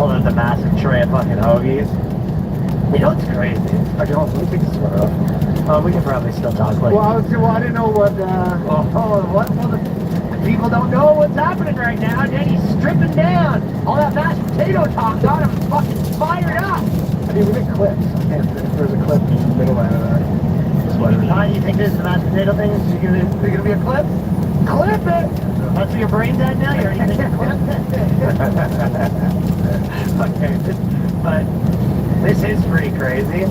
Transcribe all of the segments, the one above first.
pulling out the massive tray of fucking hoagies. You know what's crazy? Okay, hold on, let me take this one off. We can probably still talk like... Well, I didn't know what, the people don't know what's happening right now. Danny's stripping down. All that mashed potato talk got him fucking fired up. I mean, we make clips. If there's a clip in the middle of that, just whatever. You think this is the mashed potato thing? Is there gonna be a clip? Clip it! That's your brain dead now? You already think a clip? Okay, but this is pretty crazy.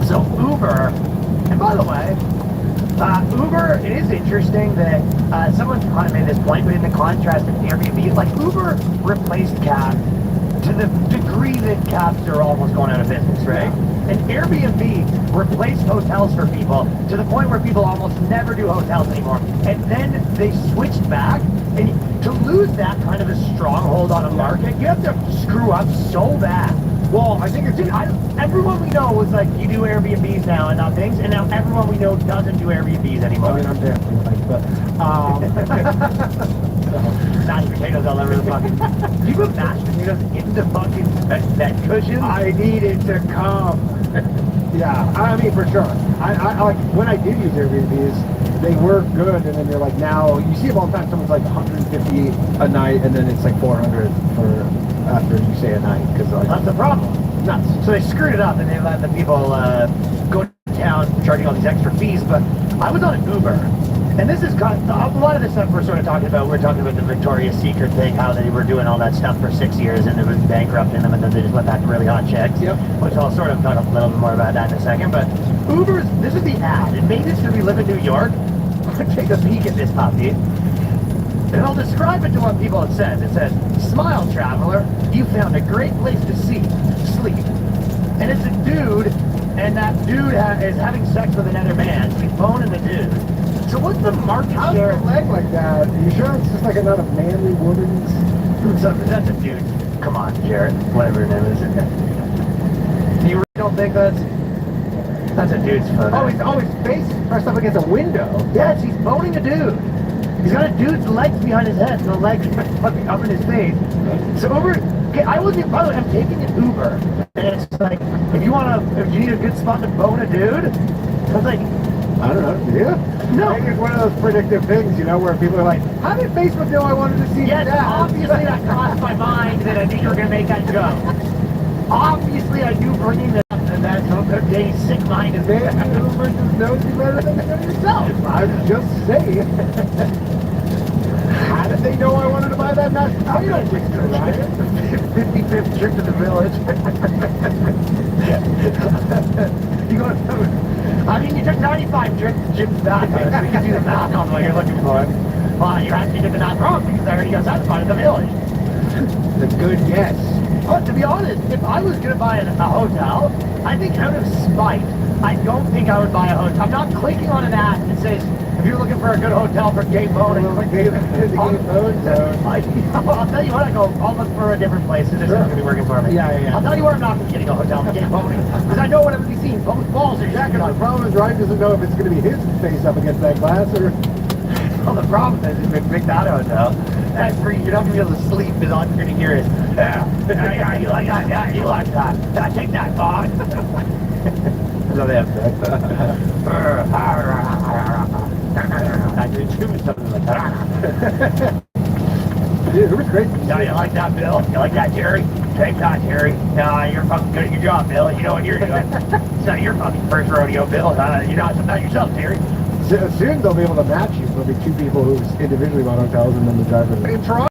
So Uber, and by the way, Uber, it is interesting that someone kind of made this point, but in the contrast of Airbnb, like Uber replaced cab to the degree that cabs are almost going out of business, right? And Airbnb replaced hotels for people to the point where people almost never do hotels anymore. And then they switched back, and to lose that kind of a stronghold on a market, you have to screw up so bad. Well, I think it's... everyone we know was like, you do Airbnbs now and not things, and now everyone we know doesn't do Airbnbs anymore. I mean, I'm definitely like, but... mashed potatoes all over the fucking... Do you put mashed potatoes into fucking bed cushions? I need it to come. Yeah, I mean, for sure. I like, when I did use Airbnbs, they were good, and then they're like, now, you see them all the time, someone's like 150 a night, and then it's like 400 for... after you say a night, because like, that's the problem. Nuts. So they screwed it up and they let the people go to town charging all these extra fees. But I was on an Uber, and this is a lot of this stuff we're sort of talking about. We're talking about the Victoria's Secret thing, how they were doing all that stuff for 6 years and it was bankrupting them, and then they just went back to really hot chicks. Yep. Which I'll sort of talk a little bit more about that in a second. But Uber's, this is the ad. It made it so we live in New York. Take a peek at this puppy. And I'll describe it to what people it says. It says, "Smile, traveler, you found a great place to sleep. And it's a dude, and that dude is having sex with another man, so he's boning the dude. So what's the market how's share? the leg like that? Are you sure it's just like another manly woman's? So that's a dude. Come on, Jared, whatever your name is. You really don't think that's a dude's photo? Oh, his face pressed up against a window. Yes, he's boning a dude. He's got a dude's legs behind his head, and the legs fucking up in his face. So Uber, okay, I wasn't, by the way, I'm taking an Uber, and it's like, if you need a good spot to bone a dude, I was like, I don't know, yeah. No. Maybe it's one of those predictive things, you know, where people are like, how did Facebook know I wanted to see yes, that? obviously that crossed my mind that I think you were going to make that joke. Obviously I knew bringing that up, and that's no good day, sick mind is Man, Uber just knows you better than you know yourself. I was just saying. How did they know I wanted to buy that mashed potato mixer, Ryan? 55th trip to the village. You going to... I mean, you took 95 trips back. So you can do the math on what you're looking for. Well, you're actually doing the math wrong because I already got satisfied at the village. That's good, yes. But to be honest, if I was going to buy a hotel, I think out of spite, I don't think I would buy a hotel. I'm not clicking on an ad that says, if you're looking for a good hotel for gay boning, click the gay bone zone. I'll tell you what, I'll look for a different place. This isn't going to be working for me. Yeah. I'll tell you where I'm not getting a hotel for gay boning. Because I know what I'm going to be seeing. Both balls are Exactly. shacking The problem is Ryan doesn't know if it's going to be his face up against that glass or... Well, the problem is if we pick that hotel, that's where you're not going to be able to sleep because all you're going to hear is, yeah, you like that, yeah, you like that. Take that, boss. So they have sex. I do too, something like that. Dude, Uber's great. No, you like that, Bill? You like that, Jerry? Take that, Jerry. No, you're fucking good at your job, Bill. You know what you're doing. It's not your fucking first rodeo, Bill. You're not yourself, Jerry. Soon they'll be able to match you. There'll be two people who individually bought hotels and then the driver. In Toronto.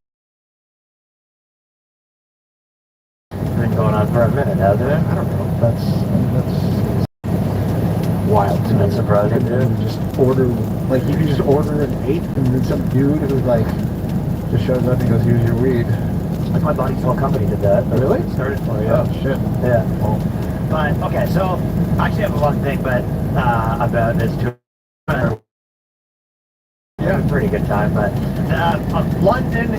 It's been going on for a minute, hasn't it? I don't know. That's wild to me. That's surprising, dude. Just order, like you can just order an eighth and then some dude who's like, just shows up and goes, here's your weed. Like my buddy's whole company did that. Really? Started for you. Oh, shit. Yeah. Oh. But, okay, so I actually have one thing about this too. Yeah, pretty good time, but London,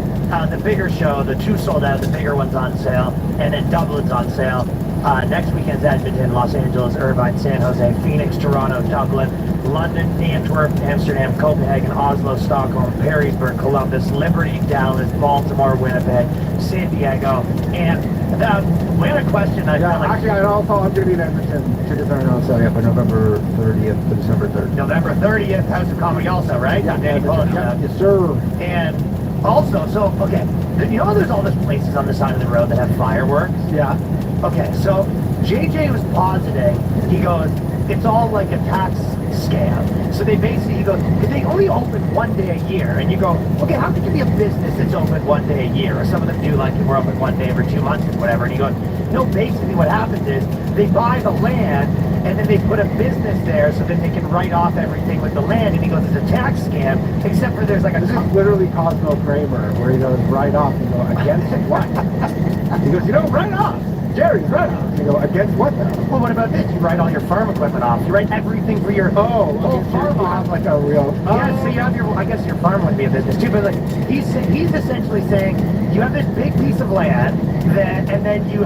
the bigger show, the two sold out, the bigger one's on sale, and then Dublin's on sale. Next weekend's Edmonton, Los Angeles, Irvine, San Jose, Phoenix, Toronto, Dublin, London, Antwerp, Amsterdam, Copenhagen, Oslo, Stockholm, Perrysburg, Columbus, Liberty, Dallas, Baltimore, Winnipeg, San Diego, and we had a question. Actually, I'm going to be in Edmonton. Tickets are on sale for November 30th to December 3rd. November 30th, House of Comedy also, right? Yeah, Yes, sir. And also, okay, you know there's all those places on the side of the road that have fireworks? Yeah. Okay, so JJ was positing, he goes, it's all like a tax scam. So they basically, he goes, they only open one day a year. And you go, okay, how could you be a business that's open one day a year? Or some of them do like, we're open one day every 2 months or whatever. And he goes, no, basically what happens is they buy the land and then they put a business there so that they can write off everything with the land. And he goes, it's a tax scam, except for there's like a... This is literally Cosmo Kramer, where he goes, write off, and go, against what? He goes, write off. Jerry, right off. You go, against what though? Well, what about this? You write all your farm equipment off. You write everything for your whole farm off. Like a real... Yeah, so you have I guess your farm would be a business too, but like, he's essentially saying, you have this big piece of land, and then you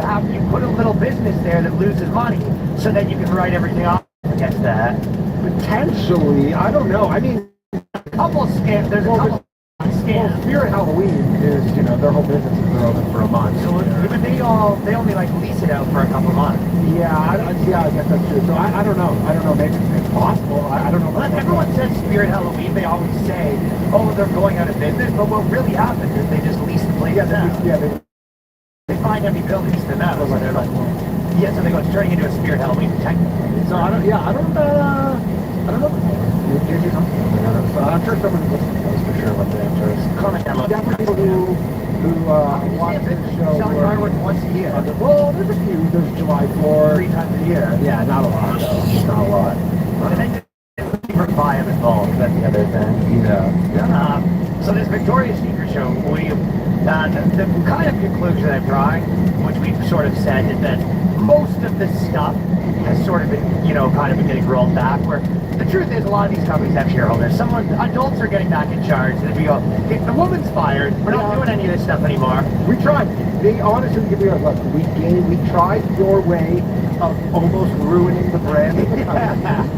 put a little business there that loses money, so that you can write everything off against that. Potentially, I don't know. I mean, a couple of scams, there's a couple scams. Well, Spirit Halloween is, their whole business is open for a month. So, but they only like lease it out for a couple months. Yeah, I guess that's true. So I don't know. I don't know. Maybe it's possible. I don't know. Well, everyone says Spirit Halloween. They always say, oh, they're going out of business. But what really happens is they just lease the place out. They find empty buildings to them. So they're like, so they go, it's turning into a Spirit Halloween technically. So I don't know. I'm sure someone knows for sure what the answer is. Comment down below. Definitely people who watch this show. Selling fireworks once a year. Well, there's a few. There's July 4th. 3 times a year. Yeah, not a lot though. Not a lot. And then for vibe involved. That's the other thing. Yeah. So this Victoria's Secret show, the kind of conclusion I'm drawing, which we've sort of said, is that most of the stuff has sort of been, kind of been getting rolled back. Where the truth is, a lot of these companies have shareholders. Adults are getting back in charge. And if you go, if the woman's fired, we're not doing any of this stuff anymore. We tried. They honestly give me a look. We tried your way of almost ruining the brand of the company.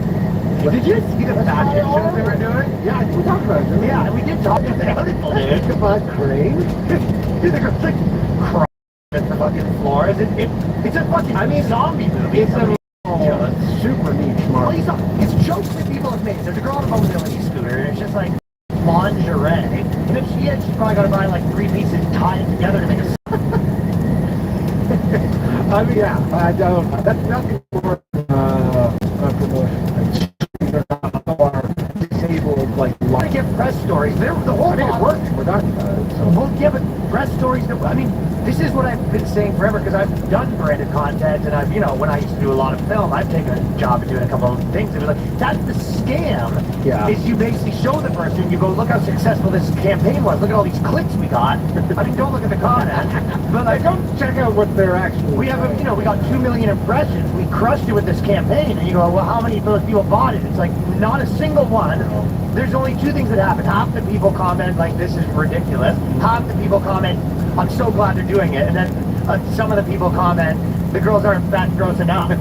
Did you see the fashion shows they were doing? Yeah, we talked about it. Yeah, we did talk about the article, dude. Think about Crane. It's like crawling at the fucking floor. It's a fucking zombie movie. It's a super niche market. Well, it's jokes that people have made. There's a girl on a mobility scooter, and it's just like lingerie. And if she she's probably got to buy like 3 pieces and tie it together to make a... I mean, I don't. That's nothing more promotion. Disabled, like, I get press stories. The whole thing is working. We're talking about it. So. Well, yeah, but press stories. This is what I've been saying forever, because I've done branded content, and I've, when I used to do a lot of film, I've taken a job at doing a couple of things. It was like, that's the scam. Yeah. Is you basically show the person, you go, look how successful this campaign was. Look at all these clicks we got. Don't look at the content, but like, don't check out what they're actually. We have, we got 2 million impressions. We crushed it with this campaign, and you go, well, how many of those people bought it? It's like not a single one. There's only 2 things that happen. Half the people comment like, this is ridiculous. Half the people comment, I'm so glad they're doing it. And then some of the people comment, the girls aren't fat and gross enough.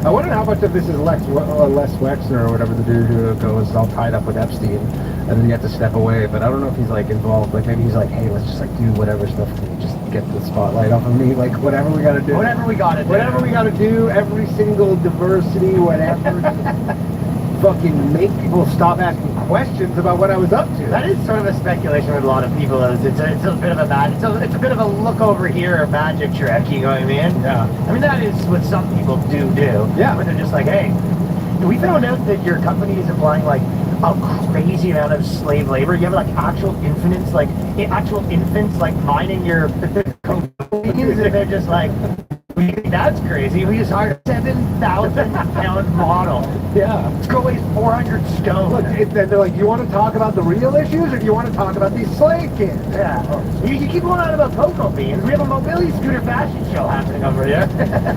I wonder how much of this is Les Wexner or whatever, the dude who goes all tied up with Epstein, and then you have to step away. But I don't know if he's like involved. Like maybe he's like, hey, let's just like do whatever stuff to just get the spotlight off of me. Like whatever we got to do. Whatever we got to do. Whatever we got to do. Every single diversity, whatever. Fucking make people stop asking questions about what I was up to. That is sort of a speculation with a lot of people. It's a bit of a it's a bit of a look over here magic trick. You know what I mean? Yeah. I mean, that is what some people do. Yeah. When they're just like, hey, we found out that your company is applying like a crazy amount of slave labor. You have like actual infants like mining your cocaine, and they're just like, we think that's crazy. We just hired a 7,000-pound model. Yeah. This girl weighs 400 stone. Look, they're like, you want to talk about the real issues, or do you want to talk about these slave kids? Yeah. You keep going on about cocoa beans. We have a mobility scooter fashion show happening over here. I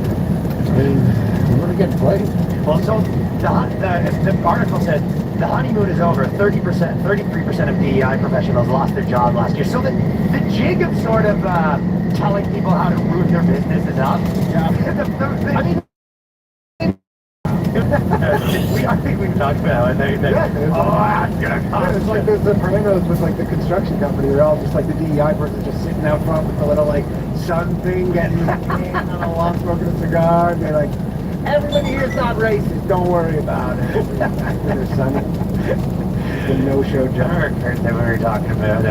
mean, we're going to get played. Well, so the article said the honeymoon is over. 30%, 33% of DEI professionals lost their job last year. So the jig of sort of telling people how to ruin their business is up. Yeah. I mean, I think we've talked about it. That's gonna cost. It's like the Sopranos with like the construction company. They're all just like the DEI person just sitting out front with the little like sun thing, getting his hand on a wall, smoking a cigar, and they're like, everybody here's not racist. Don't worry about it. They're sunny. The no-show job. I remember when we were talking about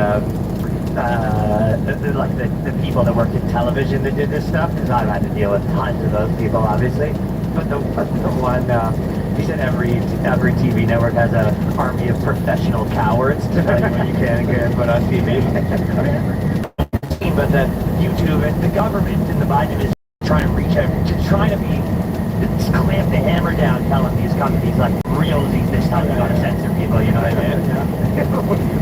like the people that worked in television that did this stuff, because I've had to deal with tons of those people, obviously. But the one, he said every TV network has an army of professional cowards to tell you what you can and can't put on TV. But the YouTube and the government and the Biden is trying to reach out, trying to clamp the hammer down, telling these companies like realsies this time you gotta censor people, you know what I mean?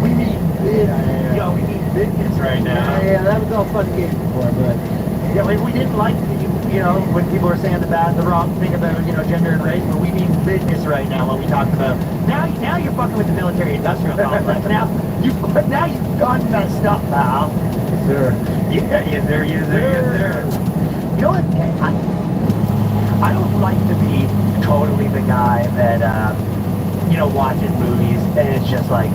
We need business. Yo, we need business right now. Yeah, that was all fun games before, but yeah, we didn't like when people were saying the wrong thing about gender and race, but we need business right now. When we talked about now you're fucking with the military-industrial complex. Now you've gone messed up, pal. yes, sir. Yeah, yes sir. You know what? I don't like to be totally the guy that watches movies and it's just like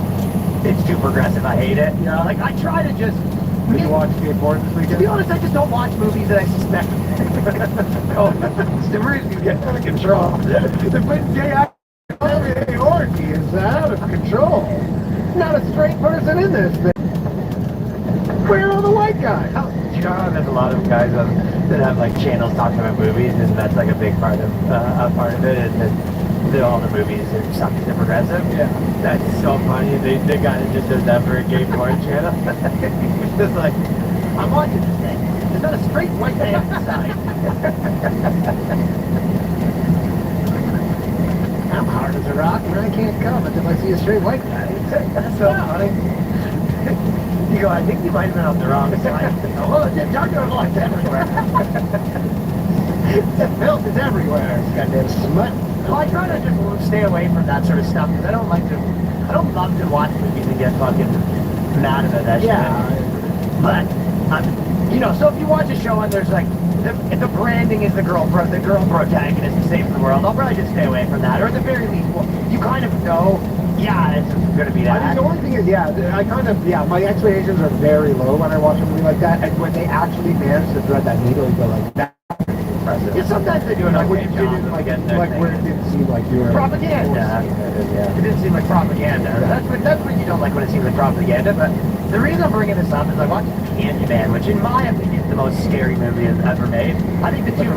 it's too progressive. I hate it. You know, like I try to just. Did you watch Gay Porn this weekend? To be honest, I just don't watch movies that I suspect. Oh, the reason you get out of control. The gay orgy is out of control. Not a straight person in this thing. Where are the white guys? Do you know how there's a lot of guys that have like channels talking about movies, and that's like a big part of it, and that all the movies are something progressive. Yeah, that's so funny. The guy that just does that for a gay porn channel. He's just like, I'm watching this thing. There's not a straight white man inside. I'm hard as a rock, and I can't come until I see a straight white guy. That's so funny. You go, I think you might have been on the wrong side. Oh, John Locke's everywhere. The filth is everywhere. It's goddamn smut. Well, I try to just stay away from that sort of stuff because I don't love to watch movies and get fucking mad about that shit. But, so if you watch a show and there's like, if the branding is the girl protagonist who saves the world, I'll probably just stay away from that. Or at the very least, you kind of know, it's going to be that. I mean, the only thing is, my expectations are very low when I watch a movie like that, and when they actually manage to thread that needle, you go like, that's impressive. Yeah, sometimes they do it like when you did it, like where it didn't seem like you were... Propaganda. It didn't seem like propaganda. That's what you don't like when it seems like propaganda, but the reason I'm bringing this up is I watched Candyman, which in my opinion is the most scary movie ever made. I think the two...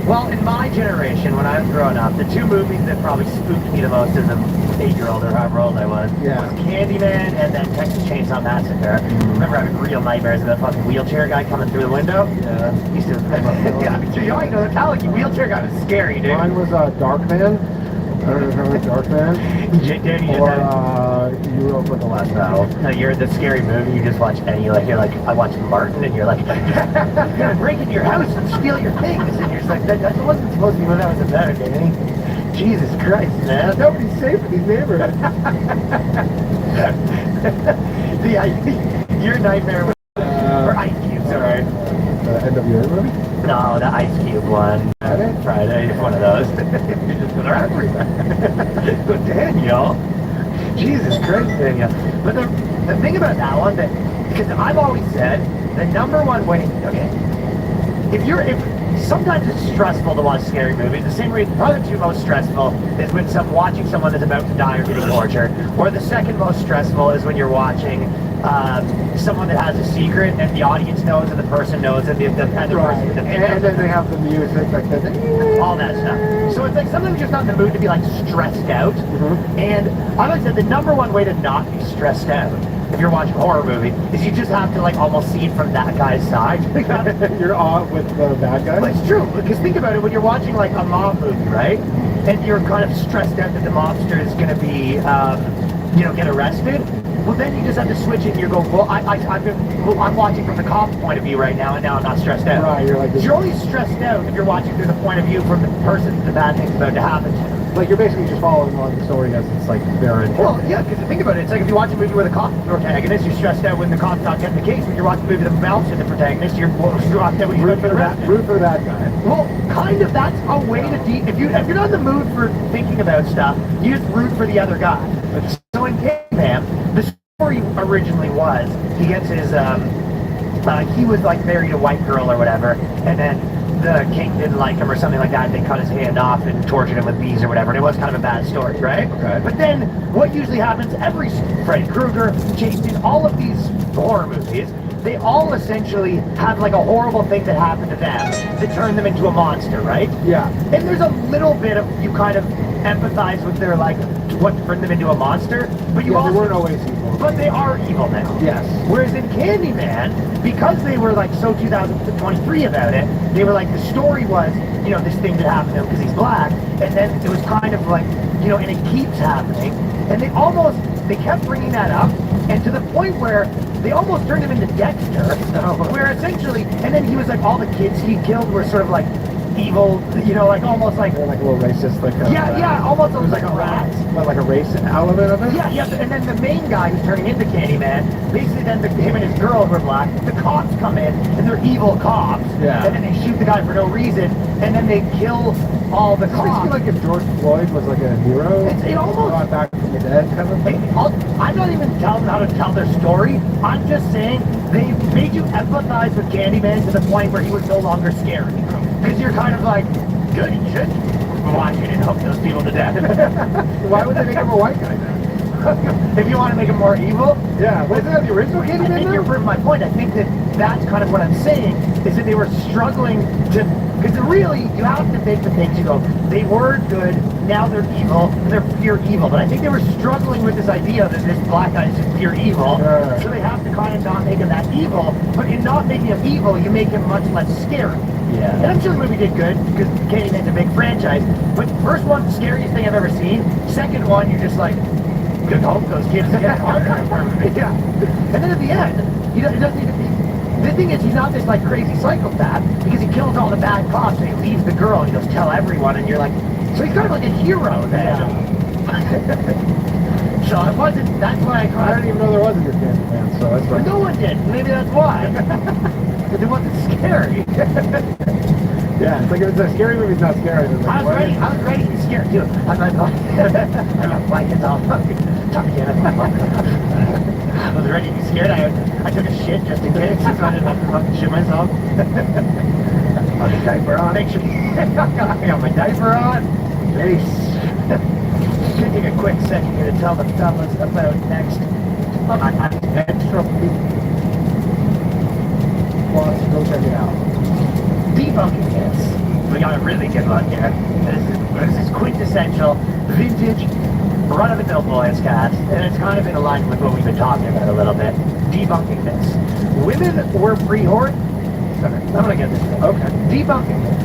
Well, in my generation, when I was growing up, the two movies that probably spooked me the most as an 8-year-old or however old I was Candyman and then Texas Chainsaw Massacre. I remember having real nightmares of that fucking wheelchair guy coming through the window. Yeah. Used to... the Tallahassee wheelchair guy was scary, dude. Mine was Darkman. I don't know if you remember Darkman. Or Europa the Last Battle. No, you're the scary movie. You just watch and you're like I watch Martin and you're like I'm gonna break into your house and steal your things and you're just like that wasn't supposed to be what that was about, Danny. Jesus Christ, man. Nobody's safe in these neighborhoods. Your nightmare was or Ice Cube, sorry. The NWA movie? No, the Ice Cube one. Friday, one of those. They're everywhere. But Daniel, Jesus Christ, Daniel. But the thing about that one, because I've always said, the number one way, if sometimes it's stressful to watch scary movies. The same reason, probably the two most stressful is when watching someone that's about to die or getting tortured. Or the second most stressful is when you're watching someone that has a secret and the audience knows and the person knows and the person and then they have the music like that, all that stuff. So it's like sometimes you're just not in the mood to be like stressed out. And I would say the number one way to not be stressed out if you're watching a horror movie is you just have to like almost see it from that guy's side. You're on with the bad guy. But it's true because think about it, when you're watching like a mob movie, right? And you're kind of stressed out that the mobster is going to be get arrested. Well, then you just have to switch it and you go, well, I'm watching from the cop's point of view right now, and now I'm not stressed out. Right, you're like... You're only stressed out if you're watching through the point of view from the person the bad thing's about to happen to. Like you're basically just following along the story as it's like they're in. Well, yeah, because think about it. It's like if you watch a movie where the cop's the protagonist, you're stressed out when the cop's not getting the case. When you're watching a movie with the mouse is the protagonist, you're stressed out when you're root for that. Root for that guy. Well, kind of. That's a way to if you're not in the mood for thinking about stuff, you just root for the other guy. So in Caveman, the story originally was he gets his he was like married a white girl or whatever, and then the king didn't like him or something like that. They cut his hand off and tortured him with bees or whatever. And it was kind of a bad story, right? Okay. But then what usually happens? Every Freddy Krueger, Jason, all of these horror movies, they all essentially have like a horrible thing that happened to them that turned them into a monster, right? Yeah. And there's a little bit of you kind of empathize with their like what turned them into a monster, but you also they weren't always evil. but they are evil now. Yes. Whereas in Candyman, because they were like so 2023 about it, they were like the story was, you know, this thing that happened to him because he's black, and then it was kind of like, you know, and it keeps happening, and they kept bringing that up, and to the point where they almost turned him into Dexter, where essentially, and then he was like all the kids he killed were sort of like evil, you know, like almost like They're like a little racist, like almost There's like a rat. like a race element of it. Yeah, and then the main guy who's turning into Candyman, basically then him and his girl were black, the cops come in, and they're evil cops, Yeah. and then they shoot the guy for no reason, and then they kill all the It's cops. basically like if George Floyd was like a hero, It almost... brought back from the dead kind of thing. I'm not even telling them how to tell their story, I'm just saying they made you empathize with Candyman to the point where he was no longer scary. Because you're kind of like, good, you should watch it and hook those people to death. Why would they make him a white guy then? If you want to make him more evil, Yeah, wasn't that the original I Candyman? think you're proving my point. I think that that's kind of what I'm saying, is that they were struggling to, because really, you have to make the things, you go, they were good, now they're evil, and they're pure evil. But I think they were struggling with this idea that this black guy is just pure evil, Yeah. so they have to kind of not make him that evil, but in not making him evil, you make him much less scary. Yeah. And I'm sure the movie did good, because Candyman's a big franchise, but first one, the scariest thing I've ever seen. Second one, you're just like, good hope those kids get harder. Yeah. And then at the end, it doesn't even be... The thing is, he's not this like crazy psychopath, because he kills all the bad cops and he leaves the girl and he goes tell everyone, and you're like, so he's kind of like a hero then. So it wasn't, that's why I I don't even know there was a good Candyman, so that's But right. no one did, maybe that's why. Because it wasn't scary. Yeah, it's like if it's a scary movie, it's not scary. It's like, I was ready to be scared too. I'm not like it's all fucking tucked in. I was ready to be scared. I took a shit just in case, so I didn't have to fucking shit myself. Put the diaper on. Make sure I got my diaper on. Nice. Gonna take a quick second here to tell the fellas about next extra Plus, go check it out. debunking this. We got a really good one here. This is quintessential, vintage, run-of-the-mill boys cast, and it's kind of in alignment with what we've been talking about a little bit. Debunking this. Women were pre-horde. Sorry, I'm gonna get this. Okay. Debunking this.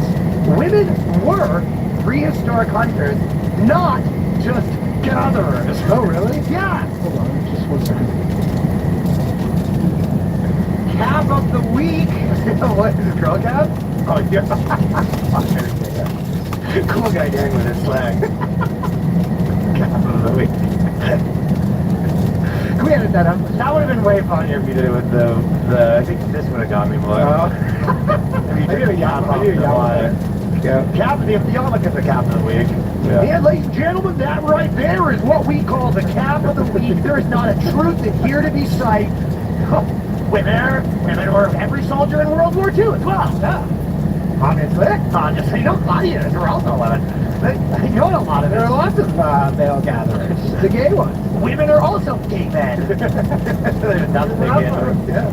Women were prehistoric hunters, not just gatherers. Oh, really? Yeah. Hold on, just 1 second. Cab of the week. What is it, girl cab? Oh, yeah. Cool guy gang with his slang. Cab of the week. Can we edit that up? That would have been way funnier if you did it with the I think this would have got me more. If you did a yap off the line. Yeah. Cap, the yarmulke is the cap of the week. Yeah. Ladies and gentlemen, that right there is what we call the cap of the week. There is not a truth in here to be cited. Women were every soldier in World War II as well. Yeah. Obviously, you know, audience, we're also women. You know a lot of There are lots of male gatherers. The gay ones. women are also gay men. There's nothing they can do. Yeah.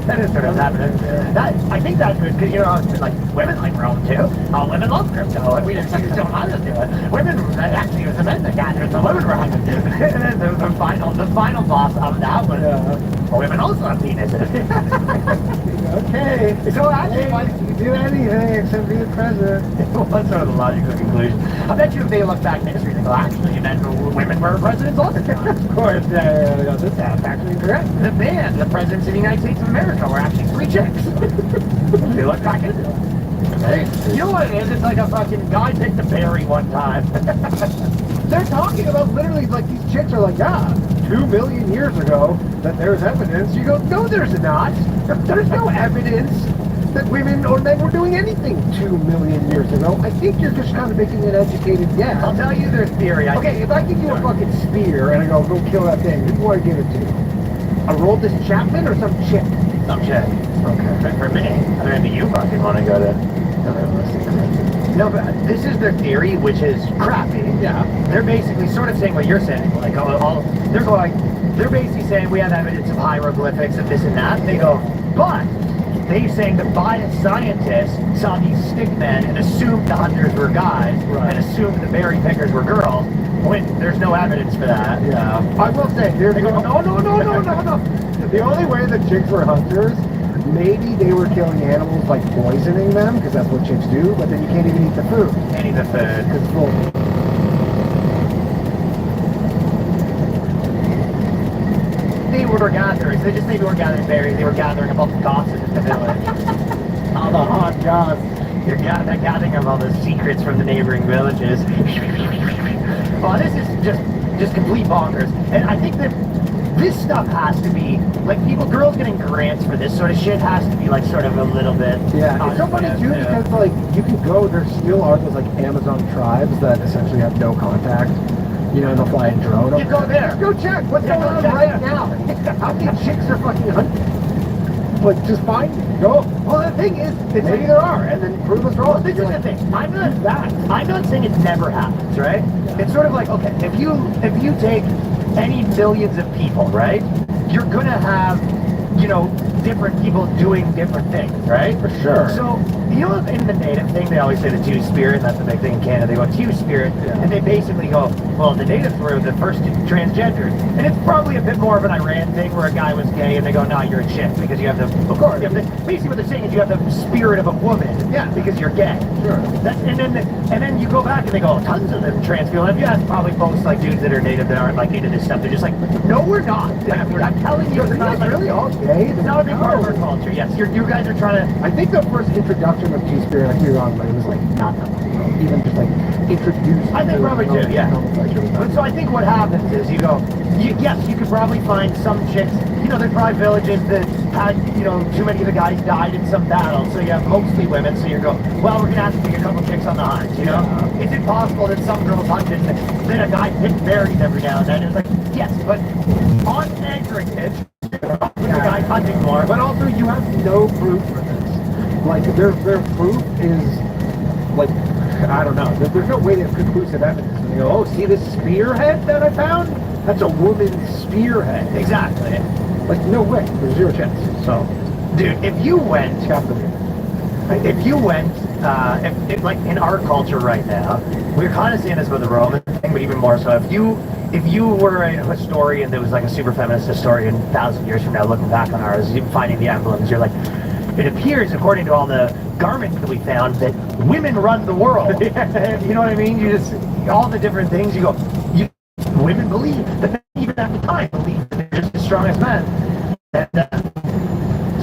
That is sort of happening. I think that's good because, you know, it's like women like Rome too. All women love crypto, and we didn't see so others do it. Women, actually, it was the men that gathered, the women were hunting. And then the final boss of that was, women also have penises. Okay. So actually, Why did you do anything except be the president? what's sort of the logical conclusion? I bet you if they look back in history, they go, actually, women were presidents all the time. Of course, yeah, this sounds actually correct. The presidents of the United States of America were actually 3 chicks. They look back into it. Hey, You know what it is? It's like a fucking guy picked a berry one time. they're talking about literally like these chicks are like, yeah, 2 million years ago that there's evidence. You go, no, there's not. There's no evidence that women or men were doing anything 2 million years ago. I think you're just kind of making an educated guess. I'll tell you their theory. Okay, if I give you a fucking spear and I go kill that thing, who do I give it to? A Roldis Chapman or some chick? Some shit. Okay. But for me, I mean, do you fucking want to go to... No, but this is their theory, which is crappy. Yeah. They're basically sort of saying what you're saying. Like, they're basically saying we have evidence of hieroglyphics and this and that. They go, but they're saying that biased scientists saw these stick men and assumed the hunters were guys and assumed the berry pickers were girls, when there's no evidence for that. Yeah. I will say, They go, no. The only way that chicks were hunters, maybe they were killing animals by poisoning them, because that's what chicks do, but then you can't even eat the food. Can't eat the food. Because it's full. They were gatherers. They just maybe were gathering berries. They were gathering up all the gossip in the village. All the hot goss. They're gathering up all the secrets from the neighboring villages. Well, this is just complete bonkers. And I think that this stuff has to be, like, girls getting grants for this sort of shit has to be, like, sort of a little bit... Yeah, it's so funny, too, because, like, you can go, there still are those, like, Amazon tribes that essentially have no contact. You know, they'll fly a drone. You go there. Go check what's going on right now. How many chicks are fucking hunting? Like, just find it. Go. Well, the thing is, maybe there are, and then prove us wrong. Well, this is the thing. I'm not saying it never happens, right? Yeah. It's sort of like, okay, if you take any millions of people, right? You're gonna have, you know, different people doing different things, right? For sure. So, you know, in the native thing, they always say the two-spirit, and that's the big thing in Canada. They go two-spirit, and they basically go, well, the natives were the first transgenders. And it's probably a bit more of an Iran thing where a guy was gay, and they go, nah, you're a chick, because you have the, of course, basically what they're saying is you have the spirit of a woman, because you're gay. Sure. And then you go back, and they go, tons of them trans people. And you ask probably most, like, dudes that are native that aren't, like, into this stuff, they're just like, no, we're not. Like, I'm telling you, it's not like, really all gay. it's not a big part of our culture. Yes, you guys are trying to... I think the first introduction of Two-Spirit, I could be wrong, but it was like not that long ago. Even just like introduced. I think probably too, yeah. But so I think what happens is you go, yes, you could probably find some chicks, you know, there's probably villages that had, you know, too many of the guys died in some battle, so you have mostly women, so you go, well, we're gonna have to take a couple chicks on the hunt, you know? Is it possible that some girls hunted and then a guy picked berries every now and then? It's like, yes, but on aggregate, the guy's hunting more. But also, you have no proof for this. Like, their proof is, like, I don't know. There's no way they have conclusive evidence. And they go, oh, see this spearhead that I found? That's a woman's spearhead. Exactly. Like, no way. There's zero chance. So, dude, if you went, if like in our culture right now, we're kind of seeing this with the Roman thing, but even more so, if you were a historian that was like a super feminist historian 1,000 years from now, looking back on ours, finding the emblems, you're like, it appears, according to all the garments that we found, that women run the world. You know what I mean? You just, all the different things, you go, women believe that men, even at the time, believe that they're just as strong as men. And,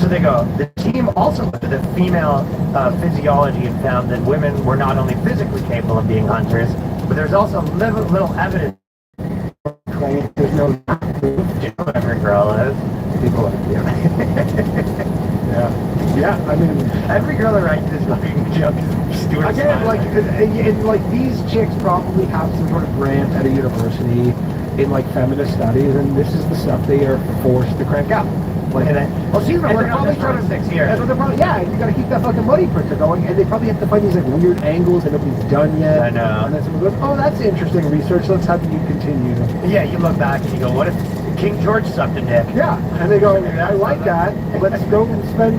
so they go, the team also looked at the female physiology and found that women were not only physically capable of being hunters, but there's also little evidence. there's no proof. You know what every girl is? People like you. Yeah, I mean, every girl that writes this fucking joke is Stuart. Again, like these chicks probably have some sort of grant at a university in like feminist studies, and this is the stuff they are forced to crank out. Like, well, she's been working on this for 6 years. You gotta keep that fucking money printer going, and they probably have to find these like weird angles that nobody's done yet. I know. And then someone goes, "Oh, that's interesting research. Let's have you continue." Yeah, you look back and you go, "What if King George sucked a dick?" Yeah, and they go, "I like that. Let's go and spend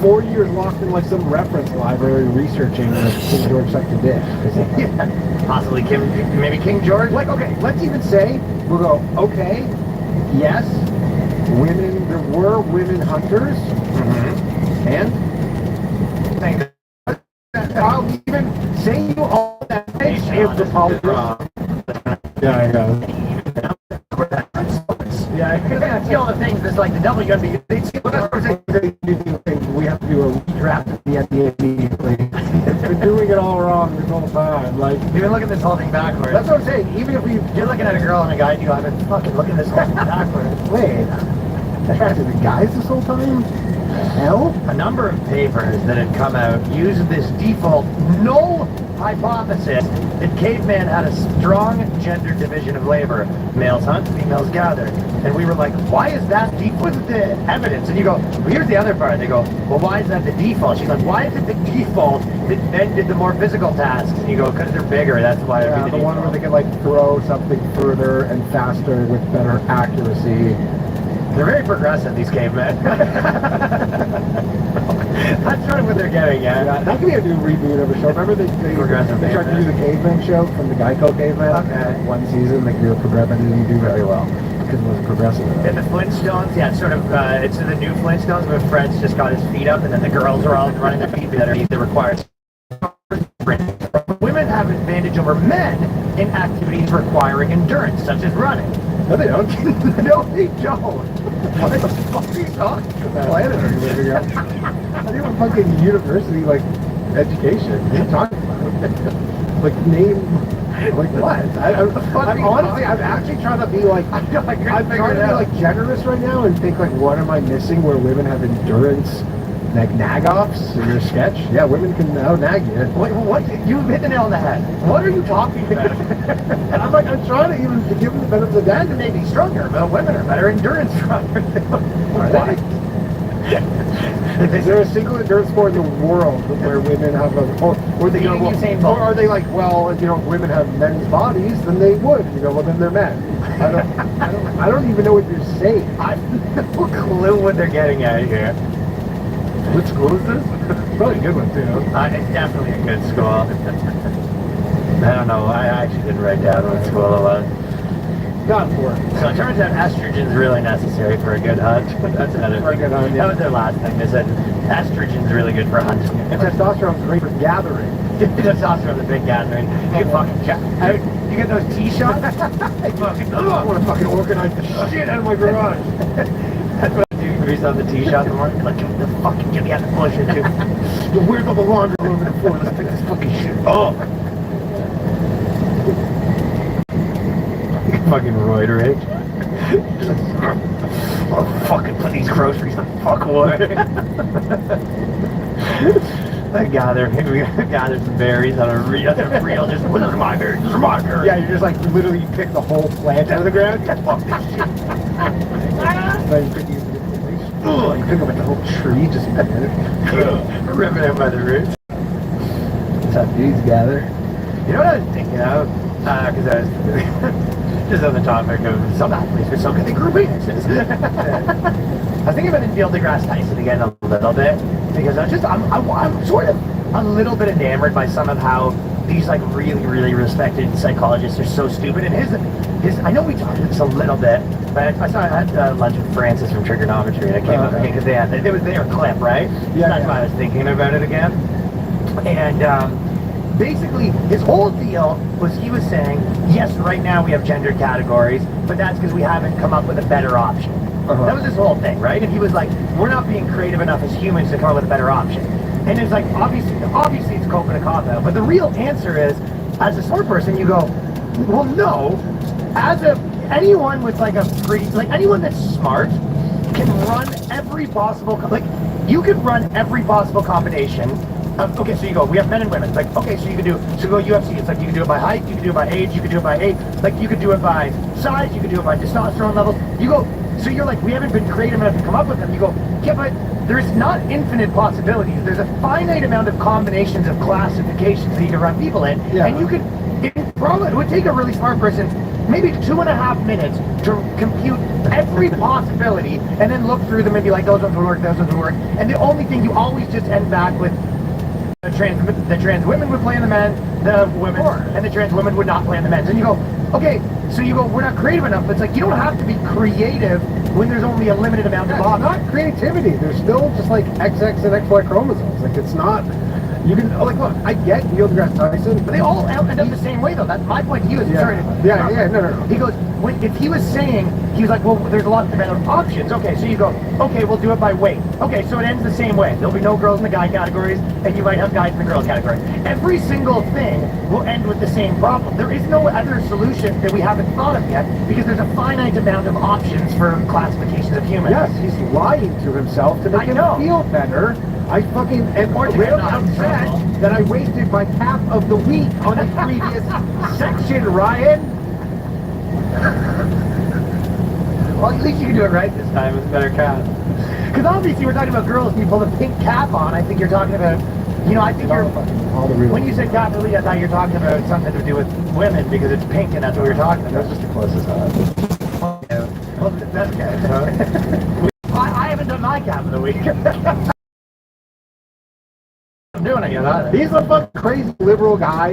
4 years locked in like some reference library researching King George sucked a dick." Yeah. Possibly maybe King George. Like, okay, let's even say we'll go. Okay, yes. There were women hunters, and I'll even say you all that if the polygraph. Yeah, I know. Yeah, all the things. It's like the WNBA. We have to do a redraft at the end immediately. It's been doing it all wrong this whole time. Like, You've been looking at this whole thing backwards. that's what I'm saying. Even if You're looking at a girl and a guy and you go, I've been fucking looking at this whole thing backwards. wait, attracted to guys this whole time? Hell? A number of papers that had come out used this default null hypothesis that caveman had a strong gender division of labor. Males hunt, females gather. And we were like, why is that what's the evidence? And you go, well, here's the other part. They go, well, why is that the default? She's like, why is it the default that men did the more physical tasks? And you go, because they're bigger, that's why it'd be The the one where default. they can like throw something further and faster with better accuracy. They're very progressive, these cavemen. That's sort of what they're getting at. Yeah, that could be a new reboot of a show. Remember they Progressive tried to do the Caveman show from the Geico Caveman? Okay. One season, they do a progressive, and didn't do very well because it wasn't progressive enough. And the Flintstones, yeah, it's sort of, it's the new Flintstones where Fred's just got his feet up and then the girls are all running their feet underneath the required. Women have an advantage over men in activities requiring endurance, such as running. No, they don't. No, they don't. What the fuck are you talking about? Planet are you living on? I think we're fucking university, like, education. What are you talking about? Like, name... Like what? I'm honestly, I'm actually trying to be like, I'm trying to be like generous right now and think like, what am I missing where women have endurance, like nag-offs in your sketch? Yeah, women can out-nag you. What? You hit the nail on the head. What are you talking about? And I'm like, I'm trying to even give them the benefit of the doubt. Men may be stronger, but women are better endurance runners. Are they? Is there a single endurance sport in the world where women have a, or they go, Beating well, Usain Bolt. or are they like, well, you know, if women have men's bodies, then they would. You go, well, then they're men. I don't even know what you're saying. I have no clue what they're getting at here. Which school is this? Probably a good one too. It's definitely a good school. I don't know. I actually didn't write down what school it was. God for it. So it turns out estrogen's really necessary for a good hunt. That's another For a thing. good hunt, yeah. That was their last thing. They said estrogen's really good for hunting. And testosterone's great for gathering. Testosterone, the big gathering. You can fucking you get those T-shots? I want to fucking organize the shit out of my garage. That's what I do. Grease on the T-shot in the morning. Like, get me out the bush and do. Where's all the laundry room in the floor? Let's pick this fucking shit up. Fucking roid rage. I'll fucking put these groceries in the fuck away. I gather some berries on a reel, just, well, those are my berries, those are my berries. Yeah, you're just like, literally you pick the whole plant out of the ground. Yeah, fuck this shit. Then you pick up like the whole tree, just Ripping it by the roots. That's how dudes gather. You know what I was thinking of? Because I was just on the topic of some athletes are so good they grew penises. I was thinking about Neil deGrasse Tyson again a little bit because I'm sort of a little bit enamored by some of how these like really respected psychologists are so stupid. And his I know we talked about this a little bit, but I had lunch with Francis from Trigonometry and it came up because they was their clip, right? Yeah. That's why I was thinking about it again. And basically, his whole deal was he was saying, yes, right now we have gender categories, but that's because we haven't come up with a better option. That was his whole thing, right? And he was like, we're not being creative enough as humans to come up with a better option. And it's like, obviously it's coping a cop-out, but the real answer is, as a smart person, you go, well, no, anyone with like anyone that's smart can run every possible, you could run every possible combination. Okay, so you go, we have men and women. Like, okay, so you go UFC. It's like you can do it by height, you can do it by age, you can do it by age. Like, you could do it by size, you could do it by testosterone levels. You go, so you're like, we haven't been creative enough to come up with them. You go, yeah, but there's not infinite possibilities. There's a finite amount of combinations of classifications that you can run people in. Yeah. And it would take a really smart person maybe 2.5 minutes to compute every possibility and then look through them and be like, those ones would work, those ones would work. And the only thing you always just end back with, the trans women would play in the men, the women, and the trans women would not play in the men's. And you go, okay, so you go, we're not creative enough. But it's like, you don't have to be creative when there's only a limited amount of options. It's not creativity. There's still just like XX and XY chromosomes. Like, it's not, you can, like, look, I get Neil deGrasse Tyson, but they all end up the same way, though. That's my point. He was no. He goes, if he was saying he was like, well, there's a lot of options. Okay, so you go, okay, we'll do it by weight. Okay, so it ends the same way. There'll be no girls in the guy categories, and you might have guys in the girl category. Every single thing will end with the same problem. There is no other solution that we haven't thought of yet, because there's a finite amount of options for classifications of humans. Yes, he's lying to himself to make him feel better. I fucking am really upset that I wasted my cap of the week on the previous section, Ryan. Well, at least you can do it right this time with a better cap. Because obviously we're talking about girls and you pull the pink cap on. I think you're talking about, you know, I think you're, when you said cap of the week, I thought you were talking about something to do with women because it's pink and that's what we were talking about. That's just the closest Well, that's good. I haven't done my cap of the week. I'm doing it yet. He's a fucking crazy liberal guy.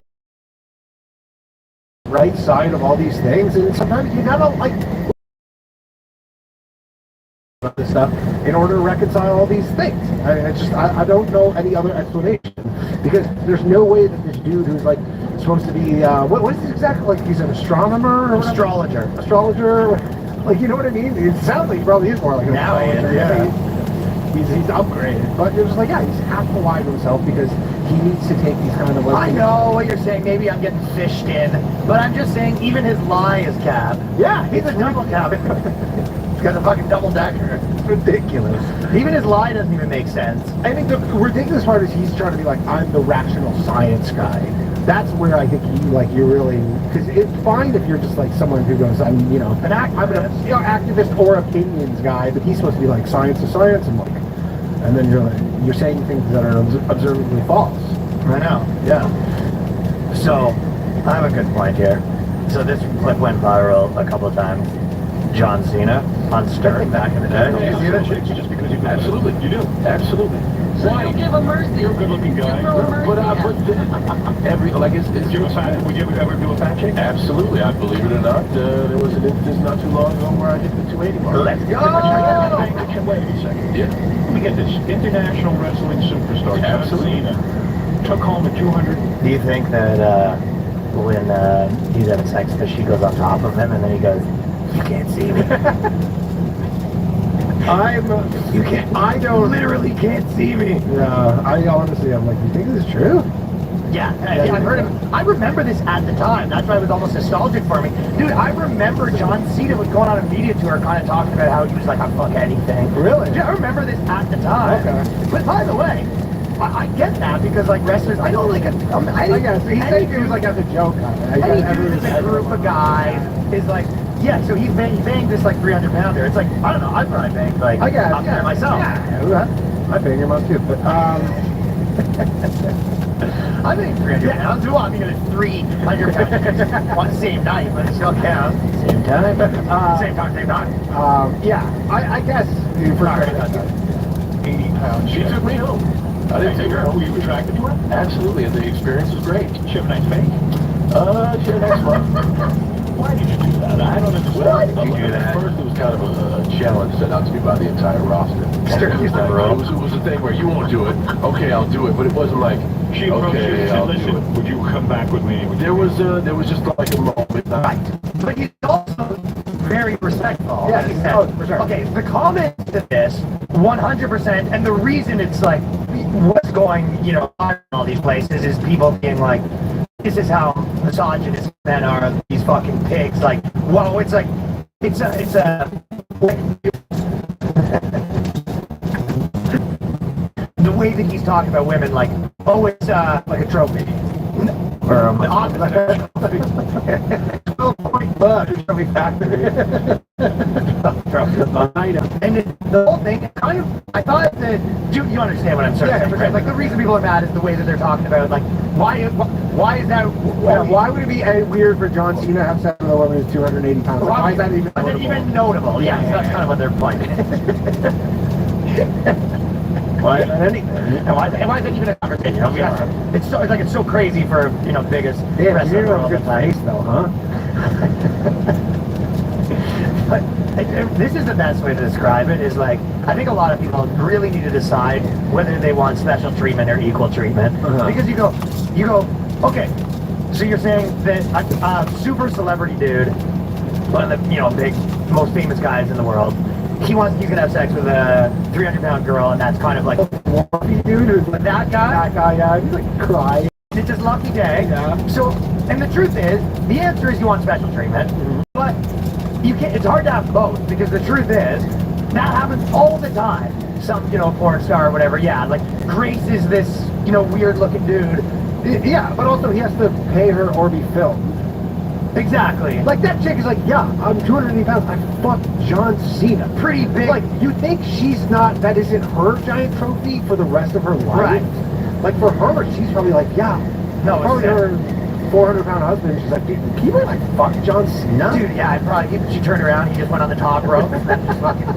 Right side of all these things, and sometimes you gotta like this stuff in order to reconcile all these things. I don't know any other explanation because there's no way that this dude who's like supposed to be what is this exactly, like he's an astronomer or astrologer, like, you know what I mean? It sounds like he probably is more like an astrologer. Yeah. He's upgraded, but you're just like, yeah, he's half to lie to himself because he needs to take these kind of like, I know what you're saying. Maybe I'm getting fished in, but I'm just saying even his lie is cap. Yeah, he's a double cap. He's got a fucking double decker. It's ridiculous. Even his lie doesn't even make sense. I think the ridiculous part is he's trying to be like, I'm the rational science guy. That's where I think you're really, because it's fine if you're just like someone who goes, I'm an activist or opinions guy, but he's supposed to be like science is science, and then you're saying things that are observably false. I know, yeah. So, I have a good point here. So this clip went viral a couple of times. John Cena on Stern back in the day. You see that? Just because you do. Absolutely, you do. Absolutely. Why? You give him mercy. You're a good-looking guy. But would you ever do a fact check? Absolutely. I believe it or not, there was an instance not too long ago where I hit the 280 mark. Let's go! Wait a second. Yeah. Let me get this. International wrestling superstar John Cena took home a 200. Do you think that when he's having sex, that she goes on top of him and then he goes, "You can't see me." I don't literally can't see me. Yeah, I honestly, I'm like, you think this is true? Yeah, I've heard him. I remember this at the time. That's why it was almost nostalgic for me. Dude, I remember John Cena was going on a media tour kind of talking about how he was like, "I'll fuck anything." Really? Yeah, I remember this at the time. Okay. But by the way, I get that because like wrestlers, I don't like it. I guess he said it was like as a joke. Any dude that's a group of guys is like, yeah, so he banged this like 300-pounder. It's like, I don't know, I'd probably bang like I guess, up there myself. Yeah, I bang him up too, but I think 300 pounds. Well, I mean, it's 300 pounds on the same night, but it still counts. Same time? Same time. Yeah, I guess for 80 pounds. She took me home. I didn't take her home. Were you attracted to her? Absolutely, and the experience was great. She had a nice face. She had a nice one. Why did you do that? I don't understand. Why did you do that? At first, it was kind of a challenge set out to me by the entire roster. It was a thing where you won't do it. Okay, I'll do it, but it wasn't like, She approached you and said, "Listen, would you come back with me?" There was just like a moment. Right. But he's also very respectful. Yeah, He said, for sure. Okay, the comment to this, 100%, and the reason it's like, what's going, on in all these places is people being like, this is how misogynist men are, these fucking pigs. Like, whoa, it's like, it's a, the way that he's talking about women, like, oh, it's like a trophy. Or like a 12-point bug trophy factory. And the whole thing, kind of, I thought that, you understand what I'm saying? Yeah, like, the reason people are mad is the way that they're talking about, like, why is that? Why would it be weird for John Cena to have sex with a woman who's 280 pounds? Why is that even notable? Yeah, so that's kind of what their point is. Why is that anything? And why is that even a conversation? It's so crazy for biggest wrestler in the world. Good face though, huh? But this is the best way to describe it. Is like, I think a lot of people really need to decide whether they want special treatment or equal treatment. Because you go, okay, so you're saying that a super celebrity dude, one of the big most famous guys in the world. You can have sex with a 300-pound girl, and that's kind of like Dude, who's like that guy. that guy, yeah, he's like crying. It's his lucky day. Yeah. So, and the truth is, the answer is you want special treatment, but you can't. It's hard to have both because the truth is that happens all the time. Some, porn star or whatever, yeah, like Grace is this, weird-looking dude. Yeah, but also he has to pay her or be filmed. Exactly. Like that chick is like, yeah, I'm 280 pounds. I fucked John Cena. Pretty big. Like, you think that isn't her giant trophy for the rest of her life? Right. Like for her, she's probably like, yeah. No, probably her 400-pound husband. She's like, dude, can you really like fuck John Cena? Dude, yeah, she turned around, he just went on the top rope and then just fucking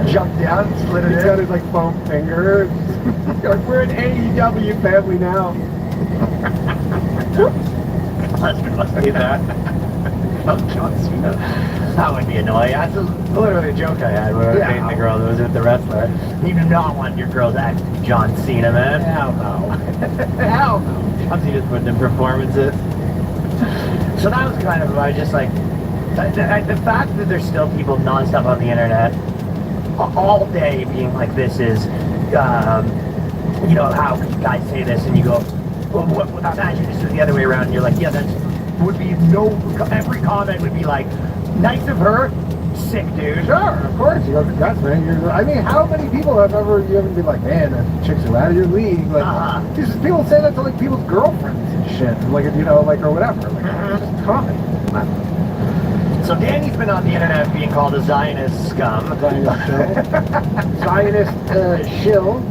jumped down, slid it He's in. got his like foam finger. Like, we're an AEW family now. Husband must be that. Oh, John Cena. That would be annoying. That's literally a joke I had where I was dating the girl that was with the wrestler. You do not want your girl's ex to be John Cena, man. Hell no. Hell no. John Cena's putting in performances. So that was kind of, I just like, the fact that there's still people nonstop on the internet all day being like, this is, how guys say this, and you go, well, imagine this was the other way around, and you're like, yeah, every comment would be like, nice of her, sick dude. Sure, of course. You go, congrats, man. I mean, how many people have you ever been like, man, that chicks are out of your league? Like, just people say that to like people's girlfriends and shit, like, or whatever. Like, just common. So Danny's been on the internet being called a Zionist scum. Zionist shill,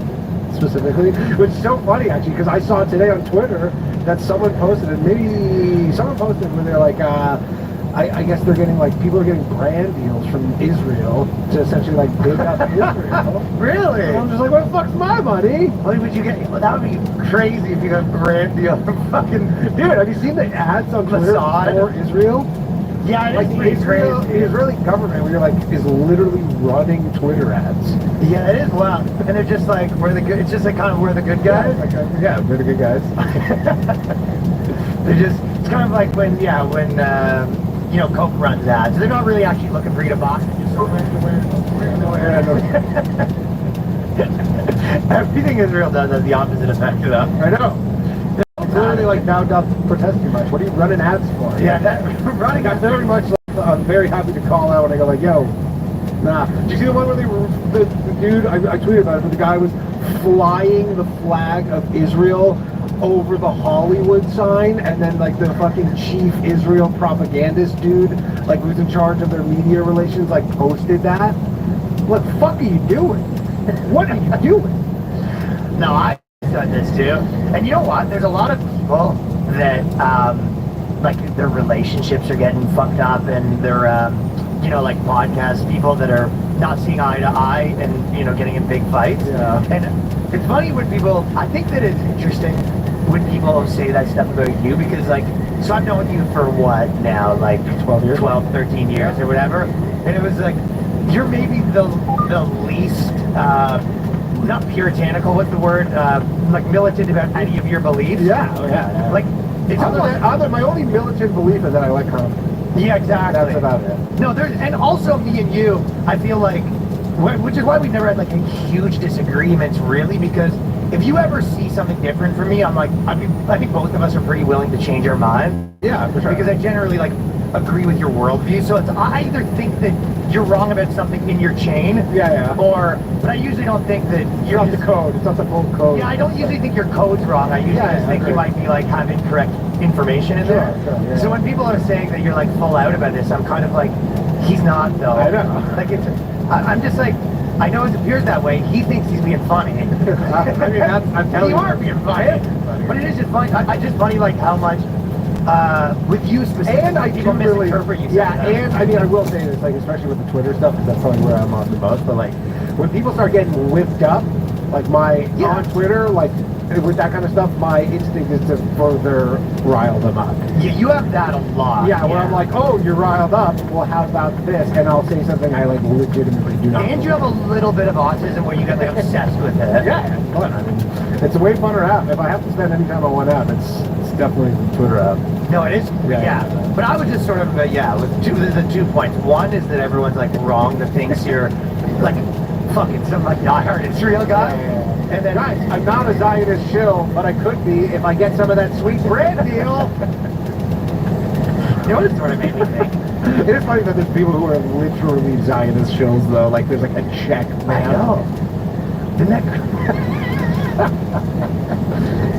specifically. Which is so funny, actually, because I saw today on Twitter that someone posted, where they're like, I guess they're getting, like, people are getting brand deals from Israel to essentially, like, big up Israel. Really? And I'm just like, what the fuck's my money? What would you get? Well, that would be crazy if you got a brand deal from fucking... Dude, have you seen the ads on Twitter for Israel? Yeah, like the Israeli government, where you're like, is literally running Twitter ads. Yeah, it is wild. And they're just like, it's just like kind of, we're the good guys. Yeah, we're the good guys. It's kind of like when Coke runs ads. They're not really actually looking for you to box. They're just everything Israel does has the opposite effect to them. I know. It's literally like, thou doth protest too much. What are you running ads for? Yeah, running I'm very much like, I'm very happy to call out when I go like, yo, nah. Did you see the one where the dude, I tweeted about it, but the guy was flying the flag of Israel over the Hollywood sign, and then like the fucking chief Israel propagandist dude, like who's in charge of their media relations, like posted that? What the fuck are you doing? What are you doing? No, I've done this too. And you know what? There's a lot of people that, like, their relationships are getting fucked up, and they're, like podcast people that are not seeing eye to eye and, getting in big fights. Yeah. And it's funny when people, I think that it's interesting when people say that stuff about you, because, like, so I've known you for what now, like 12, 13 years or whatever, and it was like, you're maybe the least, not puritanical, what's the word, like militant about any of your beliefs. Yeah. Like, it's my only militant belief is that I like comedy. Yeah, exactly. That's about it. No, and also me and you, I feel like, which is why we've never had like a huge disagreements, really, because if you ever see something different from me, I think both of us are pretty willing to change our mind. Yeah, for sure. Because I generally like agree with your worldview, so I either think that you're wrong about something in your chain, but I usually don't think that you're not the code. It's not the full code. Yeah, I don't usually think your code's wrong. I usually just think you might be like have incorrect information in there. Sure, yeah. So when people are saying that you're like full out about this, I'm kind of like, he's not though. I know. Like I'm just like, I know it appears that way. He thinks he's being funny. I mean, I'm telling you are being funny, but it is just funny. I just funny like how much. With you specifically, and I people misinterpret you. Yeah, and I mean, I will say this, like, especially with the Twitter stuff, because that's probably where I'm on the most. But like, when people start getting whipped up, like on Twitter, like with that kind of stuff, my instinct is to further rile them up. Yeah, you have that a lot. Yeah, where I'm like, oh, you're riled up. Well, how about this? And I'll say something I like legitimately do not. And you have a little bit of autism where you get like obsessed with it. Yeah, it's fun. I mean, it's a way funner app. If I have to spend any time on one app, it's definitely the Twitter app. No, it is. Yeah, Yeah. yeah. But I would just sort of, with the 2 points. One is that everyone's like wrong that thinks you're like fucking some like diehard Israel guy. And then, guys, I'm not a Zionist shill, but I could be if I get some of that sweet bread deal. You know what it sort of made me think? It is funny that there's people who are literally Zionist shills, though. Like, there's like a check. I know. Isn't that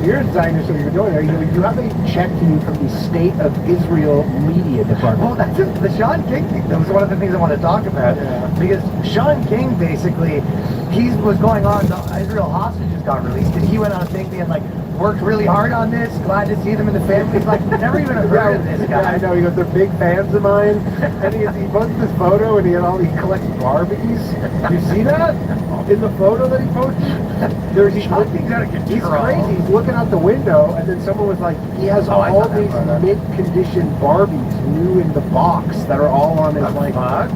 You're a Zionist, so you're doing it. You have a check to you from the State of Israel Media Department. Well, that's just, the Sean King thing. That was one of the things I want to talk about. Yeah. Because Sean King basically, he was going on, the Israel hostages got released, and he went on a thing being like, worked really hard on this, glad to see them in the family. He's like, never even heard of this guy. Yeah, I know. He goes, they're big fans of mine. And he posted this photo, and he collects Barbies. You see that? In the photo that he posted? Sean King's out of control. He's crazy. He's looking out the window, and then someone was like, he has all these mid-condition Barbies new in the box that are all on his, like... Fuck?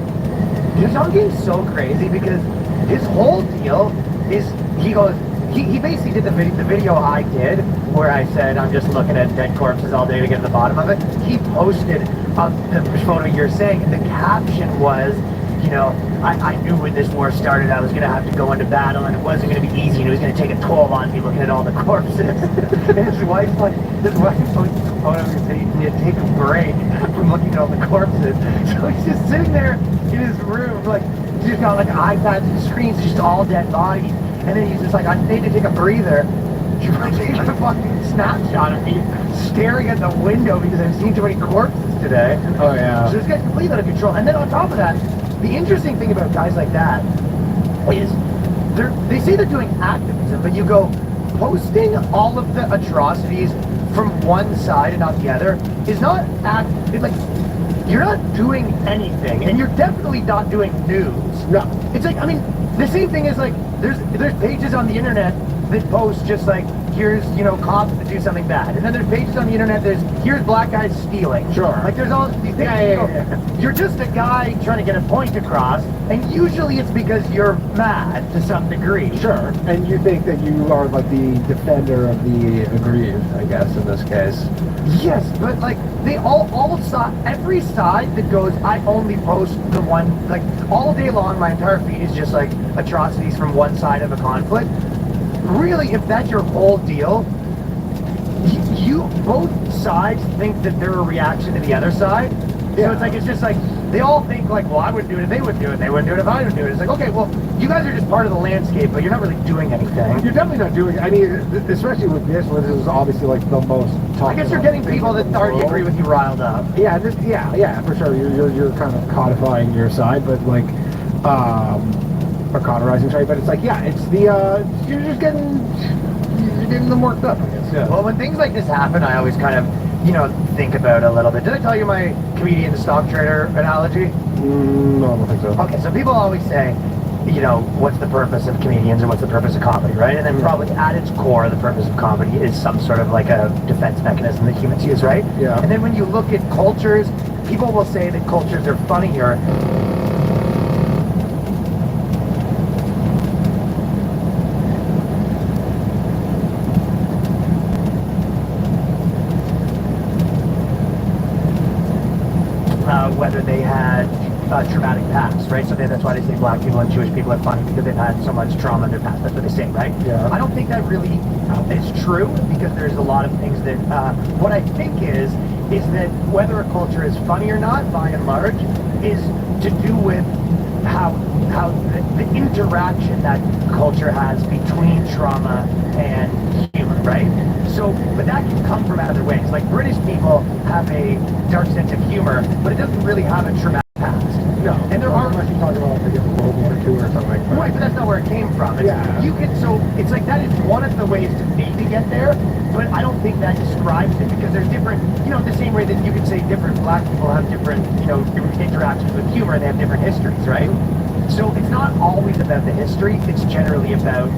Sean King's so crazy because his whole deal is, he goes, he basically did the video I did where I said I'm just looking at dead corpses all day to get to the bottom of it. He posted the photo you're saying, and the caption was, you know, I knew when this war started I was going to have to go into battle and it wasn't going to be easy and it was going to take a toll on me looking at all the corpses. And his wife's like, his wife posted a photo of him saying he need to take a break from looking at all the corpses. So he's just sitting there in his room, like, he's just got like iPads and screens, just all dead bodies. And then he's just like, I need to take a breather. Take a fucking snapshot of me staring at the window because I've seen too many corpses today. Oh, yeah. So this guy's completely out of control. And then on top of that, the interesting thing about guys like that is they say they're doing activism, but you go, posting all of the atrocities from one side and not the other is not you're not doing anything, and you're definitely not doing news. No. It's like, I mean, the same thing is like, there's pages on the internet that post just like, here's, you know, cops that do something bad. And then there's pages on the internet, here's black guys stealing. Sure. Like, there's all these things. Yeah. You're just a guy trying to get a point across, and usually it's because you're mad to some degree. Sure. And you think that you are like the defender of the aggrieved, I guess, in this case. Yes, but like, they every side that goes, I only post the one, like, all day long, my entire feed is just like atrocities from one side of a conflict. Really, if that's your whole deal, you both sides think that they're a reaction to the other side. Yeah. So it's just like, they all think like, well, I wouldn't do it if they wouldn't do it, they wouldn't do it if I wouldn't do it. It's like, okay, well, you guys are just part of the landscape, but you're not really doing anything. You're definitely not doing, I mean, especially with this is obviously like the most I guess you're getting people that already agree with you riled up. Yeah, for sure. You're kind of codifying your side, but like, or cauterizing, sorry, but it's like, yeah, it's the, you're just getting them worked up, I guess, yeah. Well, when things like this happen, I always kind of, you know, think about it a little bit. Did I tell you my comedian to stock trader analogy? No, I don't think so. Okay, so people always say, you know, what's the purpose of comedians and what's the purpose of comedy, right? And then probably at its core, the purpose of comedy is some sort of like a defense mechanism that humans use, right? Yeah. And then when you look at cultures, people will say that cultures are funnier. Whether they had traumatic past, right? So that's why they say black people and Jewish people are funny, because they've had so much trauma in their past. That's what they say, right? Yeah. I don't think that really is true, because there's a lot of things that, what I think is that whether a culture is funny or not, by and large, is to do with how the interaction that culture has between trauma and humor, right? So, but that can come from other ways. Like, British people have a dark sense of humor, but it doesn't really have a traumatic past. No. And there are... Unless you talk about like World War II or something like that. Right, but that's not where it came from. Yeah. So it's like, that is one of the ways to maybe get there, but I don't think that describes it, because there's different, you know, the same way that you could say different black people have different, you know, interactions with humor, and they have different histories, right? So it's not always about the history, it's generally about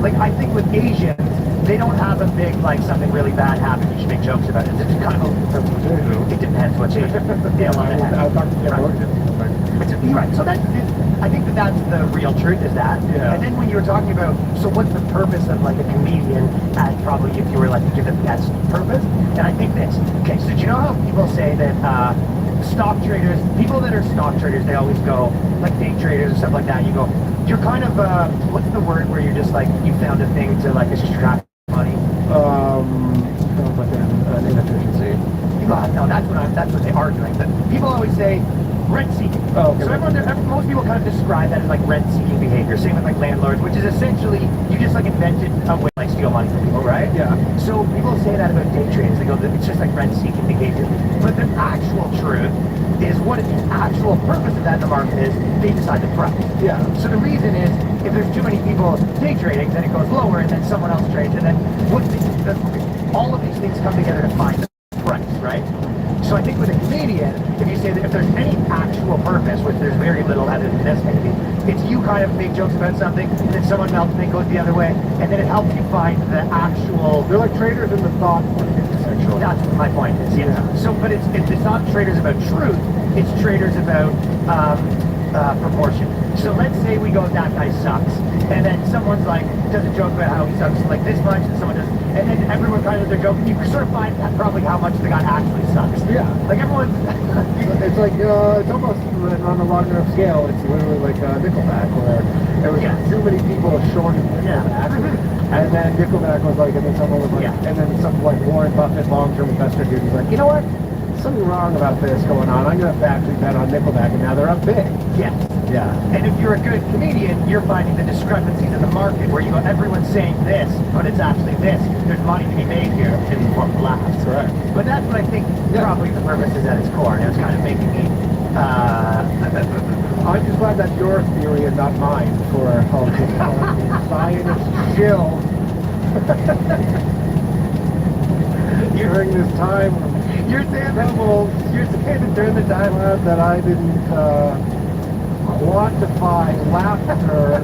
like, I think with Asians, they don't have a big, like, something really bad happened, you should make jokes about it. It's just kind of, it depends what you feel on it. I'll talk to Jim Morgan. You're right. So that, I think that's the real truth is that. Yeah. And then when you were talking about, so what's the purpose of like a comedian, and probably if you were like to give it best purpose, and I think this. Okay, so do you know how people say that stock traders, people that are stock traders, they always go, like day traders or stuff like that, you go, you're kind of, what's the word where you're just like, you found a thing to like extract money? Like an inefficiency. No, that's what they are doing. But people always say rent-seeking. Oh, okay. So most people kind of describe that as like rent-seeking behavior. Same with like landlords, which is essentially you just like invented a way to like steal money from people, right? Yeah. So people say that about day traders. They go, it's just like rent-seeking behavior. But the actual truth is what the actual purpose of that in the market is. They decide the price. Yeah. So the reason is if there's too many people day trading, then it goes lower, and then someone else trades, and then all of these things come together to find the price, right? So I think with a comedian, if you say that if there's any actual purpose, which there's very little other than this maybe, it's you kind of make jokes about something, and then someone else may go the other way, and then it helps you find the actual... They're like traders in the thought market, essentially. That's what my point is, yeah. So, but it's not traders about truth, it's traders about proportion. So let's say we go, that guy sucks, and then someone's like, does a joke about how he sucks like this much, and someone does, and then everyone kind of their joke, you sort of find out probably how much the guy actually sucks. Yeah. Like everyone... It's like, it's almost on a long enough scale, it's literally like Nickelback, where there was too many people shorting Nickelback, and then Nickelback was like, and then someone was like, and then some like Warren Buffett long-term investor dude was like, you know what? Something wrong about this going on. I'm going to actually bet on Nickelback, and now they're up big. Yes. Yeah. And if you're a good comedian, you're finding the discrepancies in the market where you go, everyone's saying this, but it's actually this. There's money to be made here in the form of laughs. Correct. But that's what I think probably the purpose is at its core, and it's kind of making me... I'm just glad that's your theory and not mine for how to science chill during this time. You're saying that during the time that I didn't quantify laughter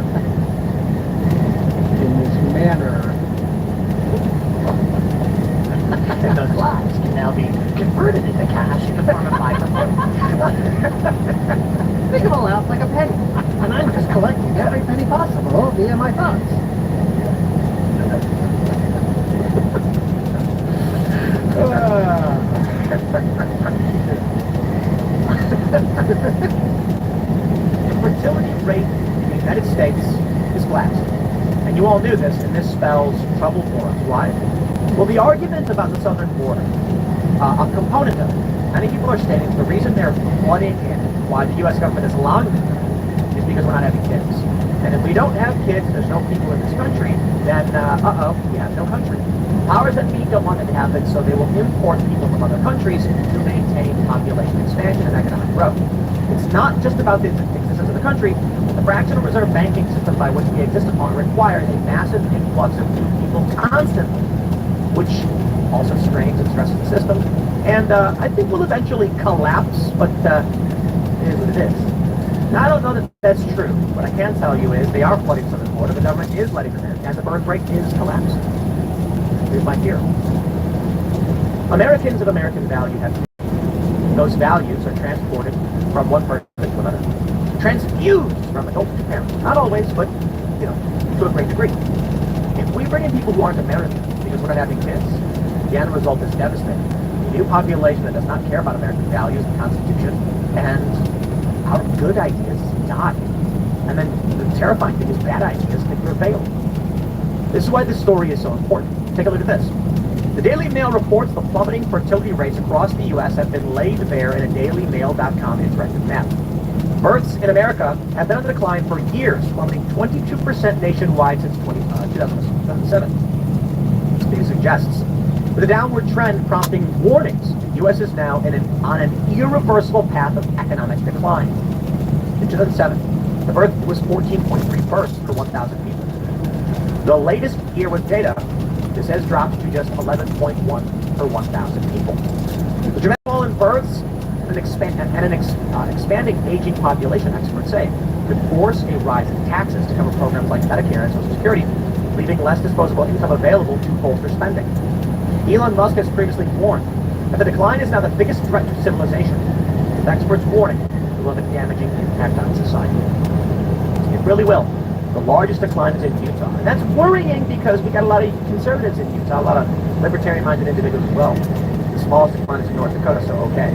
in this manner. and those laughs can now be converted into cash in the form of microphones. Think of a laugh like a penny, and I'm just collecting every penny possible via my thoughts. The fertility rate in the United States is flat. And you all knew this, and this spells trouble for us. Why? Well, the argument about the southern border, a component of it, many people are stating the reason they're flooding in, why the U.S. government is allowing them is because we're not having kids. And if we don't have kids, there's no people in this country, then, we have no country. Powers that be don't want it to happen, so they will import people from other countries to maintain population expansion and economic growth. It's not just about the existence of the country. The fractional reserve banking system by which we exist upon requires a massive influx of new people constantly, which also strains and stresses the system. And I think we'll eventually collapse, but it is what it is. Now, I don't know that that's true. What I can tell you is they are flooding the southern border. The government is letting them in, and the birth rate is collapsing. Here's my fear. Americans of American value have those values are transported from one person to another. Transfused from adult to parent. Not always, but, to a great degree. If we bring in people who aren't American because we're not having kids, the end result is devastating. A new population that does not care about American values and Constitution, and our good ideas die. And then the terrifying thing is bad ideas can prevail. This is why this story is so important. Take a look at this. The Daily Mail reports the plummeting fertility rates across the U.S. have been laid bare in a dailymail.com interactive map. Births in America have been on the decline for years, plummeting 22% nationwide since 2007. It suggests with a downward trend prompting warnings, the U.S. is now on an irreversible path of economic decline. In 2007, the birth was 14.3 births per 1,000 people. The latest year with data, this has dropped to just 11.1 per 1,000 people. The dramatic fall in births and an expanding aging population, experts say, could force a rise in taxes to cover programs like Medicare and Social Security, leaving less disposable income available to bolster spending. Elon Musk has previously warned that the decline is now the biggest threat to civilization, with experts warning it will have a damaging impact on society. It really will. The largest decline is in Utah. And that's worrying because we got a lot of conservatives in Utah, a lot of libertarian-minded individuals as well. The smallest decline is in North Dakota, so okay.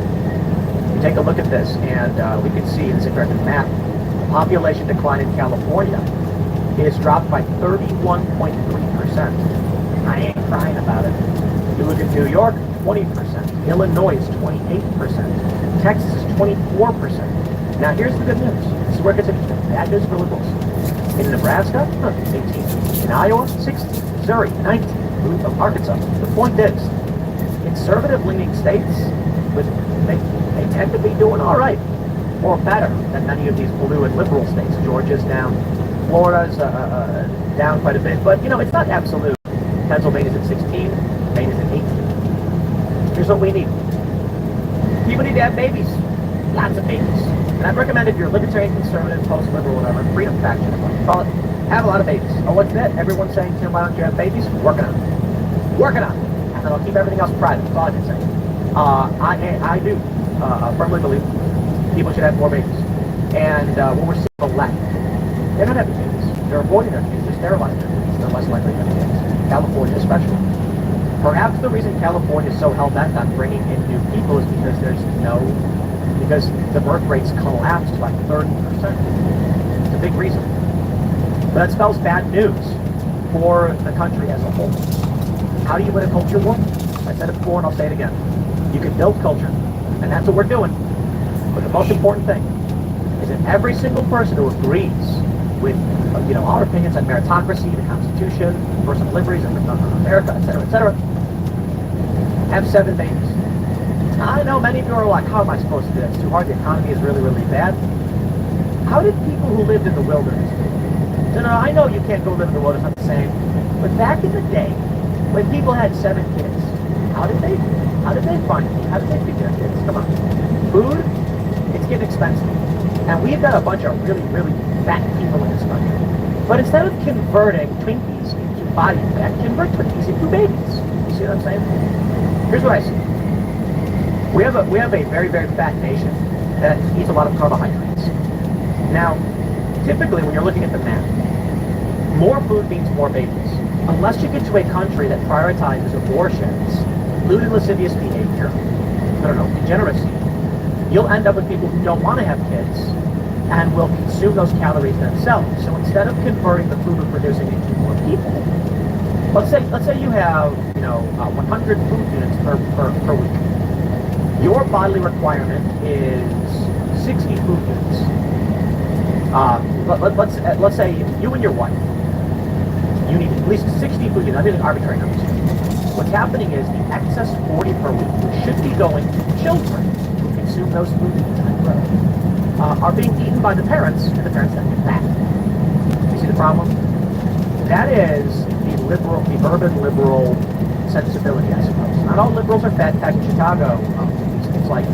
You take a look at this, and we can see in this interactive map, the population decline in California is dropped by 31.3%. I ain't crying about it. You look at New York, 20%. Illinois is 28%. Texas is 24%. Now here's the good news. This is where it gets interesting. Bad news for liberals. In Nebraska, 18. In Iowa, 16. Missouri, 19. Arkansas. The point is, conservative-leaning states, they tend to be doing all right, or better than many of these blue and liberal states. Georgia's down. Florida's down quite a bit, but you know, it's not absolute. Pennsylvania's at 16. Maine is at 18. Here's what we need. People need to have babies. Lots of babies. And I'd recommend if you're libertarian, conservative, post-liberal, whatever, freedom faction, call it, have a lot of babies. Oh, what's that? Everyone's saying, Tim, why don't you have babies? Working on it. Working on it. And then I'll keep everything else private. That's all I can say. I do firmly believe people should have more babies. And when we're seeing the left, they're not having babies. They're avoiding their kids. They're sterilizing their kids. They're less likely to have kids. California especially. Perhaps the reason California is so hell-bent on bringing in new people is because because the birth rates collapsed by 30%. It's a big reason. But that spells bad news for the country as a whole. How do you win a culture war? I said it before and I'll say it again. You can build culture, and that's what we're doing. But the most important thing is that every single person who agrees with our opinions on meritocracy, the Constitution, personal liberties, and America, etc., have 7 babies. I know many of you are like, how am I supposed to do that? It's too hard. The economy is really, really bad. How did people who lived in the wilderness do it? No, I know you can't go live in the wilderness, it's not the same. But back in the day, when people had 7 kids, how did they find it? How did they feed their kids? Come on. Food, it's getting expensive. And we've got a bunch of really, really fat people in this country. But instead of converting Twinkies into body fat, convert Twinkies into babies. You see what I'm saying? Here's what I see. We have a very, very fat nation that eats a lot of carbohydrates. Now, typically when you're looking at the map, more food means more babies. Unless you get to a country that prioritizes abortions, lewd and lascivious behavior, degeneracy, you'll end up with people who don't want to have kids and will consume those calories themselves. So instead of converting the food we're producing into more people, let's say you have 100 food units per week. Your bodily requirement is 60 food units. Let's say you and your wife, you need at least 60 food units. I'm using arbitrary numbers. What's happening is the excess 40 per week, which should be going to children who consume those food units and grow, are being eaten by the parents, and the parents then get fat. You see the problem? That is the urban liberal sensibility, I suppose. Not all liberals are fat. In fact, in Chicago, it's like,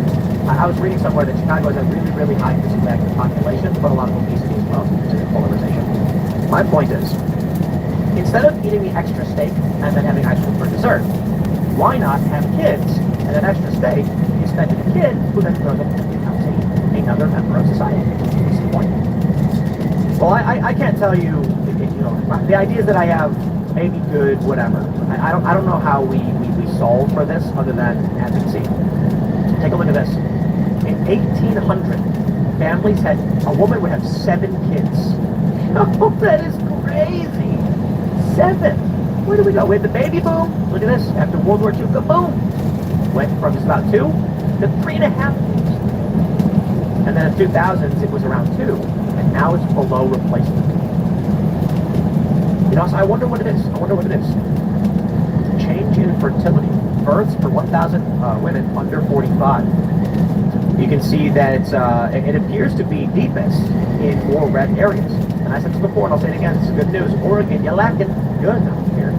I was reading somewhere that Chicago has a really, really high physical active population, but a lot of obesity as well, because of polarization. My point is, instead of eating the extra steak and then having ice cream for dessert, why not have kids, and that extra steak is fed to the kid, who then grows up to become another member of society. What's the point? Well, I can't tell you, the ideas that I have may be good, whatever. I don't know how we solve for this other than advocacy. Take a look at this. In 1800, a woman would have 7 kids. Oh, that is crazy. 7. Where do we go? We had the baby boom. Look at this. After World War II, kaboom. Went from just about 2 to 3.5 kids. And then in 2000s, it was around 2. And now it's below replacement. So I wonder what it is. Change in fertility. Births per 1,000 women under 45. You can see that it appears to be deepest in more red areas. And I said this before, and I'll say it again. This is good news. Oregon, you're lacking. Good. Here.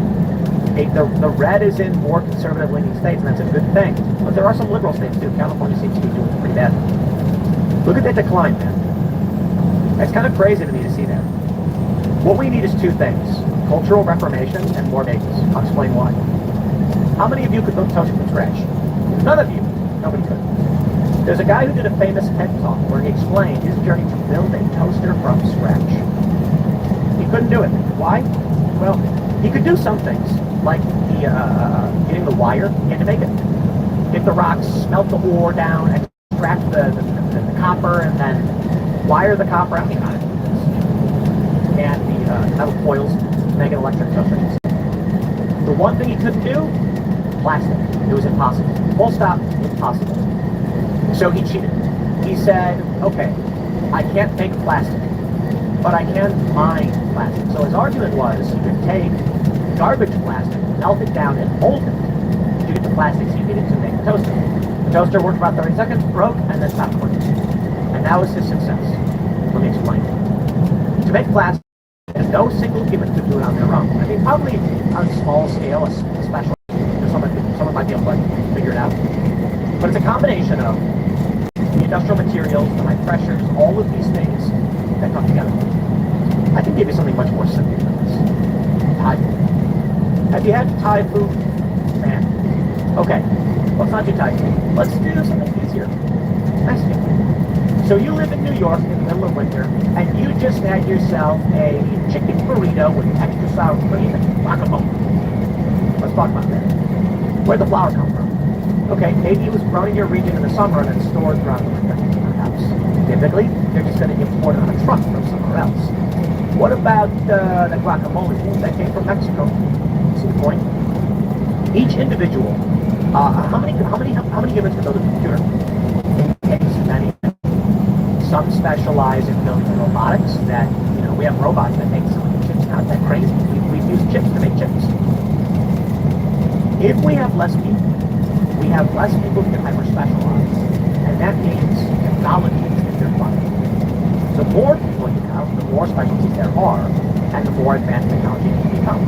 The red is in more conservative-leaning states, and that's a good thing. But there are some liberal states, too. California seems to be doing pretty bad. Look at that decline, man. That's kind of crazy to me to see that. What we need is two things: cultural reformation and more babies. I'll explain why. How many of you could build toaster from scratch? None of you. Nobody could. There's a guy who did a famous TED Talk where he explained his journey to build a toaster from scratch. He couldn't do it. Why? Well, he could do some things, like getting the wire. He had to make it. Get the rocks, smelt the ore down, extract the copper, and then wire the copper out. And the metal coils to make an electric toaster. The one thing he couldn't do, plastic. It was impossible. Full stop, impossible. So he cheated. He said, okay, I can't make plastic, but I can mine plastic. So his argument was you could take garbage plastic, melt it down, and mold it to get the plastics you needed to make a toaster. The toaster worked about 30 seconds, broke, and then stopped working. And that was his success. Let me explain. To make plastic, no single human could do it on their own. I mean, probably on a small scale, a special, someone might be able to figure it out. But it's a combination of the industrial materials, the high pressures, all of these things that come together. I can give you something much more simple than this. Thai food. Have you had Thai food? Man. Okay, let's not do Thai food. Let's do something easier. Mexican food. So you live in New York in the middle of winter, and you just had yourself a chicken burrito with extra sour cream and guacamole. Let's talk about that. Where'd the flour come from? Okay, maybe it was grown in your region in the summer and then stored throughout the winter, perhaps. Typically, they're just going to import it on a truck from somewhere else. What about the guacamole? That came from Mexico. See the point? Each individual, how many humans can build a computer? Many. Some specialize in building robotics. That we have robots that make some of the chips. Not that crazy. We've used chips to make chips. If we have less people, we have less people who can hyper-specialize, and that means technology is intertwined. The more people you have, the more specialties there are, and the more advanced technology can become.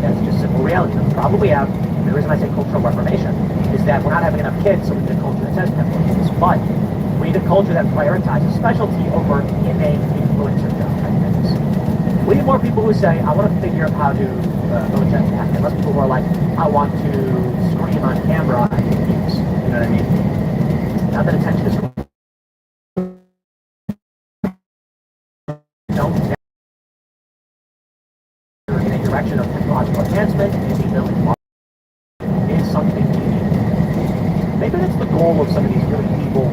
That's just simple reality. The problem we have, and the reason I say cultural reformation, is that we're not having enough kids, so we need a culture that says we have more kids. But we need a culture that prioritizes specialty over innate influencer job type things. We need more people who say, I want to figure out how to go to jetpack, and less people who are like, I want to scream on camera and use. You know what I mean? Not that attention is in a direction of technological advancement, maybe building is something we need. Maybe that's the goal of some of these really evil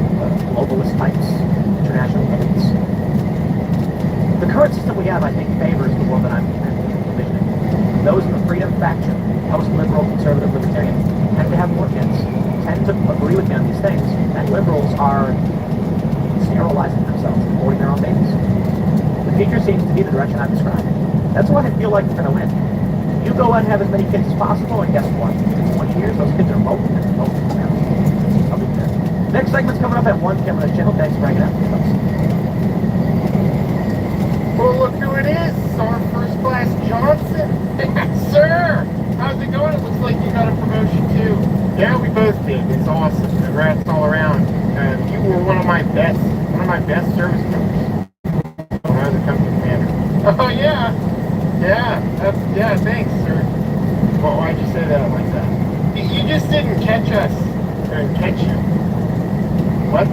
globalist types, international entities. The current system we have, I think, favors the world that I'm envisioning. Those in the freedom faction, post-liberal, conservative, libertarian, tend to have more kids, tend to agree with me on these things, and liberals are sterilizing themselves, aborting their own babies. The future seems to be the direction I've described. That's why I feel like we're going to win. You go and have as many kids as possible, and guess what? In 20 years, those kids are voting and voting now. I'll be there. Next segment's coming up at 1 p.m. on the channel. Thanks for hanging out with us. Well, look who it is. Our First Class Johnson. Sir, how's it going? It looks like you got a promotion too. Yeah, we both did. It's awesome. Congrats all around. You were one of my best service members when I was a company commander. Oh yeah, yeah. Thanks, sir. Well, why'd you say that like that? You just didn't catch us or catch you. What?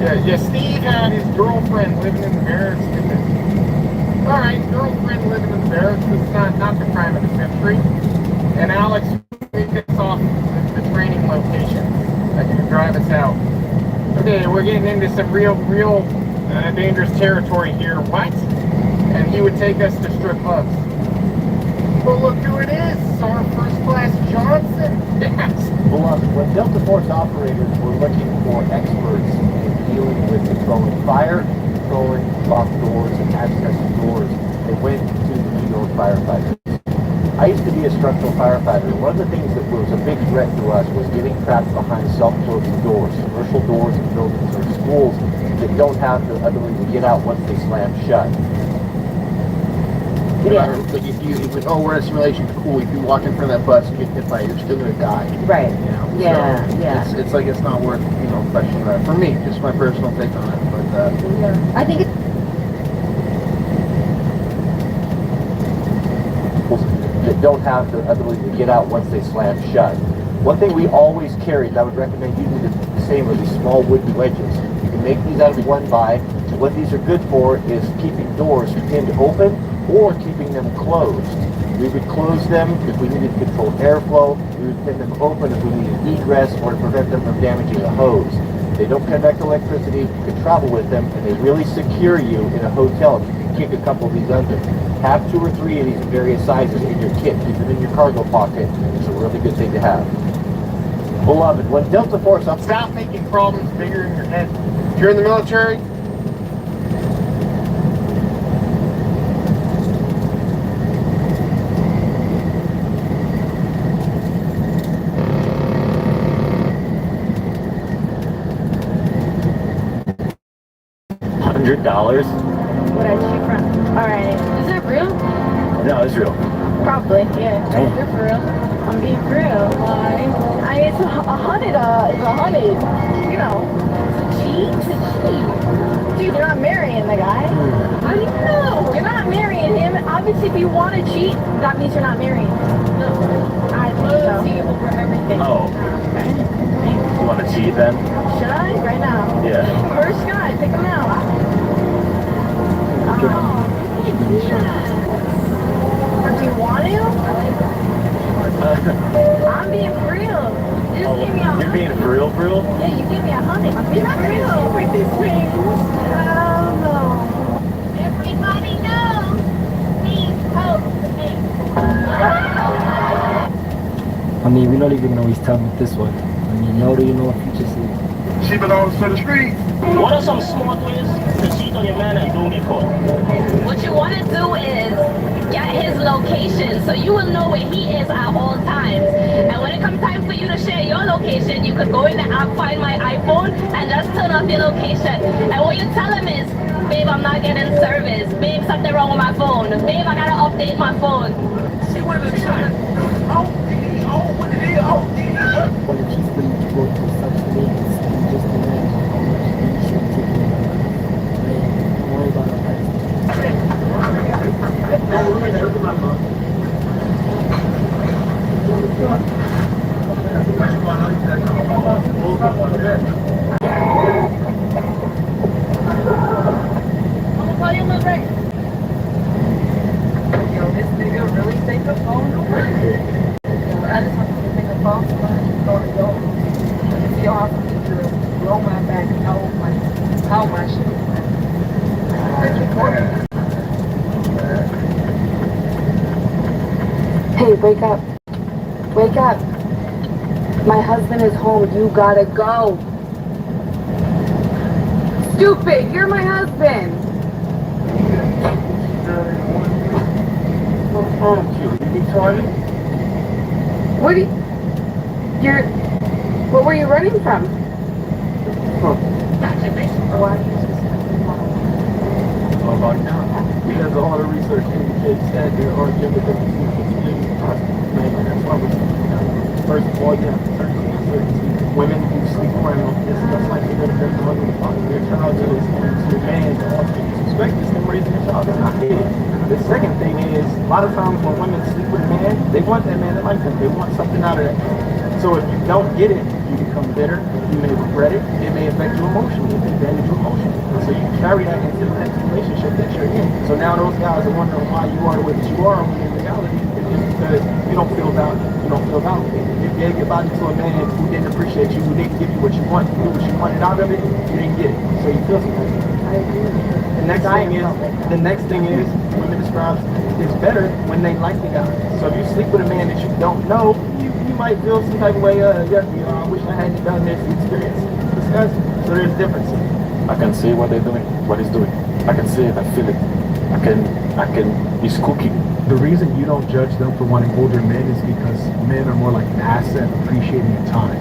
Yeah. Steve had his girlfriend living in the barracks with him. All right, girlfriend living in the barracks is not the crime of the century. And Alex picked us off the training location that can drive us out. Okay, we're getting into some real dangerous territory here. What? And he would take us to strip clubs. Well, look who it is. Our First Class Johnson. Yes. Beloved, when Delta Force operators were looking for experts in dealing with controlling fire, controlling locked doors, and access to doors, they went to the New York firefighters. I used to be a structural firefighter. One of the things that was a big threat to us was getting trapped behind self-closing doors, commercial doors in buildings or schools that don't have the ability to get out once they slam shut. Yeah. Like if we're in a simulation, cool. If you walk in front of that bus and get hit by it, you're still gonna die. Right. You know? Yeah. So it's like it's not worth questioning that. For me, just my personal take on it. But I think it's don't have the ability to get out once they slam shut. One thing we always carry that I would recommend using the same are these small wooden wedges. You can make these out of 1x. What these are good for is keeping doors pinned open or keeping them closed. We would close them if we needed to control airflow. We would pin them open if we needed egress or to prevent them from damaging the hose. They don't conduct electricity. You can travel with them, and they really secure you in a hotel. You can kick a couple of these under. Have 2 or 3 of these in various sizes in your kit. Keep them in your cargo pocket. It's a really good thing to have. Beloved, when Delta Force up, Stop making problems bigger in your head. If you're in the military, $100? What I shoot from? Alright. Is it real? No, it's real. Probably, yeah. You're for real. I'm being for real. Why? It's a hundred, you know. It's a cheat. Dude, you're not marrying the guy. How do you know? You're not marrying him. Obviously, if you want to cheat, that means you're not marrying. No. I think so. Over everything. Oh. Okay. You want to cheat then? Should I? Right now. Yeah. First guy, pick him out. Or do you want to? I'm being for real. You just give me a You're being for real, for real? Yeah, you give me 100. I'm being for real with these wings. Hell no. Everybody knows. Please help me. I mean, we're not even gonna waste time with this one. I mean, how do you know what future sees? she belongs to the streets. What are some smart ways to cheat on your man and don't get caught? What you want to do is get his location so you will know where he is at all times. And when it comes time for you to share your location, you could go in the app, find my iPhone, and just turn off your location. And what you tell him is, babe, I'm not getting service. Babe, something wrong with my phone. Babe, I gotta update my phone. See what it is. What it is. When he's willing to go to such lengths and just demand how much he should take it. Don't worry about it. Call you look right. Yo, this nigga really take the phone over. I just want to take the phone so I can go to go. And see how some people blow my back and how my shit is. That's recording. Hey, wake up. Wake up. My husband is home. You gotta go. Stupid, you're my husband. What's wrong with you? You retarded? What are you, you're, what were you running from? Why? Oh, right now. Because all the research indicates that there are gender differences between men. That's why first of all, you have to search the uncertainty. Women who sleep around, it's less likely that they're going to father their child to a man that wants to disrespect is them raising a child that's not dead. The second thing is, a lot of times when women sleep with a man, they want that man to like them. They want something out of that man. So if you don't get it, you become bitter, you may regret it, it may affect you emotionally, it may damage you emotionally. And so you carry that into the next relationship that you're in. So now those guys are wondering why you are the way that you are, when in reality, it's just because you don't feel valued. You don't feel validated. You gave your body to a man who didn't appreciate you, who didn't give you what you want, you knew what you wanted out of it, you didn't get it. So you feel something. I agree with you. The next thing is, women describe it's better when they like the guy. So if you sleep with a man that you don't know, you might feel some type of way, I wish I hadn't done this experience. Discuss. So there's differences. I can see what they're doing, what he's doing. I can see it, I feel it. He's cooking. The reason you don't judge them for wanting older men is because men are more like an asset appreciating in time.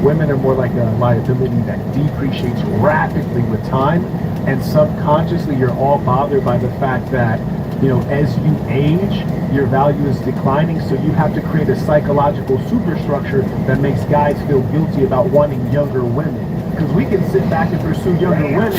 Women are more like a liability that depreciates rapidly with time, and subconsciously you're all bothered by the fact that, you know, as you age, your value is declining, so you have to create a psychological superstructure that makes guys feel guilty about wanting younger women. Because we can sit back and pursue younger women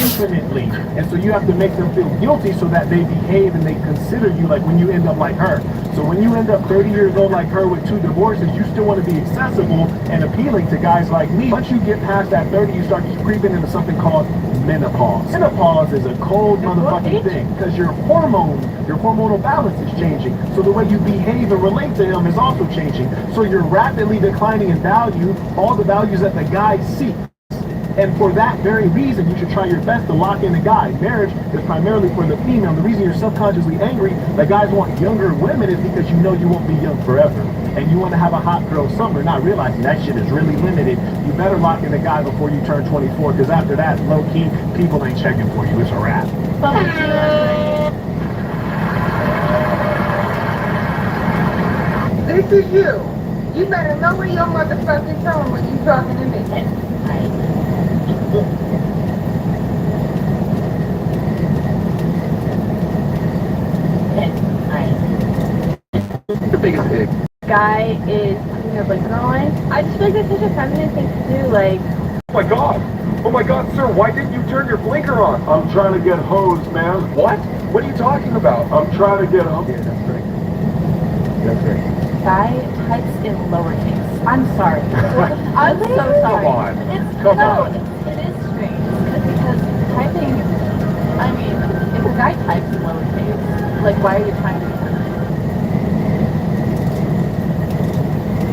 infinitely, and so you have to make them feel guilty so that they behave and they consider you, like when you end up like her. So when you end up 30 years old like her with 2 divorces, you still want to be accessible and appealing to guys like me. Once you get past that 30, you start creeping into something called menopause. Menopause is a cold motherfucking thing because your hormonal balance is changing. So the way you behave and relate to him is also changing. So you're rapidly declining in value, all the values that the guy seeks. And for that very reason, you should try your best to lock in a guy. Marriage is primarily for the female. The reason you're subconsciously angry that guys want younger women is because you know you won't be young forever. And you want to have a hot girl summer, not realizing that shit is really limited. You better lock in a guy before you turn 24, because after that, low-key, people ain't checking for you. It's a wrap. This is you. You better know where your motherfucking tone when you talking to me. The biggest pig. Guy is putting up like going. I just feel like that's such a feminine thing to do. Like, Oh my God, sir, why didn't you turn your blinker on? I'm trying to get hosed, man. What? What are you talking about? I'm trying to get hosed. Yeah, that's great. That's great. guy types in lowercase. I'm sorry. I'm so sorry. Come on. Come on. It is strange because typing. I mean, if a guy types in lowercase, like, why are you trying to?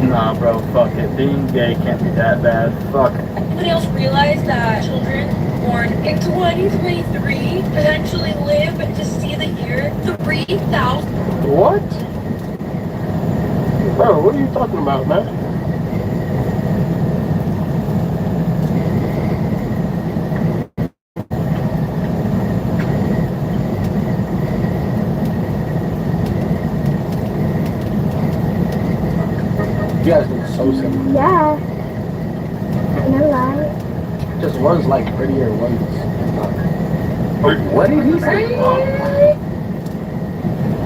Nah, bro, fuck it. Being gay can't be that bad. Fuck it. Anybody else realize that children born in 2023 potentially live to see the year 3000? What? Bro, what are you talking about, man? You guys look so similar. Yeah. No lie. Just one's like prettier, one's not. What did he say? It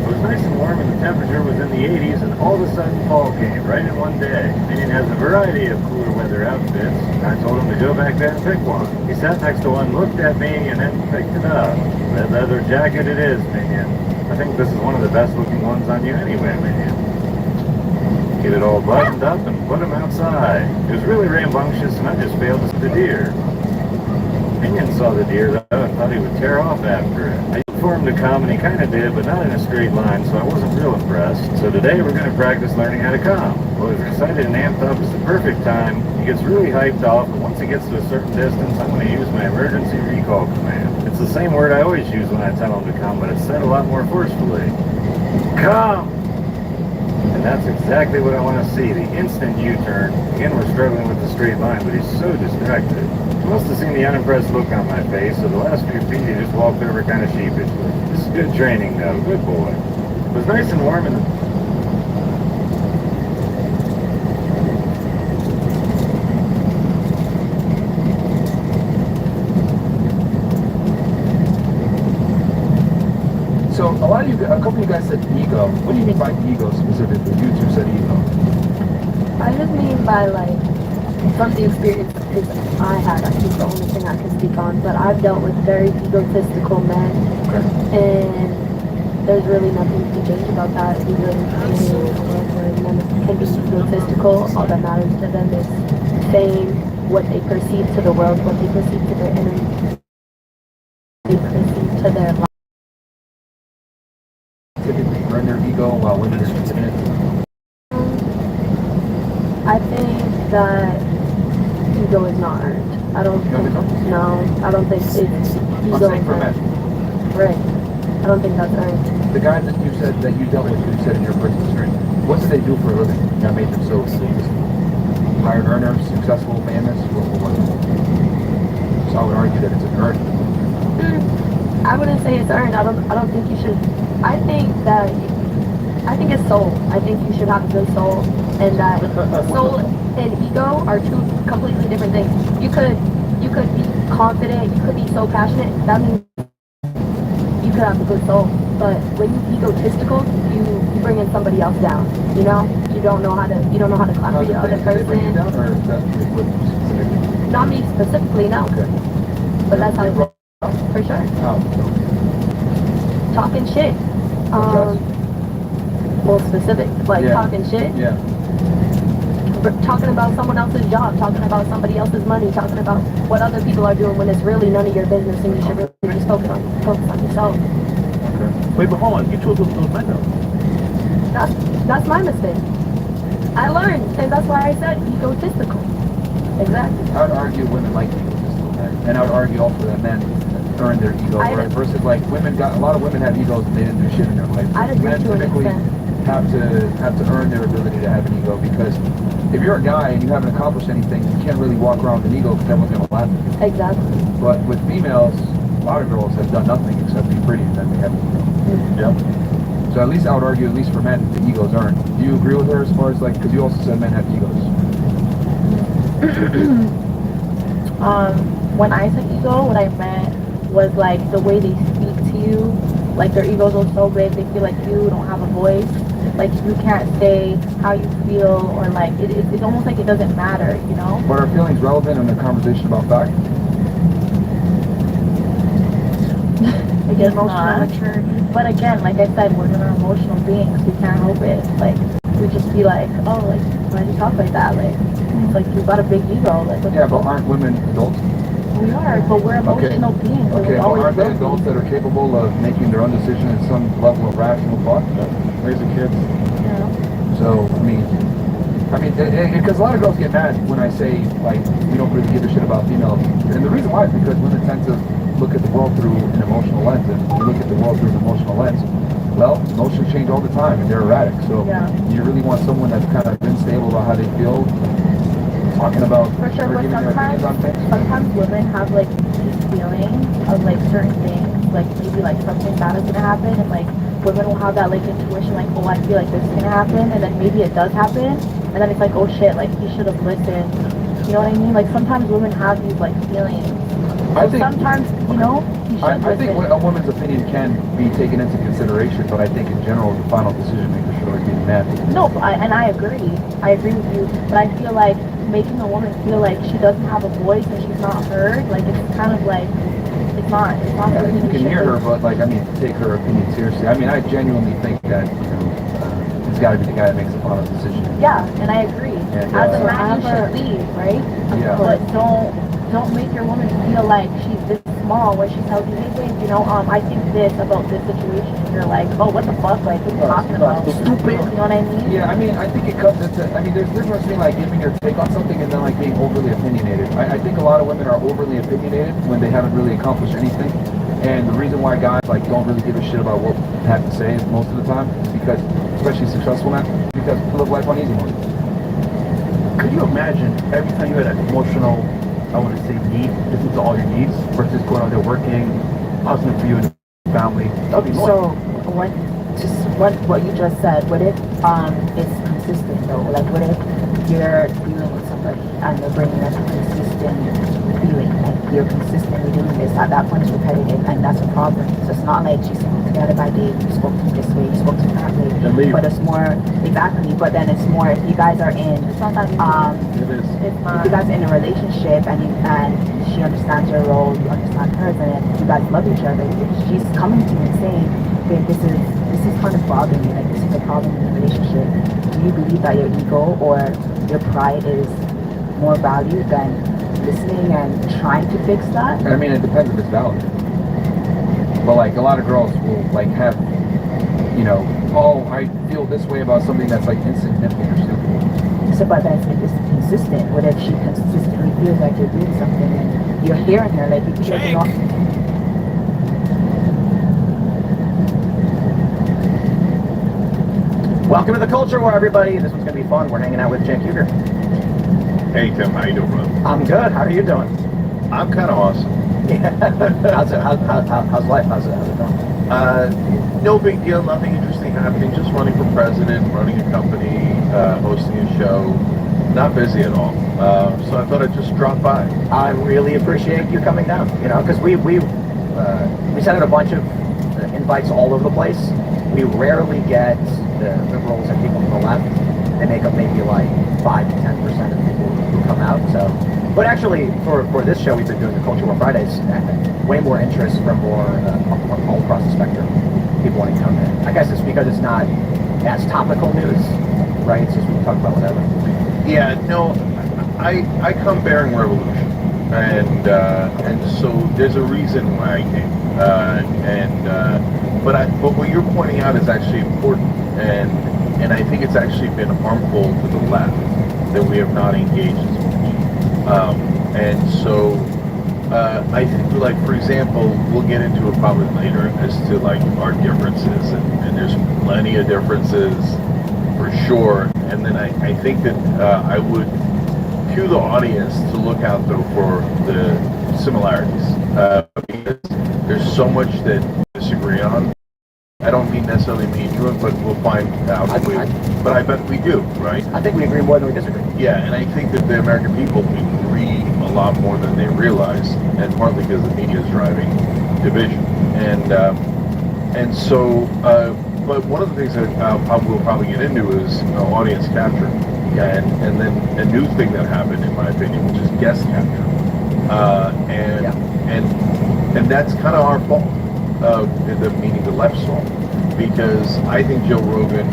was nice and warm and the temperature was in the 80s and all of a sudden fall came right in one day. Minion has a variety of cooler weather outfits. I told him to go back there and pick one. He sat next to one, looked at me, and then picked it up. Red leather jacket it is, Minion. I think this is one of the best looking ones on you anyway, Minion. Get it all buttoned up and put him outside. It was really rambunctious and I just failed to see the deer. Minion saw the deer though and thought he would tear off after it. I yelled for him to come and he kind of did, but not in a straight line, so I wasn't real impressed. So today we're going to practice learning how to come. Well, he's excited and amped up. It's the perfect time. He gets really hyped off, and once he gets to a certain distance, I'm going to use my emergency recall command. It's the same word I always use when I tell him to come, but it's said a lot more forcefully. Come! And that's exactly what I want to see, the instant U-turn. Again, we're struggling with the straight line, but he's so distracted. He must have seen the unimpressed look on my face, so the last few feet he just walked over kind of sheepishly. This is good training, though. Good boy. It was nice and warm in the... So a lot of you, a couple of you guys said ego. What do you mean by ego specifically? You two said ego. I just mean by, like, from the experiences I had, I think the only thing I can speak on, but I've dealt with very egotistical men, and there's really nothing you can change about that. Ego is a world where men can be egotistical. All that matters to them is saying what they perceive to the world, what they perceive to their enemies, what they perceive to their life. Typically burn their ego while women are keeping it. I think that ego is not earned. I don't think, no, I don't think it's ego is earned. Right. I don't think that's earned. The guys that you said that you dealt with, you said in your personal experience, what do they do for a living that made them so hired earners, successful, famous? What? So I would argue that it's an earned. I wouldn't say it's earned. I don't think you should. I think it's soul. I think you should have a good soul, and that soul and ego are two completely different things. You could be confident. You could be so passionate. That means you could have a good soul. But when you're egotistical, you bring in somebody else down. You know, you don't know how to clap for the other person. Not me specifically, no. Okay. But that's how. For sure. Oh. Talking shit. people specific, like talking shit. Yeah. Talking about someone else's job, talking about somebody else's money, talking about what other people are doing when it's really none of your business and you should really just focus on yourself. Okay. Wait, but hold on. You chose those men though. That's my mistake. I learned, and that's why I said egotistical. Exactly. I would argue women like egotistical men, and I would argue also that men earn their ego, right? Versus like women a lot of women have egos and they didn't do shit in their life. I'd agree Men to an typically extent. have to earn their ability to have an ego, because if you're a guy and you haven't accomplished anything, you can't really walk around with an ego because everyone's gonna laugh at you. Exactly. But with females, a lot of girls have done nothing except be pretty and then they have an ego. Yep. So at least I would argue, at least for men, the ego's earned. Do you agree with her as far as like, because you also said men have egos? When I said ego, what I meant was like the way they speak to you, like their egos are so big, they feel like you don't have a voice, like you can't say how you feel, or like it's almost like it doesn't matter, you know? But are feelings relevant in the conversation about fact? Like emotional maturity. But again, like I said, we're emotional beings. We can't help it. Like we just be like, oh, like why do you talk like that? Like it's like you've got a big ego. Like Yeah, but aren't women adults? We are, but we're emotional beings. Okay, but aren't they adults that are capable of making their own decision in some level of rational thought? Raising kids. Yeah. So I mean, because a lot of girls get mad when I say like we don't really give a shit about females, and the reason why is because women tend to look at the world through an emotional lens, and when you look at the world through an emotional lens, well, emotions change all the time and they're erratic. So you really want someone that's kind of unstable about how they feel, talking about for sure. But giving their opinions on things. Sometimes women have like these feelings of like certain things, like maybe like something bad is gonna happen, and like women will have that like intuition, like, oh, I feel like this is gonna happen, and then maybe it does happen, and then it's like, oh shit, like he should have listened. You know what I mean? Like sometimes women have these like feelings. I think sometimes, you know, you should I think listen. a woman's opinion can be taken into consideration, but I think in general the final decision maker should always be the man. No, and I agree. I agree with you, but I feel like making a woman feel like she doesn't have a voice and she's not heard, like it's kind of like it's not. Yeah, you can hear her, but like take her opinion seriously. I mean, I genuinely think that it's got to be the guy that makes the final decision. Yeah, and I agree. And, as a man, you should lead, right? Yeah. But don't make your woman feel like she's this small when she tells you, hey babe, you know, I think this about this situation, and you're like, oh, what the fuck, like what are you talking about? Stupid, you know what I mean? Yeah, I mean, I think it comes into, there's a difference between like giving your take on something and then like being overly opinionated. I think a lot of women are overly opinionated when they haven't really accomplished anything. And the reason why guys like don't really give a shit about what they have to say most of the time is because, especially successful men, because they live life on easy mode. Could you imagine every time you had an emotional, I want to say need, this is all your needs, versus going out there working, hustling for you and your family? That'd be So what you just said, what if it's consistent though? Like what if you're dealing with somebody and they're bringing up a consistent feeling, like you're consistently doing this, at that point it's repetitive and that's a problem. So it's not like you spoke to the other guy, Dave, you spoke to him this way, you spoke to him that way, but it's more, exactly, but then it's more if you guys are in, It's not that if you guys are in a relationship and she understands your role, you understand hers, and then you guys love each other, if she's coming to you and saying, babe, this is kind of bothering me, like this is a problem in the relationship, do you believe that your ego or your pride is more valued than listening and trying to fix that? I mean, it depends if it's valid. But like a lot of girls will like have, oh, I feel this way about something that's like insignificant or stupid. So, but then if it's consistent, what if she consistently feels like you're doing something and you're hearing her, like you feel like Welcome to the culture war, everybody. This one's going to be fun. We're hanging out with Jake Huger. Hey Tim, how you doing, brother? I'm good. How are you doing? I'm kind of awesome. How's life? How's it going? No big deal, nothing interesting happening. Just running for president, running a company, hosting a show. Not busy at all. So I thought I'd just drop by. I really appreciate you coming down. Because we sent out a bunch of invites all over the place. We rarely get the roles and people from the left. They make up maybe like 5 to 10% of the people who come out. So, but actually, for this show, we've been doing the Culture War Fridays, and way more interest from all across the spectrum. People wanting to come in. I guess it's because it's not as topical news, right? It's just we talk about whatever. Yeah, no, I come bearing revolution, and so there's a reason why I came, but what you're pointing out is actually important, and I think it's actually been harmful to the left that we have not engaged as much, and so I think, like, for example, we'll get into it probably later as to like our differences, and there's plenty of differences for sure. And then I think that I would cue the audience to look out though for the similarities, because there's so much that we disagree on. I don't mean necessarily me and you, but we'll find out. But I bet we do, right? I think we agree more than we disagree. Yeah, and I think that the American people agree a lot more than they realize, and partly because the media is driving division. And so, but one of the things that we'll probably get into is audience capture, and then a new thing that happened, in my opinion, which is guest capture, and that's kind of our fault, meaning the left's fault, because I think Joe Rogan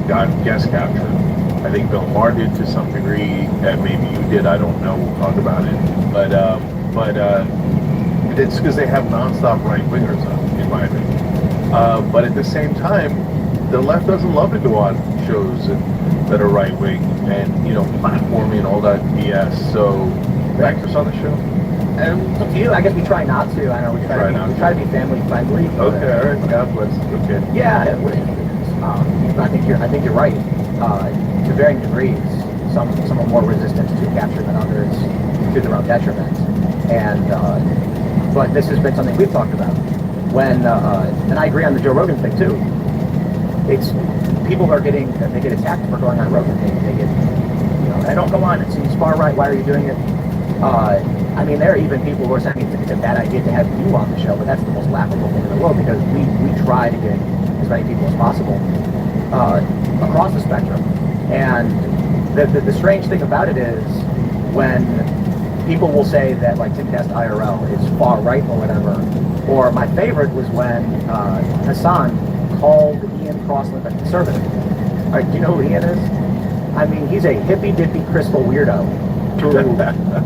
got guest capture. I think Bill Maher did to some degree, and maybe you did. I don't know. We'll talk about it, but it's because they have nonstop right wingers on, in my opinion. But at the same time, the left doesn't love to go on shows that are right wing and platforming and all that BS. So, actors on the show. It's up to you. I guess we try not to. I know we try to be family friendly. Okay, all right. God bless. Okay. Yeah, I think you're right. To varying degrees, some are more resistant to capture than others, to their own detriment. And but this has been something we've talked about. When and I agree on the Joe Rogan thing too. It's people they get attacked for going on Rogan. They get I don't go on. It seems far right. Why are you doing it? I mean, there are even people who are saying it's a bad idea to have you on the show, but that's the most laughable thing in the world because we try to get as many people as possible across the spectrum. And the strange thing about it is when people will say that like Timcast IRL is far right or whatever, or my favorite was when Hassan called Ian Crossland a conservative. All right, do you know who Ian is? I mean, he's a hippy-dippy crystal weirdo who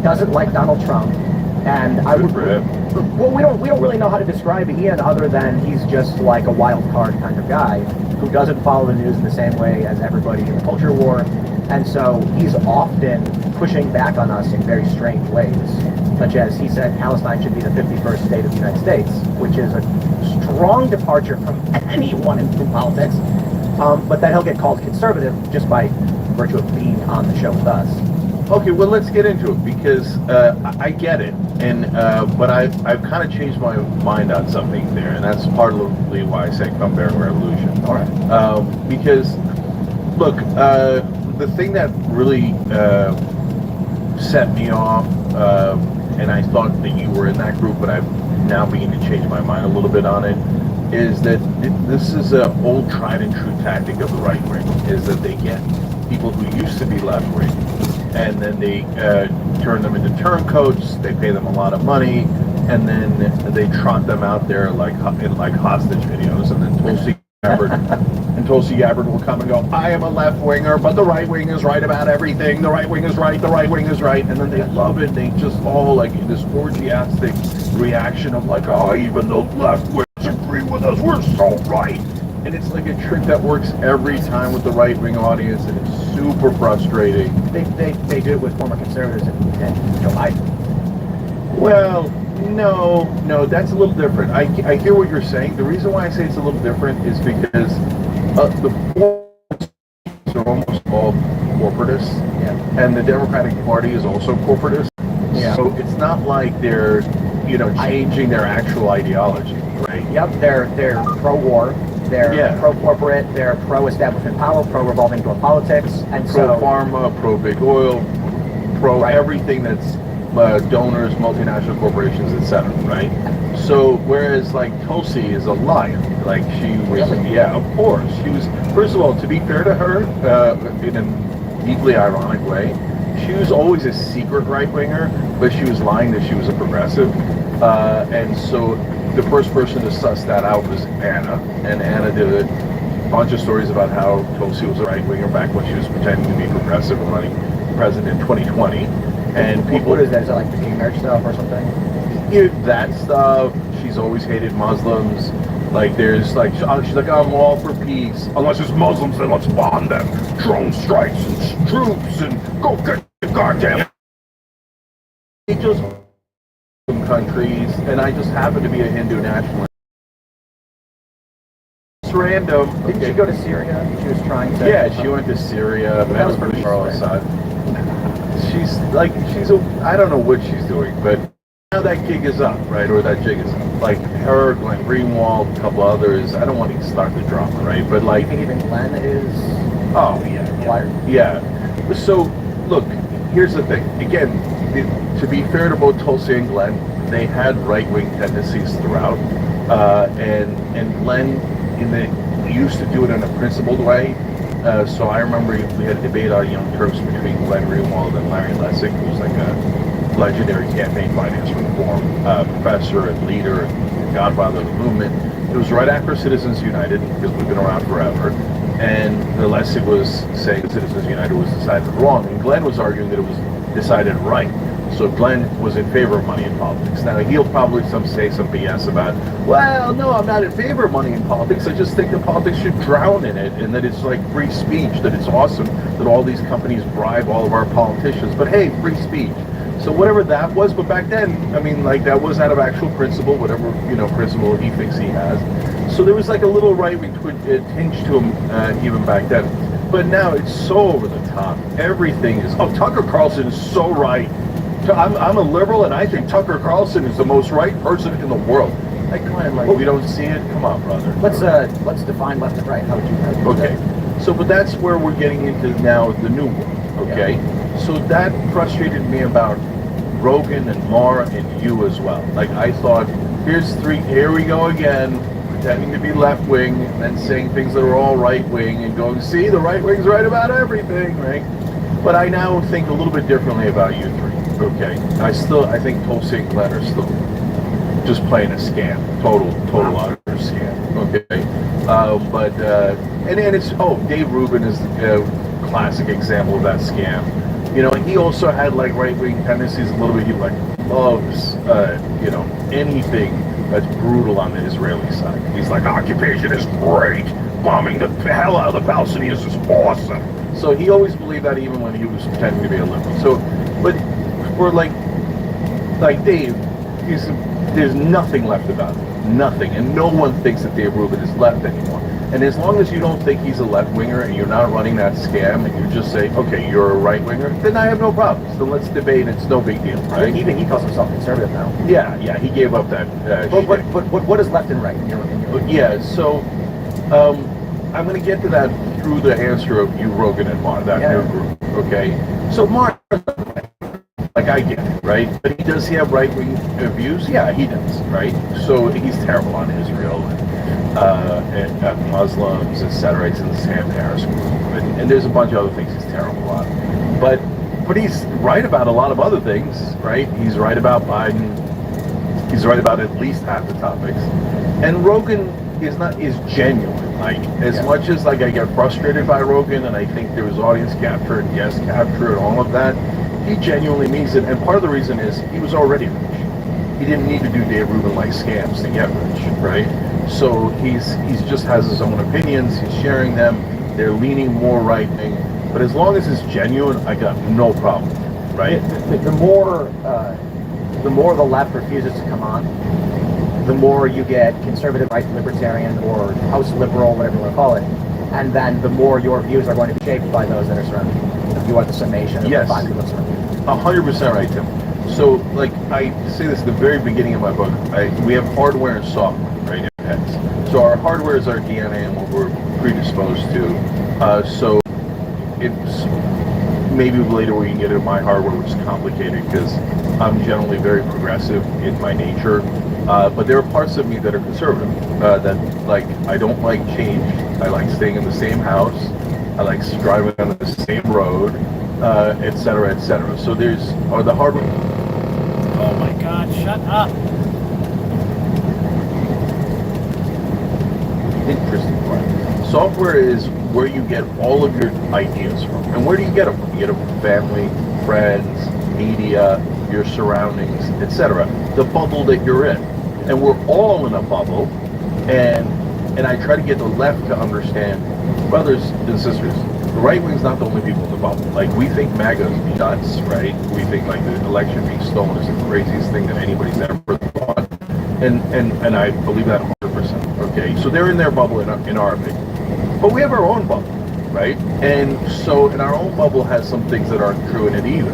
doesn't like Donald Trump, and I would. Well, we don't really know how to describe Ian other than he's just like a wild card kind of guy who doesn't follow the news in the same way as everybody in the culture war, and so he's often pushing back on us in very strange ways, such as he said Palestine should be the 51st state of the United States, which is a strong departure from anyone in politics, but that he'll get called conservative just by virtue of being on the show with us. Okay, well, let's get into it because I get it, and but I've kind of changed my mind on something there, and that's partly why I say come bearing revolution. All right. Because look, the thing that really set me off, and I thought that you were in that group, but I'm now beginning to change my mind a little bit on it, is that this is an old tried and true tactic of the right wing, is that they get people who used to be left wing, and then they turn them into turncoats, they pay them a lot of money, and then they trot them out there like hostage videos, and then Tulsi Gabbard will come and go, I am a left winger, but the right wing is right about everything, the right wing is right, the right wing is right, and then they love it, they just all like this orgiastic reaction of like, oh, even the left wingers agree with us, we're so right. And it's like a trick that works every time with the right-wing audience, and it's super frustrating. They do it with former conservatives and Joe Biden. Well, no, that's a little different. I hear what you're saying. The reason why I say it's a little different is because the former are almost all corporatists, and the Democratic Party is also corporatist. Yeah. So it's not like they're, changing their actual ideology, right? Yep, they're pro-war. They're pro-corporate, they're pro-establishment power, pro-revolving door politics, and pro-pharma, pro-big oil, pro-everything that's donors, multinational corporations, etc., right? So, whereas, like, Tulsi is a liar. Like, she was, of course. She was, first of all, to be fair to her, in a deeply ironic way, she was always a secret right-winger, but she was lying that she was a progressive. And so the first person to suss that out was Anna, and Anna did bunch of stories about how Tulsi was a right-winger back when she was pretending to be progressive and running president in 2020. And people... What is that? Is that like the gay marriage stuff or something? Yeah, that stuff. She's always hated Muslims. Like, there's like, she's like, I'm all for peace. Unless it's Muslims, then let's bomb them. Drone strikes and troops and go get the goddamn... It just... countries, and I just happen to be a Hindu nationalist. It's random. Didn't she go to Syria? She was trying to... Yeah, she went to Syria. That was pretty Assad. She's like, I don't know what she's doing, but now that gig is up, right? Or that jig is up. Like her, Glenn Greenwald, a couple others. I don't want to start the drama, right? But like... I think even Glenn is... Oh, yeah. Yeah. So, look, here's the thing. Again, to be fair to both Tulsi and Glenn, they had right-wing tendencies throughout, and Glenn used to do it in a principled way. So I remember we had a debate on Young Turks between Glenn Greenwald and Larry Lessig, who's like a legendary campaign finance reform professor and leader and godfather of the movement. It was right after Citizens United, because we've been around forever, and Lessig was saying Citizens United was decided wrong, and Glenn was arguing that it was decided right. So Glenn was in favor of money in politics. Now he'll probably say some BS about, well, no, I'm not in favor of money in politics. I just think that politics should drown in it, and that it's like free speech, that it's awesome that all these companies bribe all of our politicians. But hey, free speech. So whatever that was, but back then, I mean, like that was out of actual principle, whatever, principle he thinks he has. So there was like a little right-wing tinge to him even back then. But now it's so over the top. Everything is, Tucker Carlson is so right. I'm a liberal, and I think Tucker Carlson is the most right person in the world. Like, we don't see it. Come on, brother. Let's define left and right. How would you? Okay. So, but that's where we're getting into now the new world. Okay. Yeah. So that frustrated me about Rogan and Maher and you as well. Like I thought, here we go again, pretending to be left wing and saying things that are all right wing and going, see, the right wing's right about everything, right? But I now think a little bit differently about you three. Okay, I think Tulsi and Glenn are still just playing a scam, total utter scam. Okay, and it's Dave Rubin is a classic example of that scam. He also had like right wing tendencies a little bit. He like loves anything that's brutal on the Israeli side. He's like, occupation is great, bombing the hell out of the Palestinians is awesome. So he always believed that even when he was pretending to be a liberal. So, but for like Dave, there's nothing left about him. Nothing. And no one thinks that Dave Rubin is left anymore. And as long as you don't think he's a left winger and you're not running that scam and you just say, okay, you're a right winger, then I have no problems. So let's debate. It's no big deal, right? Even he calls himself conservative now. Yeah, he gave up that. But what is left and right in your Yeah, so I'm going to get to that through the answer of you, Rogan, and Maher, that new group. Okay, so Maher, like I get it, right? But does he have right-wing views? Yeah, he does, right? So he's terrible on Israel and Muslims, etc. He's in the Sam Harris group, and there's a bunch of other things he's terrible on. But he's right about a lot of other things, right? He's right about Biden. He's right about at least half the topics. And Rogan is genuine. Like as much as like I get frustrated by Rogan, and I think there was audience capture and guest capture and all of that, he genuinely means it. And part of the reason is he was already rich. He didn't need to do Dave Rubin-like scams to get rich, right? So he's just has his own opinions. He's sharing them. They're leaning more right-wing. But as long as it's genuine, I got no problem, right? The more the left refuses to come on, the more you get conservative right libertarian or house liberal, whatever you want to call it, and then the more your views are going to be shaped by those that are surrounding you. If you want the summation of the five people surrounding you. 100% right, Tim. So, like I say this at the very beginning of my book, we have hardware and software, right? In heads. So our hardware is our DNA and what we're predisposed to. So it's maybe later we can get into my hardware, which is complicated because I'm generally very progressive in my nature. But there are parts of me that are conservative, that like I don't like change. I like staying in the same house. I like driving on the same road, et cetera, et cetera. So are the hardware. Oh my God! Shut up. Interesting part. Software is where you get all of your ideas from. And where do you get them from? You get them from family, friends, media, your surroundings, etc. The bubble that you're in. And we're all in a bubble. And I try to get the left to understand, brothers and sisters, the right wing's not the only people in the bubble. Like, we think MAGA is nuts, right? We think like the election being stolen is the craziest thing that anybody's ever thought. And I believe that 100%. Okay, so they're in their bubble in our opinion. But we have our own bubble, right? And so, and our own bubble has some things that aren't true in it either.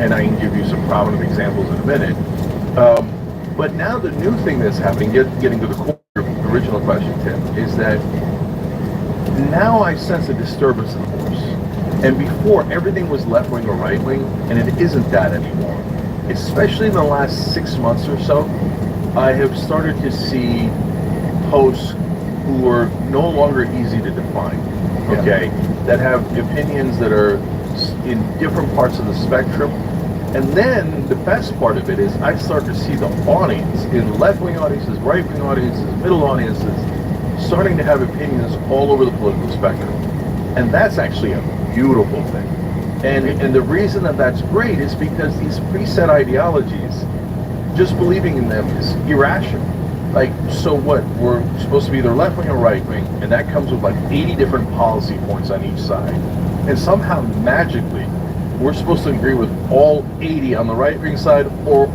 And I can give you some prominent examples in a minute. But now the new thing that's happening, getting to the core of the original question, Tim, is that now I sense a disturbance in the force. And before, everything was left-wing or right-wing, and it isn't that anymore. Especially in the last 6 months or so, I have started to see hosts who are no longer easy to define, okay? That have opinions that are in different parts of the spectrum. And then the best part of it is I start to see the audience, in left-wing audiences, right-wing audiences, middle audiences, starting to have opinions all over the political spectrum. And that's actually a beautiful thing. And the reason that that's great is because these preset ideologies, just believing in them is irrational. Like, so what? We're supposed to be either left wing or right wing, and that comes with like 80 different policy points on each side. And somehow magically, we're supposed to agree with all 80 on the right wing side or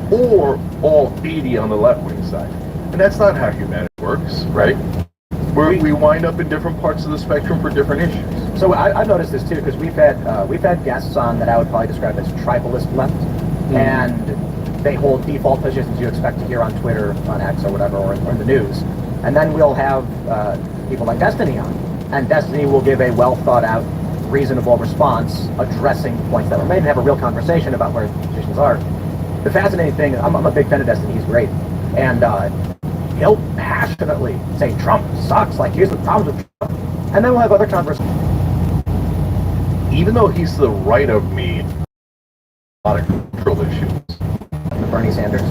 all 80 on the left wing side. And that's not how humanity works, right? We wind up in different parts of the spectrum for different issues. So I've noticed this too, because we've had guests on that I would probably describe as tribalist left, and they hold default positions you expect to hear on Twitter, on X or whatever, or in the news. And then we'll have people like Destiny on, and Destiny will give a well thought out, reasonable response addressing points that were made and have a real conversation about where positions are. The fascinating thing, I'm a big fan of Destiny, he's great, and he'll passionately say Trump sucks, like here's the problems with Trump, and then we'll have other conversations. Even though he's to the right of me, a lot of control issues. Bernie Sanders.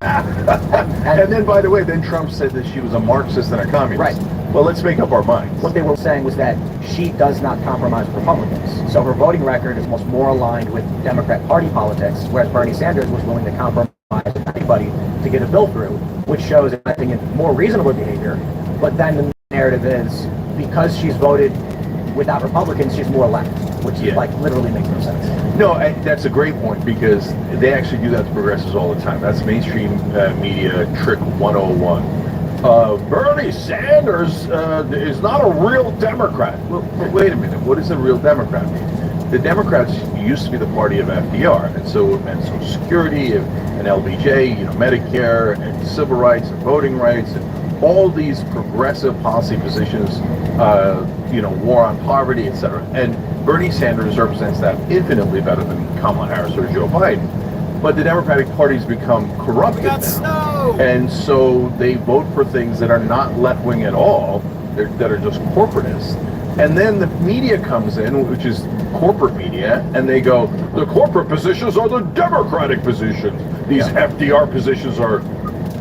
And then, by the way, then Trump said that she was a Marxist and a communist. Right. Well, let's make up our minds. What they were saying was that she does not compromise Republicans. So her voting record is almost more aligned with Democrat Party politics, whereas Bernie Sanders was willing to compromise with anybody to get a bill through, which shows, I think, more reasonable behavior. But then the narrative is, because she's voted without Republicans, she's more left, which like literally makes no sense. No, that's a great point, because they actually do that to progressives all the time. That's mainstream media trick 101. Bernie Sanders is not a real Democrat. Well, wait a minute. What does a real Democrat mean? The Democrats used to be the party of FDR, and so it meant Social Security and LBJ, Medicare and civil rights and voting rights and all these progressive policy positions, war on poverty, etc. And Bernie Sanders represents that infinitely better than Kamala Harris or Joe Biden. But the Democratic Party's become corrupted now. And so they vote for things that are not left-wing at all, that are just corporatist. And then the media comes in, which is corporate media, and they go, the corporate positions are the Democratic positions. These FDR positions are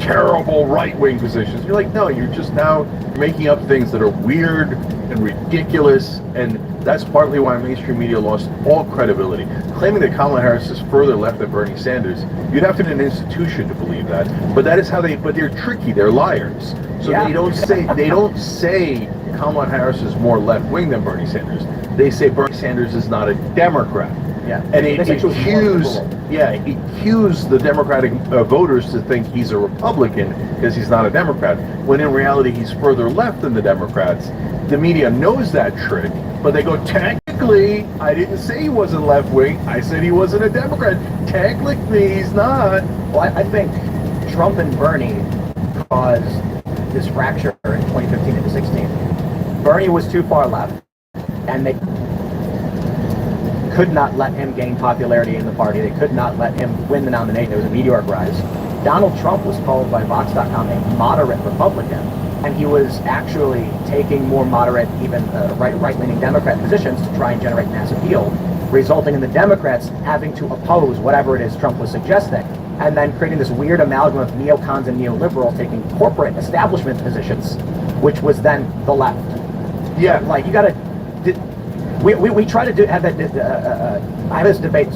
terrible right-wing positions. You're like, no, you're just now making up things that are weird and ridiculous, and that's partly why mainstream media lost all credibility. Claiming that Kamala Harris is further left than Bernie Sanders, you'd have to be an institution to believe that. But that is how but they're tricky, they're liars. So they don't say Kamala Harris is more left-wing than Bernie Sanders. They say Bernie Sanders is not a Democrat. Yeah, and it accused the Democratic voters to think he's a Republican because he's not a Democrat, when in reality he's further left than the Democrats. The media knows that trick, but they go, technically, I didn't say he wasn't left-wing, I said he wasn't a Democrat. Technically, he's not. Well, I think Trump and Bernie caused this fracture in 2015 and 2016. Bernie was too far left, and they could not let him gain popularity in the party. They could not let him win the nomination. There was a meteoric rise. Donald Trump was called by Vox.com a moderate Republican, and he was actually taking more moderate, even right-leaning Democrat positions to try and generate mass appeal, resulting in the Democrats having to oppose whatever it is Trump was suggesting, and then creating this weird amalgam of neocons and neoliberals taking corporate establishment positions, which was then the left. Yeah. So, like, you gotta, we try to have that, I have this debate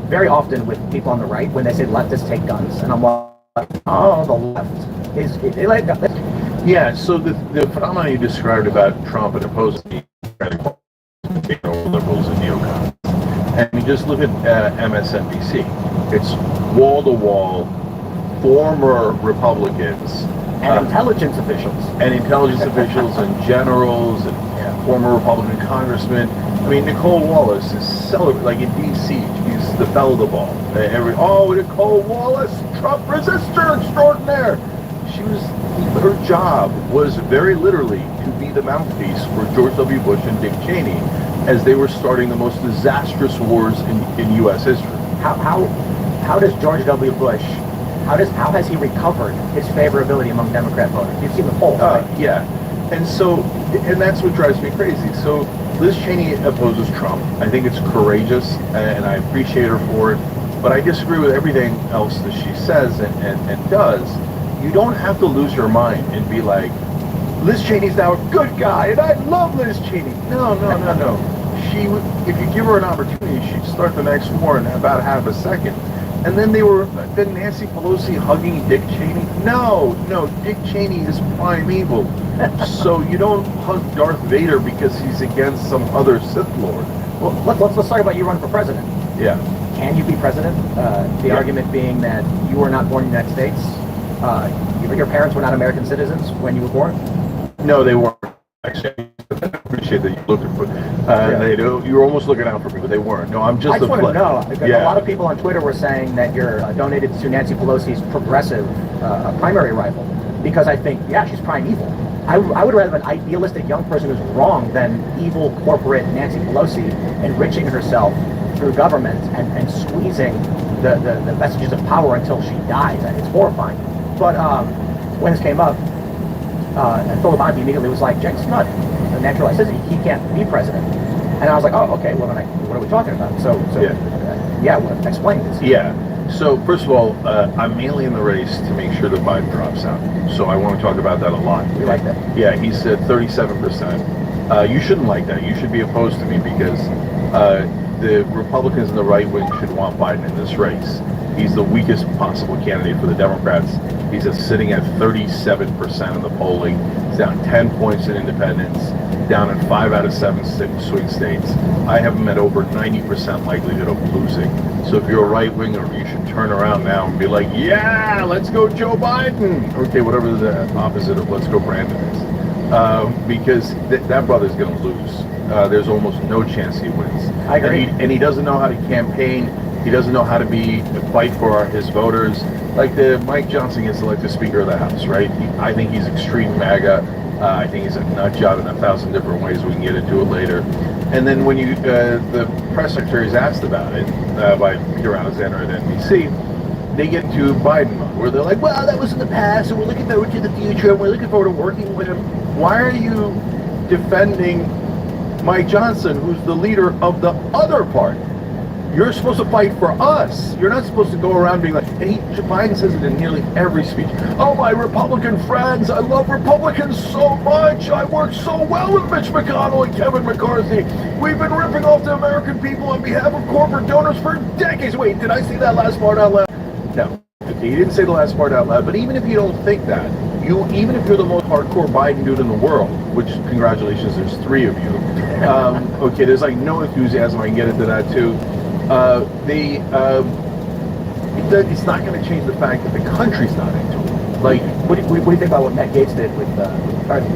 very often with people on the right when they say leftists take guns, and I'm like, oh, the left is, they like guns. Yeah, so the phenomenon you described about Trump and opposing liberals and neocons, and you just look at MSNBC, it's wall-to-wall former Republicans and intelligence officials and generals and former Republican congressmen. I mean, Nicole Wallace is celebrated, like in D.C., she's the belle of the ball. Nicole Wallace, Trump resistor extraordinaire. Her job was very literally to be the mouthpiece for George W. Bush and Dick Cheney as they were starting the most disastrous wars in U.S. history. How does George W. Bush, how has he recovered his favorability among Democrat voters? You've seen the polls, right? Yeah, and that's what drives me crazy. So Liz Cheney opposes Trump. I think it's courageous, and I appreciate her for it, but I disagree with everything else that she says and does. You don't have to lose your mind and be like, Liz Cheney's now a good guy, and I love Liz Cheney. No. If you give her an opportunity, she'd start the next war in about half a second. And then then Nancy Pelosi hugging Dick Cheney. No, Dick Cheney is prime evil. So you don't hug Darth Vader because he's against some other Sith Lord. Well, let's talk about you running for president. Yeah. Can you be president? The argument being that you were not born in the United States. Your parents were not American citizens when you were born? No, they weren't. Actually, I appreciate that you looked at they do. You were almost looking out for me, but they weren't. No, I'm just. I just want to know because a lot of people on Twitter were saying that you're donated to Nancy Pelosi's progressive primary rival because I think she's prime evil. I would rather have an idealistic young person who's wrong than evil corporate Nancy Pelosi enriching herself through government and squeezing the vestiges of power until she dies. And it's horrifying. But when this came up, and Philip Bonte immediately was like, Jen Snutt, the naturalized citizen, he can't be president. And I was like, oh, okay, well, then what are we talking about? Explain this. Yeah. So, first of all, I'm mainly in the race to make sure that Biden drops out. So I want to talk about that a lot. You like that? Yeah, he said 37%. You shouldn't like that. You should be opposed to me because the Republicans and the right wing should want Biden in this race. He's the weakest possible candidate for the Democrats. He's sitting at 37% in the polling. He's down 10 points in independents, down in 5 out of 7 swing states. I have him at over 90% likelihood of losing. So if you're a right winger, you should turn around now and be like, yeah, let's go Joe Biden. Okay, whatever the opposite of let's go Brandon is. Because that brother's going to lose. There's almost no chance he wins. I agree. And he doesn't know how to campaign. He doesn't know how to fight for his voters. Like Mike Johnson gets elected Speaker of the House, right? I think he's extreme MAGA. I think he's a nut job in 1,000 different ways. We can get into it later. And then when the press secretary is asked about it by Peter Alexander at NBC, they get into Biden mode, where they're like, well, that was in the past, and we're looking forward to the future, and we're looking forward to working with him. Why are you defending Mike Johnson, who's the leader of the other party? You're supposed to fight for us. You're not supposed to go around being like, and Biden says it in nearly every speech. Oh, my Republican friends, I love Republicans so much. I work so well with Mitch McConnell and Kevin McCarthy. We've been ripping off the American people on behalf of corporate donors for decades. Wait, did I say that last part out loud? No. Okay, you didn't say the last part out loud, but even if you don't think that, even if you're the most hardcore Biden dude in the world, which, congratulations, there's 3 of you. Okay, there's like no enthusiasm. I can get into that too. It's not going to change the fact that the country's not into it. Like, what do you think about what Matt Gaetz did with McCarthy?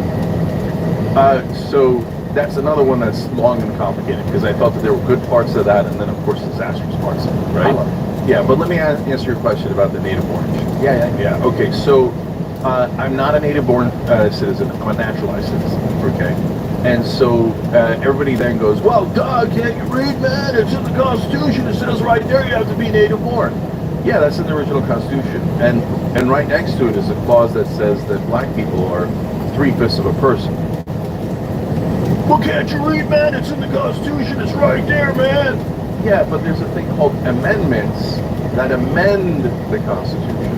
So that's another one that's long and complicated because I thought that there were good parts of that, and then of course disastrous parts of it, right? Yeah, but let me answer your question about the native born. Yeah. Okay, so I'm not a native born citizen. I'm a naturalized citizen. Okay. And so everybody then goes, well, duh, can't you read, man? It's in the Constitution. It says right there you have to be native born. Yeah, that's in the original Constitution. And right next to it is a clause that says that black people are 3/5 of a person. Well, can't you read, man? It's in the Constitution. It's right there, man. Yeah, but there's a thing called amendments that amend the Constitution.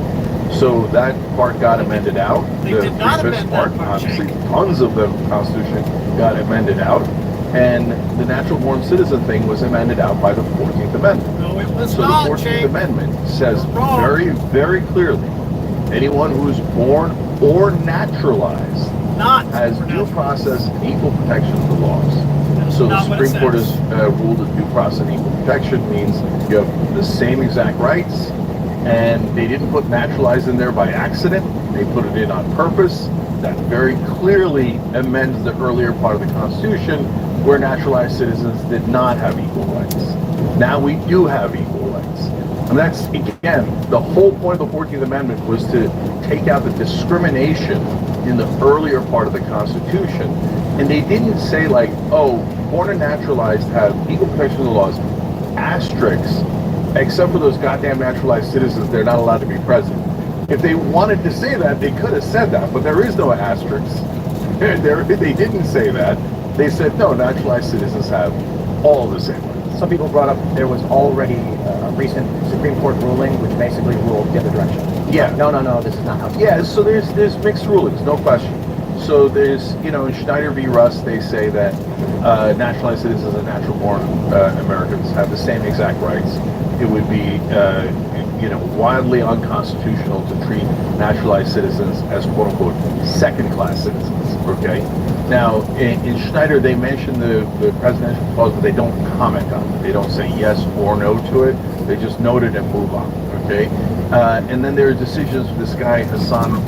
So that part got amended out. They The did not three-fifths amend that part, part, obviously, tons of the Constitution got amended out. And the natural born citizen thing was amended out by the 14th Amendment. No, it was So not, the 14th Jake. Amendment says wrong. very, very clearly, anyone who is born or naturalized has due process and equal protection of the laws. So the not what it Supreme Court says. has ruled that due process and equal protection means you have the same exact rights, and they didn't put naturalized in there by accident. They put it in on purpose. That very clearly amends the earlier part of the Constitution where naturalized citizens did not have equal rights. Now we do have equal rights. And that's, again, the whole point of the 14th Amendment was to take out the discrimination in the earlier part of the Constitution. And they didn't say like, oh, born and naturalized have equal protection of the laws, asterisks, except for those goddamn naturalized citizens, they're not allowed to be president. If they wanted to say that, they could have said that, but there is no asterisks. They didn't say that. They said, no, naturalized citizens have all the same rights. Some people brought up there was already a recent Supreme Court ruling which basically ruled the other direction. Yeah. No, this is not how it's Yeah, so there's mixed rulings, no question. So there's, in Schneider v. Russ, they say that naturalized citizens and natural-born Americans have the same exact rights. It would be, wildly unconstitutional to treat naturalized citizens as quote-unquote second-class citizens, okay? Now, in Schneider, they mention the presidential clause, but they don't comment on it. They don't say yes or no to it. They just note it and move on, okay? And then there are decisions, this guy, Hassan,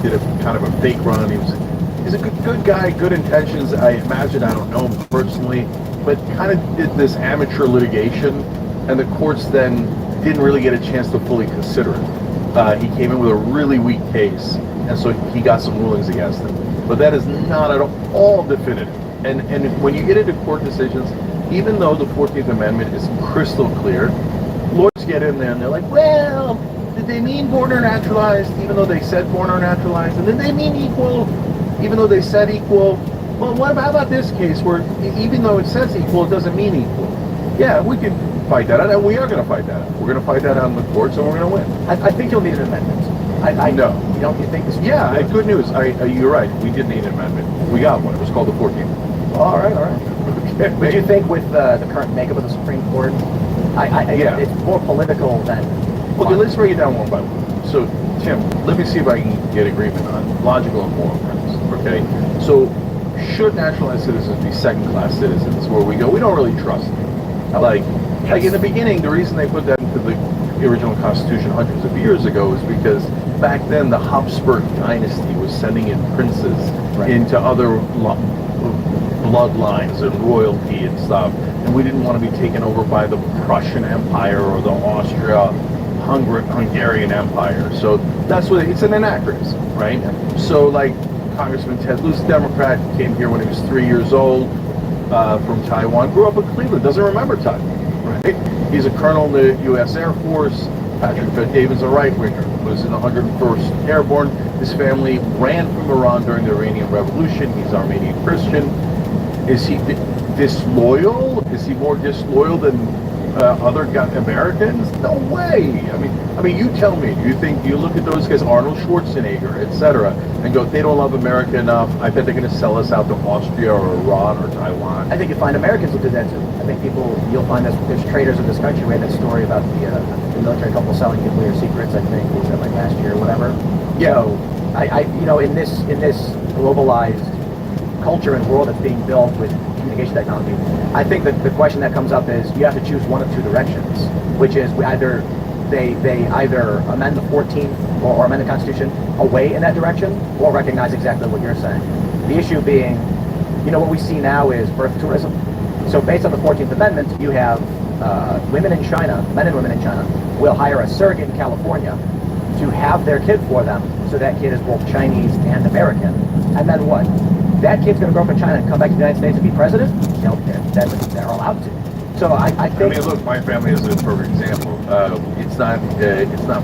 did a kind of a fake run. He's a good guy, good intentions. I imagine, I don't know him personally, but kind of did this amateur litigation, and the courts then didn't really get a chance to fully consider it. He came in with a really weak case, and so he got some rulings against him. But that is not at all definitive. And when you get into court decisions, even though the 14th Amendment is crystal clear, lawyers get in there and they're like, well, did they mean born or naturalized, even though they said born or naturalized? And did they mean equal, even though they said equal? Well, how about this case where even though it says equal, it doesn't mean equal? Yeah, we can fight that out, and we are going to fight that out. We're going to fight that out in the courts, and we're going to win. I think you'll need an amendment. I know. You think this? Yeah, good news. You're right. We did need an amendment. We got one. It was called the 14th. All right. Okay. But do you think with the current makeup of the Supreme Court, yeah, it's more political than... Okay, let's break it down one by one. So, Tim, let me see if I can get agreement on logical and moral premise. Okay? So, should naturalized citizens be second-class citizens where we go, we don't really trust them? Like in the beginning, the reason they put that into the original Constitution hundreds of years ago is because back then the Habsburg dynasty was sending in princes into other bloodlines and royalty and stuff, and we didn't want to be taken over by the Prussian Empire or the Hungarian Empire. So that's what it's an anachronism, right? So like Congressman Ted Luce, Democrat, came here when he was 3 years old from Taiwan, grew up in Cleveland, doesn't remember Taiwan, right? He's a colonel in the U.S. Air Force. Patrick Bet-David's a right-winger, was in the 101st Airborne. His family ran from Iran during the Iranian Revolution. He's Armenian Christian. Is he disloyal? Is he more disloyal than other Americans? No way. I mean, you tell me. Do you look at those guys, Arnold Schwarzenegger, etc., and go, they don't love America enough? I bet they're going to sell us out to Austria or Iran or Taiwan. I think you find Americans will do that too. I think you'll find there's traitors in this country. We had that story about the military couple selling nuclear secrets. I think was that like last year or whatever. Yeah. So in this globalized culture and world that's being built with communication technology, I think that the question that comes up is you have to choose one of two directions, which is they either amend the 14th or amend the Constitution away in that direction, or recognize exactly what you're saying. The issue being, what we see now is birth tourism. So based on the 14th Amendment, you have women in China, men and women in China, will hire a surrogate in California to have their kid for them, so that kid is both Chinese and American. And then what? That kid's going to grow up in China and come back to the United States and be president? They're allowed to. So I think... look, my family is a perfect example. It's not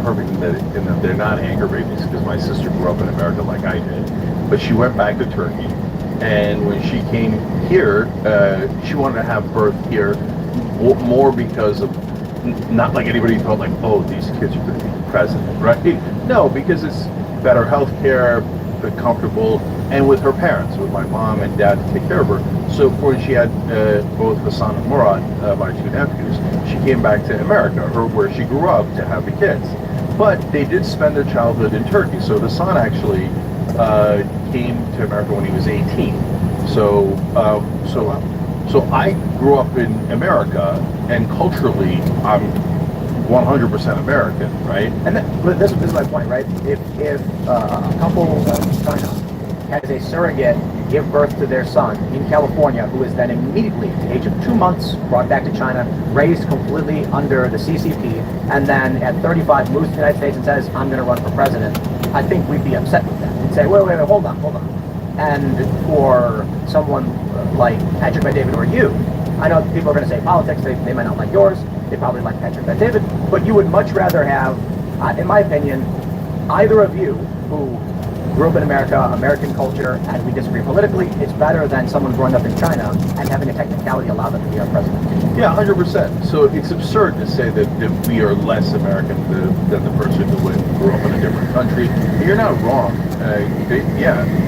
perfect in that they're not anger babies, because my sister grew up in America like I did. But she went back to Turkey, and when she came here, she wanted to have birth here more because of not like anybody felt like, oh, these kids are going to be president, right? No, because it's better health care, comfortable, and with her parents, with my mom and dad to take care of her. So when she had both Hassan and Murad, my two nephews, she came back to America, or where she grew up, to have the kids. But they did spend their childhood in Turkey. So Hassan actually came to America when he was 18. So I grew up in America, and culturally, I'm 100% American, right? And this is my point, right? If a couple in China has a surrogate give birth to their son in California, who is then immediately, at the age of 2 months, brought back to China, raised completely under the CCP, and then at 35 moves to the United States and says, I'm going to run for president, I think we'd be upset with that. We'd say, wait, hold on. And for someone like Patrick Bet-David or you, I know people are going to say politics, they might not like yours, they probably like Patrick Bet-David, but you would much rather have, in my opinion, either of you who grew up in America, American culture, and we disagree politically, it's better than someone growing up in China and having a technicality allow them to be our president. Yeah, 100%. So it's absurd to say that we are less American than the person who grew up in a different country. You're not wrong.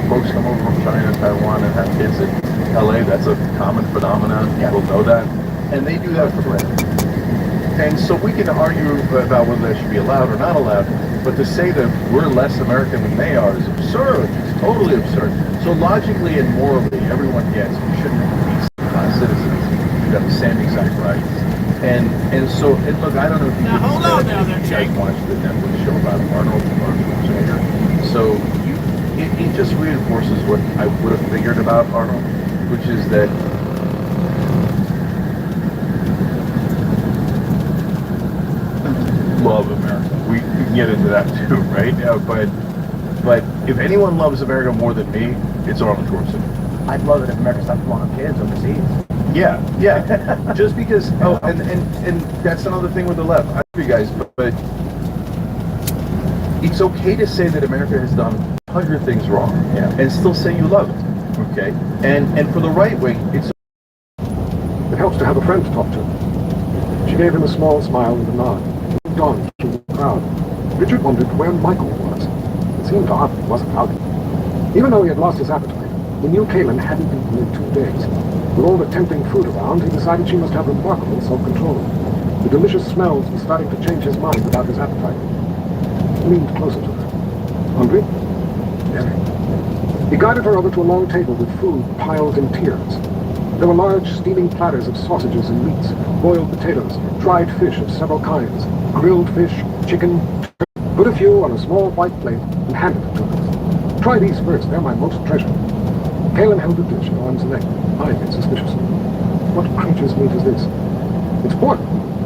Folks come over from China, Taiwan, and have kids in LA. That's a common phenomenon. People know that. And they do that for free. And so we can argue about whether that should be allowed or not allowed, but to say that we're less American than they are is absurd. It's totally absurd. So logically and morally, everyone gets we shouldn't be second-class citizens. We have the same exact rights. And look, I don't know if you guys watched the Netflix show about Arnold Schwarzenegger. So it just reinforces what I would have figured about Arnold, which is that love America. We can get into that too, right? Yeah, but if anyone loves America more than me, it's Arnold Schwarzenegger. I'd love it if America stopped blowing kids overseas. Yeah. Just because. Oh, and that's another thing with the left. I love you guys, but it's okay to say that America has done 100 things wrong, and still say you love it. Okay, and for the right wing, it helps to have a friend to talk to. She gave him a small smile and a nod. Moved on through the crowd. Richard wondered where Michael was. It seemed odd he wasn't out. Even though he had lost his appetite, he knew Kaylin hadn't eaten in 2 days. With all the tempting food around, he decided she must have remarkable self-control. The delicious smells were starting to change his mind about his appetite. He leaned closer to her. Hungry? Very. He guided her over to a long table with food piled in tiers. There were large steaming platters of sausages and meats, boiled potatoes, dried fish of several kinds, grilled fish, chicken, turkey. Put a few on a small white plate and handed it to her. Try these first, they're my most treasured. Kaylin held the dish at arm's length, eyeing it suspiciously. What creature's meat is this? It's pork,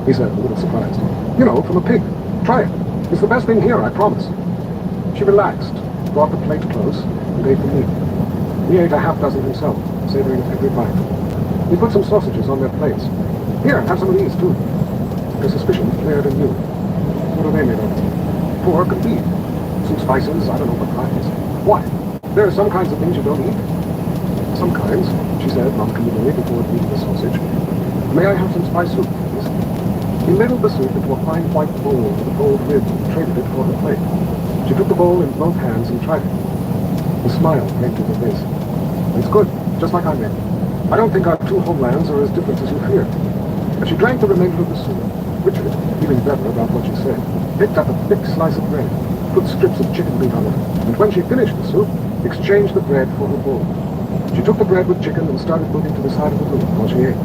he said, a little surprised. You know, from a pig. Try it. It's the best thing here, I promise. She relaxed, brought the plate close, and ate the meat. He ate a half dozen himself, savoring every bite. He put some sausages on their plates. Here, have some of these, too. Her suspicion flared anew. What are they made of? Pork and beef. Some spices, I don't know what kinds. Why? There are some kinds of things you don't eat. Some kinds, she said noncommittally before eating the sausage. May I have some spice soup, please? He ladled the soup into a fine white bowl with a gold lid and traded it for her plate. She took the bowl in both hands and tried it. A smile came to her face. It's good, just like I made. I don't think our two homelands are as different as you feared. As she drank the remainder of the soup, Richard, feeling better about what she said, picked up a thick slice of bread, put strips of chicken meat on it, and when she finished the soup, exchanged the bread for her bowl. She took the bread with chicken and started moving to the side of the room while she ate.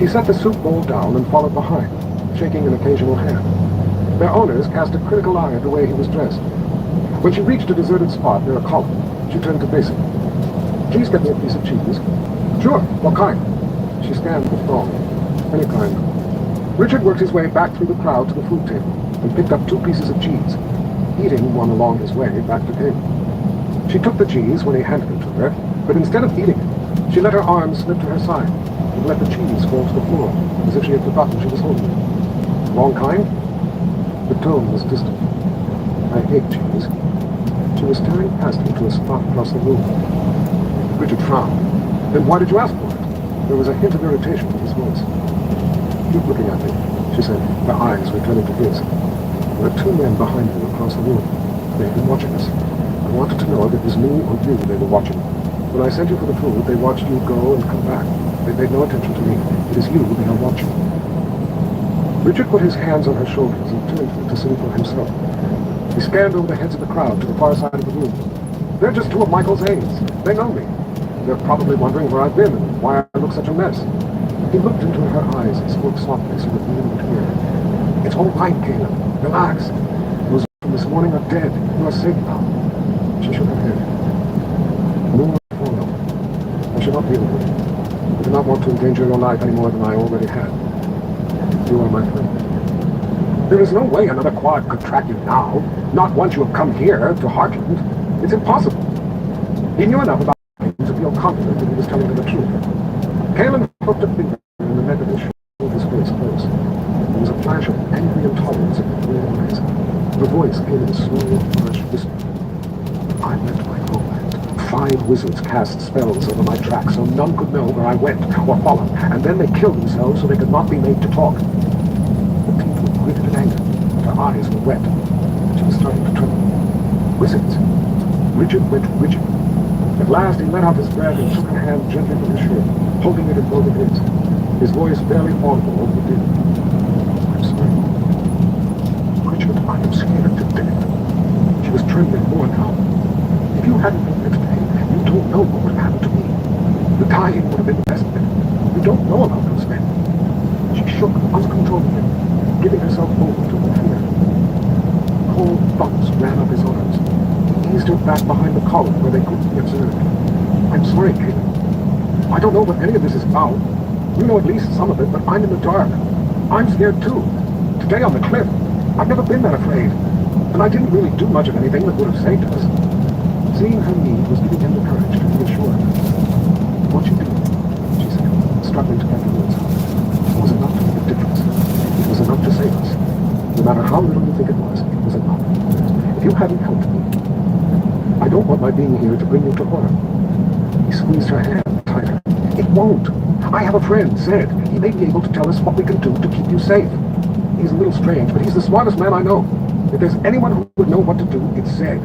He set the soup bowl down and followed behind, shaking an occasional hand. Their owners cast a critical eye at the way he was dressed. When she reached a deserted spot near a column, she turned to Basin. Please get me a piece of cheese. Sure, what kind? She scanned the throng. Any kind. Richard worked his way back through the crowd to the food table and picked up 2 pieces of cheese, eating one along his way back to Kaylin. She took the cheese when he handed it to her, but instead of eating it, she let her arms slip to her side and let the cheese fall to the floor, as if she had forgotten she was holding it. Wrong kind? The tone was distant. I hate cheese. She was staring past him to a spot across the room. Richard frowned. Then why did you ask for it? There was a hint of irritation in his voice. Keep looking at me. she said, her eyes returning to his. There were two men behind you across the room. They had been watching us. I wanted to know if it was me or you they were watching. When I sent you for the food, they watched you go and come back. They paid no attention to me. It is you they are watching. Richard put his hands on her shoulders and turned to see for himself. He scanned over the heads of the crowd to the far side of the room. They're just two of Michael's aides. They know me. They're probably wondering where I've been and why I look such a mess. He looked into her eyes and spoke softly so that no one would hear. It's all right, Caleb. Relax. Those from this morning are dead. You are safe now. She shook her head. More follow. I should not deal with it. I do not want to endanger your life any more than I already had. You are my friend. There is no way another quad could track you now. Not once you have come here to Heartland. It's impossible. He knew enough about him to feel confident that he was telling her the truth. Kalen hooked a finger in the neck of his shoulder, his face close. There was a flash of angry intolerance in her blue eyes. Her voice came in a slow, harsh whisper. I left my homeland. 5 wizards cast spells over my tracks so none could know where I went or followed, and then they killed themselves so they could not be made to talk. Her teeth were gritted in anger, and her eyes were wet. She was starting to tremble. Wizards. Richard went rigid. At last he let out his breath and took her hand gently from his shirt, holding it in both of his. His voice barely audible over the din. I'm sorry. Richard, I am scared to death. She was trembling more now. If you hadn't been there today, you don't know what would happen to me. The dying would have been the best bit. You don't know about those men. She shook uncontrollably, giving herself over to her fear. Cold thoughts ran up his arms. He eased her back behind the column where they couldn't be observed. I'm sorry, Caleb. I don't know what any of this is about. You know at least some of it, but I'm in the dark. I'm scared too. Today on the cliff, I've never been that afraid. And I didn't really do much of anything that would have saved us. Seeing her need was giving him the courage to reassure her. What you did, she said, struggling to get the words out, was enough to make a difference. It was enough to save us. No matter how little you think it was enough. If you hadn't helped me, I don't want my being here to bring you to horror. He squeezed her hand tighter. It won't. I have a friend, Zed. He may be able to tell us what we can do to keep you safe. He's a little strange, but he's the smartest man I know. If there's anyone who would know what to do, it's Zed.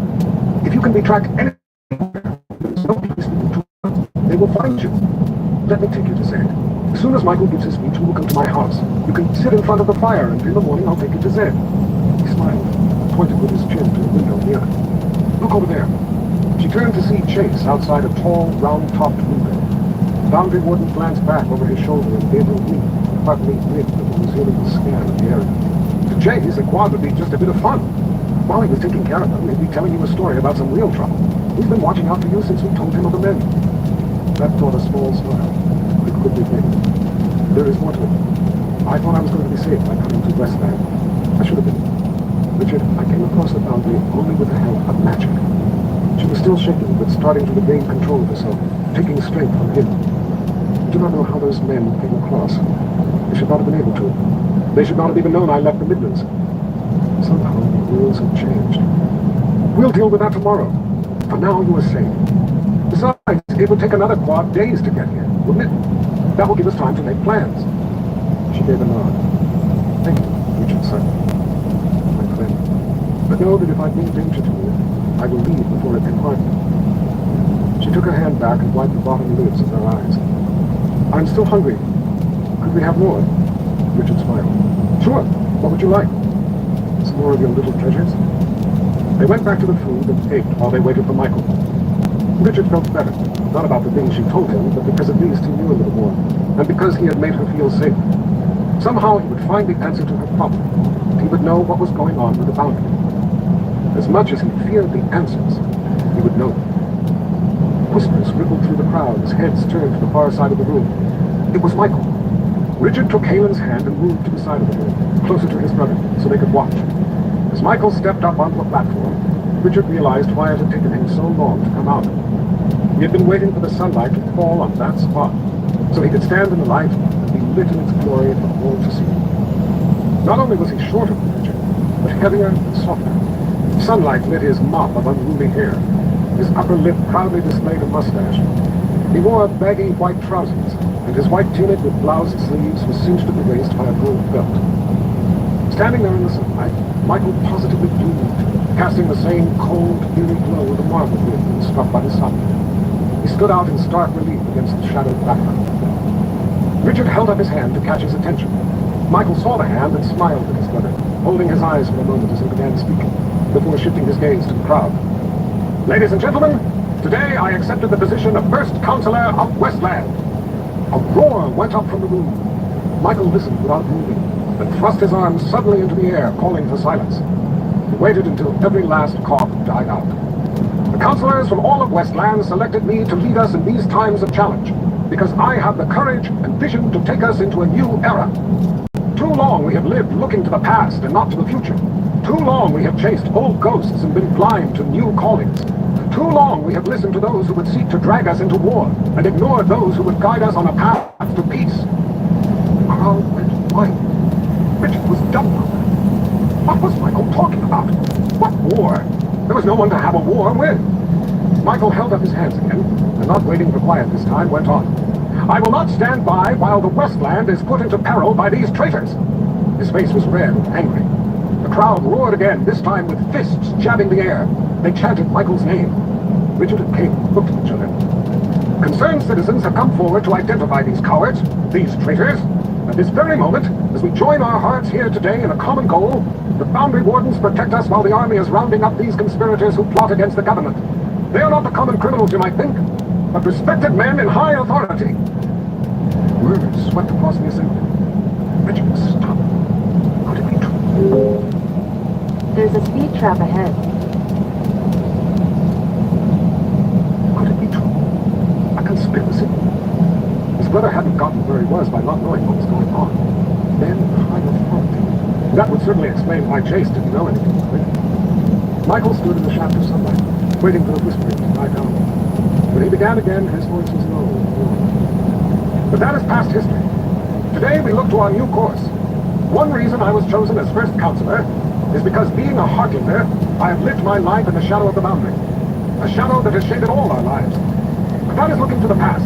If you can be tracked anywhere, there's no place for you to run. They will find you. Let me take you to Zed. As soon as Michael gives his speech, we will come to my house. You can sit in front of the fire, and in the morning I'll take you to Zed. He smiled, pointed with his chin to a window near her. Look over there. She turned to see Chase outside a tall, round-topped window. The boundary warden glanced back over his shoulder and gave her a weak, partly grin that was resuming the scan of the area. To Chase, the quad would be just a bit of fun. While he was taking care of them, he'd be telling you a story about some real trouble. We've been watching out for you since we told him of the men. That brought a small smile. It quickly faded. There is more to it. I thought I was going to be safe by coming to Westland. I should have been. Richard, I came across the boundary only with the help of magic. She was still shaking, but starting to regain control of herself, taking strength from him. I do not know how those men came across. They should not have been able to. They should not have even known I left the Midlands. Somehow the rules have changed. We'll deal with that tomorrow. For now, you are safe. Besides, it would take another quad days to get here, wouldn't it? That will give us time to make plans. She gave a nod. Thank you, Richard said. My friend. But know that if I bring danger to you, I will leave before it can harm you. She took her hand back and wiped the bottom lids of her eyes. I'm still hungry. Could we have more? Richard smiled. Sure. What would you like? Some more of your little treasures? They went back to the food and ate while they waited for Michael. Richard felt better, not about the things she told him, but because at least he knew a little more, and because he had made her feel safe. Somehow he would find the answer to her problem, and he would know what was going on with the boundary. As much as he feared the answers, he would know them. Whispers rippled through the crowd as heads turned to the far side of the room. It was Michael. Richard took Halen's hand and moved to the side of the room, closer to his brother, so they could watch. As Michael stepped up onto a platform, Richard realized why it had taken him so long to come out. He had been waiting for the sunlight to fall on that spot, so he could stand in the light and be lit in its glory for all to see. Not only was he shorter than Richard, but heavier and softer. Sunlight lit his mop of unruly hair. His upper lip proudly displayed a mustache. He wore baggy white trousers, and his white tunic with bloused sleeves was cinched at the waist by a gold belt. Standing there in the sunlight, Michael positively gloomed, casting the same cold, eerie glow the marble did when struck by the sun. He stood out in stark relief against the shadowed background. Richard held up his hand to catch his attention. Michael saw the hand and smiled at his brother, holding his eyes for a moment as he began speaking, before shifting his gaze to the crowd. Ladies and gentlemen, today I accepted the position of First Counselor of Westland. A roar went up from the room. Michael listened without moving, and thrust his arms suddenly into the air, calling for silence. He waited until every last cough died out. The councillors from all of Westland selected me to lead us in these times of challenge, because I have the courage and vision to take us into a new era. Too long we have lived looking to the past and not to the future. Too long we have chased old ghosts and been blind to new callings. Too long we have listened to those who would seek to drag us into war, and ignored those who would guide us on a path to peace. The crowd went white. Richard was dumbfounded. What was Michael talking about? What war? There was no one to have a war with. Michael held up his hands again, and not waiting for quiet this time, went on. I will not stand by while the Westland is put into peril by these traitors. His face was red and angry. The crowd roared again, this time with fists jabbing the air. They chanted Michael's name. Richard and Kate looked at each other. Concerned citizens have come forward to identify these cowards, these traitors. At this very moment, as we join our hearts here today in a common goal, the boundary wardens protect us while the army is rounding up these conspirators who plot against the government. They are not the common criminals you might think, but respected men in high authority. Words swept across the assembly. Richard was stunned. Could it be true? There's a speed trap ahead. Could it be true? A conspiracy? His brother hadn't gotten where he was by not knowing what was going on. Men in high authority. That would certainly explain why Chase didn't know anything about it. Michael stood in the shaft of sunlight, waiting for the whispering to die down. When he began again, his voice was low and warm. But that is past history. Today we look to our new course. One reason I was chosen as first counselor is because, being a Heartlander, I have lived my life in the shadow of the boundary. A shadow that has shaded all our lives. But that is looking to the past.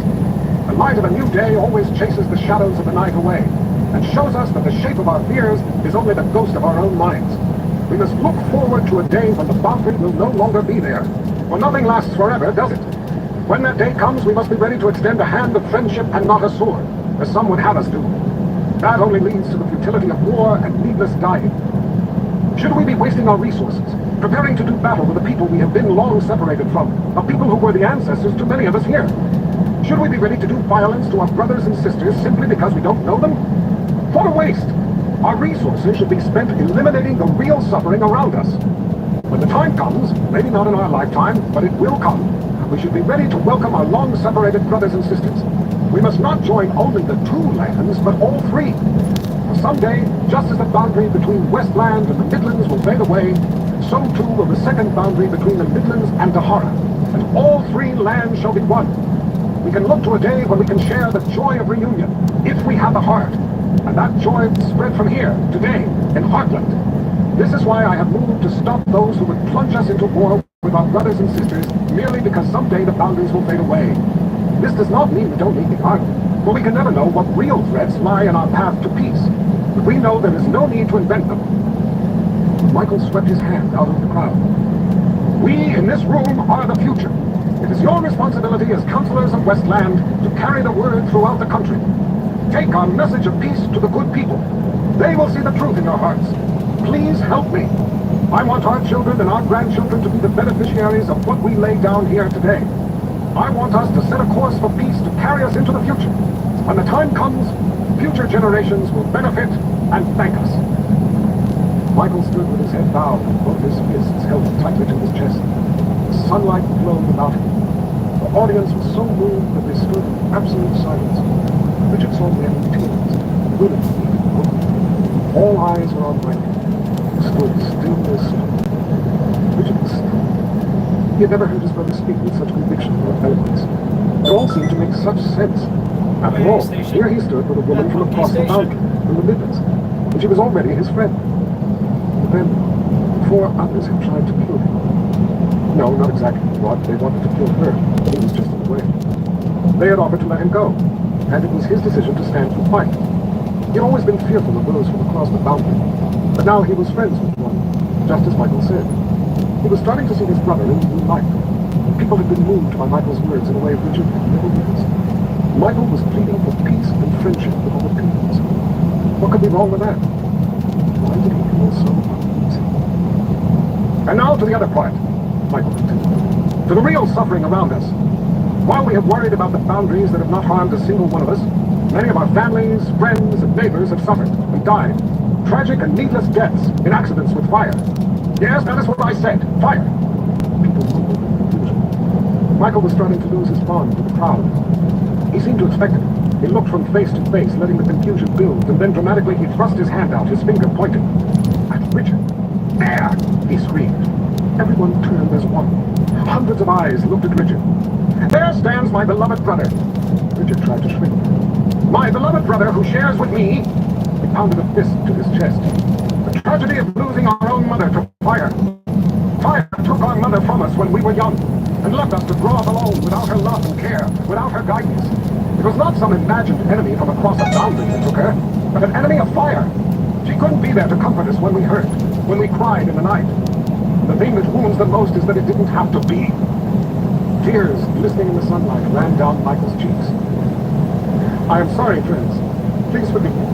The light of a new day always chases the shadows of the night away, and shows us that the shape of our fears is only the ghost of our own minds. We must look forward to a day when the boundary will no longer be there. For nothing lasts forever, does it? When that day comes, we must be ready to extend a hand of friendship and not a sword, as some would have us do. That only leads to the futility of war and needless dying. Should we be wasting our resources, preparing to do battle with a people we have been long separated from, a people who were the ancestors to many of us here? Should we be ready to do violence to our brothers and sisters simply because we don't know them? What a waste! Our resources should be spent eliminating the real suffering around us. When the time comes, maybe not in our lifetime, but it will come, we should be ready to welcome our long-separated brothers and sisters. We must not join only the two lands, but all three. For someday, just as the boundary between Westland and the Midlands will fade away, so too will the second boundary between the Midlands and Dahara, and all three lands shall be one. We can look to a day when we can share the joy of reunion, if we have the heart. And that joy spread from here, today, in Heartland. This is why I have moved to stop those who would plunge us into war with our brothers and sisters, merely because someday the boundaries will fade away. This does not mean we don't need the army, for we can never know what real threats lie in our path to peace. But we know there is no need to invent them. Michael swept his hand out of the crowd. We in this room are the future. It is your responsibility as councillors of Westland to carry the word throughout the country. Take our message of peace to the good people. They will see the truth in your hearts. Please help me. I want our children and our grandchildren to be the beneficiaries of what we lay down here today. I want us to set a course for peace to carry us into the future. When the time comes, future generations will benefit and thank us. Michael stood with his head bowed and both his fists held tightly to his chest. The sunlight glowed about him. The audience was so moved that they stood in absolute silence. Richard saw men in tears, women even broken. All eyes were on Michael. He stood still as stone. Richard was stunned. He had never heard his brother speak with such conviction or eloquence. It all seemed to make such sense. After all, here he stood with a woman from across the boundary, from the Midlands, and she was already his friend. But then, 4 others had tried to kill him. No, not exactly what. They wanted to kill her. He was just in the way. They had offered to let him go, and it was his decision to stand and fight. He had always been fearful of those from across the boundary. But now he was friends with one, just as Michael said. He was starting to see his brother in a new light. People had been moved by Michael's words in a way Richard had never witnessed. Michael was pleading for peace and friendship with other peoples. What could be wrong with that? Why did he feel so uneasy? And now to the other part, Michael continued. To the real suffering around us. While we have worried about the boundaries that have not harmed a single one of us, many of our families, friends, and neighbors have suffered and died. Tragic and needless deaths in accidents with fire. Yes, that is what I said. Fire. People mumbled in confusion. Michael was starting to lose his bond with the crowd. He seemed to expect it. He looked from face to face, letting the confusion build, and then dramatically he thrust his hand out, his finger pointing at Richard. There! He screamed. Everyone turned as one. Hundreds of eyes looked at Richard. There stands my beloved brother. Richard tried to shrink. My beloved brother who shares with me. He pounded a fist to his chest. The tragedy of losing our own mother to fire. Fire took our mother from us when we were young, and left us to grow up alone without her love and care, without her guidance. It was not some imagined enemy from across a boundary that took her, but an enemy of fire. She couldn't be there to comfort us when we hurt, when we cried in the night. The thing that wounds the most is that it didn't have to be. Tears, glistening in the sunlight, ran down Michael's cheeks. I am sorry, friends. Please forgive me.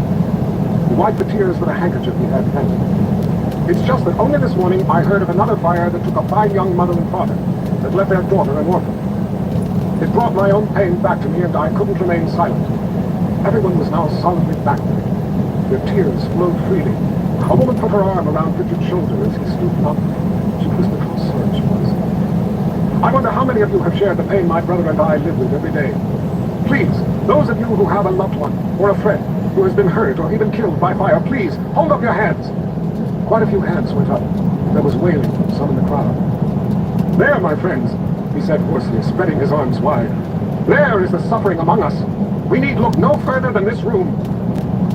He wiped the tears with a handkerchief he had handy. It's just that only this morning I heard of another fire that took a fine young mother and father, that left their daughter an orphan. It brought my own pain back to me, and I couldn't remain silent. Everyone was now solidly backward. Their tears flowed freely. A woman put her arm around Richard's shoulder as he stooped up. She whispered how sorry she was. I wonder how many of you have shared the pain my brother and I live with every day. Please, those of you who have a loved one, or a friend, who has been hurt or even killed by fire, please, hold up your hands. Quite a few hands went up. There was wailing from some in the crowd. There, my friends, he said hoarsely, spreading his arms wide. There is the suffering among us. We need look no further than this room.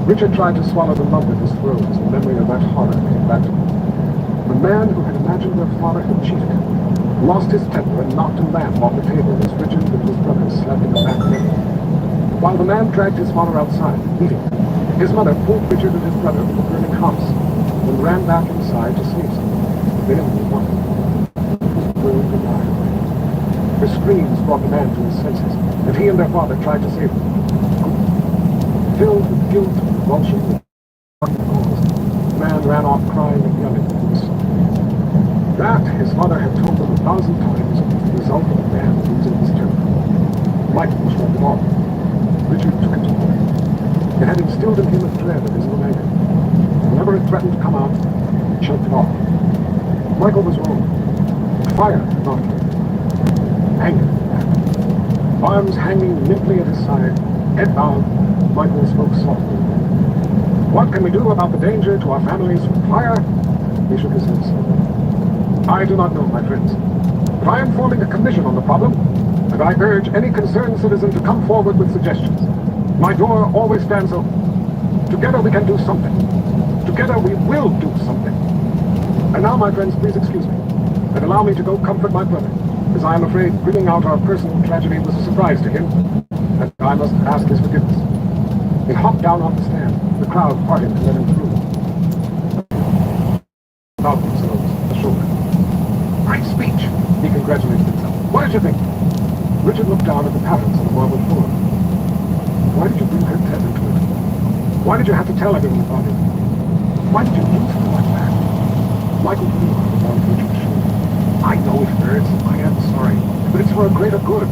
Richard tried to swallow the lump in his throat as the memory of that horror came back to him. The man who had imagined their father had cheated him, lost his temper and knocked a lamp off the table as Richard and his brother slept in the back room. While the man dragged his father outside, beating him, his mother pulled Richard and his brother from the burning house and ran back inside to save them. They only wanted. Burned alive. Her screams brought the man to his senses, and he and their father tried to save him. Filled with guilt and revulsion, the man ran off crying and yelling into the sun. That, his father had told them 1,000 times, was the result of a man losing his temper. Michael was shrugged it off. Richard took it to heart. It had instilled in him a dread of his own anger. Whenever it threatened to come out, he choked it off. Michael was wrong. Fire had not killed him. Anger had. Arms hanging limply at his side, head bowed, Michael spoke softly. What can we do about the danger to our families from fire? He shook his head slowly. I do not know, my friends. But I am forming a commission on the problem, and I urge any concerned citizen to come forward with suggestions. My door always stands open. Together we can do something. Together we will do something. And now, my friends, please excuse me, and allow me to go comfort my brother, as I am afraid bringing out our personal tragedy was a surprise to him, and I must ask his forgiveness. He hopped down off the stand, the crowd parted to let him through. Bowed themselves the shoulder. Great speech, he congratulated himself. What did you think? Richard looked down at the patterns on the marble floor. Why did you bring her death into it? Why did you have to tell everyone about it? Why did you lose her like that? Michael put his arm around Richard's shoulder. I know it hurts. I am sorry. But it's for a greater good.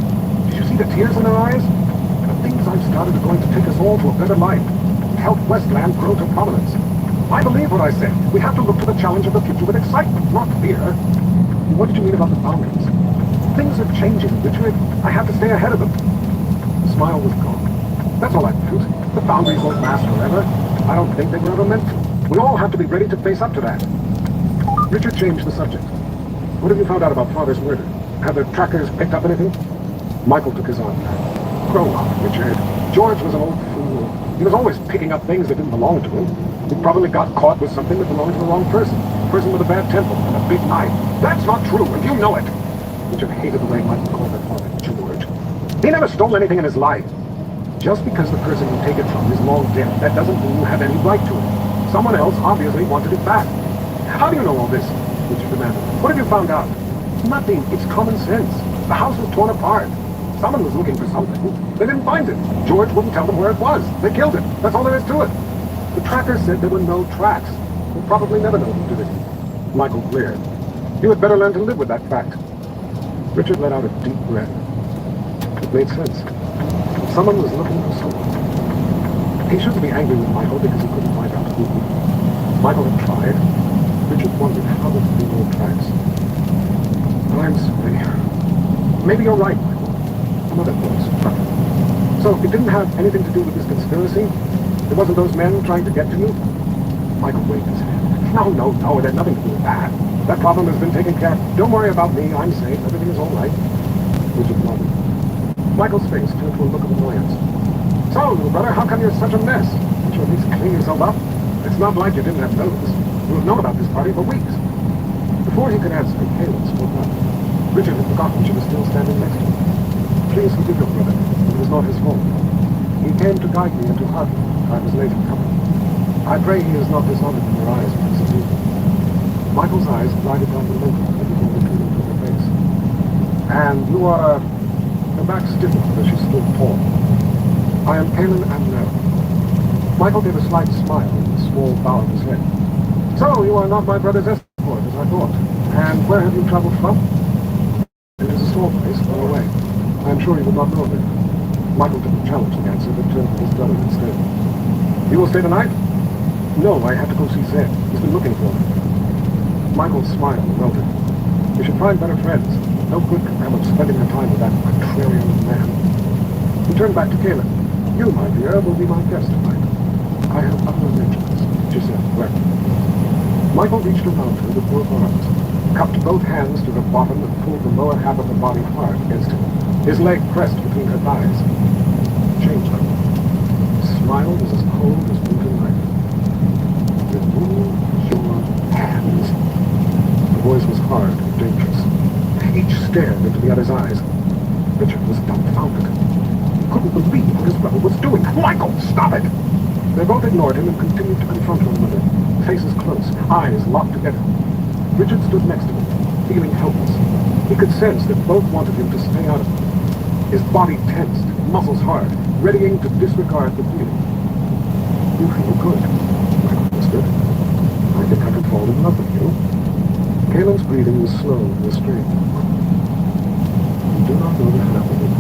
Did you see the tears in her eyes? The things I've started are going to take us all to a better life. And help Westland grow to prominence. I believe what I said. We have to look to the challenge of the future with excitement, not fear. What did you mean about the boundaries? Things are changing, Richard. I have to stay ahead of them. The smile was gone. That's all I felt. The boundaries won't last forever. I don't think they were ever meant to. We all have to be ready to face up to that. Richard changed the subject. What have you found out about Father's murder? Have the trackers picked up anything? Michael took his arm back. Grow up, Richard. George was an old fool. He was always picking up things that didn't belong to him. He probably got caught with something that belonged to the wrong person. A person with a bad temper and a big knife. That's not true, and you know it. Richard hated the way Michael called their father George. He never stole anything in his life. Just because the person you take it from is long dead, that doesn't mean you have any right to it. Someone else obviously wanted it back. How do you know all this? Richard demanded. What have you found out? Nothing. It's common sense. The house was torn apart. Someone was looking for something. They didn't find it. George wouldn't tell them where it was. They killed it. That's all there is to it. The tracker said there were no tracks. We'll probably never know who did it. Michael glared. You had better learn to live with that fact. Richard let out a deep breath. It made sense. Someone was looking for something. He shouldn't be angry with Michael because he couldn't find out who. Michael had tried. Richard wondered how there could be no tracks. I'm sorry. Maybe you're right, Michael. Some other things. So it didn't have anything to do with this conspiracy? It wasn't those men trying to get to you? Michael waved his hand. No, it had nothing to do with that. That problem has been taken care of. Don't worry about me. I'm safe. Everything is all right. Richard nodded. Michael's face turned to a look of annoyance. So, little brother, how come you're such a mess? Can't you at least clean yourself up? It's not like you didn't have notice. You have known about this party for weeks. Before he could answer, Caleb spoke up. Richard had forgotten she was still standing next to him. Please forgive your brother. It was not his fault. He came to guide me and to hug me. I was late in coming. I pray he is not dishonored in your eyes because of you. Michael's eyes glided down the length of before returning to her face. And you are... Her back stiffened as she stood tall. I am Caleb Amnell. Michael gave a slight smile and a small bow of his head. So, you are not my brother's escort, as I thought. And where have you traveled from? It is a small place, far away. I am sure you would not know of it. Michael didn't challenge the answer, but turned to his brother instead. You will stay the night? No, I have to go see Zed. He's been looking for me. Michael smiled and nodded. You should find better friends. No good can come of spending your time with that contrarian man. He turned back to Caleb. You, my dear, will be my guest tonight. I have other arrangements, she said, correctly. Michael reached around her with both arms, cupped both hands to her bottom and pulled the lower half of her body hard against him, his leg pressed between her thighs. Changed her. His smile was as cold as winter night. Remove your hands. The voice was hard and dangerous. Each stared into the other's eyes. Richard was dumbfounded. He couldn't believe what his brother was doing. Michael, stop it! They both ignored him and continued to confront one another, faces close, eyes locked together. Richard stood next to him, feeling helpless. He could sense that both wanted him to stay out of it. His body tensed, muscles hard, readying to disregard the feeling. You feel good, Michael whispered. I think I could fall in love with you. Caelan's breathing was slow and restrained. You do not know the half of it.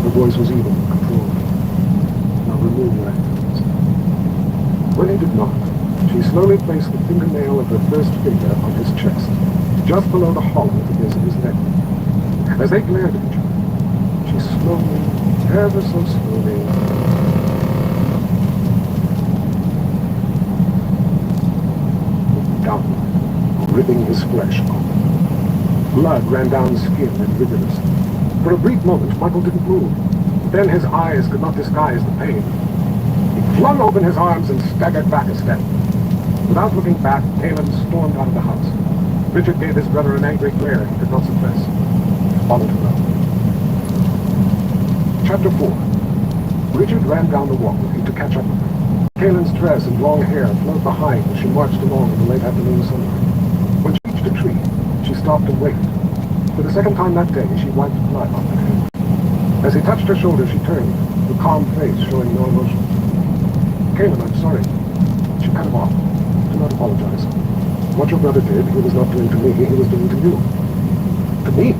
Her voice was even and controlled. Now remove your hands. When he did not, she slowly placed the fingernail of her first finger on his chest, just below the hollow at the base of his neck. As they glared at each other, she slowly, ever so slowly, down, ripping his flesh off. Blood ran down his skin and rivulous. For a brief moment, Michael didn't move. Then his eyes could not disguise the pain. He flung open his arms and staggered back a step. Without looking back, Caleb stormed out of the house. Richard gave his brother an angry glare he could not suppress. Followed him out. Chapter 4. Richard ran down the walkway to catch up with her. Caelan's dress and long hair flowed behind as she marched along in the late afternoon sunlight. When she reached a tree, she stopped and waited. For the second time that day, she wiped blood off her hand. As he touched her shoulder, she turned, her calm face showing no emotion. Caleb, I'm sorry. She cut him off. Do not apologize. What your brother did, he was not doing to me, he was doing to you. To me?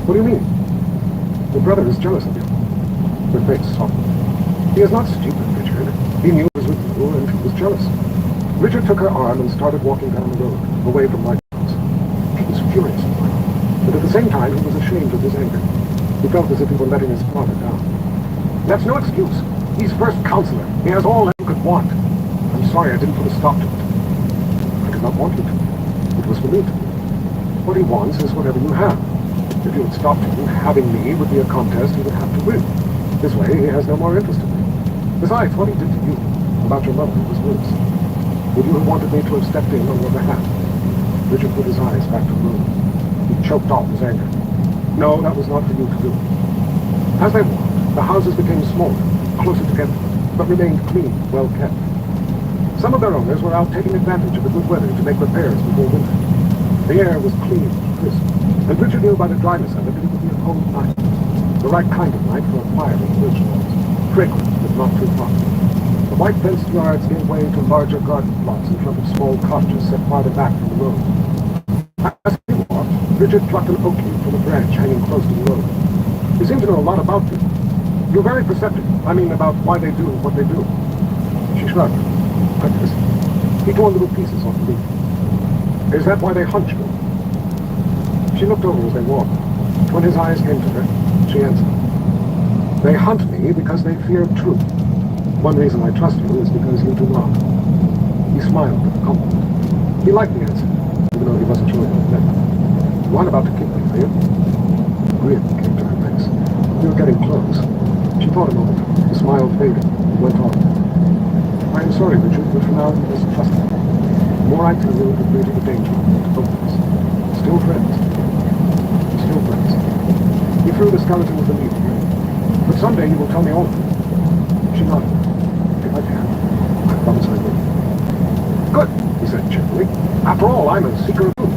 What do you mean? Your brother is jealous of you. Her face softened. He is not stupid, Richard. He knew it was with you, and he was jealous. Richard took her arm and started walking down the road, away from my house. He was furious with her, but at the same time he was ashamed of his anger. He felt as if he were letting his father down. That's no excuse. He's first counselor. He has all that you could want. I'm sorry I didn't put a stop to it. I did not want you to. It was for me to. What he wants is whatever you have. If you had stopped him, having me would be a contest he would have to win. This way, he has no more interest in me. Besides, what he did to you, about your mother, was worse. Would you have wanted me to have stepped in on your behalf? Richard put his eyes back to the room. He choked off his anger. No, that was not for you to do. As they walked, the houses became smaller, closer together, but remained clean, well kept. Some of their owners were out taking advantage of the good weather to make repairs before winter. The air was clean and crisp, and Richard knew by the dryness of it that it would be a cold night. The right kind of night for a fire in birch logs, fragrant but not too hot. The white fenced yards gave way to larger garden plots in front of small cottages set farther back from the road. As he walked, Richard plucked an oak leaf from a branch hanging close to the road. He seemed to know a lot about people. You're very perceptive. I mean, about why they do what they do. She shrugged. Like this. He tore little pieces off the leaf. Is that why they hunt you? She looked over as they walked. When his eyes came to her, she answered. They hunt me because they fear truth. One reason I trust you is because you do not. He smiled at the compliment. He liked the answer, even though he wasn't sure what it meant. You aren't about to kick me, are you? A grin came to her face. We were getting close. She thought a moment. The smile faded and went on. I am sorry, Richard, but for now you must trust me. The more I tell you, the greater the danger to both of us. Still friends. Still friends. He threw the skeleton of the leaf away. But someday you will tell me all of it. She nodded. If I can, I promise I will. Good, he said cheerfully. After all, I'm a seeker of truth.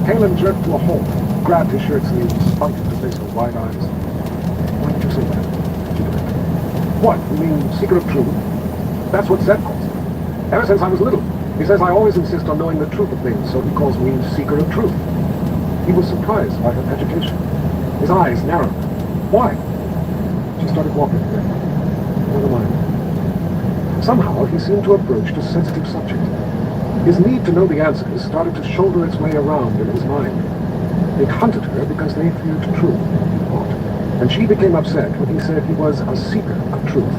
Halen jerked to a halt, grabbed his shirt sleeve, and spun him to face her wide eyes. Why did you say that? She demanded. What, you mean seeker of truth? That's what Zed calls me. Ever since I was little. He says I always insist on knowing the truth of things, so he calls me seeker of truth. He was surprised by her agitation. His eyes narrowed. Why? She started walking again. Never mind. Somehow he seemed to approach a sensitive subject. His need to know the answers started to shoulder its way around in his mind. They hunted her because they feared truth, he thought. And she became upset when he said he was a seeker of truth.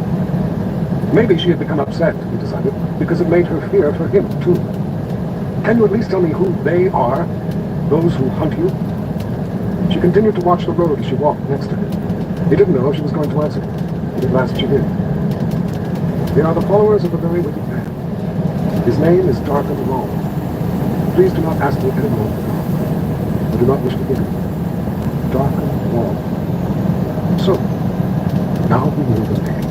Maybe she had become upset, he decided, because it made her fear for him, too. Can you at least tell me who they are? Those who hunt you? She continued to watch the road as she walked next to him. He didn't know if she was going to answer him, but at last she did. They are the followers of a very wicked man. His name is Dark and Wrong. Please do not ask me any more about him. I do not wish to give it. Dark and Wrong. So, now we know the name.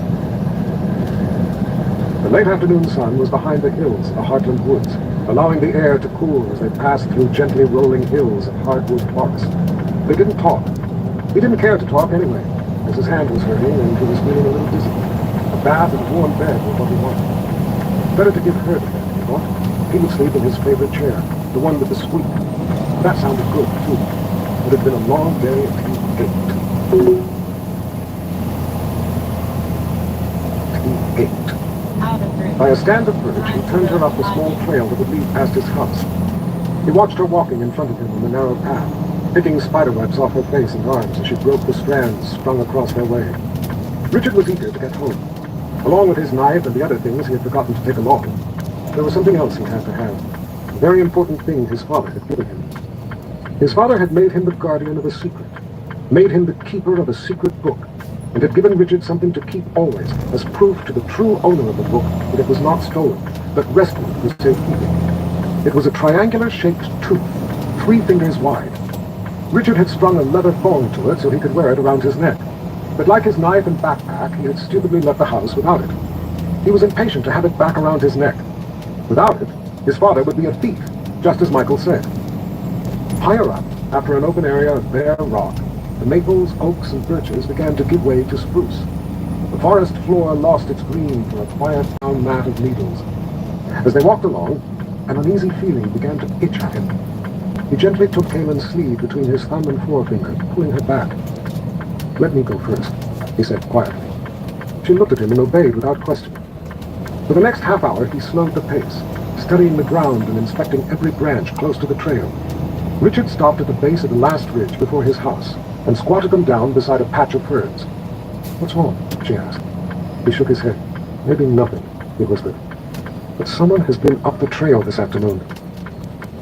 The late afternoon sun was behind the hills of the Heartland Woods, allowing the air to cool as they passed through gently rolling hills of hardwood forest. They didn't talk. He didn't care to talk anyway, as his hand was hurting and he was feeling a little dizzy. A bath and a warm bed were what he wanted. Better to give her the bed, he thought. He would sleep in his favorite chair, the one with the squeak. That sounded good, too. It had been a long day and he ached. By a stand of birch, he turned her up the small trail that would lead past his house. He watched her walking in front of him on the narrow path, picking spiderwebs off her face and arms as she broke the strands strung across their way. Richard was eager to get home. Along with his knife and the other things he had forgotten to take along, there was something else he had to have. A very important thing his father had given him. His father had made him the guardian of a secret, made him the keeper of a secret book, and had given Richard something to keep always, as proof to the true owner of the book that it was not stolen, but rescued for safekeeping. It was a triangular-shaped tooth, 3 fingers wide. Richard had strung a leather thong to it so he could wear it around his neck. But like his knife and backpack, he had stupidly left the house without it. He was impatient to have it back around his neck. Without it, his father would be a thief, just as Michael said. Higher up, after an open area of bare rock, the maples, oaks, and birches began to give way to spruce. The forest floor lost its green for a quiet brown mat of needles. As they walked along, an uneasy feeling began to itch at him. He gently took Kalen's sleeve between his thumb and forefinger, pulling her back. "Let me go first," he said quietly. She looked at him and obeyed without question. For the next half hour, he slowed the pace, studying the ground and inspecting every branch close to the trail. Richard stopped at the base of the last ridge before his house and squatted them down beside a patch of ferns. "What's wrong?" she asked. He shook his head. "Maybe nothing," he whispered. "But someone has been up the trail this afternoon."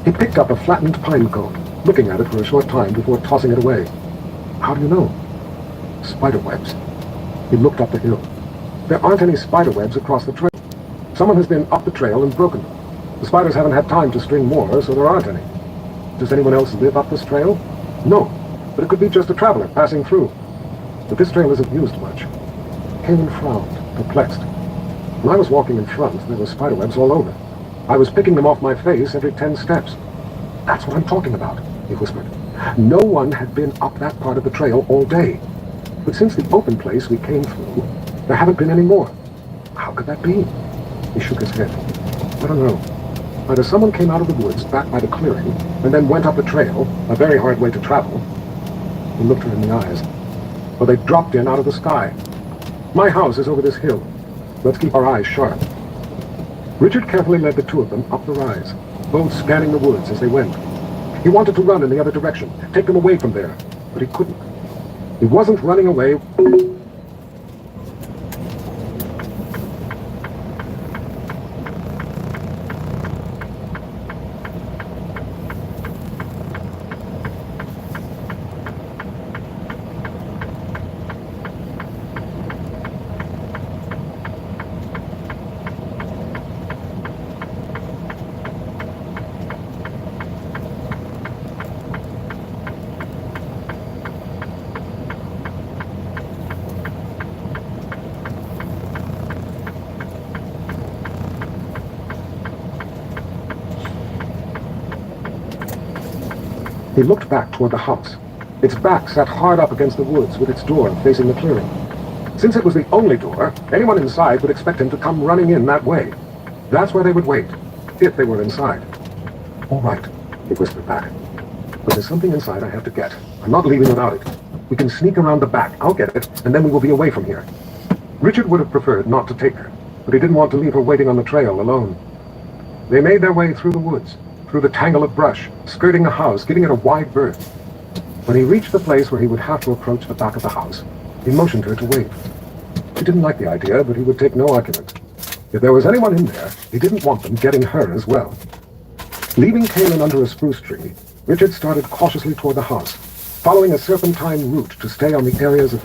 He picked up a flattened pine cone, looking at it for a short time before tossing it away. "How do you know?" "Spiderwebs." He looked up the hill. "There aren't any spiderwebs across the trail. Someone has been up the trail and broken them. The spiders haven't had time to string more, so there aren't any. Does anyone else live up this trail?" "No, but it could be just a traveler passing through. But this trail isn't used much." Kalen frowned, perplexed. When I was walking in front, there were spiderwebs all over. I was picking them off my face every 10 steps. That's what I'm talking about, he whispered. No one had been up that part of the trail all day. But since the open place we came through, there haven't been any more. How could that be? He shook his head. I don't know. Either someone came out of the woods back by the clearing, and then went up the trail, a very hard way to travel. He looked her in the eyes. Or they dropped in out of the sky. My house is over this hill. Let's keep our eyes sharp. Richard carefully led the two of them up the rise, both scanning the woods as they went. He wanted to run in the other direction, take them away from there, but he couldn't. He wasn't running away. He looked back toward the house. Its back sat hard up against the woods with its door facing the clearing. Since it was the only door, anyone inside would expect him to come running in that way. That's where they would wait, if they were inside. All right, he whispered back. But there's something inside I have to get. I'm not leaving without it. We can sneak around the back. I'll get it, and then we will be away from here. Richard would have preferred not to take her, but he didn't want to leave her waiting on the trail alone. They made their way through the woods, through the tangle of brush, skirting the house, giving it a wide berth. When he reached the place where he would have to approach the back of the house, he motioned her to wait. She didn't like the idea, but he would take no argument. If there was anyone in there, he didn't want them getting her as well. Leaving Kaylin under a spruce tree, Richard started cautiously toward the house, following a serpentine route to stay on the areas of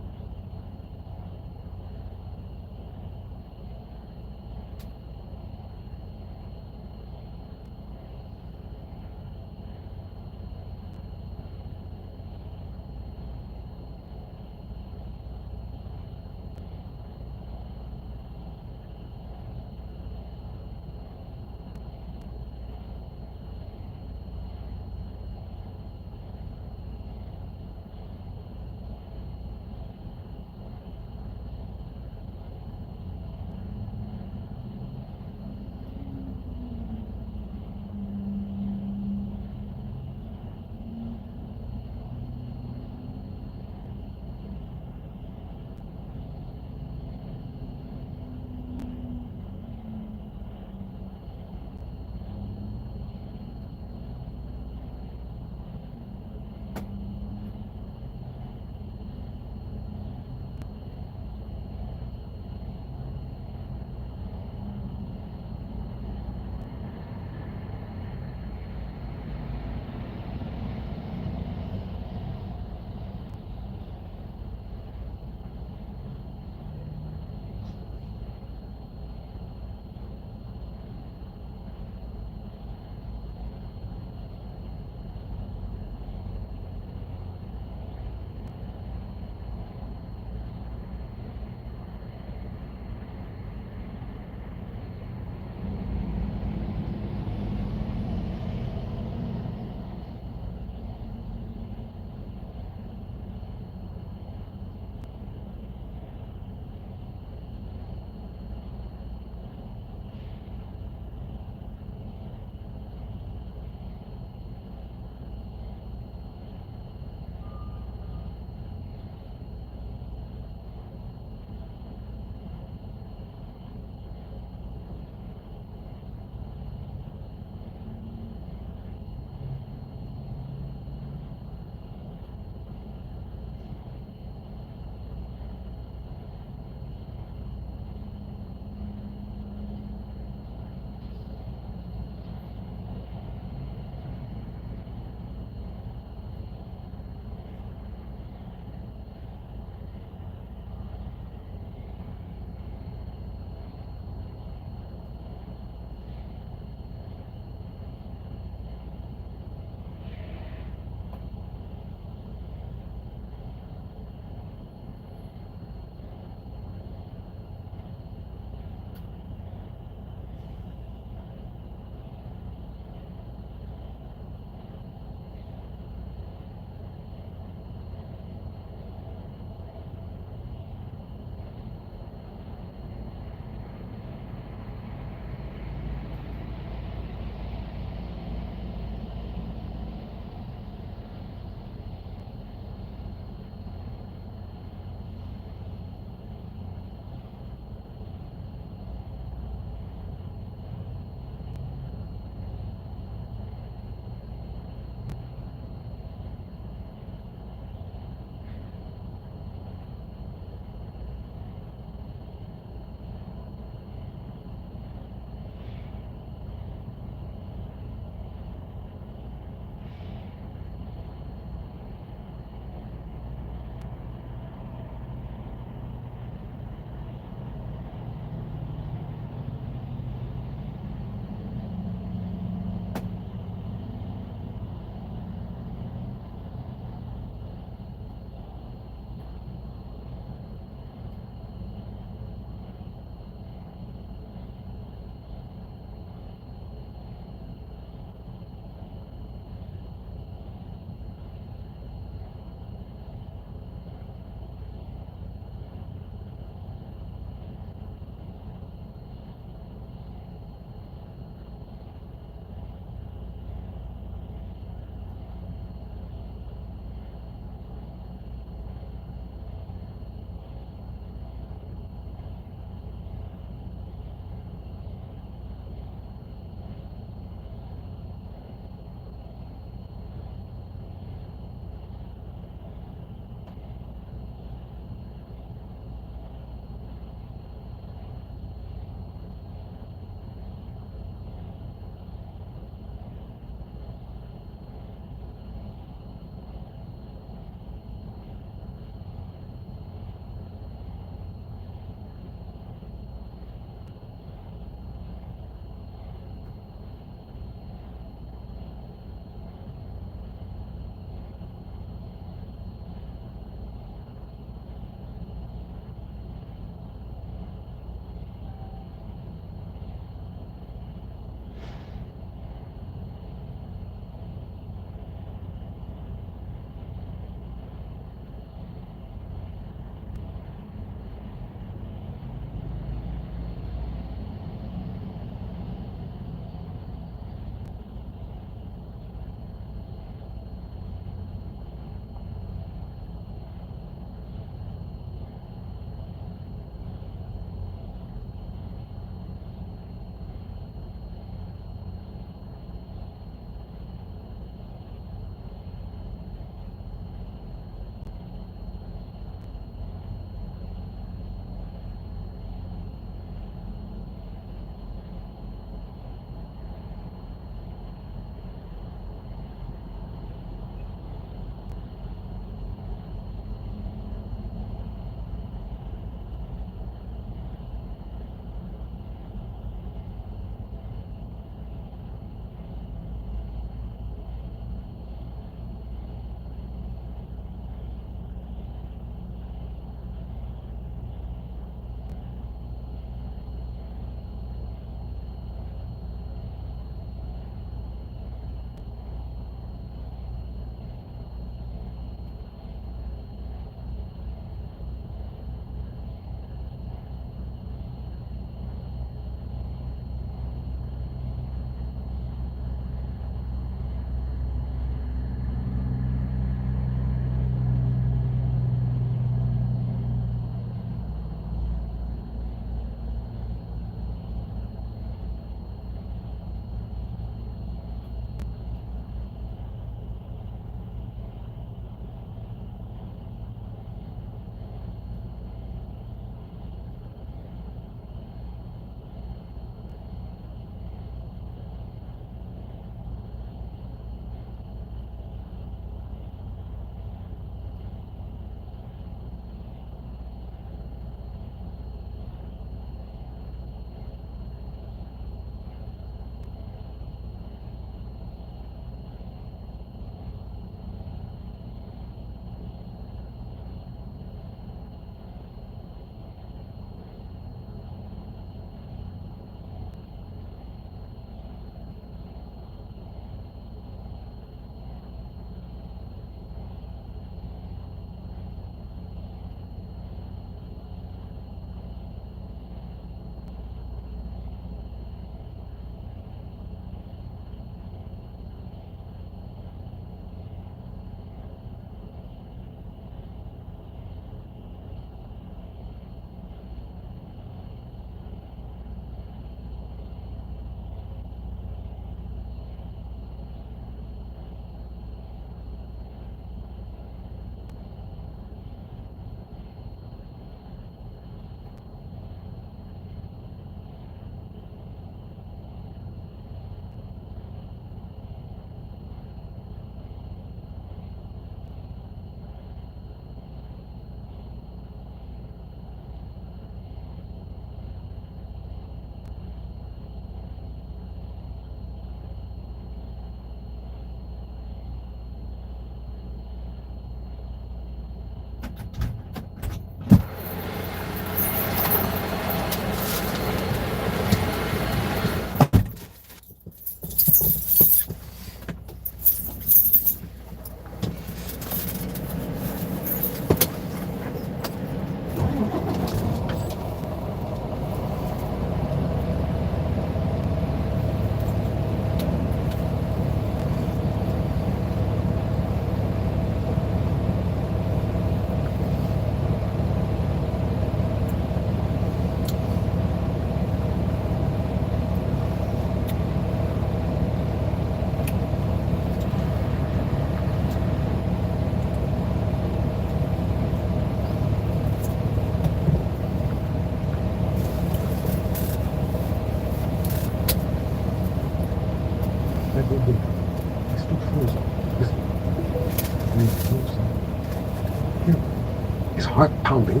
His heart pounding,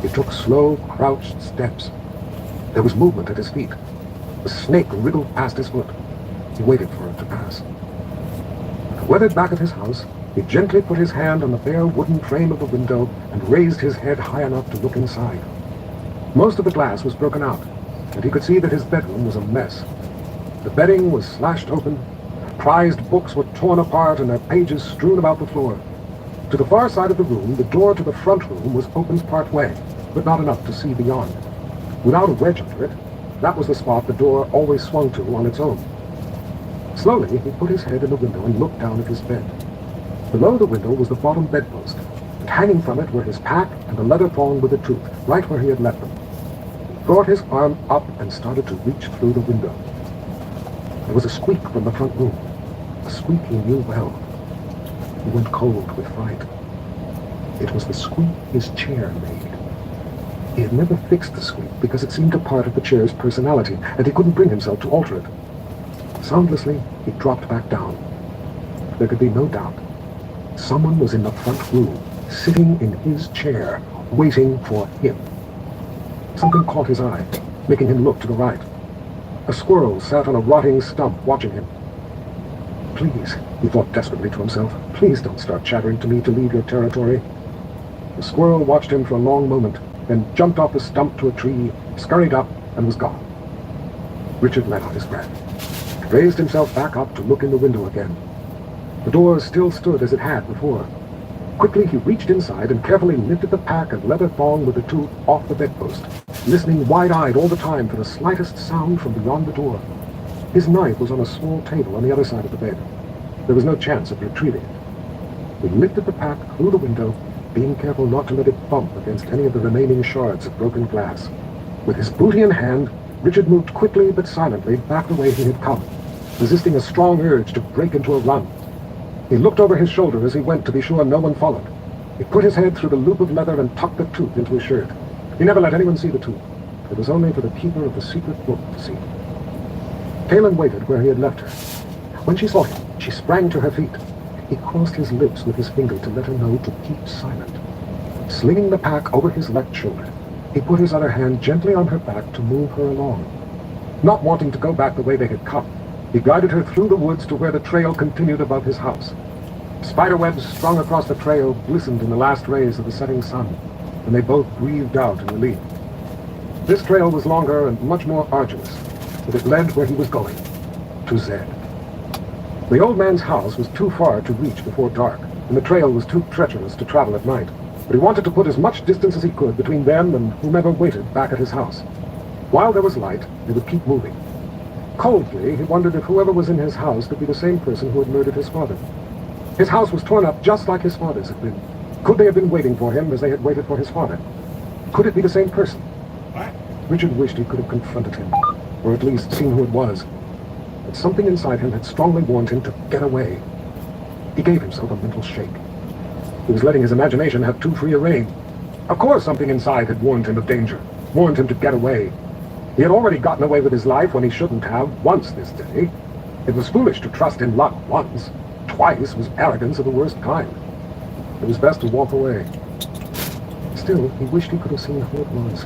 he took slow, crouched steps. There was movement at his feet. The snake wriggled past his foot. He waited for it to pass. At the weathered back of his house, he gently put his hand on the bare wooden frame of the window and raised his head high enough to look inside. Most of the glass was broken out, and he could see that his bedroom was a mess. The bedding was slashed open, prized books were torn apart and their pages strewn about the floor. To the far side of the room, the door to the front room was opened part way, but not enough to see beyond. Without a wedge under it, that was the spot the door always swung to on its own. Slowly, he put his head in the window and looked down at his bed. Below the window was the bottom bedpost, and hanging from it were his pack and a leather thong with a tooth, right where he had left them. He brought his arm up and started to reach through the window. There was a squeak from the front room, a squeak he knew well. He went cold with fright. It was the squeak his chair made. He had never fixed the squeak because it seemed a part of the chair's personality, and he couldn't bring himself to alter it. Soundlessly, he dropped back down. There could be no doubt. Someone was in the front room, sitting in his chair, waiting for him. Something caught his eye, making him look to the right. A squirrel sat on a rotting stump, watching him. Please, he thought desperately to himself, please don't start chattering to me to leave your territory. The squirrel watched him for a long moment, then jumped off the stump to a tree, scurried up, and was gone. Richard let out his breath, raised himself back up to look in the window again. The door still stood as it had before. Quickly he reached inside and carefully lifted the pack and leather thong with the tooth off the bedpost, listening wide-eyed all the time for the slightest sound from beyond the door. His knife was on a small table on the other side of the bed. There was no chance of retrieving it. He lifted the pack through the window, being careful not to let it bump against any of the remaining shards of broken glass. With his booty in hand, Richard moved quickly but silently back the way he had come, resisting a strong urge to break into a run. He looked over his shoulder as he went to be sure no one followed. He put his head through the loop of leather and tucked the tooth into his shirt. He never let anyone see the tooth. It was only for the keeper of the secret book to see. Kaelin waited where he had left her. When she saw him, she sprang to her feet. He crossed his lips with his finger to let her know to keep silent. Slinging the pack over his left shoulder, he put his other hand gently on her back to move her along. Not wanting to go back the way they had come, he guided her through the woods to where the trail continued above his house. Spiderwebs strung across the trail glistened in the last rays of the setting sun, and they both breathed out in relief. This trail was longer and much more arduous, but it led where he was going, to Zed. The old man's house was too far to reach before dark, and the trail was too treacherous to travel at night, but he wanted to put as much distance as he could between them and whomever waited back at his house. While there was light, they would keep moving. Coldly, he wondered if whoever was in his house could be the same person who had murdered his father. His house was torn up just like his father's had been. Could they have been waiting for him as they had waited for his father? Could it be the same person? Richard wished he could have confronted him, or at least seen who it was. But something inside him had strongly warned him to get away. He gave himself a mental shake. He was letting his imagination have too free a rein. Of course something inside had warned him of danger, warned him to get away. He had already gotten away with his life when he shouldn't have, once this day. It was foolish to trust in luck once. Twice was arrogance of the worst kind. It was best to walk away. Still, he wished he could have seen who it was,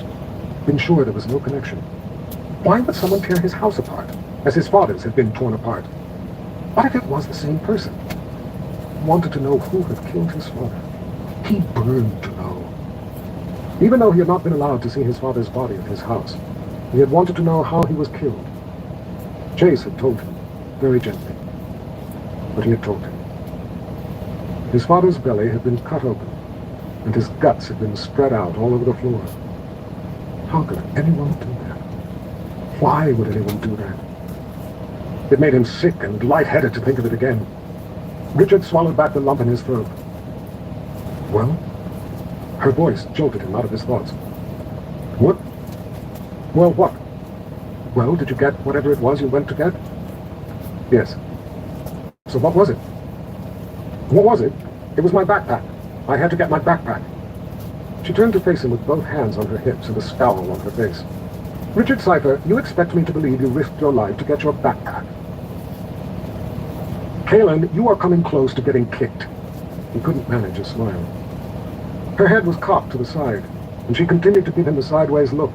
been sure there was no connection. Why would someone tear his house apart, as his father's had been torn apart? What if it was the same person? He wanted to know who had killed his father. He burned to know. Even though he had not been allowed to see his father's body at his house, he had wanted to know how he was killed. Chase had told him, very gently, but he had told him. His father's belly had been cut open, and his guts had been spread out all over the floor. How could anyone do that? Why would anyone do that? It made him sick and lightheaded to think of it again. Richard swallowed back the lump in his throat. Well? Her voice jolted him out of his thoughts. What? Well, what? Well, did you get whatever it was you went to get? Yes. So what was it? What was it? It was my backpack. I had to get my backpack. She turned to face him with both hands on her hips and a scowl on her face. Richard Cypher, you expect me to believe you risked your life to get your backpack. Kaelin, you are coming close to getting kicked. He couldn't manage a smile. Her head was cocked to the side, and she continued to give him a sideways look,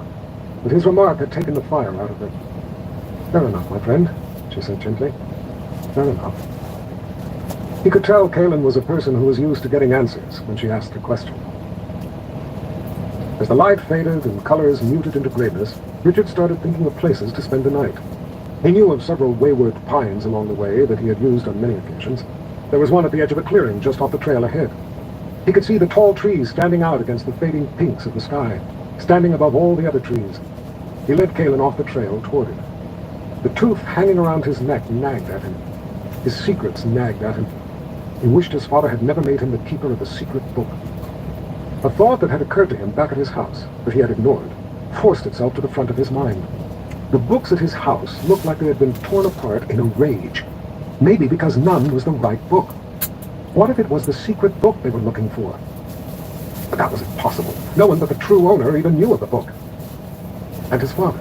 but his remark had taken the fire out of her. "Fair enough, my friend," she said gently. "Fair enough." He could tell Kalen was a person who was used to getting answers when she asked a question. As the light faded and colors muted into grayness, Richard started thinking of places to spend the night. He knew of several wayward pines along the way that he had used on many occasions. There was one at the edge of a clearing just off the trail ahead. He could see the tall trees standing out against the fading pinks of the sky, standing above all the other trees. He led Kalen off the trail toward it. The tooth hanging around his neck nagged at him. His secrets nagged at him. He wished his father had never made him the keeper of a secret book. A thought that had occurred to him back at his house, that he had ignored, forced itself to the front of his mind. The books at his house looked like they had been torn apart in a rage. Maybe because none was the right book. What if it was the secret book they were looking for? But that was impossible. No one but the true owner even knew of the book. And his father.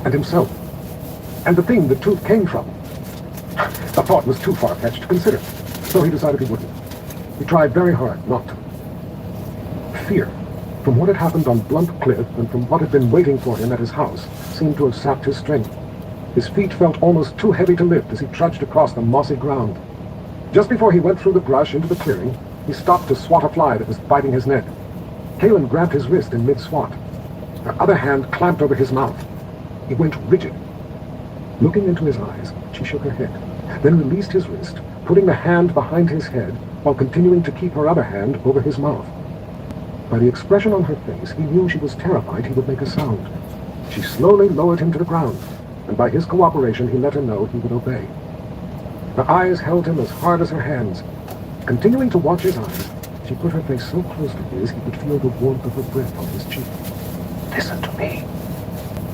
And himself. And the thing the tooth came from. The thought was too far-fetched to consider, so he decided he wouldn't. He tried very hard not to. Fear, from what had happened on Blunt Cliff and from what had been waiting for him at his house, seemed to have sapped his strength. His feet felt almost too heavy to lift as he trudged across the mossy ground. Just before he went through the brush into the clearing, he stopped to swat a fly that was biting his neck. Kalen grabbed his wrist in mid-swat. Her other hand clamped over his mouth. He went rigid. Looking into his eyes, she shook her head, then released his wrist, putting the hand behind his head while continuing to keep her other hand over his mouth. By the expression on her face, he knew she was terrified he would make a sound. She slowly lowered him to the ground, and by his cooperation he let her know he would obey. Her eyes held him as hard as her hands. Continuing to watch his eyes, she put her face so close to his he could feel the warmth of her breath on his cheek. "Listen to me."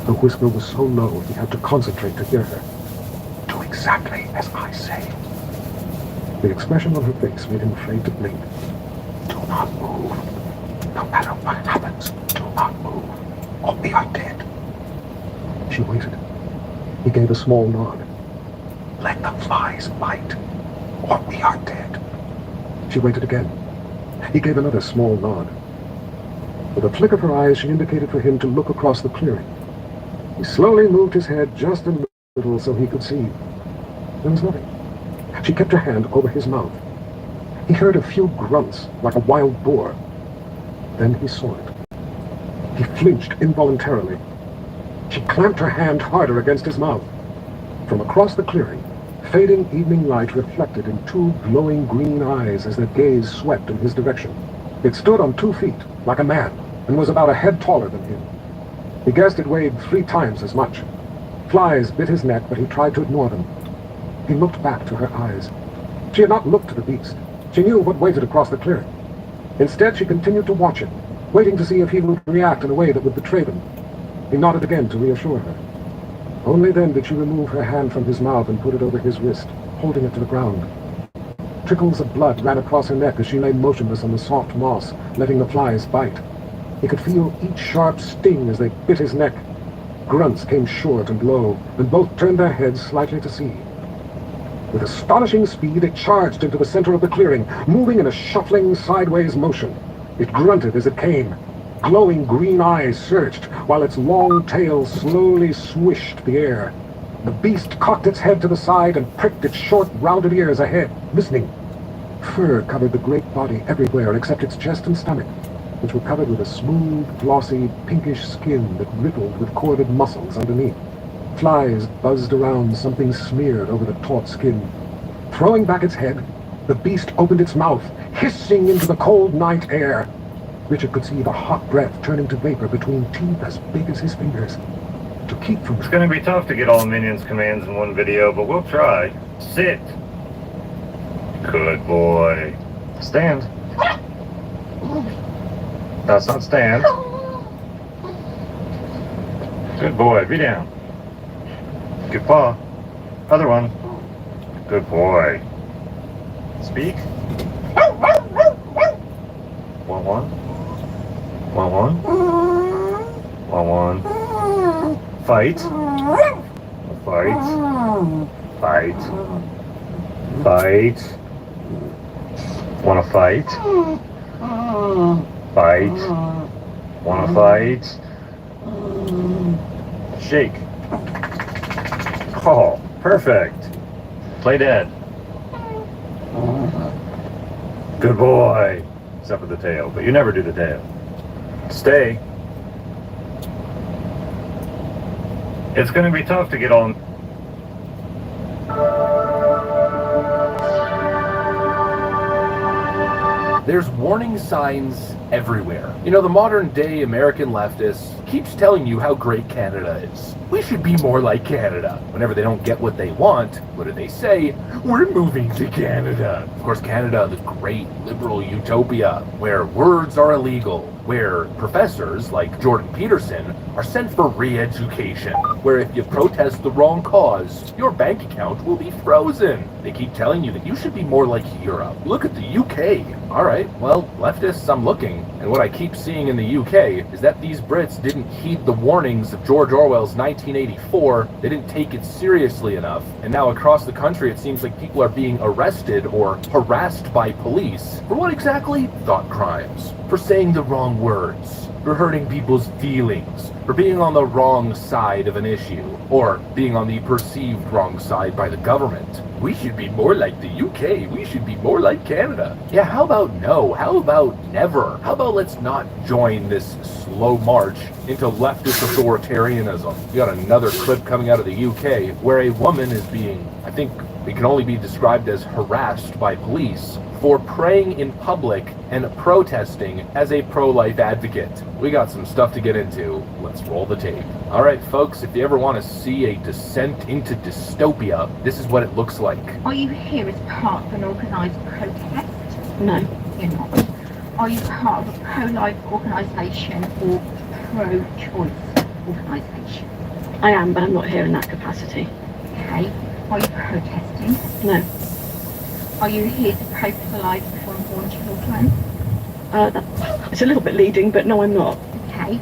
Her whisper was so low he had to concentrate to hear her. "Do exactly as I say." The expression on her face made him afraid to blink. "Do not move. No matter what happens, do not move, or we are dead." She waited. He gave a small nod. "Let the flies bite, or we are dead." She waited again. He gave another small nod. With a flick of her eyes, she indicated for him to look across the clearing. He slowly moved his head just a little so he could see. There was nothing. She kept her hand over his mouth. He heard a few grunts, like a wild boar. Then he saw it. He flinched involuntarily. She clamped her hand harder against his mouth. From across the clearing, fading evening light reflected in two glowing green eyes as their gaze swept in his direction. It stood on 2 feet, like a man, and was about a head taller than him. He guessed it weighed 3 times as much. Flies bit his neck, but he tried to ignore them. He looked back to her eyes. She had not looked to the beast. She knew what waited across the clearing. Instead, she continued to watch him, waiting to see if he would react in a way that would betray them. He nodded again to reassure her. Only then did she remove her hand from his mouth and put it over his wrist, holding it to the ground. Trickles of blood ran across her neck as she lay motionless on the soft moss, letting the flies bite. He could feel each sharp sting as they bit his neck. Grunts came short and low, and both turned their heads slightly to see. With astonishing speed, it charged into the center of the clearing, moving in a shuffling, sideways motion. It grunted as it came. Glowing green eyes searched, while its long tail slowly swished the air. The beast cocked its head to the side and pricked its short, rounded ears ahead, listening. Fur covered the great body everywhere except its chest and stomach, which were covered with a smooth, glossy, pinkish skin that rippled with corded muscles underneath. Flies buzzed around, something smeared over the taut skin. Throwing back its head, the beast opened its mouth, hissing into the cold night air. Richard could see the hot breath turning to vapor between teeth as big as his fingers. To keep from... It's going to be tough to get all Minions commands in one video, but we'll try. Sit. Good boy. Stand. That's not stand. Good boy. Be down. Good paw. Other one. Good boy. Speak. One. Fight. Fight. Wanna fight? Fight? Wanna fight? Shake. Oh, perfect. Play dead. Good boy. Except for the tail, but you never do the tail. Stay. It's gonna be tough to get on. There's warning signs everywhere. You know, the modern day American leftist keeps telling you how great Canada is. We should be more like Canada. Whenever they don't get what they want, what do they say? We're moving to Canada. Of course, Canada, the great liberal utopia, where words are illegal, where professors like Jordan Peterson are sent for re-education, where if you protest the wrong cause, your bank account will be frozen. They keep telling you that you should be more like Europe. Look at the UK. Alright, well, leftists, I'm looking, and what I keep seeing in the UK is that these Brits didn't heed the warnings of George Orwell's 1984, they didn't take it seriously enough, and now across the country it seems like people are being arrested or harassed by police. For what exactly? Thought crimes. For saying the wrong words. For hurting people's feelings. For being on the wrong side of an issue. Or being on the perceived wrong side by the government. We should be more like the UK. We should be more like Canada. Yeah, how about no? How about never? How about let's not join this slow march into leftist authoritarianism? We got another clip coming out of the UK where a woman is being, I think it can only be described as harassed by police for praying in public and protesting as a pro-life advocate. We got some stuff to get into. Let's roll the tape. Alright folks, if you ever want to see a descent into dystopia, this is what it looks like. Are you here as part of an organised protest? No. You're not. Are you part of a pro-life organisation or pro-choice organisation? I am, but I'm not here in that capacity. Okay. Are you protesting? No. Are you here to pray for the lives of unborn children? It's a little bit leading, but no, I'm not. Okay.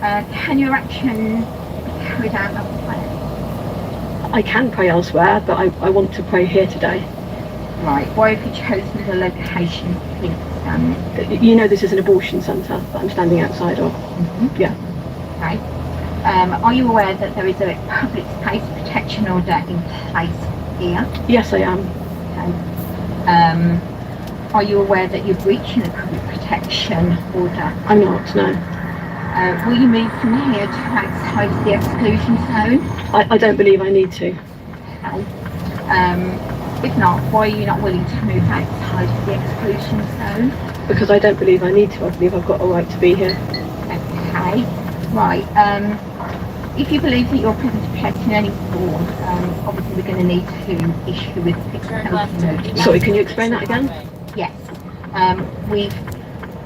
Can your action be carried out elsewhere? I can pray elsewhere, but I want to pray here today. Right. Why have you chosen the location for me to stand? You know this is an abortion centre that I'm standing outside of. Mm-hmm. Yeah. Okay. Are you aware that there is a public space protection order in place here? Yes, I am. Okay. Are you aware that you're breaching the public protection order? I'm not, no. Will you move from here to outside the exclusion zone? I don't believe I need to. Okay. If not, why are you not willing to move outside of the exclusion zone? Because I don't believe I need to. I believe I've got a right to be here. Okay. Right. If you believe that your presence to protect in any form, obviously we're going to need to issue with fixed penalty notice. Sorry, can you explain that again? Yes.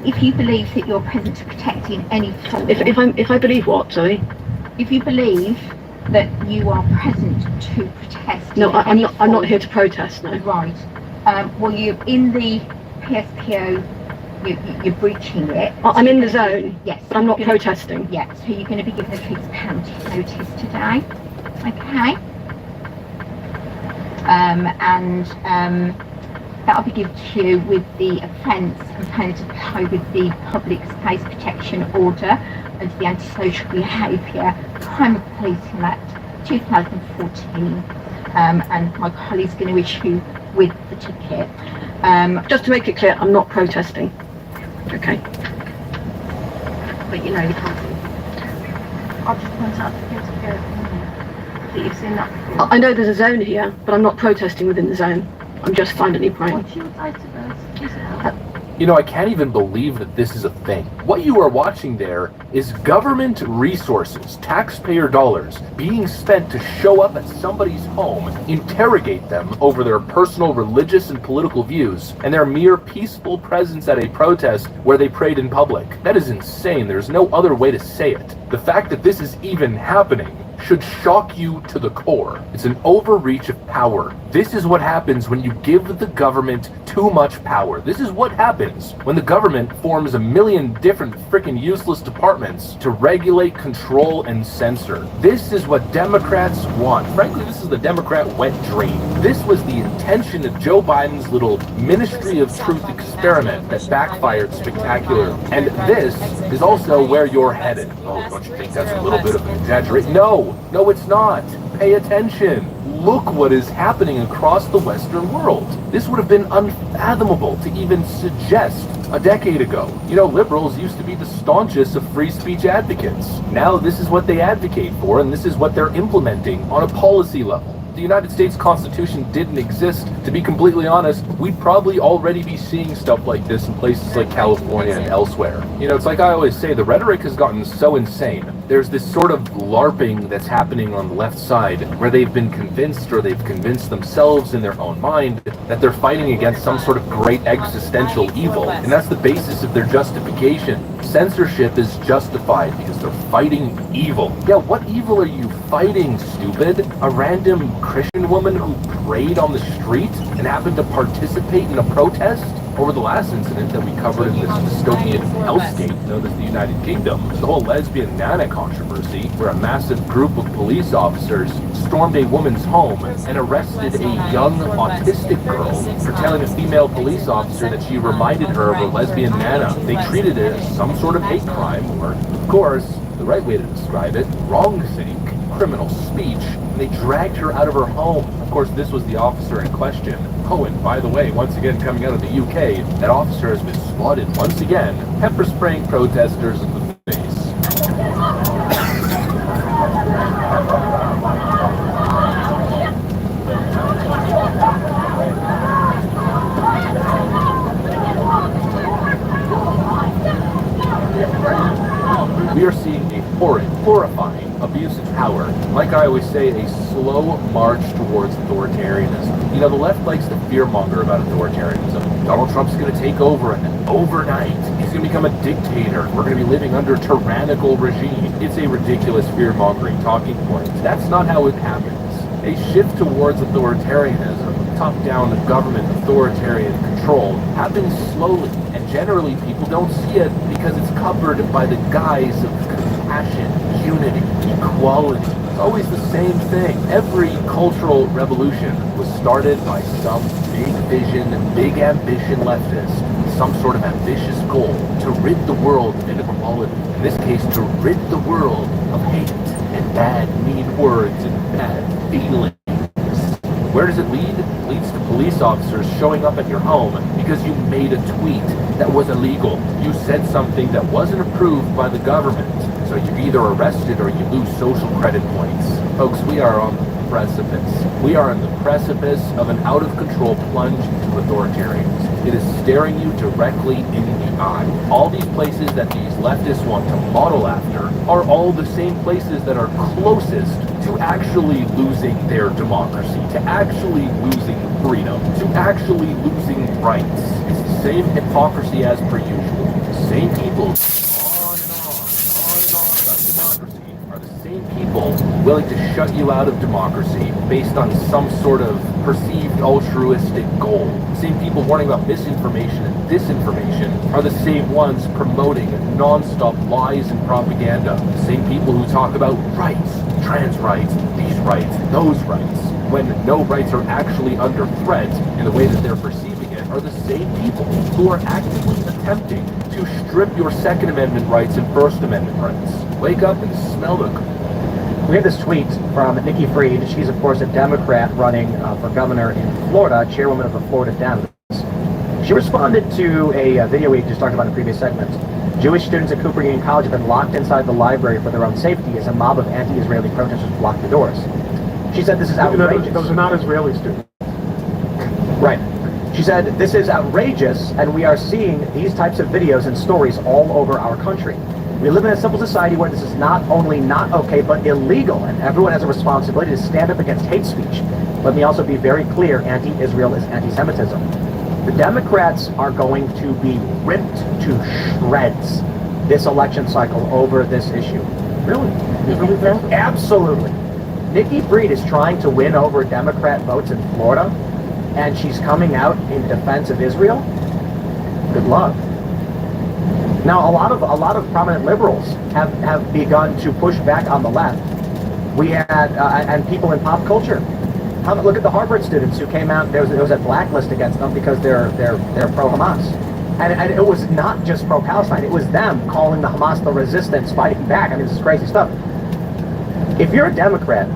If you believe that you're present to protect in any form. If I believe what? Sorry. If you believe that you are present to protest. No, I'm not here to protest. No. Right. Well, you're in the PSPO. You're breaching it. I'm in the zone. Yes. But I'm not protesting. Yes. So you're going to be given a fixed penalty notice today. Okay. That'll be given to you with the offence and penalty apply with the Public Space Protection Order and the Antisocial Behaviour Crime of Policing Act 2014. And my colleague's going to issue with the ticket. Just to make it clear, I'm not protesting. Okay. But you know you can't do it. I'll just point out that you've seen that before. I know there's a zone here, but I'm not protesting within the zone. I'm just finding a crime. What's your date of birth? You know, I can't even believe that this is a thing. What you are watching there is government resources, taxpayer dollars, being spent to show up at somebody's home, interrogate them over their personal religious and political views, and their mere peaceful presence at a protest where they prayed in public. That is insane. There's no other way to say it. The fact that this is even happening should shock you to the core. It's an overreach of power. This is what happens when you give the government too much power. This is what happens when the government forms a million different freaking useless departments to regulate, control, and censor. This is what Democrats want. Frankly, this is the Democrat wet dream. This was the intention of Joe Biden's little Ministry of Truth experiment that backfired spectacularly. And this is also where you're headed. Oh, don't you think that's a little bit of an exaggeration? No, it's not. Pay attention. Look what is happening across the Western world. This would have been unfathomable to even suggest a decade ago. You know, liberals used to be the staunchest of free speech advocates. Now this is what they advocate for, and this is what they're implementing on a policy level. The United States Constitution didn't exist, to be completely honest, we'd probably already be seeing stuff like this in places like California and elsewhere. You know, it's like I always say, the rhetoric has gotten so insane. There's this sort of LARPing that's happening on the left side, where they've been convinced, or they've convinced themselves in their own mind, that they're fighting against some sort of great existential evil, and that's the basis of their justification. Censorship is justified because they're fighting evil. Yeah, what evil are you fighting, stupid? A random Christian woman who prayed on the street and happened to participate in a protest? Over the last incident that we covered in this dystopian hellscape known as the United Kingdom, the whole lesbian Nana controversy, where a massive group of police officers stormed a woman's home and arrested a young autistic girl for telling a female police officer that she reminded her of a lesbian Nana. They treated it as some sort of hate crime, or, of course, the right way to describe it, wrongthink, criminal speech, and they dragged her out of her home. Of course, this was the officer in question. Oh, and by the way, once again coming out of the UK, that officer has been spotted once again, pepper spraying protesters in the face. We are seeing a horrid, horrifying abuse of power. Like I always say, a slow march towards authoritarianism. You know, the left likes to fearmonger about authoritarianism. Donald Trump's going to take over, and then overnight, he's going to become a dictator. We're going to be living under a tyrannical regime. It's a ridiculous fear-mongering talking point. That's not how it happens. A shift towards authoritarianism, top-down government authoritarian control, happens slowly, and generally people don't see it because it's covered by the guise of compassion, unity, equality. It's always the same thing. Every cultural revolution was started by some big vision, big ambition leftist, some sort of ambitious goal to rid the world of inequality. In this case, to rid the world of hate and bad, mean words and bad feelings. Where does it lead? It leads to police officers showing up at your home because you made a tweet that was illegal. You said something that wasn't approved by the government. So you're either arrested or you lose social credit points. Folks, we are on the precipice. We are on the precipice of an out-of-control plunge into authoritarianism. It is staring you directly in the eye. All these places that these leftists want to model after are all the same places that are closest to actually losing their democracy, to actually losing freedom, to actually losing rights. It's the same hypocrisy as per usual. The same people are the same people willing to shut you out of democracy based on some sort of perceived altruistic goal. The same people warning about misinformation and disinformation are the same ones promoting non-stop lies and propaganda. The same people who talk about rights, trans rights, these rights, those rights, when no rights are actually under threat in the way that they're perceiving it, are the same people who are actively attempting to strip your Second Amendment rights and First Amendment rights. Wake up and smell the... We had this tweet from Nikki Fried. She's, of course, a Democrat running for governor in Florida, chairwoman of the Florida Dems. She responded to a video we just talked about in the previous segment. Jewish students at Cooper Union College have been locked inside the library for their own safety as a mob of anti-Israeli protesters blocked the doors. She said this is outrageous. Those are not Israeli students. Right. She said, this is outrageous, and we are seeing these types of videos and stories all over our country. We live in a civil society where this is not only not okay, but illegal, and everyone has a responsibility to stand up against hate speech. Let me also be very clear, anti-Israel is anti-Semitism. The Democrats are going to be ripped to shreds this election cycle over this issue. Really? You believe that? Absolutely. Nikki Fried is trying to win over Democrat votes in Florida, and she's coming out in defense of Israel. Good luck. Now, a lot of prominent liberals have begun to push back on the left. We had and people in pop culture. Look at the Harvard students who came out. There was a blacklist against them because they're pro-Hamas, and it was not just pro-Palestine. It was them calling the Hamas the resistance, fighting back. I mean, this is crazy stuff. If you're a Democrat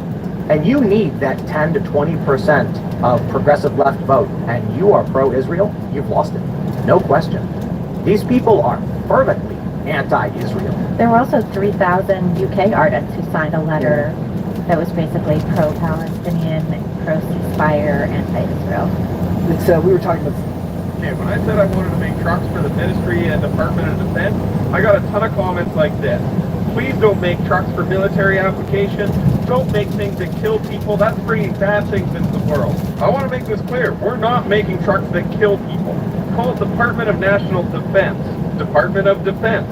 and you need that 10 to 20% of progressive left vote, and you are pro-Israel, you've lost it. No question. These people are fervently anti-Israel. There were also 3,000 UK artists who signed a letter that was basically pro-Palestinian, pro-ceasefire, anti-Israel. We were talking about... Okay, when I said I wanted to make trucks for the Ministry and Department of Defense, I got a ton of comments like this. Please don't make trucks for military applications. Don't make things that kill people. That's bringing bad things into the world. I want to make this clear. We're not making trucks that kill people. Call it Department of National Defense, Department of Defense,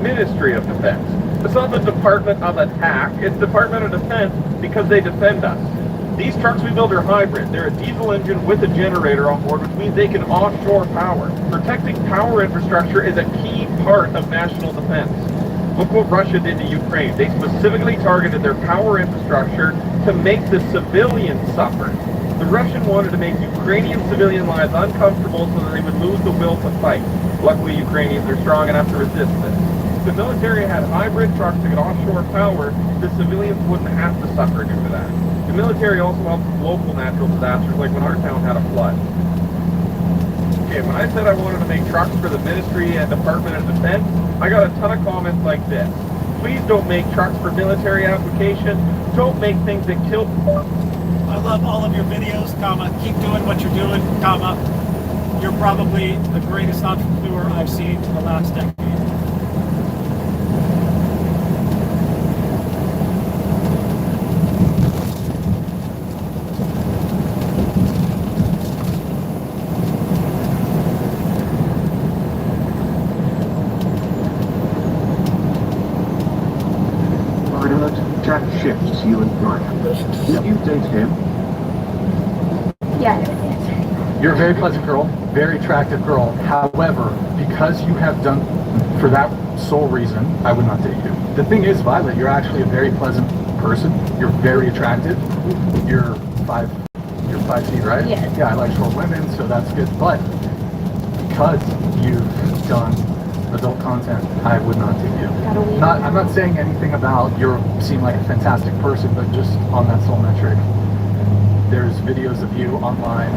Ministry of Defense. It's not the Department of Attack. It's Department of Defense because they defend us. These trucks we build are hybrid. They're a diesel engine with a generator on board, which means they can offshore power. Protecting power infrastructure is a key part of national defense. Look what Russia did to Ukraine. They specifically targeted their power infrastructure to make the civilians suffer. The Russian wanted to make Ukrainian civilian lives uncomfortable so that they would lose the will to fight. Luckily, Ukrainians are strong enough to resist this. If the military had hybrid trucks that could offshore power, the civilians wouldn't have to suffer due to that. The military also helps with local natural disasters, like when our town had a flood. Okay, when I said I wanted to make trucks for the Ministry and Department of Defense, I got a ton of comments like this. Please don't make trucks for military applications. Don't make things that kill people. I love all of your videos, keep doing what you're doing, you're probably the greatest entrepreneur I've seen in the last decade. Jack shifts you and Brian. Will you date him? Yes. You're a very pleasant girl, very attractive girl. However, because you have done for that sole reason, I would not date you. The thing is, Violet, you're actually a very pleasant person. You're very attractive. You're 5 feet, right? Yes. Yeah, I like short women, so that's good. But because you've done adult content, I would not date you. I'm not saying anything about you seem like a fantastic person, but just on that sole metric, there's videos of you online.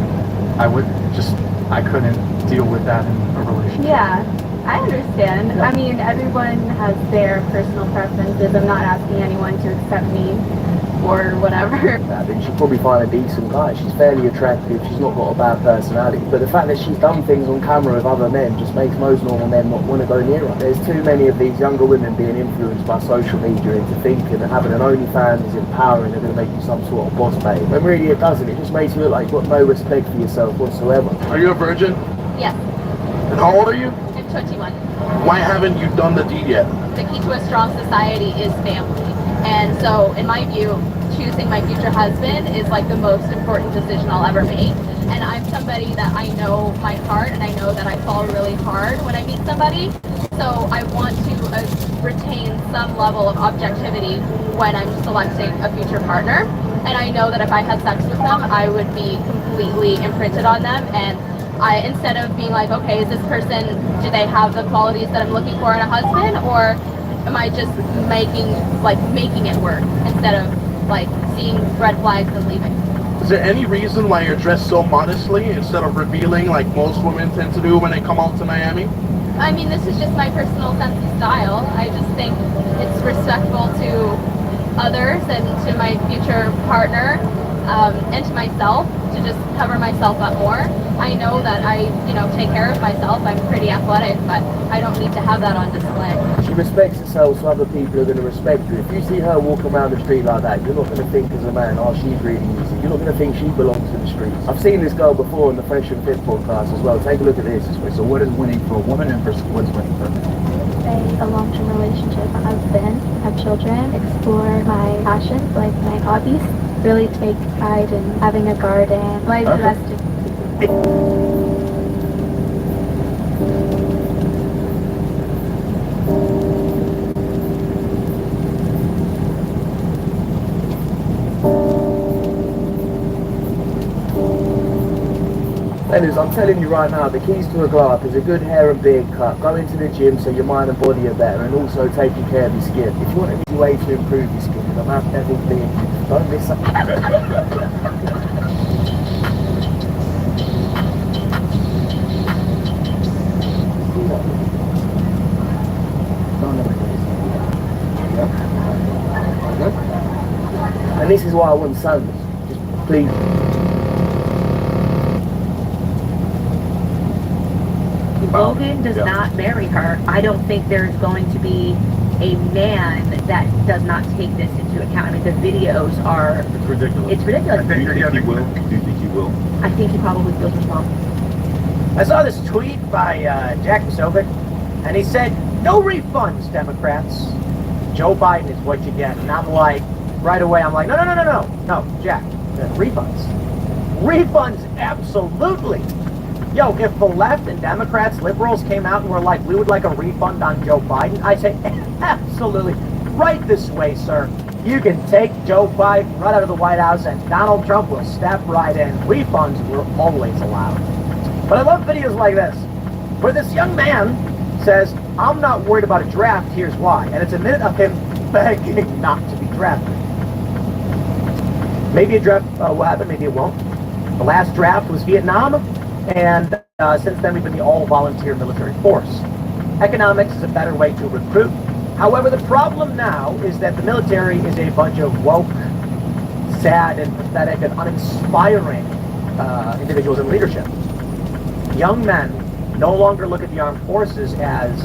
I couldn't deal with that in a relationship. Yeah, I understand. Yeah. I mean, everyone has their personal preferences. I'm not asking anyone to accept me or whatever. I think she'll probably find a decent guy. She's fairly attractive. She's not got a bad personality. But the fact that she's done things on camera with other men just makes most normal men not want to go near her. There's too many of these younger women being influenced by social media into thinking that having an OnlyFans is empowering. They're going to make you some sort of boss babe. When really it doesn't. It just makes you look like you've got no respect for yourself whatsoever. Are you a virgin? Yes, And how old are you? I'm 21. Why haven't you done the deed yet? The key to a strong society is family. And so, in my view, choosing my future husband is like the most important decision I'll ever make. And I'm somebody that I know my heart, and I know that I fall really hard when I meet somebody. So I want to retain some level of objectivity when I'm selecting a future partner. And I know that if I had sex with them, I would be completely imprinted on them. And instead of being like, okay, is this person, do they have the qualities that I'm looking for in a husband, or am I just making it work instead of like seeing red flags and leaving? Is there any reason why you're dressed so modestly instead of revealing like most women tend to do when they come out to Miami? I mean, this is just my personal sense of style. I just think it's respectful to others and to my future partner and to myself to just cover myself up more. I know that I, take care of myself. I'm pretty athletic, but I don't need to have that on display. She respects herself, so other people are going to respect her. If you see her walking around the street like that, you're not going to think as a man, oh, she's really easy. You're not going to think she belongs to the streets. I've seen this girl before on the Fresh and Fit podcast as well. Take a look at this. So what is winning for a woman and versus what's winning for a man? A long-term relationship, a husband, have children, explore my passions, like my hobbies, really take pride in having a garden. My domestic. is, I'm telling you right now, the keys to a glow up is a good hair and beard cut, going to the gym so your mind and body are better, and also taking care of your skin. If you want an easy way to improve your skin, I'm out devil being, don't miss out. And this is why I want sons. Just please. Logan does not marry her. I don't think there's going to be a man that does not take this into account. I mean, the videos are... It's ridiculous. It's ridiculous. Do you think he will? Do you think he will? I think he probably feels responsible. I saw this tweet by Jack Posobiec, and he said, no refunds, Democrats. Joe Biden is what you get. And I'm like, right away, I'm like, no, Jack, refunds. Refunds, absolutely. Yo, if the left and Democrats, liberals came out and were like, we would like a refund on Joe Biden, I say, absolutely. Right this way, sir. You can take Joe Biden right out of the White House and Donald Trump will step right in. Refunds were always allowed. But I love videos like this, where this young man says, I'm not worried about a draft, here's why. And it's a minute of him begging not to be drafted. Maybe a draft will happen, maybe it won't. The last draft was Vietnam, and since then we've been the all-volunteer military force. Economics is a better way to recruit. However, the problem now is that the military is a bunch of woke, sad and pathetic and uninspiring individuals in leadership. Young men no longer look at the armed forces as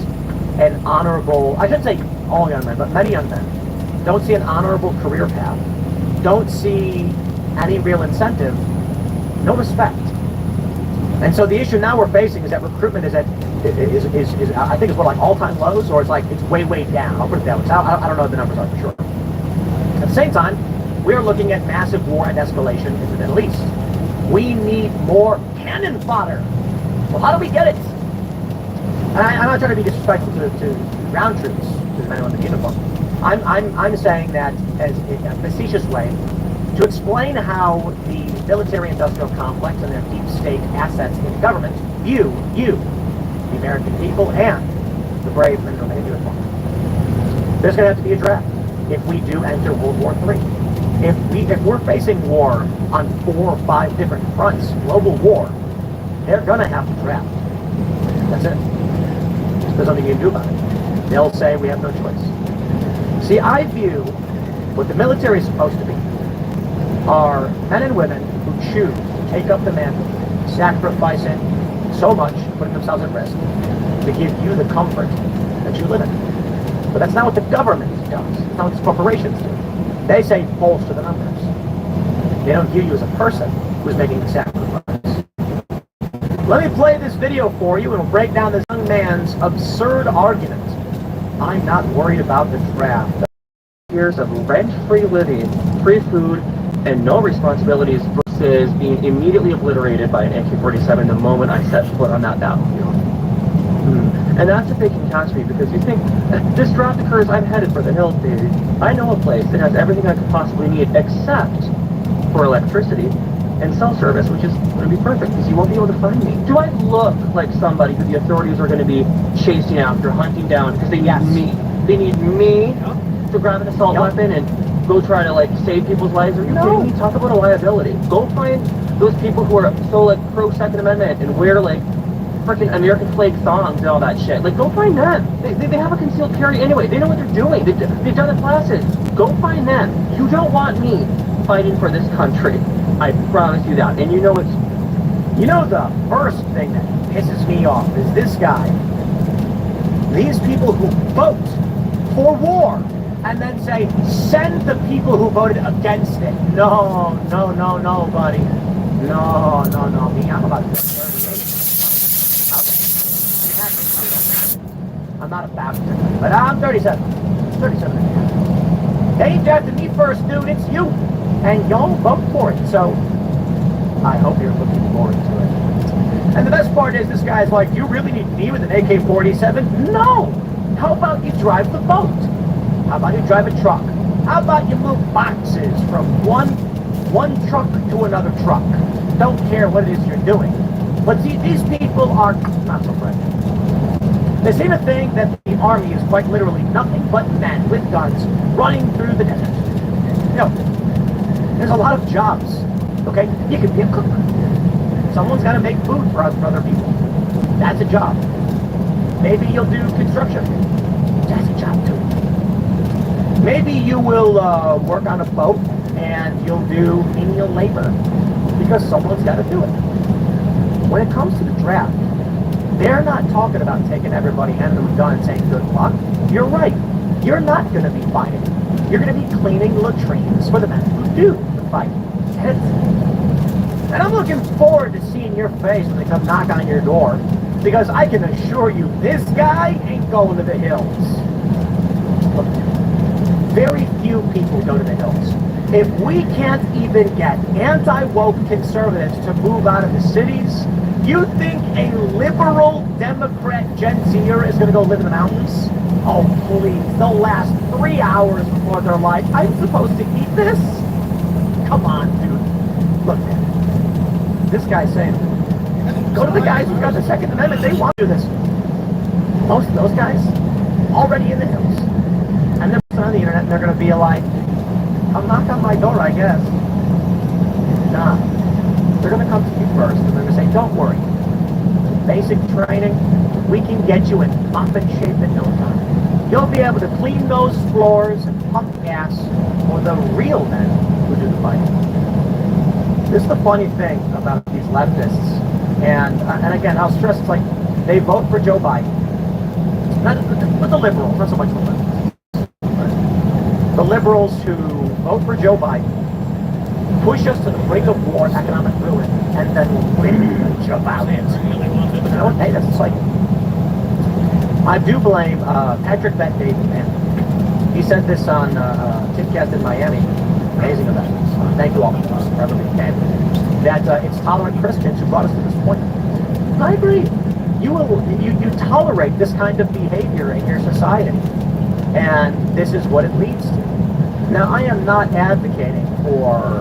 an honorable, I shouldn't say all young men, but many young men don't see an honorable career path, don't see any real incentive, no respect. And so the issue now we're facing is that recruitment is I think it's what, like all-time lows, or it's like it's way down. I'll put it that way. I don't know what the numbers are for sure. At the same time, we are looking at massive war and escalation in the Middle East. We need more cannon fodder. Well, how do we get it? And I'm not trying to be disrespectful to ground troops, to the men in the uniform. I'm saying that as in a facetious way to explain how the military-industrial complex and their deep state assets in government view you, the American people, and the brave men and women in uniform. There's going to have to be a draft if we do enter World War III. If we're facing war on 4 or 5 different fronts, global war, they're going to have to draft. That's it. There's nothing you can do about it. They'll say we have no choice. See, I view what the military is supposed to be are men and women who choose to take up the mantle, sacrificing so much, putting themselves at risk, to give you the comfort that you live in. But that's not what the government does. That's not what these corporations do. They say bolster the numbers. They don't view you as a person who's making the sacrifice. Let me play this video for you and we'll break down this young man's absurd argument. I'm not worried about the draft. Years of rent-free living, free food, and no responsibilities versus being immediately obliterated by an AK-47 the moment I set foot on that battlefield. And that's if they can catch me, because you think, this draft occurs, I'm headed for the hills, baby. I know a place that has everything I could possibly need except for electricity and cell service, which is going to be perfect, because you won't be able to find me. Do I look like somebody who the authorities are going to be chasing after, hunting down, because they need me? They need me to grab an assault weapon and go try to like save people's lives? Are you kidding me? Talk about a liability. Go find those people who are so like pro Second Amendment and wear like freaking American flag thongs and all that shit. Like go find them. They have a concealed carry anyway. They know what they're doing. They've done the classes. Go find them. You don't want me fighting for this country. I promise you that. And you know it's... You know the first thing that pisses me off is this guy. These people who vote for war and then say, send the people who voted against it. No, buddy. No. Me, I'm about to 38. I'm not a bastard, but I'm 37. 37 and a half. They ain't drafted me first, dude. It's you. And y'all vote for it. So I hope you're looking forward to it. And the best part is this guy's like, you really need me with an AK-47? No. How about you drive the boat? How about you drive a truck? How about you move boxes from one truck to another truck? Don't care what it is you're doing. But see, these people are not so friendly. They seem to think that the army is quite literally nothing but men with guns running through the desert. You know, there's a lot of jobs, okay? You can be a cook. Someone's got to make food for other people. That's a job. Maybe you'll do construction. That's a job too. Maybe you will work on a boat and you'll do menial labor because someone's got to do it. When it comes to the draft, they're not talking about taking everybody, handing them a gun and saying good luck. You're right. You're not going to be fighting. You're going to be cleaning latrines for the men who do the fight. And I'm looking forward to seeing your face when they come knock on your door, because I can assure you this guy ain't going to the hills. Look, very few people go to the hills. If we can't even get anti-woke conservatives to move out of the cities, you think a liberal Democrat Gen Zer is going to go live in the mountains? Oh, please. They'll last 3 hours before they're like, I'm supposed to eat this? Come on, dude. Look, man. This guy's saying, go to the guys who've got the Second Amendment. They want to do this. Most of those guys already in the hills. And they're on the internet and they're going to be like, come knock on my door, I guess. Nah. They're going to come to you first, and they're going to say, don't worry. Basic training, we can get you in poppin' shape in no time. You'll be able to clean those floors and pump gas for the real men who do the fighting. This is the funny thing about these leftists. And again, I'll stress, it's like, they vote for Joe Biden. Not the liberals, not so much the leftists. The liberals who vote for Joe Biden push us to the brink of war, economic ruin, and then whinge about it. You know, hey, that's like, I do blame Patrick Bet-David, man. He said this on Tidcast in Miami. Amazing event. Thank you all for wherever we came. That it's tolerant Christians who brought us to this point. I agree. You tolerate this kind of behavior in your society, and this is what it leads to. Now, I am not advocating for,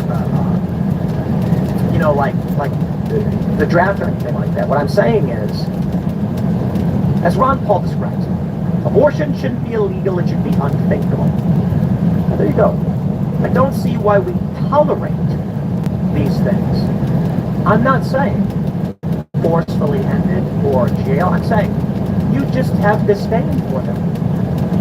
you know, like the draft or anything like that. What I'm saying is, as Ron Paul describes it, abortion shouldn't be illegal, it should be unthinkable. Now, there you go. I don't see why we tolerate these things. I'm not saying forcefully ended or jail. I'm saying you just have disdain for them.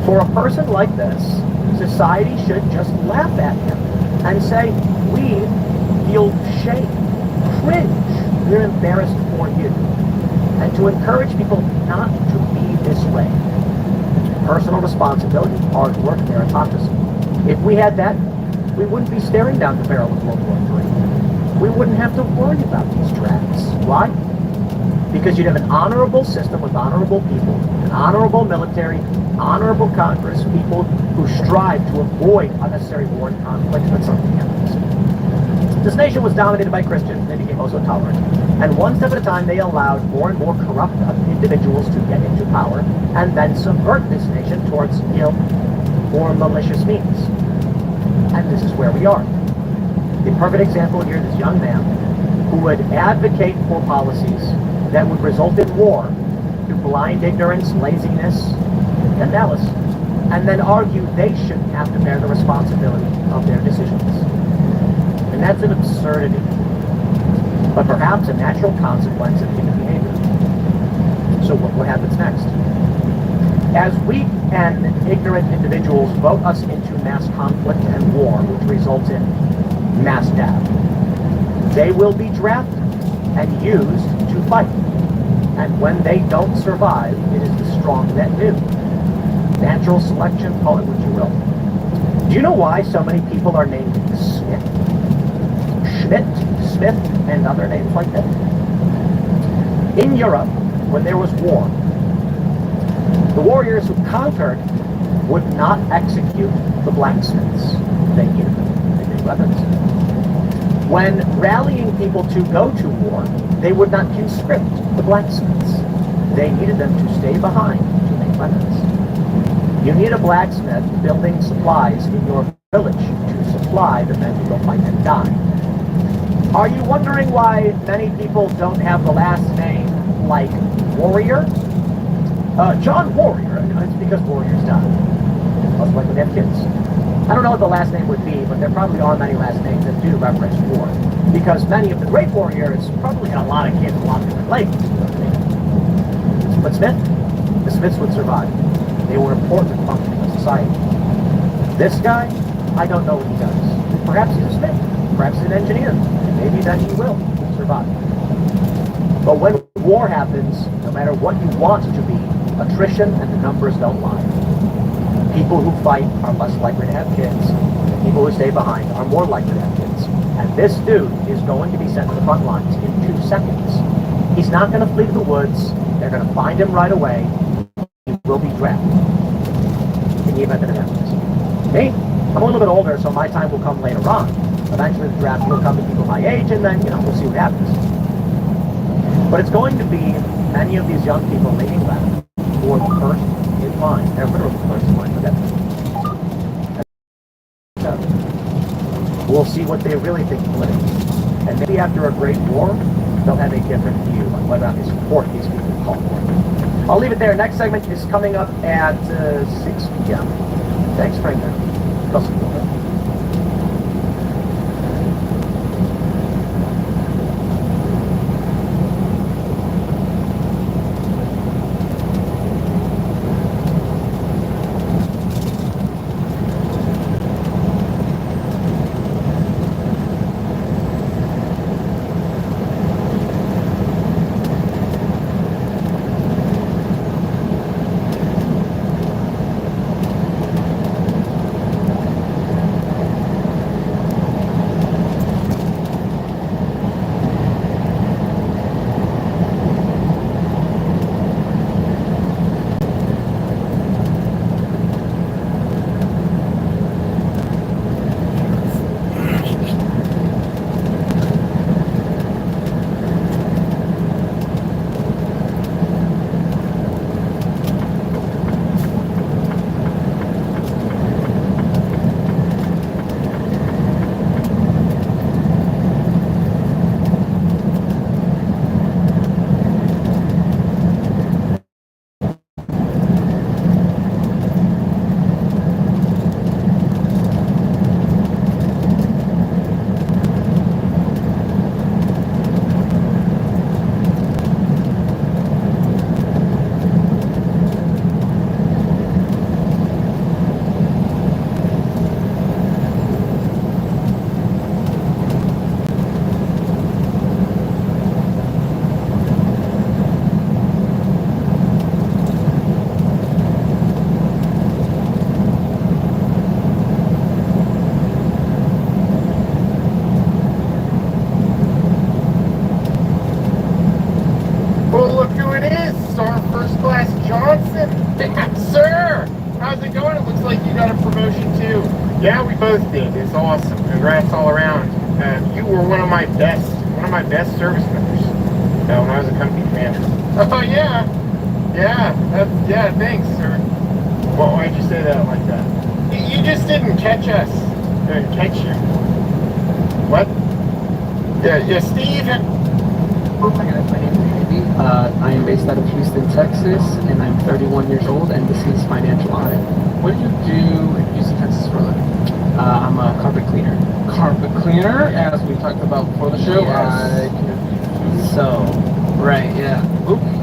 For a person like this, society should just laugh at him and say, we feel shame, cringe, we're embarrassed for you. And to encourage people not to be this way. Personal responsibility, hard work, meritocracy. If we had that, we wouldn't be staring down the barrel of World War III. We wouldn't have to worry about these drafts. Why? Because you'd have an honorable system with honorable people, an honorable military, honorable Congress, people who strive to avoid unnecessary war and conflict when something happens. This nation was dominated by Christians. They became also tolerant. And one step at a time, they allowed more and more corrupt individuals to get into power and then subvert this nation towards ill or malicious means. And this is where we are. The perfect example here, this young man who would advocate for policies that would result in war through blind ignorance, laziness, and malice, and then argue they shouldn't have to bear the responsibility of their decisions. And that's an absurdity, but perhaps a natural consequence of human behavior. So what happens next? As weak and ignorant individuals vote us into mass conflict and war, which results in mass death, they will be drafted and used to fight. And when they don't survive, it is the strong that do. Natural selection, call it what you will. Do you know why so many people are named Smith? Schmidt, Smith, and other names like that? In Europe, when there was war, the warriors who conquered would not execute the blacksmiths. They needed them. They made weapons. When rallying people to go to war, they would not conscript the blacksmiths. They needed them to stay behind to make weapons. You need a blacksmith building supplies in your village to supply the men who go fight and die. Are you wondering why many people don't have the last name like Warrior? John Warrior. It's because Warriors died. Most likely they have kids. I don't know what the last name would be, but there probably are many last names that do reference war. Because many of the great warriors probably had a lot of kids, a lot of different legacies. But the Smiths would survive. They were important functions of society. This guy, I don't know what he does. Perhaps he's a Smith. Perhaps he's an engineer. Maybe then he will survive. But when war happens, no matter what you want it to be, attrition and the numbers don't lie. People who fight are less likely to have kids. People who stay behind are more likely to have kids. And this dude is going to be sent to the front lines in 2 seconds. He's not going to flee to the woods. They're going to find him right away. He will be drafted in the event that it happens. Me? I'm a little bit older, so my time will come later on. Eventually the draft will come to people my age, and then, we'll see what happens. But it's going to be many of these young people leading left who are the first in line. They're literally the first in line for that. We'll see what they really think politically. And maybe after a great war, they'll have a different view on whether or not they support these people who call for it. I'll leave it there. Next segment is coming up at 6 p.m. Thanks for hanging out. Sir, how's it going? It looks like you got a promotion too. Yeah, we both did. It's awesome. Congrats all around. You were one of my best service members when I was a company commander. Oh yeah, yeah. Thanks, sir. Well, why'd you say that like that? You just didn't catch us. Catch you. What? Yeah, Steve. My name is Andy. I am based out of Houston, Texas, and I'm 31 years old, and this is Financial Audit. What do you do in Houston, Texas for a living? I'm a carpet cleaner. Carpet cleaner, as we talked about before the show. Yes.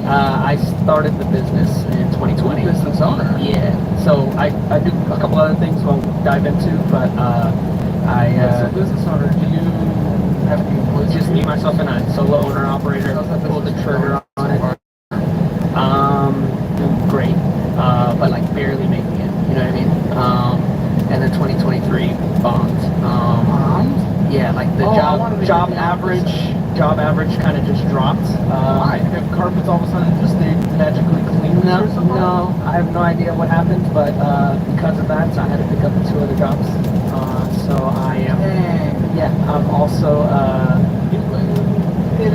I started the business in 2020. Business owner. Yeah. So I do a couple other things won't dive into, but as a business owner, do you have any employees? Just me, myself, and I. Solo owner operator. Pulled the trigger on it. Doing great, but like barely making it. You know what I mean? And then 2023 bombed. Yeah, like the job average kind of just dropped. Why? Have carpets all of a sudden just stayed magically clean? No, I have no idea what happened, but because of that, I had to pick up 2 other jobs. So I am. I'm also. In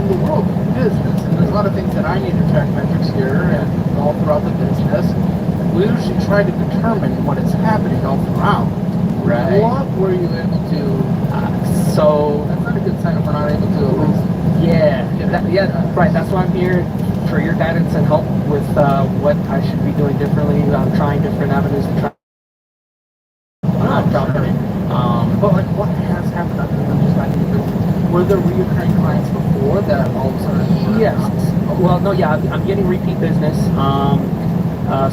the world of business, and there's a lot of things that I need to track metrics here and all throughout the business. We usually try to determine what is happening all throughout. Right. What were you able to So that's not a good sign if we're not able to at least. Right. That's why I'm here for your guidance and help with what I should be doing differently. I'm trying different avenues to try. But like, what has happened? I mean, I'm just not even. Were there recurring clients before that all of a sudden? Yes. Well, no, yeah, I'm getting repeat business.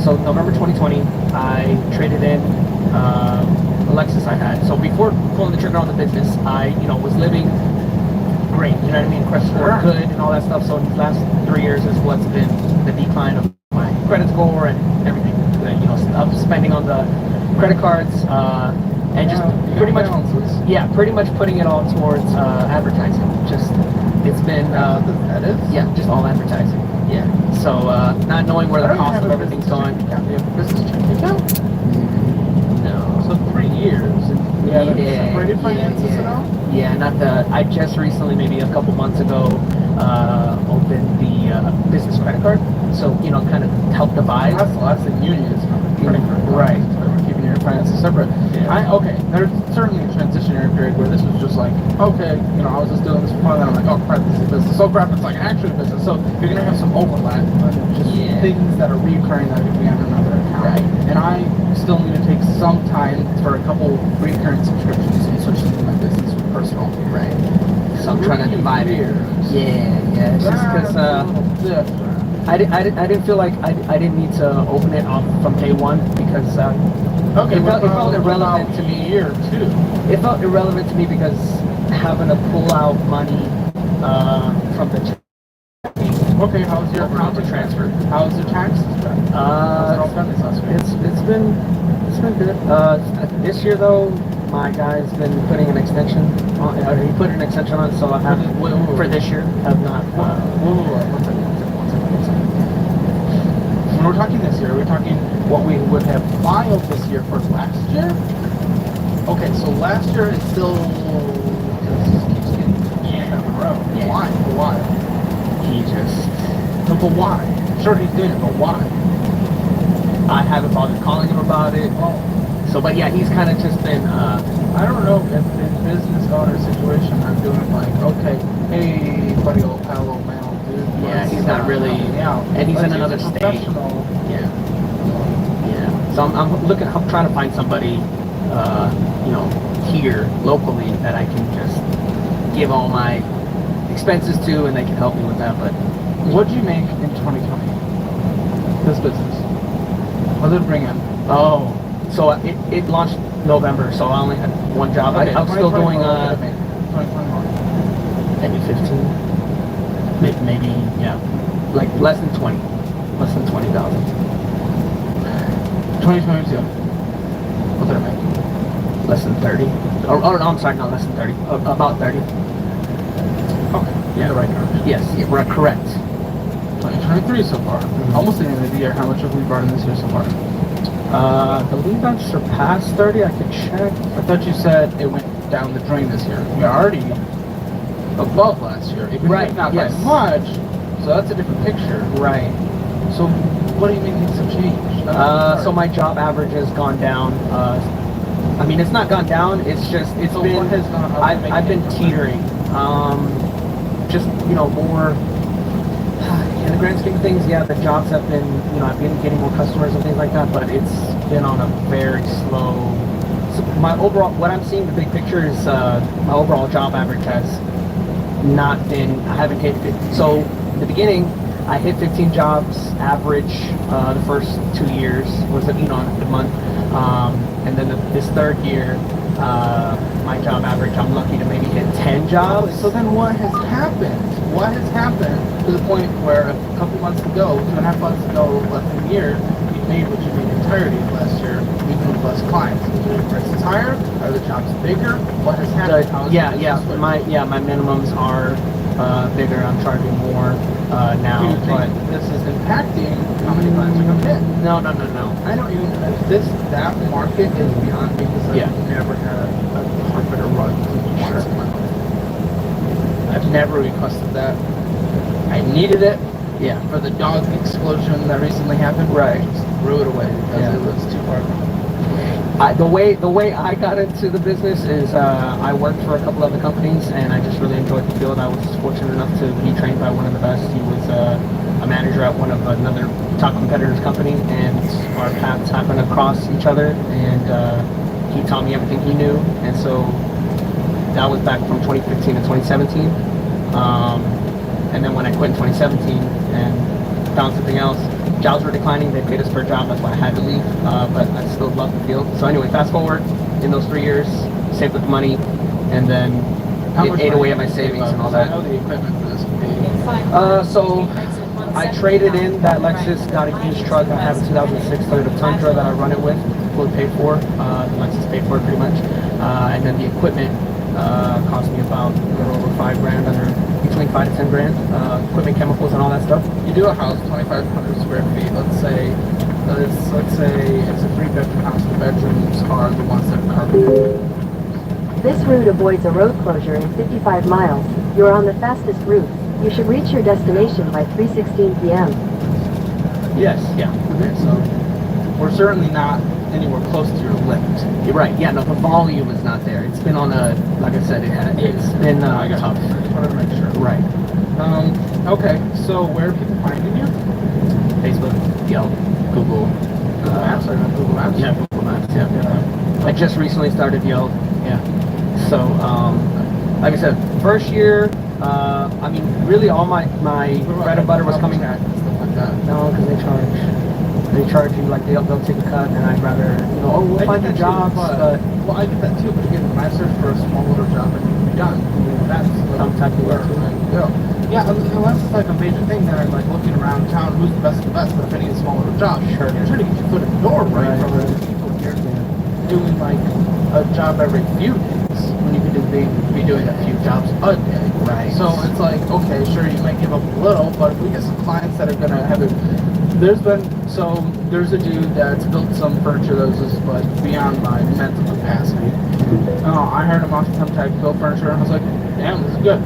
So November 2020, I traded in a Lexus I had. So before pulling the trigger on the business, I, was living great. You know what I mean? Credit score good and all that stuff. So these last 3 years is what's been the decline of my credit score and everything. Of spending on the credit cards and just pretty much putting it all towards advertising. Just it's been just all advertising. Yeah. So not knowing where the cost of everything's going. Business checking account? No. So 3 years. Separated finances at all? Yeah, not the. I just recently, maybe a couple months ago, opened the business credit card. So kind of help divide. That's the last thing you need is credit card. Right. Keeping your finances separate. Yeah. There's certainly a transitionary period where this was just like, okay, I was just doing this for fun, and I'm like, oh crap, this is business. So crap, it's like actually business. So you're gonna have some overlap, just things that are recurring that could be on another account. Right. And I still need to take some time for a couple recurring subscriptions and switch to my business with personal. Right. So I'm trying to divide it. Yeah. It's just because I didn't feel like I didn't need to open it off from day one because it felt irrelevant to me. Year two. It felt irrelevant to me because having to pull out money from the Okay, how's your account to transfer? How's the taxes been? It's been good. This year though, my guy's been putting an extension on. He put an extension on, so I have for this year have not. One second. When we're talking this year, we're talking what we would have filed this year for last year. Okay, so last year it still just keeps getting down the road. Yeah. Why? He just. No, but why? Sure, he's doing it, but why? I haven't bothered calling him about it. So, but yeah, he's kind of just been. I don't know if in business owner situation, I'm doing like, okay, hey, buddy, old pal, old man, old dude. Yeah, he's not really. And he's in another state. Yeah. So I'm trying to find somebody, here locally that I can just give all my expenses to, and they can help me with that. But what'd you make in 2020? This business. What did it bring in? Oh, so it launched November, so I only had one job. Okay, I'm still doing 2021. maybe 15, maybe like less than 20,000. 2022. What did I make? Less than 30. Oh no, I'm sorry, not less than 30. About 30. Okay, yeah, the right direction. Yes, we're correct. 2023 so far. Almost the end of the year. How much have we brought in this year so far? I believe I've surpassed 30. I could check. I thought you said it went down the drain this year. We're already above last year. Right. Not by much. So that's a different picture. Right. So what do you mean things have changed? So my job average has gone down. I mean, it's not gone down. It's just so been. What has gone up? I've been teetering. Just more. In the grand scheme of things, yeah, the jobs have been. I've been getting more customers and things like that, but it's been on a very slow. So my overall, what I'm seeing, the big picture is my overall job average has not been. I haven't hit it. So in the beginning, I hit 15 jobs average the first 2 years was a month, and then this third year, my job average, I'm lucky to maybe hit 10 jobs. So then what has happened? What has happened to the point where a couple months ago, 2.5 months ago, less than a year, you made what you made the entirety of last year, even with less clients? Are the prices higher? Are the jobs bigger? What has happened? My minimums are bigger. I'm charging more now. Do you think this is impacting how many clients are coming in? No. I don't even that market is beyond me because I've never had a carpenter run once in my life. I've never requested that. I needed it. Yeah. For the dog explosion that recently happened. Right. I just threw it away because it was too far. The way I got into the business is I worked for a couple other companies, and I just really enjoyed the field. I was fortunate enough to be trained by one of the best. He was a manager at one of another top competitor's company, and our paths happened across each other, and he taught me everything he knew. And so that was back from 2015 to 2017. And then when I quit in 2017 and found something else, jobs were declining. They paid us per job. That's why I had to leave. But I still love the field. So anyway, fast forward in those 3 years, saved up the money, and then it ate away at my savings and all that. I know the equipment for this. So I traded in that Lexus, got a used truck. I have a 2006 Toyota Tundra that I run it with, fully paid for. The Lexus paid for it pretty much. And then the equipment cost me about a little over $5,000, between 5 to 10 grand. Equipment, chemicals, and all that stuff. You do a house, 2,500 square feet. Let's say it's a 3-bedroom house. The bedrooms are the ones that are carpeted. This route avoids a road closure in 55 miles. You're on the fastest route. You should reach your destination by 3:16 p.m. Yes, yeah. Okay, so we're certainly not anywhere close to your limit. You're right. Yeah, no, the volume is not there. It's been on a, like I said, it's been tough. I just wanted to make sure. Right. Okay, so where are people finding you? Facebook, Yelp, Google. Google Maps or not Google Maps? Yeah, Google Maps, yeah. I just recently started Yelp, yeah. So, like I said, first year, I mean, really all my bread and butter was coming. Stuff like that. No, because they charge you, like they'll take a cut, and I'd rather, you know, we'll find the jobs, but... Well, I get that too, but again, when I search for a small little job and you'll be done, that's where I go. Yeah, unless it's like a major thing that I'm like looking around town, who's the best of the best, but if I need a small little job, sure, you're trying to get your foot in the door, right? From other people here doing like a job every few days, when you could be doing a few jobs a day. Right. So it's like, okay, sure, you might give up a little, but if we get some clients that are gonna have it, there's a dude that's built some furniture that was just like beyond my mental capacity. I hired him off the thumbtack to build furniture, and I was like, damn, this is good.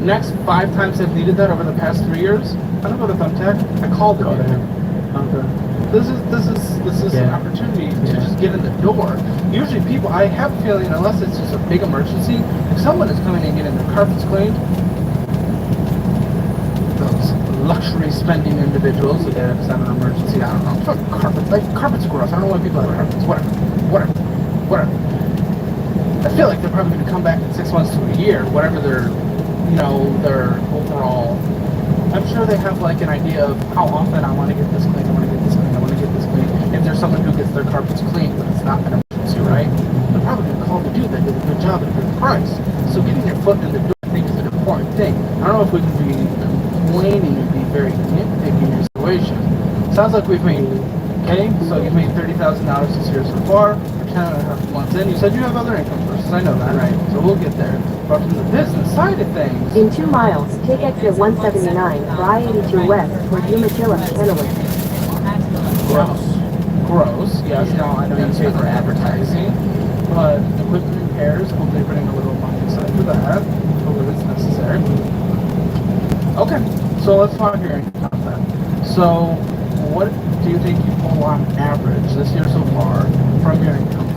Next 5 times I've needed that over the past 3 years, I don't go to thumbtack. I called it. This is an opportunity to just get in the door. Usually people, I have a feeling, unless it's just a big emergency, if someone is coming in and getting their carpets cleaned, those luxury spending individuals, if it's not an emergency, I don't know, fuck carpets, like carpets gross, I don't know why people have carpets, whatever. I feel like they're probably going to come back in 6 months to a year, whatever their overall. I'm sure they have like an idea of how often I want to get this clean, I want to get this clean, I want to get this clean. If there's someone who gets their carpets clean, but it's not an emergency, right? They're probably going to call the dude that did a good job at a good price. So getting your foot in the door, I think, is an important thing. I don't know if we can be complaining and be very nitpicky in your situation. Sounds like we've made, okay, so you've made $30,000 this year so far. 10.5 months in, you said you have other income sources. I know that, right? So we'll get there. But from the business side of things, In 2 miles, take exit 179 for I-82 West toward Umatilla, Kennewick. gross. Yes, now I know you say for advertising, but equipment repairs, hopefully putting a little money aside for that. Hopefully it's necessary. Okay, so let's talk your income then. So what do you think you pull on average this year so far from your income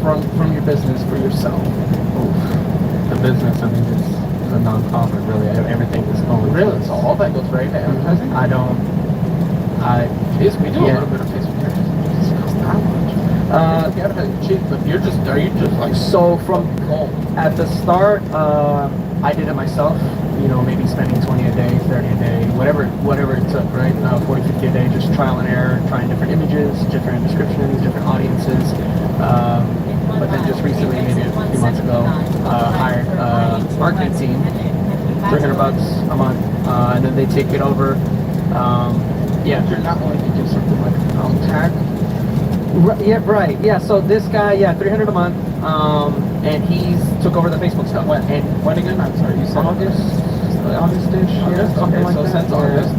from your business for yourself? The business, I mean, it's a non-profit, really. Everything is going. Really? So all that goes right to advertising? We do a little bit of Facebook advertising. It's not much. Advertising cheap, but are you just like so from at the start, I did it myself. You know, maybe spending 20 a day, 30 a day, whatever it took, right? 40, 50 a day, just trial and error, trying different images, different descriptions, different audiences. But then just recently, maybe a few months ago, hired a marketing team, $300 a month, and then they take it over. You're not willing to do something like a thumbtack? Yeah, so this guy, $300 a month, and he's took over the Facebook stuff. When again? I'm sorry, you said August-ish, yeah, something like that. Since August.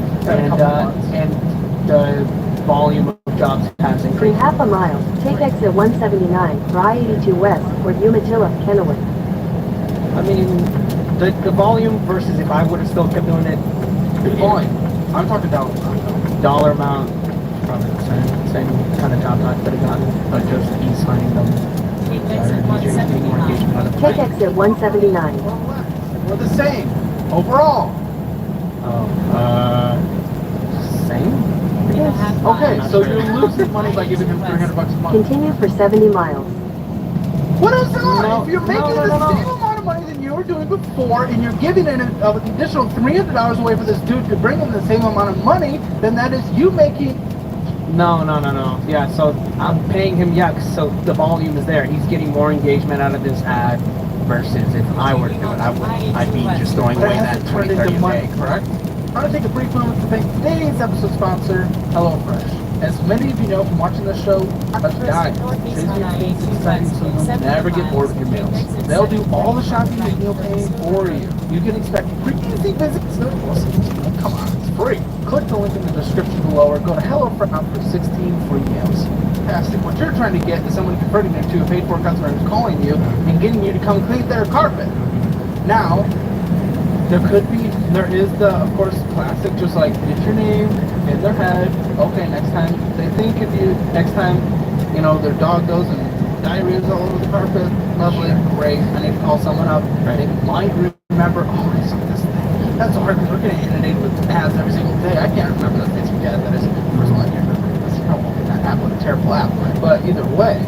And the volume of jobs has In increased. half a mile, take exit 179 for I-82 West toward Umatilla, Kennewick. I mean, the volume versus if I would have still kept doing it. The volume. I'm talking dollar amount. Dollar amount. probably the same kind of job type that he gotten, but just he's finding them better. He's getting more engagement out of the Take client. exit 179. We're the same overall. Same? Okay, so you're losing money by giving him $300 a month. Continue for 70 miles. What is that? No, If you're making no, the no, no. same amount of money than you were doing before, and you're giving an additional $300 away for this dude to bring in the same amount of money, then that is you making. No. Yeah, so I'm paying him, so the volume is there. He's getting more engagement out of this ad versus if I were to do it, I'd be just throwing away that 20, 30 a money, day. correct? I'm going to take a brief moment to thank today's episode sponsor, HelloFresh. As many of you know from watching this show, a guy says your kids exciting so you'll never get bored with your meals. They'll do all the shopping and meal paying for you. You can expect free easy visits. Come on, it's free. Click the link in the description below or go to HelloFresh for 16 free meals. Fantastic. What you're trying to get is someone converting you to a paid-for customer who's calling you and getting you to come clean their carpet. Now, there is the, of course, classic, just like, get your name in their head. Okay, next time, their dog goes and diarrhea's all over the carpet. Lovely, great. I need to call someone up. They might remember, I saw this thing. That's so hard because we're getting inundated with ads every single day. I can't remember the Facebook ad that is. First of all, I can't remember this. I don't want that app with a terrible app. But either way,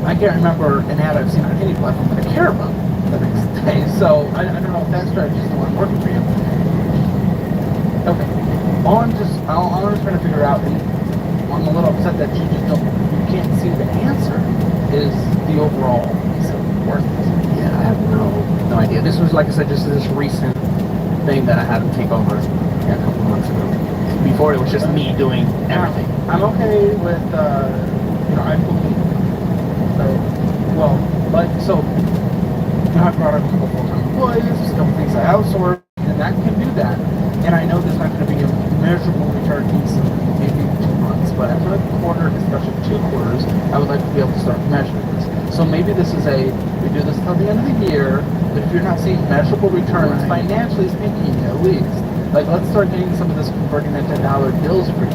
I can't remember an ad I've seen on any platform that I care about the next day. So I don't know if that strategy is the one working for you. Okay. All I'm just trying to figure out, and I'm a little upset that you can't see the answer, is the overall worth. Yeah, I have no idea. This was, like I said, just this recent thing that I had to take over a couple of months ago. Before it was just me doing everything. I'm okay with, I believe. I've brought up a couple full-time employees, a couple things I outsource, and that can do that. And I know there's not going to be a measurable return piece in maybe 2 months, but after a quarter, especially 2 quarters, I would like to be able to start measuring this. So maybe this is we do this until the end of the year, but if you're not seeing measurable returns financially speaking, at least, like let's start getting some of this converting into dollar bills for you.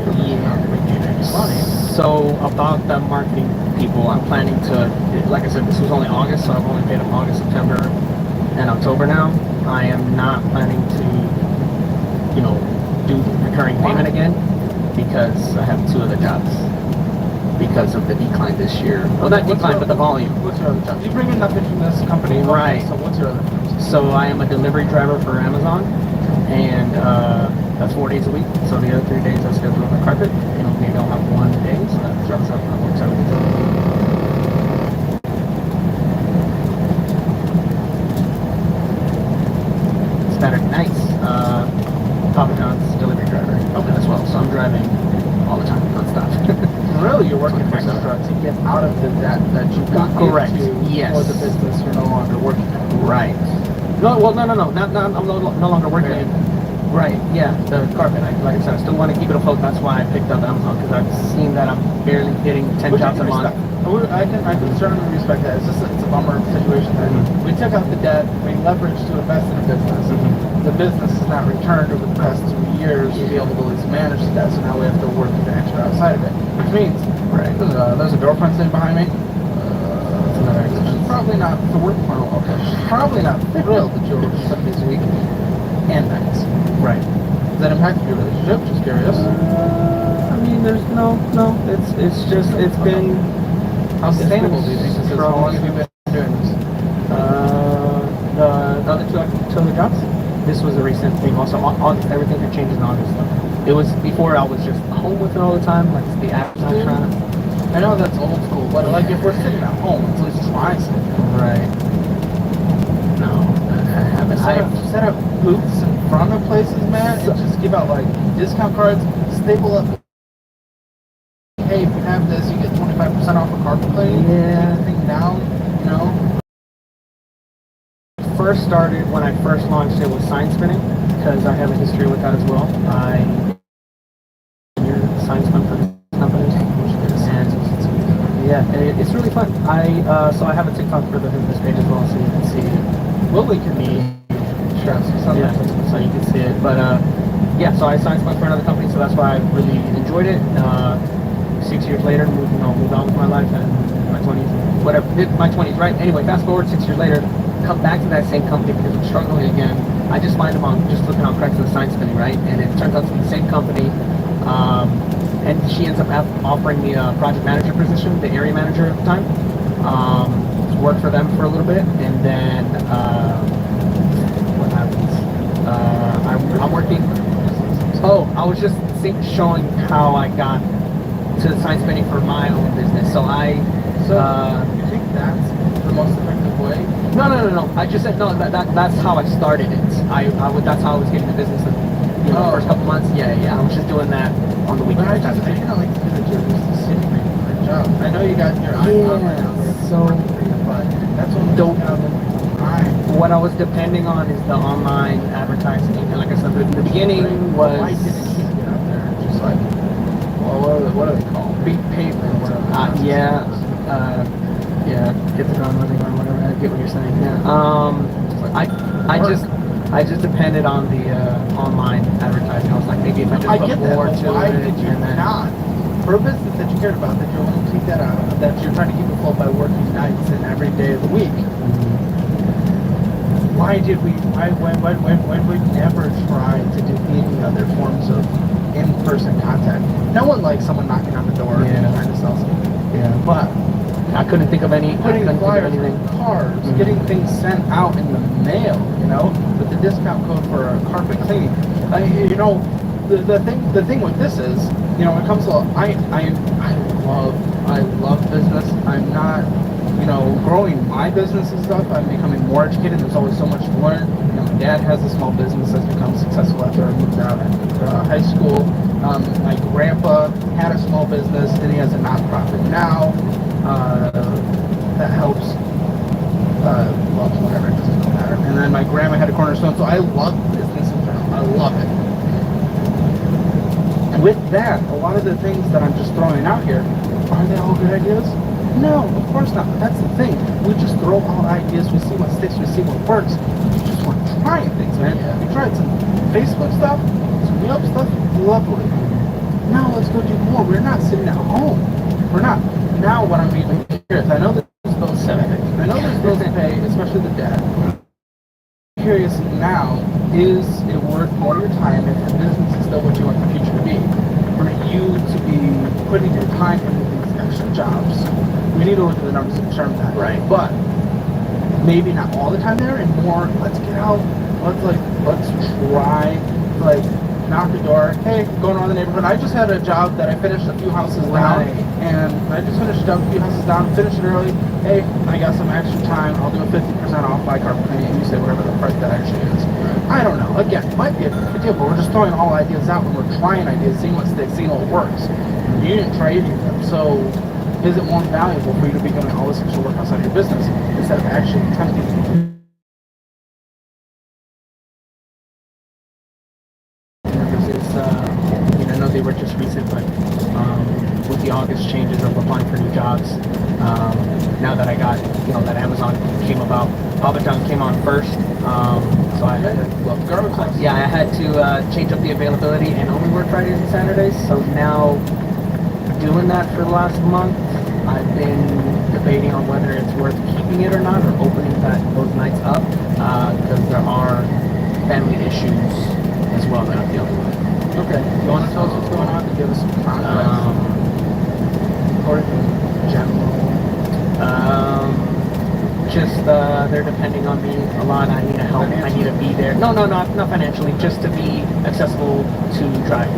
Money. So about the marketing people, I'm planning to, like I said, this was only August, so I've only paid them August, September, and October now. I am not planning to, do the recurring payment again because I have 2 other jobs because of the decline this year. Well, not decline, but the volume. What's your other job? You bring in nothing from this company, right? So what's your other job? So I am a delivery driver for Amazon, and that's 4 days a week. So the other 3 days I schedule on the carpet. Maybe I'll have 1 day, so that drops up and works out. It's better. Nice. Papa John's delivery driver. Okay, as well. So I'm driving all the time, non-stop. Really, you're working for extra to get out of the debt that you got into for the business you're no longer working at. Right. No, well, no. I'm no longer working at. Right, yeah, the carpet. Like I said, I still want to keep it afloat. That's why I picked up Amazon, because I've seen that I'm barely getting 10 jobs a month. I can certainly respect that. It's a bummer situation that we took out the debt, we leveraged to invest in a business. The business has not returned over the past 2 years to be able to at least manage the debt, so now we have to work the extra outside of it. Which means, there's a girlfriend sitting behind me. She's probably not, she's probably not thrilled that you're working 7 days a week and nights. Right. Does that impact your relationship? Just curious. I mean, there's no. It's been. How sustainable do you think this is? How long have you been doing this? The other 2 other jobs. This was a recent thing. Also, August, everything had changed in August. It was before I was just home with it all the time. Like the app not trying to. I know that's old school, but like if we're sitting at home, let's at least try something. Right. No. Set up booths in front of places, man, and just give out like discount cards, staple up. Hey, if you have this, you get 25% off a carpet cleaning. Yeah. Take the thing down, First started when I first launched it with sign spinning, because I have a history with that as well. You're the sign spin for this company, and yeah, it's really fun. So I have a TikTok for the business page as well, so you can see. We'll link me. Sure. So you can see it. But yeah, so I signed spun for another company, so that's why I really enjoyed it. 6 years later, moved on with my life and my 20s, whatever, my 20s, right? Anyway, fast forward 6 years later, come back to that same company because I'm struggling again. I just find them on, just looking on Craigslist sign spinning, right? And it turns out to be the same company. And she ends up offering me a project manager position, the area manager at the time. Worked for them for a little bit, and then what happens? I'm working. Oh, I was just showing how I got to sign spinning for my own business. So you think that's the most effective way? No. I just said no. That's how I started it. That's how I was getting the business. The first couple months. Yeah. I was just doing that on the weekends. But I kind of like to do that. You're just sitting there doing a job. I know you got your iPhone right now. So but that's what what I was depending on is the online advertising. And like I said, the beginning was. Why didn't you get out there? Just like, well, what are they called? Beat pavement. Yeah, get the ground running or whatever. I get what you're saying. Yeah. I just depended on the online advertising. I was like, maybe if I just put more to why it. Did you not? For a business that you cared about, that you're willing to take that out, that you're trying to keep afloat by working nights and every day of the week. Why when we never try to do any other forms of in-person contact? No one likes someone knocking on the door and trying to sell something. Yeah. But I couldn't think of any. Putting flyers in cars, getting things sent out in the mail, with the discount code for carpet cleaning. The thing with this is, when it comes to I love business. I'm not, growing my business and stuff. I'm becoming more educated. There's always so much to learn. My dad has a small business that's become successful after I moved out of high school. My grandpa had a small business, and he has a nonprofit now that helps. Whatever, it doesn't matter. And then my grandma had a cornerstone, so I love business in general. I love it. With that, a lot of the things that I'm just throwing out here, are they all good ideas? No, of course not. But that's the thing. We just throw out ideas, we see what sticks, we see what works. You just want trying things, man. We tried some Facebook stuff, some Yelp stuff, lovely. Now let's go do more. We're not sitting at home. We're not. Now what I'm even curious, I know there's bills to pay. I know there's bills to pay, especially the debt. I'm curious now, is it worth more of your time if the business is still what you want the future to be? For you to be putting your time into these extra jobs. We need to look at the numbers and determine that. Right. But maybe not all the time there, and more, let's get out, let's try, knock the door, hey, going around the neighborhood. I just had a job that I finished a few houses down, and I just finished a job a few houses down, finished it early. Hey, I got some extra time, I'll do a 50% off by carpet cleaning, and you say whatever the price that actually is. I don't know. Again, it might be a good deal, but we're just throwing all ideas out, and we're trying ideas, seeing what sticks, seeing what works. You didn't try any of them, so is it more valuable for you to be doing all this extra work outside of your business instead of actually attempting to I know they were just recent, but with the August changes of applying for new jobs, now that I got, that Amazon came about, Papa came on first, so I had to, I had to change up the availability and only work Fridays and Saturdays. So now, doing that for the last month, I've been debating on whether it's worth keeping it or not, or opening those nights up, because there are family issues as well that I'm dealing with. Okay, you want to tell us what's going on to give us some context? Or in general? They're depending on me a lot. I need to help. I need to be there. No, not financially. Just to be accessible to drive.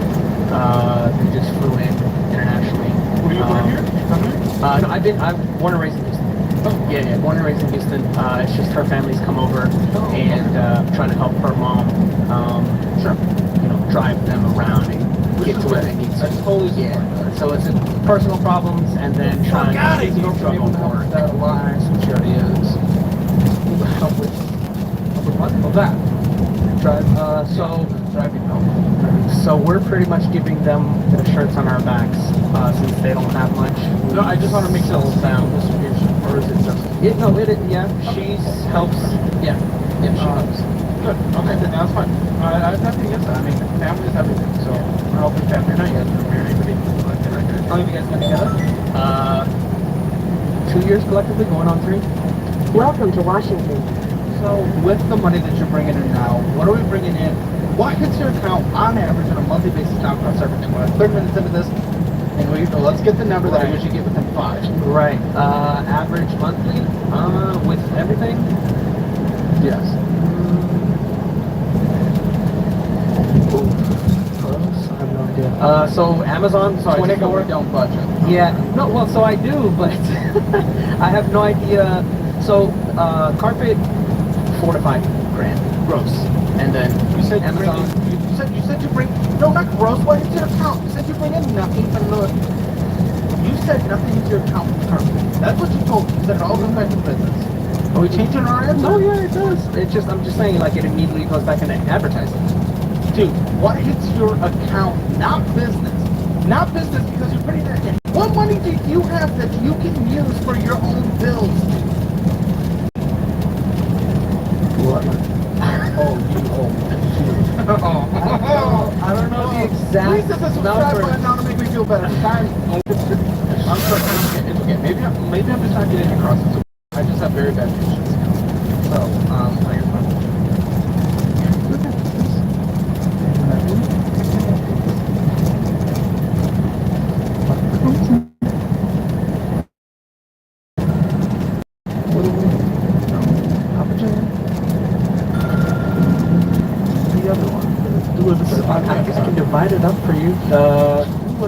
They just flew in internationally. Were you born here? Did you come here? No, I'm born and raised in Houston. Oh. Yeah, born and raised in Houston. It's just her family's come over and trying to help her mom. Drive them around and get to where they need to. That's totally So it's personal problems and then trying to struggle more. That aligns with your ideas. Help with what? Well, that. Driving help. So we're pretty much giving them the shirts on our backs since they don't have much. No, I just want to make sure it's down distribution, or is it just? She helps. Yeah, she helps. Good. Okay, then that's fine. I have nothing against that. I mean, family is everything. So we're helping family. Not yet. We're married, but How long have you guys been together? 2 years collectively, going on 3. Welcome to Washington. So with the money that you're bringing in now, what are we bringing in? What hits your account on average on a monthly basis now across everything? We're 30 minutes into this, and let's get the number that I usually get within 5. Right. Average monthly, with everything? Yes. I have no idea. So Amazon, Sorry, 24. we don't budget. Yeah. No, well, so I do, but I have no idea. So, carpet, 4 to 5 grand gross. And then You said Amazon. you said you bring no, not gross. What is your account? You said you bring in nothing but look. You said nothing to your account currently. That's what you told me. You said it all goes back to business. Are we changing our answer? No, yeah, it does. I'm just saying, like, it immediately goes back into advertising. Dude, what hits your account? Not business. Not business because you're putting that in. What money do you have that you can use for your own bills? What? I don't know the exact. Please hit the subscribe button now to make me feel better. Guys, I'm sorry. It's okay. Maybe I'm just not getting across it. I just have very bad patience skills. So, I guess fine. I guess I can divide it up for you.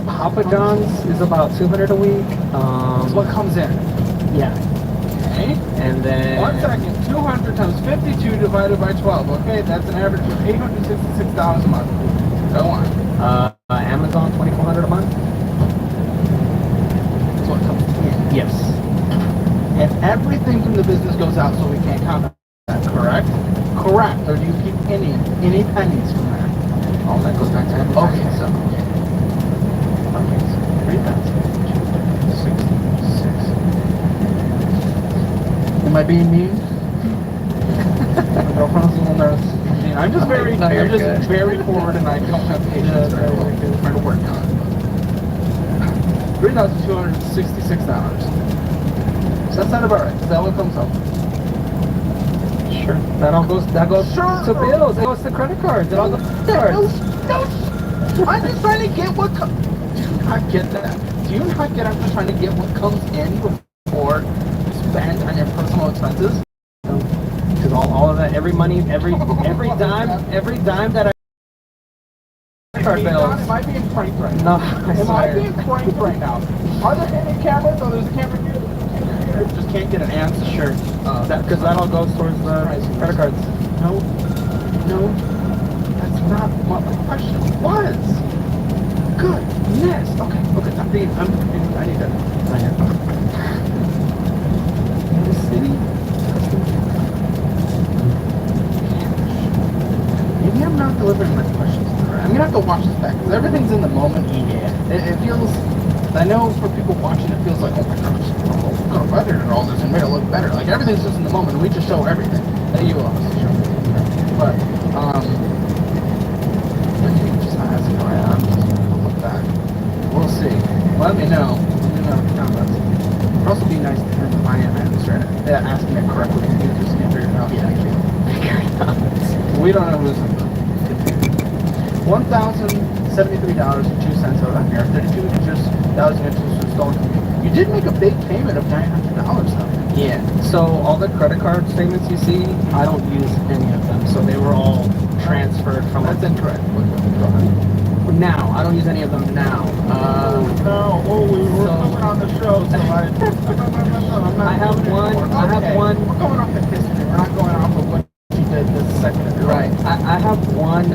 Papa John's is about 200 a week. That's what comes in. Yeah. Okay. And then 1 second. 200 times 52 divided by 12. Okay, that's an average of $866 a month. Go on. Amazon, 2,400 a month. That's what comes in. Yes. And everything from the business goes out, so we can't count that. Correct? Correct. Or do you keep any pennies from that? All that goes back to advertising. Okay, so. Okay, so 3,066. Am I being mean? My girlfriend's a little nervous. I'm just very forward and I don't have patience. I'm trying to work on it. $3,266. So that sound about right. Is that what comes up? Sure. That goes to bills. It goes to credit cards. It all goes to cards. No, I'm just trying to get what comes. Do you not get that? Do you not get? I'm just trying to get what comes in before you spend on your personal expenses. Because all of that, every dime that I card bills. Am I being pranked right No, now? I Am I swear. being pranked right now? Are there any cameras? Oh, there's a camera here. Just can't get an answer. Sure. Because that all goes towards the credit cards. No, that's not what my question was. Goodness. Okay. I need that. In the city. Maybe I'm not delivering my questions correct. I'm gonna have to watch this back because everything's in the moment. Yeah. It feels. I know for people watching, it feels like, oh my gosh, we're gonna better and all this and make it look better. Like everything's just in the moment, and we just show everything that you obviously show. But just not asking why I'm just gonna look back. We'll see. Let me know. Let me know in the comments. It'd also be nice to hear the client answer it. Yeah, asking it correctly. You just can't figure it out. Yeah, we don't know who's $1,073.02 over here. 32 inches. That was just stolen from you. You did make a big payment of $900 though. Yeah. So all the credit card statements you see, I don't use any of them. So they were all transferred from. That's incorrect. Now I don't use any of them now. We were coming on the show, so I have one. We're going off the history. We're not going off of what you did this second ago. Right. I have one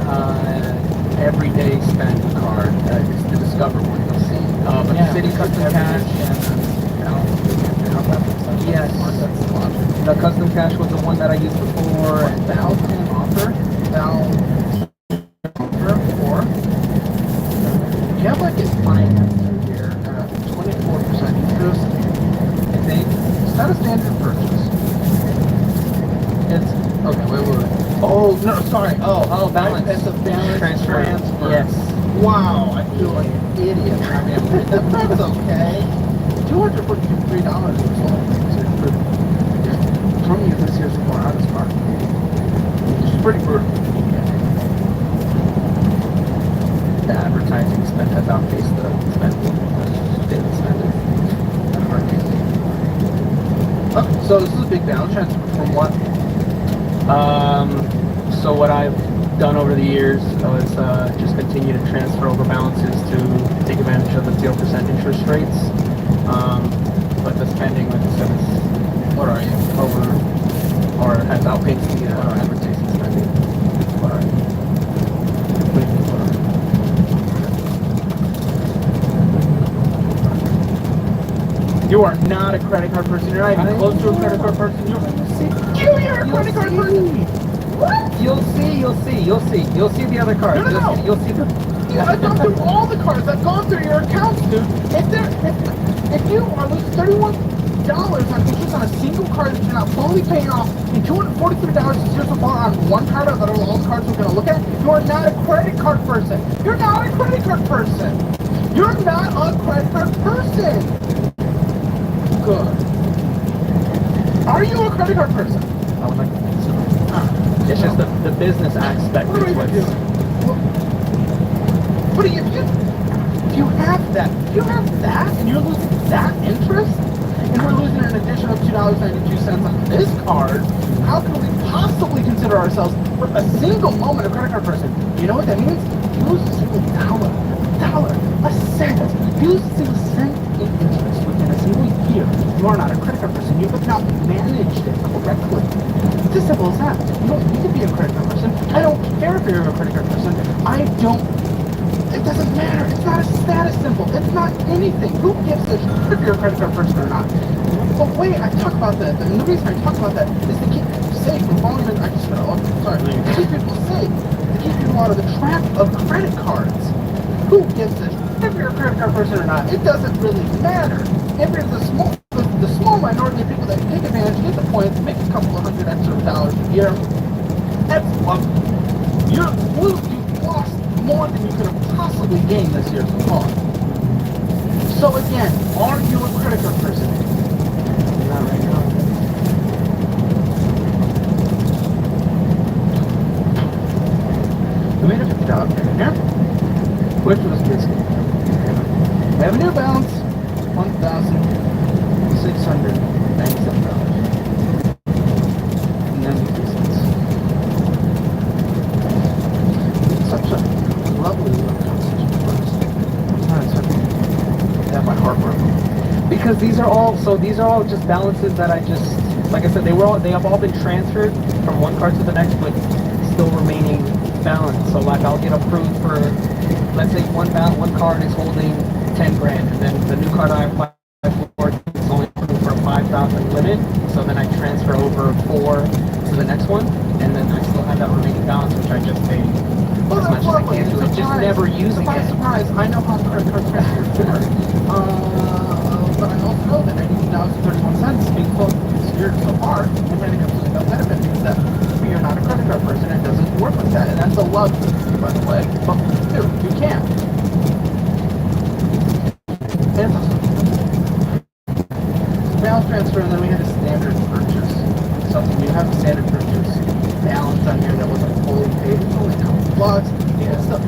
everyday spend card. It's the Discover one. You'll see. But the City Custom Cash. Yes. The Custom Cash was the one that I used before. And Val can offer. You have like a finance here at 24% interest. I think. Is that a standard purchase? It's okay. Wait. Oh, no, sorry. Oh, balance. It's a balance transfer. Yes. Wow, I feel like an idiot. I mean, that's okay. $243 or so. From you this year's before out of car. Which is pretty brutal. The advertising spend has outpaced the daily spending. Okay, so this is a big balance transfer from what? So what I've done over the years is just continue to transfer over balances to take advantage of the 0% interest rates. But the spending, like I said, is What are you? over or has outpaced the advertising spending. What are you? You are not a credit card person. You're not even close to a credit card person. You're a credit card person. What? You'll see the other cards. No. You'll see the. I've gone through all the cards. I've gone through your accounts, dude. If you are losing $31 on interest on a single card that you're not fully paying off, and $243 is just on one card out of all the cards we're going to look at, you are not a credit card person. You're not a credit card person. You're not a credit card person. Good. Are you a credit card person? I would like to think so. It's just the business aspect. What are you doing? But if you have that, and you're losing that interest, and we're losing an additional $2.92 on this card, how can we possibly consider ourselves for a single moment a credit card person? You know what that means? You lose a single dollar, a cent. You lose a single cent in interest within a single year. You are not a credit card person. You have not managed it correctly. It's as simple as that. You don't need to be a credit card person. I don't care if you're a credit card person. It doesn't matter. It's not a status symbol. It's not anything. Who gives a shit if you're a credit card person or not? The way I talk about that, and the reason I talk about that is to keep people safe from falling into, to keep people safe, to keep people out of the trap of credit cards. Who gives a shit if you're a credit card person or not? It doesn't really matter. If you're the small minority of people that take advantage, get the points, make a couple of $100 extra a year, that's lovely. You lost more than you could have possibly gained this year so far. So again, are you a credit card person? Not right now. We made a $50 payment here, which was basically revenue balance $1,697. And then such a lovely little conversation for us. Sometimes I have my heart broken. Because these are all just balances that I just, like I said, they have all been transferred from one card to the next, but still remaining balance. So like I'll get approved for, let's say one card is holding 10 grand, and then the new card I apply for is only approved for a 5,000 limit. So then I transfer over 4 to the next one, and then I still have that remaining balance, which I just paid as much as I can to it, just never using it. Surprise! I know how credit card transfers work. But I also know that $19.31 being closed this year so far, we're getting absolutely no benefit because that you're not a credit card person. It doesn't work like that, and that's a love, by the way. But dude, you can't. And balance transfer, and then we had a standard purchase. Something you have a standard purchase balance on here that wasn't fully paid. It's only a couple bucks. Yeah, stuff.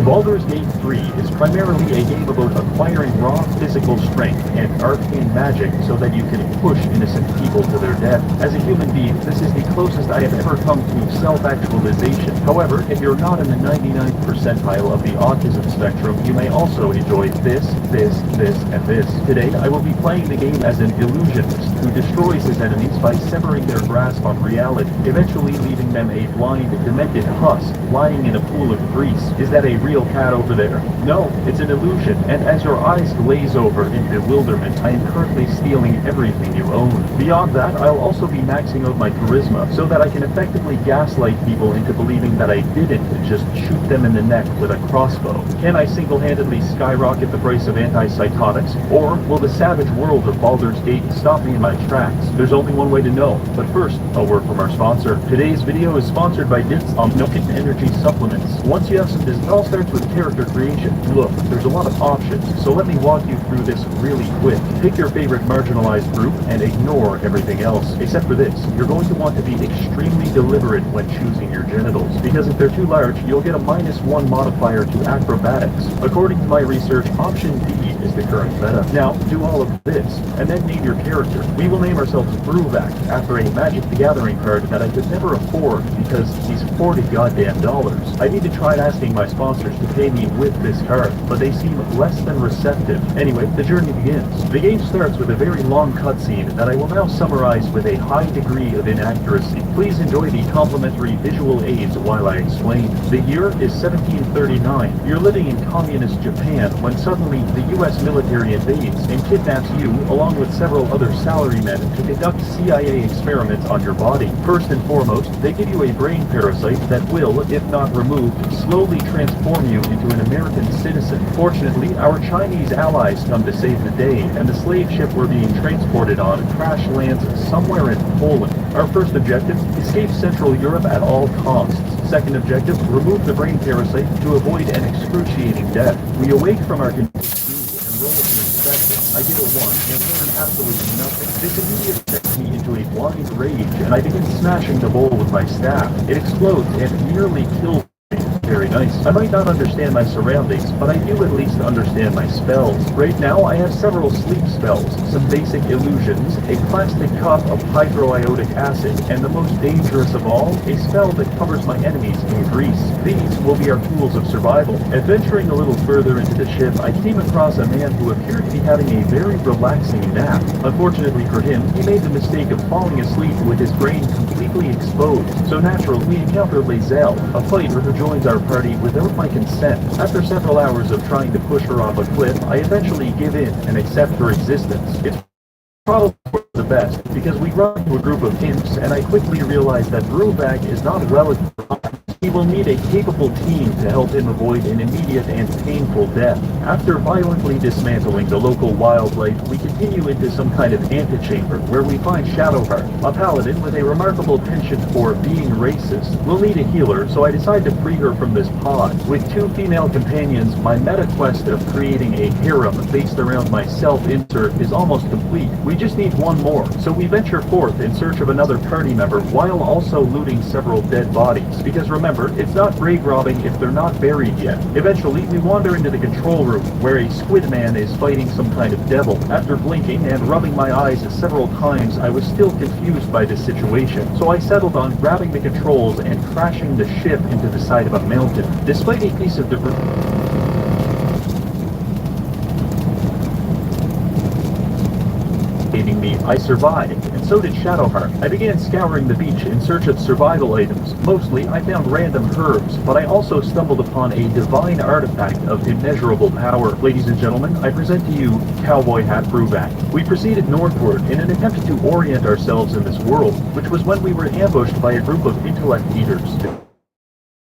Baldur's Gate 3 is primarily a game about acquiring raw physical strength and arcane magic so that you can push innocent people to their death. As a human being, this is the closest I have ever come to self-actualization. However, if you're not in the 99th percentile of the autism spectrum, you may also enjoy this, and this. Today, I will be playing the game as an illusionist who destroys his enemies by severing their grasp on reality, eventually leaving them a blind, demented husk lying in a pool of grease. Is that a real real cat over there? No, it's an illusion, and as your eyes glaze over in bewilderment, I am currently stealing everything you own. Beyond that, I'll also be maxing out my charisma, so that I can effectively gaslight people into believing that I didn't just shoot them in the neck with a crossbow. Can I single-handedly skyrocket the price of antipsychotics, or will the savage world of Baldur's Gate stop me in my tracks? There's only one way to know, but first, a word from our sponsor. Today's video is sponsored by Dits on Milking Energy Supplements. Once you have some business, it all starts with character creation. Look, there's a lot of options, so let me walk you through this really quick. Pick your favorite marginalized group and ignore everything else, except for this. You're going to want to be extremely deliberate when choosing your genitals, because if they're too large, you'll get a -1 modifier to acrobatics. According to my research, option D is the current meta. Now, do all of this, and then name your character. We will name ourselves Bruvak, after a Magic the Gathering card that I could never afford because he's $40 goddamn dollars. I need to try asking my sponsors to pay me with this card, but they seem less than receptive. Anyway, the journey begins. The game starts with a very long cutscene that I will now summarize with a high degree of inaccuracy. Please enjoy the complimentary visual aids while I explain. The year is 1739. You're living in communist Japan when suddenly the US military invades and kidnaps you along with several other salarymen to conduct CIA experiments on your body. First and foremost, they give you a brain parasite that will, if not removed, slowly transform you into an American citizen. Fortunately, our Chinese allies come to save the day, and the slave ship we're being transported on crash lands somewhere in Poland. Our first objective, escape Central Europe at all costs. Second objective, remove the brain parasite to avoid an excruciating death. We awake from our I get a 1 and learn absolutely nothing. This immediately sets me into a blind rage, and I begin smashing the bowl with my staff. It explodes and nearly kills me. Very nice. I might not understand my surroundings, but I do at least understand my spells. Right now, I have several sleep spells, some basic illusions, a plastic cup of hydroiodic acid, and the most dangerous of all, a spell that covers my enemies in grease. These will be our tools of survival. Adventuring a little further into the ship, I came across a man who appeared to be having a very relaxing nap. Unfortunately for him, he made the mistake of falling asleep with his brain completely exposed. So naturally, we encounter Lazelle, a fighter who joins our party without my consent. After several hours of trying to push her off a cliff, I eventually give in and accept her existence. It's probably the best, because we run into a group of imps, and I quickly realize that Bruvak is not well equipped. He will need a capable team to help him avoid an immediate and painful death. After violently dismantling the local wildlife, we continue into some kind of antechamber, where we find Shadowheart, a paladin with a remarkable penchant for being racist. We'll need a healer, so I decide to free her from this pod. With 2 female companions, my meta quest of creating a harem based around my self-insert is almost complete. We just need one more, so we venture forth in search of another party member while also looting several dead bodies, because remember, it's not grave robbing if they're not buried yet. Eventually, we wander into the control room, where a squid man is fighting some kind of devil. After blinking and rubbing my eyes several times, I was still confused by this situation, so I settled on grabbing the controls and crashing the ship into the side of a mountain. Despite a piece of debris me, I survived, and so did Shadowheart. I began scouring the beach in search of survival items. Mostly, I found random herbs, but I also stumbled upon a divine artifact of immeasurable power. Ladies and gentlemen, I present to you Cowboy Hat Bruvak. We proceeded northward in an attempt to orient ourselves in this world, which was when we were ambushed by a group of intellect eaters.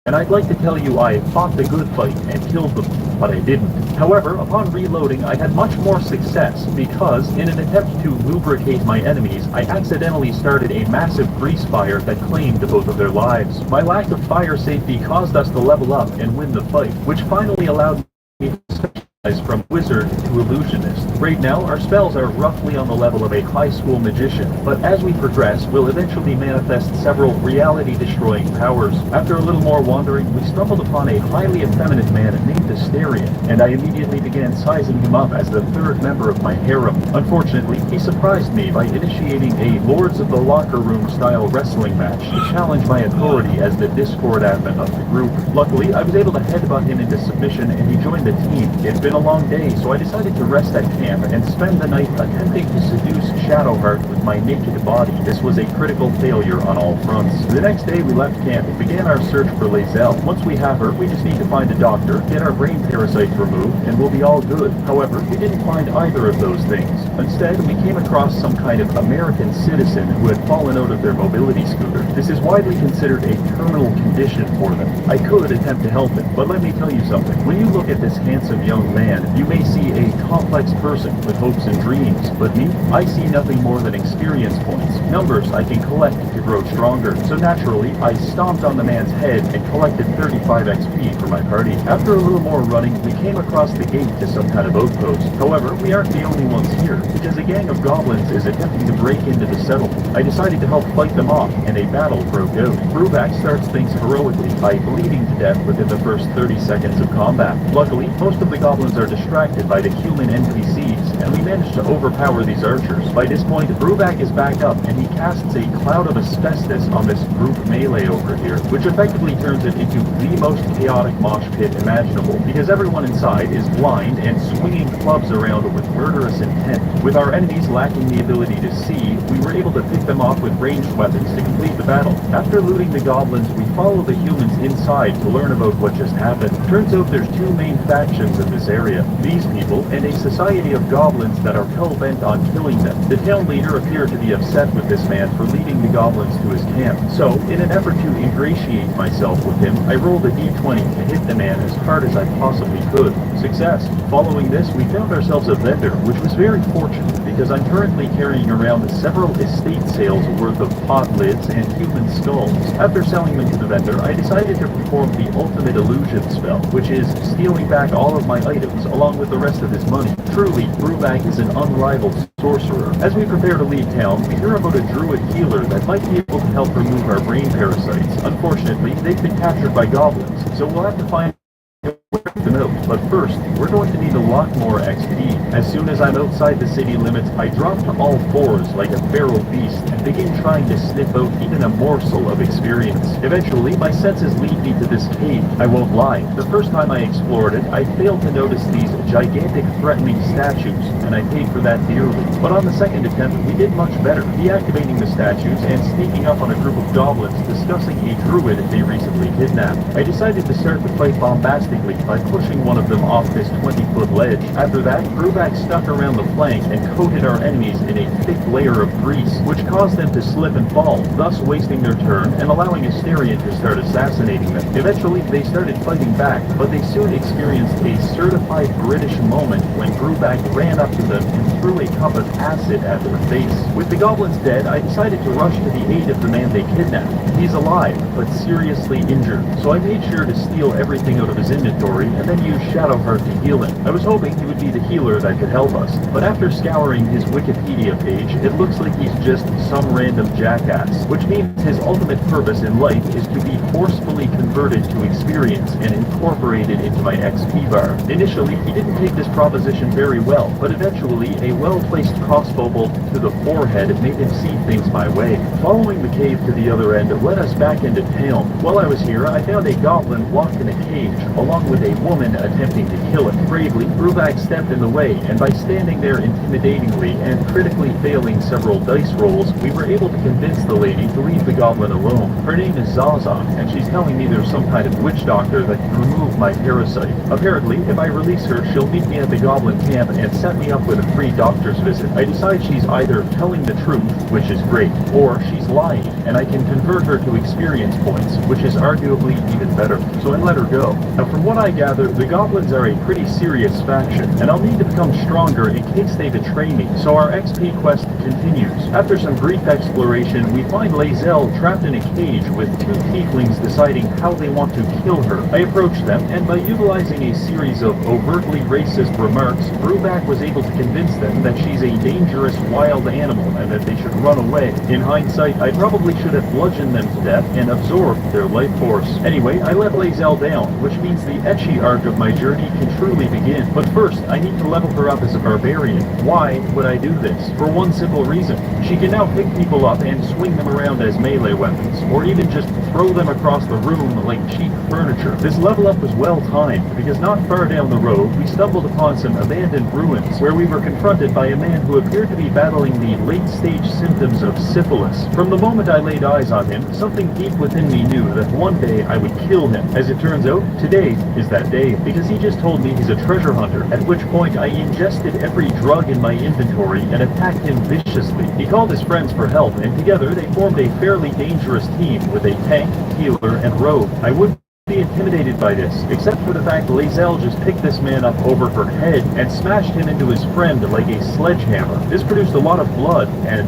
And I'd like to tell you I fought the good fight and killed them, but I didn't. However, upon reloading, I had much more success because, in an attempt to lubricate my enemies, I accidentally started a massive grease fire that claimed both of their lives. My lack of fire safety caused us to level up and win the fight, which finally allowed me to specialize from wizard to illusionist. Right now, our spells are roughly on the level of a high school magician, but as we progress, we'll eventually manifest several reality-destroying powers. After a little more wandering, we stumbled upon a highly effeminate man named Asterion, and I immediately began sizing him up as the 3rd member of my harem. Unfortunately, he surprised me by initiating a Lords of the Locker Room style wrestling match to challenge my authority as the Discord admin of the group. Luckily, I was able to headbutt him into submission, and he joined the team. It's been a long day, so I decided to rest at camp and spend the night attempting to seduce Shadowheart with my naked body. This was a critical failure on all fronts. The next day we left camp and began our search for Lazelle. Once we have her, we just need to find a doctor, get our brain parasites removed, and we'll be all good. However, we didn't find either of those things. Instead, we came across some kind of American citizen who had fallen out of their mobility scooter. This is widely considered a terminal condition for them. I could attempt to help him, but let me tell you something. When you look at this handsome young man, you may see a complex person with hopes and dreams, but me, I see nothing more than experience points, numbers I can collect to grow stronger. So naturally, I stomped on the man's head and collected 35 XP for my party. After a little more running, we came across the gate to some kind of outpost. However, we aren't the only ones here, because a gang of goblins is attempting to break into the settlement. I decided to help fight them off, and a battle broke out. Bruvac starts things heroically by bleeding to death within the first 30 seconds of combat. Luckily, most of the goblins are distracted by the human NPCs, and we managed to overpower these archers. By this point, Bruvac is back up, and he casts a cloud of asbestos on this group melee over here, which effectively turns it into the most chaotic mosh pit imaginable, because everyone inside is blind and swinging clubs around with murderous intent. With our enemies lacking the ability to see, we were able to pick them off with ranged weapons to complete the battle. After looting the goblins, we follow the humans inside to learn about what just happened. Turns out there's two main factions in this area. These people, and a society of goblins that are hell-bent on killing them. The town leader appeared to be upset with this man for leading the goblins to his camp. So, in an effort to ingratiate myself with him, I rolled a d20 to hit the man as hard as I possibly could. Success. Following this, we found ourselves a vendor, which was very fortunate because I'm currently carrying around several estate sales worth of pot lids and human skulls. After selling them to the vendor, I decided to perform the ultimate illusion spell, which is stealing back all of my items along with the rest of his money. Truly, Bruvac is an unrivaled sorcerer. As we prepare to leave town, we hear about a druid healer that might be able to help remove our brain parasites. Unfortunately, they've been captured by goblins, so we'll have to find them out. But first, we're going to need a lot more XP. As soon as I'm outside the city limits, I drop to all fours like a feral beast and begin trying to sniff out even a morsel of experience. Eventually, my senses lead me to this cave. I won't lie, the first time I explored it, I failed to notice these gigantic threatening statues, and I paid for that dearly. But on the second attempt, we did much better, deactivating the statues and sneaking up on a group of goblins discussing a druid they recently kidnapped. I decided to start the fight bombastically by pushing one of them off this 20-foot ledge. After that, Bruvac stuck around the flank and coated our enemies in a thick layer of grease, which caused them to slip and fall, thus wasting their turn and allowing Asterion to start assassinating them. Eventually, they started fighting back, but they soon experienced a certified British moment when Bruvac ran up to them and threw a cup of acid at their face. With the goblins dead, I decided to rush to the aid of the man they kidnapped. He's alive, but seriously injured, so I made sure to steal everything out of his inventory and then use Shadowheart to heal him. I was hoping he would be the healer that could help us, but after scouring his Wikipedia page, it looks like he's just some random jackass, which means his ultimate purpose in life is to be forcefully converted to experience and incorporated into my XP bar. Initially, he didn't take this proposition very well, but eventually a well-placed crossbow bolt to the forehead made him see things my way. Following the cave to the other end led us back into town. While I was here, I found a goblin locked in a cage, along with a woman attempting to kill it. Bravely, Bruvac stepped in the way, and by standing there intimidatingly and critically failing several dice rolls, we were able to convince the lady to leave the goblin alone. Her name is Zaza, and she's telling me there's some kind of witch doctor that can remove my parasite. Apparently, if I release her, she'll meet me at the goblin camp and set me up with a free doctor's visit. I decide she's either telling the truth, which is great, or she's lying, and I can convert her to experience points, which is arguably even better. So I let her go. Now, from what I gather, the goblins are a pretty serious faction, and I'll need to become stronger in case they betray me, so our XP quest continues. After some brief exploration, we find Lazelle trapped in a cage with two tieflings deciding how they want to kill her. I approach them, and by utilizing a series of overtly racist remarks, Bruvac was able to convince them that she's a dangerous wild animal and that they should run away. In hindsight, I probably should have bludgeoned them to death and absorbed their life force. Anyway, I let Lazelle down, which means the Etchy arc of my journey can truly begin. But first, I need to level her up as a barbarian. Why would I do this? For one simple reason. She can now pick people up and swing them around as melee weapons, or even just throw them across the room like cheap furniture. This level up was well timed, because not far down the road, we stumbled upon some abandoned ruins, where we were confronted by a man who appeared to be battling the late-stage symptoms of syphilis. From the moment I laid eyes on him, something deep within me knew that one day I would kill him. As it turns out, today is that day, because he just told me he's a treasure hunter, at which point I ingested every drug in my inventory and attacked him viciously. He called his friends for help, and together they formed a fairly dangerous team with a tank, healer, and rogue. I would be intimidated by this, except for the fact Lae'zel just picked this man up over her head and smashed him into his friend like a sledgehammer. This produced a lot of blood, and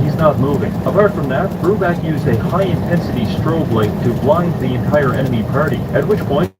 he's not moving. Apart from that, Bruback used a high-intensity strobe light to blind the entire enemy party, at which point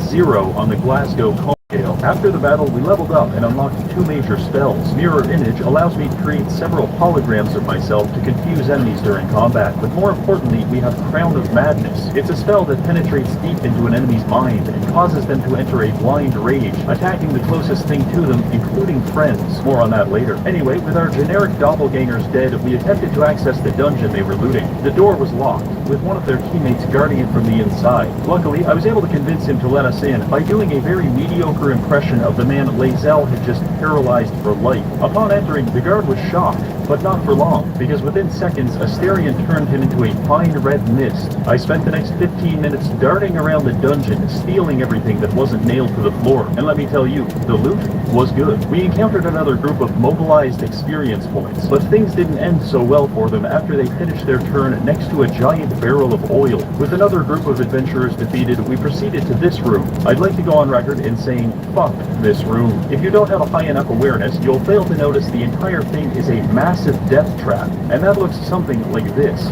0 on the Glasgow scale. After the battle, we leveled up and unlocked 2 major spells. Mirror Image allows me to create several holograms of myself to confuse enemies during combat, but more importantly, we have Crown of Madness. It's a spell that penetrates deep into an enemy's mind and causes them to enter a blind rage, attacking the closest thing to them, including friends. More on that later. Anyway, with our generic doppelgangers dead, we attempted to access the dungeon they were looting. The door was locked, with one of their teammates guarding it from the inside. Luckily, I was able to convince him to let us in by doing a very mediocre impression of the man Lae'zel had just paralyzed for life. Upon entering, the guard was shocked, but not for long, because within seconds, Asterion turned him into a fine red mist. I spent the next 15 minutes darting around the dungeon, stealing everything that wasn't nailed to the floor. And let me tell you, the loot was good. We encountered another group of mobilized experience points, but things didn't end so well for them after they finished their turn next to a giant barrel of oil. With another group of adventurers defeated, we proceeded to this room. I'd like to go on record in saying, fuck this room. If you don't have a high enough awareness, you'll fail to notice the entire thing is a massive death trap, and that looks something like this.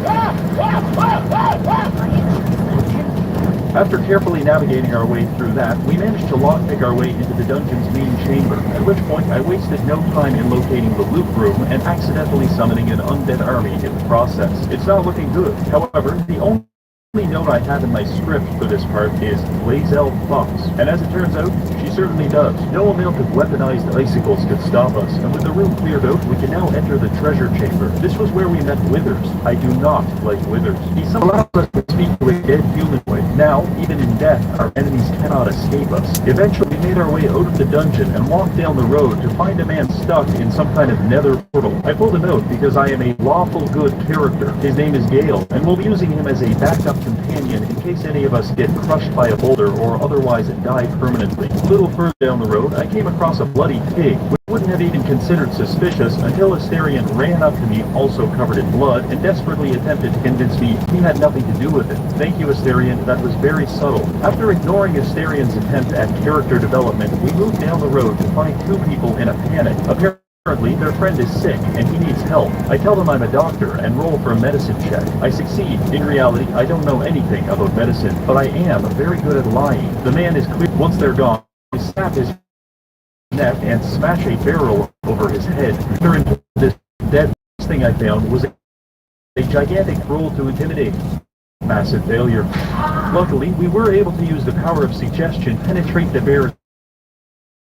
After carefully navigating our way through that, we managed to lockpick our way into the dungeon's main chamber, at which point I wasted no time in locating the loot room and accidentally summoning an undead army in the process. It's not looking good. However, the only note I have in my script for this part is Lae'zel fucks, and as it turns out, she certainly does. No amount of weaponized icicles could stop us, and with the room cleared out, we can now enter the treasure chamber. This was where we met Withers. I do not like Withers. He somehow allows us to speak to a dead human way. Now, even in death, our enemies cannot escape us. Eventually, we made our way out of the dungeon and walked down the road to find a man stuck in some kind of nether portal. I pulled him out because I am a lawful good character. His name is Gale, and we'll be using him as a backup companion in case any of us get crushed by a boulder or otherwise die permanently. A little further down the road, I came across a bloody pig, which wouldn't have even considered suspicious until Asterion ran up to me, also covered in blood, and desperately attempted to convince me he had nothing to do with it. Thank you, Asterion, that was very subtle. After ignoring Asterion's attempt at character development, we moved down the road to find 2 people in a panic. Apparently, their friend is sick and he needs help. I tell them I'm a doctor and roll for a medicine check. I succeed. In reality, I don't know anything about medicine, but I am very good at lying. The man is clear. Once they're gone, I snap his neck and smash a barrel over his head. During this dead thing I found was a gigantic roll to intimidate. Massive failure. Luckily, we were able to use the power of suggestion, penetrate the bear's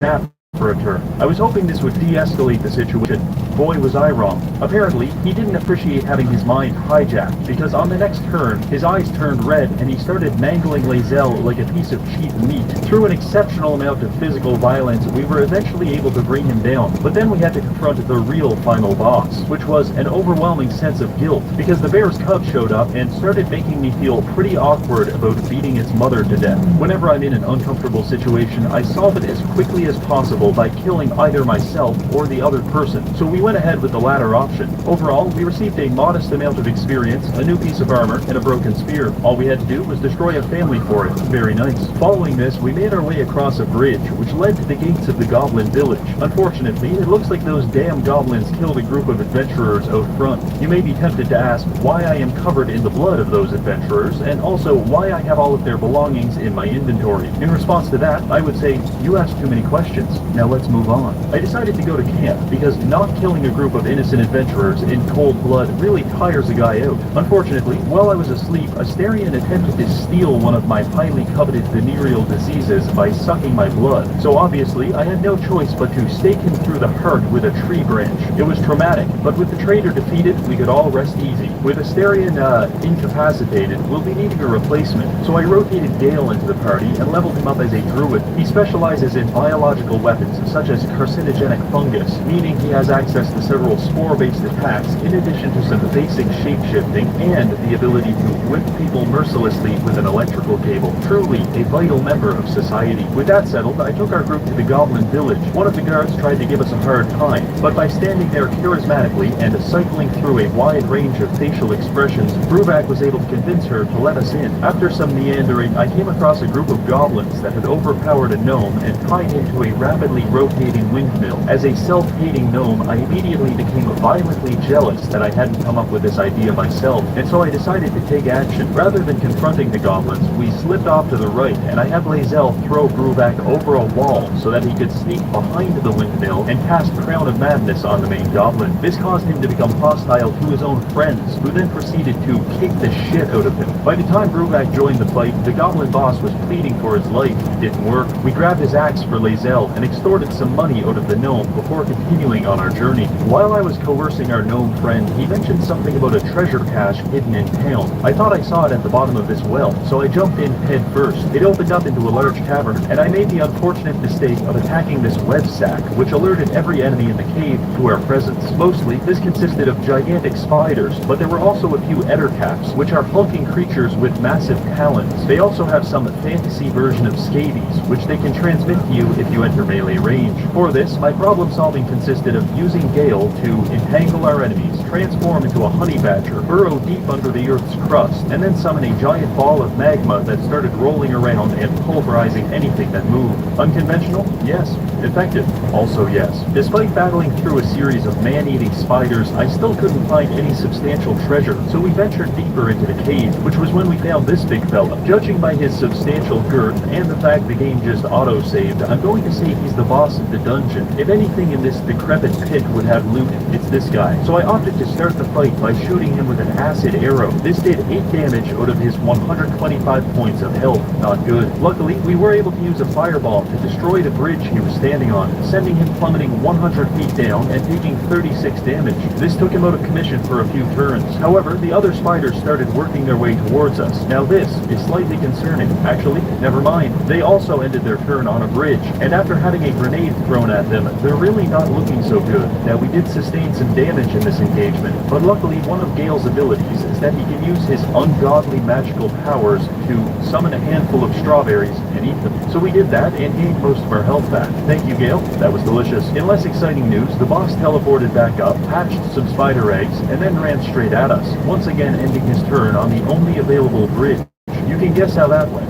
snap for a turn. I was hoping this would de-escalate the situation. Boy, was I wrong. Apparently, he didn't appreciate having his mind hijacked, because on the next turn, his eyes turned red and he started mangling Lae'zel like a piece of cheap meat. Through an exceptional amount of physical violence, we were eventually able to bring him down, but then we had to confront the real final boss, which was an overwhelming sense of guilt, because the bear's cub showed up and started making me feel pretty awkward about beating its mother to death. Whenever I'm in an uncomfortable situation, I solve it as quickly as possible by killing either myself or the other person, so we went ahead with the latter option. Overall, we received a modest amount of experience, a new piece of armor, and a broken spear. All we had to do was destroy a family for it. Very nice. Following this, we made our way across a bridge, which led to the gates of the Goblin Village. Unfortunately, it looks like those damn goblins killed a group of adventurers out front. You may be tempted to ask why I am covered in the blood of those adventurers, and also why I have all of their belongings in my inventory. In response to that, I would say, you asked too many questions. Now let's move on. I decided to go to camp, because not killing killing a group of innocent adventurers in cold blood really tires a guy out. Unfortunately, while I was asleep, Asterion attempted to steal one of my highly coveted venereal diseases by sucking my blood. So obviously, I had no choice but to stake him through the heart with a tree branch. It was traumatic, but with the traitor defeated, we could all rest easy. With Asterion incapacitated, we'll be needing a replacement. So I rotated Gale into the party and leveled him up as a druid. He specializes in biological weapons such as carcinogenic fungus, meaning he has access to several spore-based attacks in addition to some basic shape-shifting and the ability to whip people mercilessly with an electrical cable. Truly a vital member of society. With that settled, I took our group to the Goblin Village. One of the guards tried to give us a hard time, but by standing there charismatically and cycling through a wide range of facial expressions, Bruvac was able to convince her to let us in. After some meandering, I came across a group of goblins that had overpowered a gnome and tied him to a rapidly rotating windmill. As a self-hating gnome, I immediately became violently jealous that I hadn't come up with this idea myself, and so I decided to take action. Rather than confronting the goblins, we slipped off to the right, and I had Lae'zel throw Bruvac over a wall so that he could sneak behind the windmill and cast Crown of Madness on the main goblin. This caused him to become hostile to his own friends, who then proceeded to kick the shit out of him. By the time Bruvac joined the fight, the goblin boss was pleading for his life. It didn't work. We grabbed his axe for Lae'zel and extorted some money out of the gnome before continuing on our journey. While I was coercing our gnome friend, he mentioned something about a treasure cache hidden in town. I thought I saw it at the bottom of this well, so I jumped in head first. It opened up into a large cavern, and I made the unfortunate mistake of attacking this web sack, which alerted every enemy in the cave to our presence. Mostly, this consisted of gigantic spiders, but there were also a few ettercaps, which are hulking creatures with massive talons. They also have some fantasy version of scabies, which they can transmit to you if you enter melee range. For this, my problem solving consisted of using Gale to entangle our enemies, transform into a honey badger, burrow deep under the Earth's crust, and then summon a giant ball of magma that started rolling around and pulverizing anything that moved. Unconventional? Yes. Effective? Also yes. Despite battling through a series of man-eating spiders, I still couldn't find any substantial treasure, so we ventured deeper into the cave, which was when we found this big fella. Judging by his substantial girth and the fact the game just auto-saved, I'm going to say he's the boss of the dungeon. If anything in this decrepit pit would have loot, it's this guy. So I opted to start the fight by shooting him with an acid arrow. This did 8 damage out of his 125 points of health. Not good. Luckily, we were able to use a fireball to destroy the bridge he was standing on, sending him plummeting 100 feet down and taking 36 damage. This took him out of commission for a few turns. However, the other spiders started working their way towards us. Now this is slightly concerning. Actually, never mind. They also ended their turn on a bridge, and after having a grenade thrown at them, they're really not looking so good. Now we did sustain some damage in this engagement, but luckily one of Gale's abilities is that he can use his ungodly magical powers to summon a handful of strawberries and eat them. So we did that and gained most of our health back. Thank you, Gale. That was delicious. In less exciting news, the boss teleported back up, hatched some spider eggs, and then ran straight at us, once again ending his turn on the only available bridge. You can guess how that went.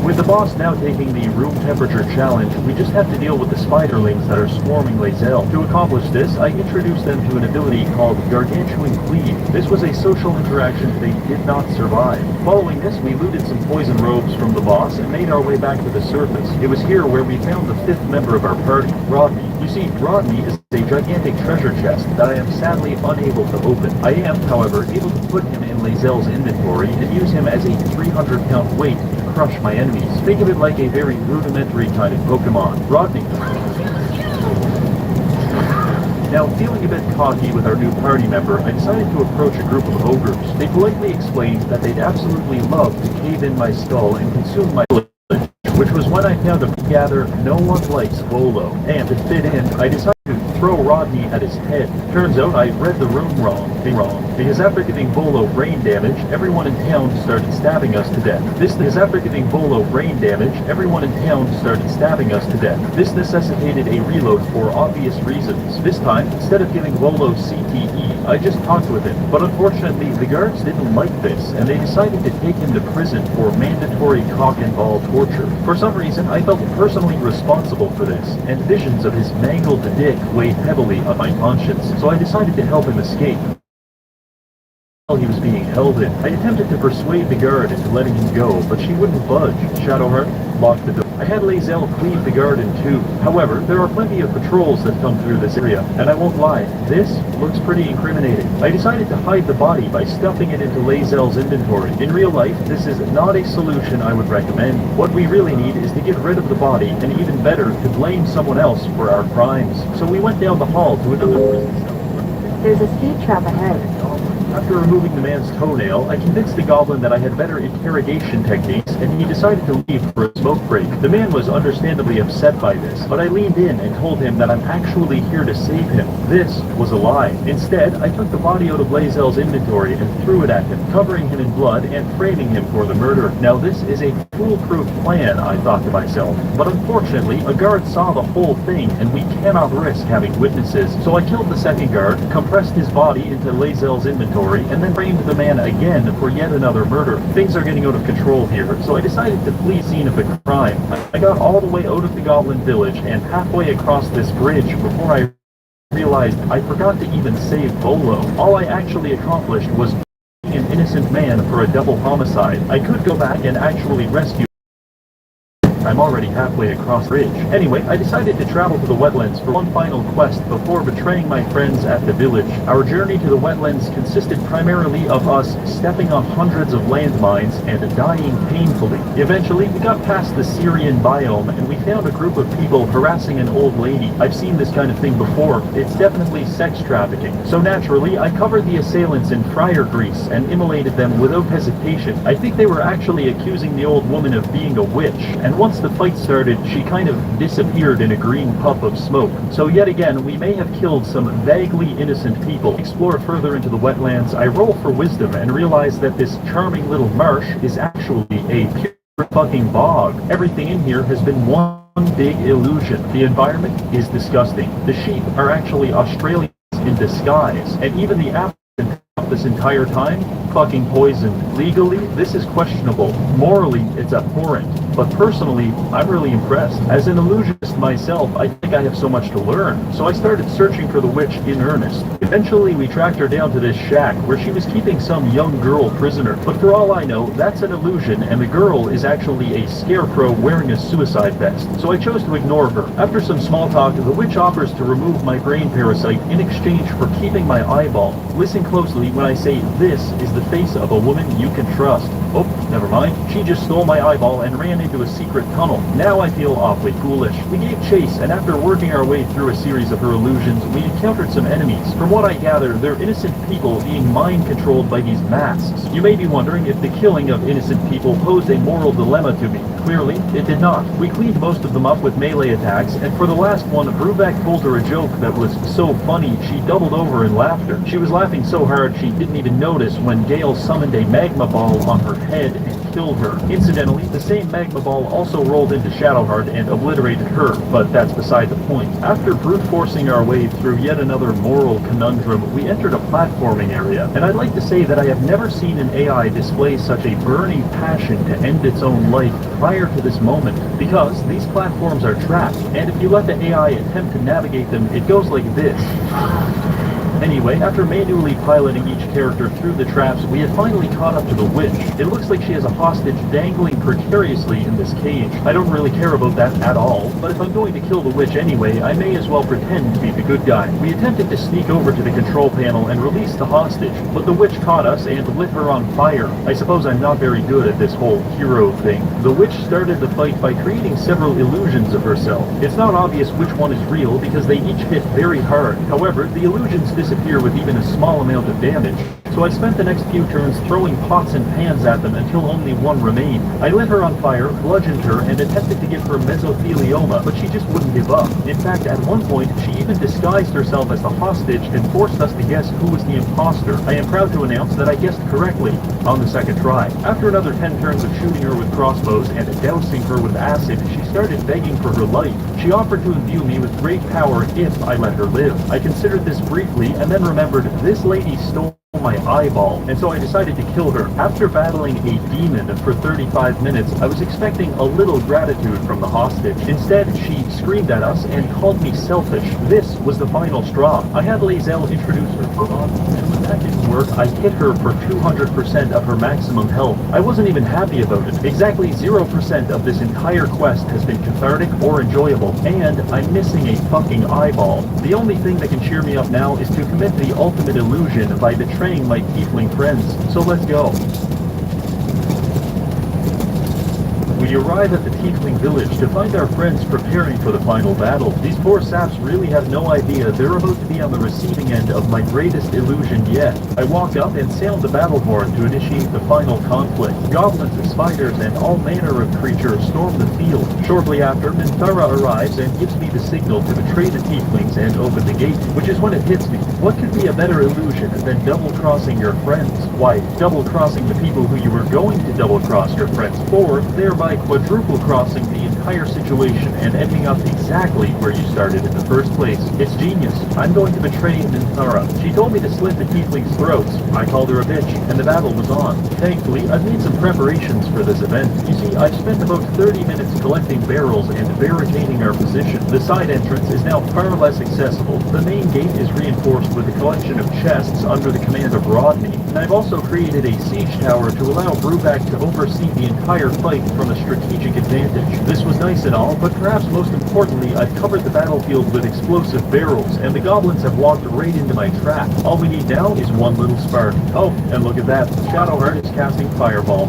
With the boss now taking the room temperature challenge, we just have to deal with the spiderlings that are swarming Lae'zel. To accomplish this, I introduced them to an ability called Gargantuan Cleave. This was a social interaction they did not survive. Following this, we looted some poison robes from the boss and made our way back to the surface. It was here where we found the 5th member of our party, Rodney. You see, Rodney is a gigantic treasure chest that I am sadly unable to open. I am, however, able to put him in Lae'zel's inventory and use him as a 300-pound weight to crush my enemies. Think of it like a very rudimentary kind of Pokemon. Rodney. Now, feeling a bit cocky with our new party member, I decided to approach a group of ogres. They politely explained that they'd absolutely love to cave in my skull and consume my village, which was when I found a gather no one likes Volo. And to fit in, I decided to throw Rodney at his head. Turns out I read the room wrong, because after giving Volo brain damage, everyone in town started stabbing us to death. This necessitated a reload for obvious reasons. This time, instead of giving Volo CTE, I just talked with him. But unfortunately, the guards didn't like this, and they decided to take him to prison for mandatory cock and ball torture. For some reason, I felt personally responsible for this, and visions of his mangled dick weighed heavily on my conscience, so I decided to help him escape. While he was being held in, I attempted to persuade the guard into letting him go, but she wouldn't budge. Shadowheart locked the door. I had Lae'zel cleave the garden too. However, there are plenty of patrols that come through this area, and I won't lie, this looks pretty incriminating. I decided to hide the body by stuffing it into Lae'zel's inventory. In real life, this is not a solution I would recommend. What we really need is to get rid of the body, and even better, to blame someone else for our crimes. So we went down the hall to another prison cell. There's a speed trap ahead. After removing the man's toenail, I convinced the goblin that I had better interrogation techniques, and he decided to leave for a smoke break. The man was understandably upset by this, but I leaned in and told him that I'm actually here to save him. This was a lie. Instead, I took the body out of Lae'zel's inventory and threw it at him, covering him in blood and framing him for the murder. Now this is a foolproof plan, I thought to myself, but unfortunately, a guard saw the whole thing, and we cannot risk having witnesses. So I killed the second guard, compressed his body into Lae'zel's inventory, and then framed the man again for yet another murder. Things are getting out of control here, so I decided to flee scene of the crime. I got all the way out of the Goblin Village and halfway across this bridge before I realized I forgot to even save Bolo. All I actually accomplished was an innocent man for a double homicide. I could go back and actually rescue. I'm already halfway across the bridge. Anyway, I decided to travel to the wetlands for one final quest before betraying my friends at the village. Our journey to the wetlands consisted primarily of us stepping on hundreds of landmines and dying painfully. Eventually, we got past the Syrian biome and we found a group of people harassing an old lady. I've seen this kind of thing before. It's definitely sex trafficking. So naturally, I covered the assailants in fryer grease and immolated them without hesitation. I think they were actually accusing the old woman of being a witch, and once the fight started, she kind of disappeared in a green puff of smoke. So yet again, we may have killed some vaguely innocent people. Explore further into the wetlands, I roll for wisdom and realize that this charming little marsh is actually a pure fucking bog. Everything in here has been one big illusion. The environment is disgusting. The sheep are actually Australians in disguise, and even the apples this entire time, fucking poisoned. Legally, this is questionable. Morally, it's abhorrent. But personally, I'm really impressed. As an illusionist myself, I think I have so much to learn. So I started searching for the witch in earnest. Eventually, we tracked her down to this shack where she was keeping some young girl prisoner. But for all I know, that's an illusion, and the girl is actually a scarecrow wearing a suicide vest. So I chose to ignore her. After some small talk, the witch offers to remove my brain parasite in exchange for keeping my eyeball. Listen closely when I say this is the face of a woman you can trust. Oh, never mind. She just stole my eyeball and ran into a secret tunnel. Now I feel awfully foolish. We gave chase, and after working our way through a series of her illusions, we encountered some enemies. From what I gather, they're innocent people being mind-controlled by these masks. You may be wondering if the killing of innocent people posed a moral dilemma to me. Clearly, it did not. We cleaned most of them up with melee attacks, and for the last one, Brubeck told her a joke that was so funny she doubled over in laughter. She was laughing so hard she didn't even notice when Gale summoned a magma ball on her head and killed her. Incidentally, the same magma ball also rolled into Shadowheart and obliterated her, but that's beside the point. After brute forcing our way through yet another moral conundrum, we entered a platforming area, and I'd like to say that I have never seen an AI display such a burning passion to end its own life prior to this moment, because these platforms are trapped, and if you let the AI attempt to navigate them, it goes like this. Anyway, after manually piloting each character through the traps, we had finally caught up to the witch. It looks like she has a hostage dangling precariously in this cage. I don't really care about that at all, but if I'm going to kill the witch anyway, I may as well pretend to be the good guy. We attempted to sneak over to the control panel and release the hostage, but the witch caught us and lit her on fire. I suppose I'm not very good at this whole hero thing. The witch started the fight by creating several illusions of herself. It's not obvious which one is real because they each hit very hard. However, the illusions disappear with even a small amount of damage. So I spent the next few turns throwing pots and pans at them until only one remained. I lit her on fire, bludgeoned her, and attempted to give her mesothelioma, but she just wouldn't give up. In fact, at one point, she even disguised herself as the hostage and forced us to guess who was the imposter. I am proud to announce that I guessed correctly on the second try. After another 10 turns of shooting her with crossbows and dousing her with acid, she started begging for her life. She offered to imbue me with great power if I let her live. I considered this briefly and then remembered this lady stole my eyeball, and so I decided to kill her. After battling a demon for 35 minutes, I was expecting a little gratitude from the hostage. Instead, she screamed at us and called me selfish. This was the final straw. I had Lazelle introduce her for on, and when that didn't work, I hit her for 200% of her maximum health. I wasn't even happy about it. Exactly 0% of this entire quest has been cathartic or enjoyable, and I'm missing a fucking eyeball. The only thing that can cheer me up now is to commit the ultimate illusion by betraying my tiefling friends. So let's go. We arrive at the tiefling village to find our friends preparing for the final battle. These poor saps really have no idea they're about to be on the receiving end of my greatest illusion yet. I walk up and sound the battle horn to initiate the final conflict. Goblins and spiders and all manner of creatures storm the field. Shortly after, Minthara arrives and gives me the signal to betray the tieflings and open the gate, which is when it hits me. What could be a better illusion than double-crossing your friends? Why, double-crossing the people who you were going to double-cross your friends for, thereby quadruple crossing the entire situation and ending up exactly where you started in the first place. It's genius. I'm going to betray Minthara. She told me to slit the tieflings' throats. I called her a bitch, and the battle was on. Thankfully, I've made some preparations for this event. You see, I've spent about 30 minutes collecting barrels and barricading our position. The side entrance is now far less accessible. The main gate is reinforced with a collection of chests under the command of Rodney, and I've also created a siege tower to allow Bruvac to oversee the entire fight from a strategic advantage. This was nice and all, but perhaps most importantly, I've covered the battlefield with explosive barrels, and the goblins have walked right into my trap. All we need now is one little spark. Oh, and look at that. Shadowheart is casting Fireball.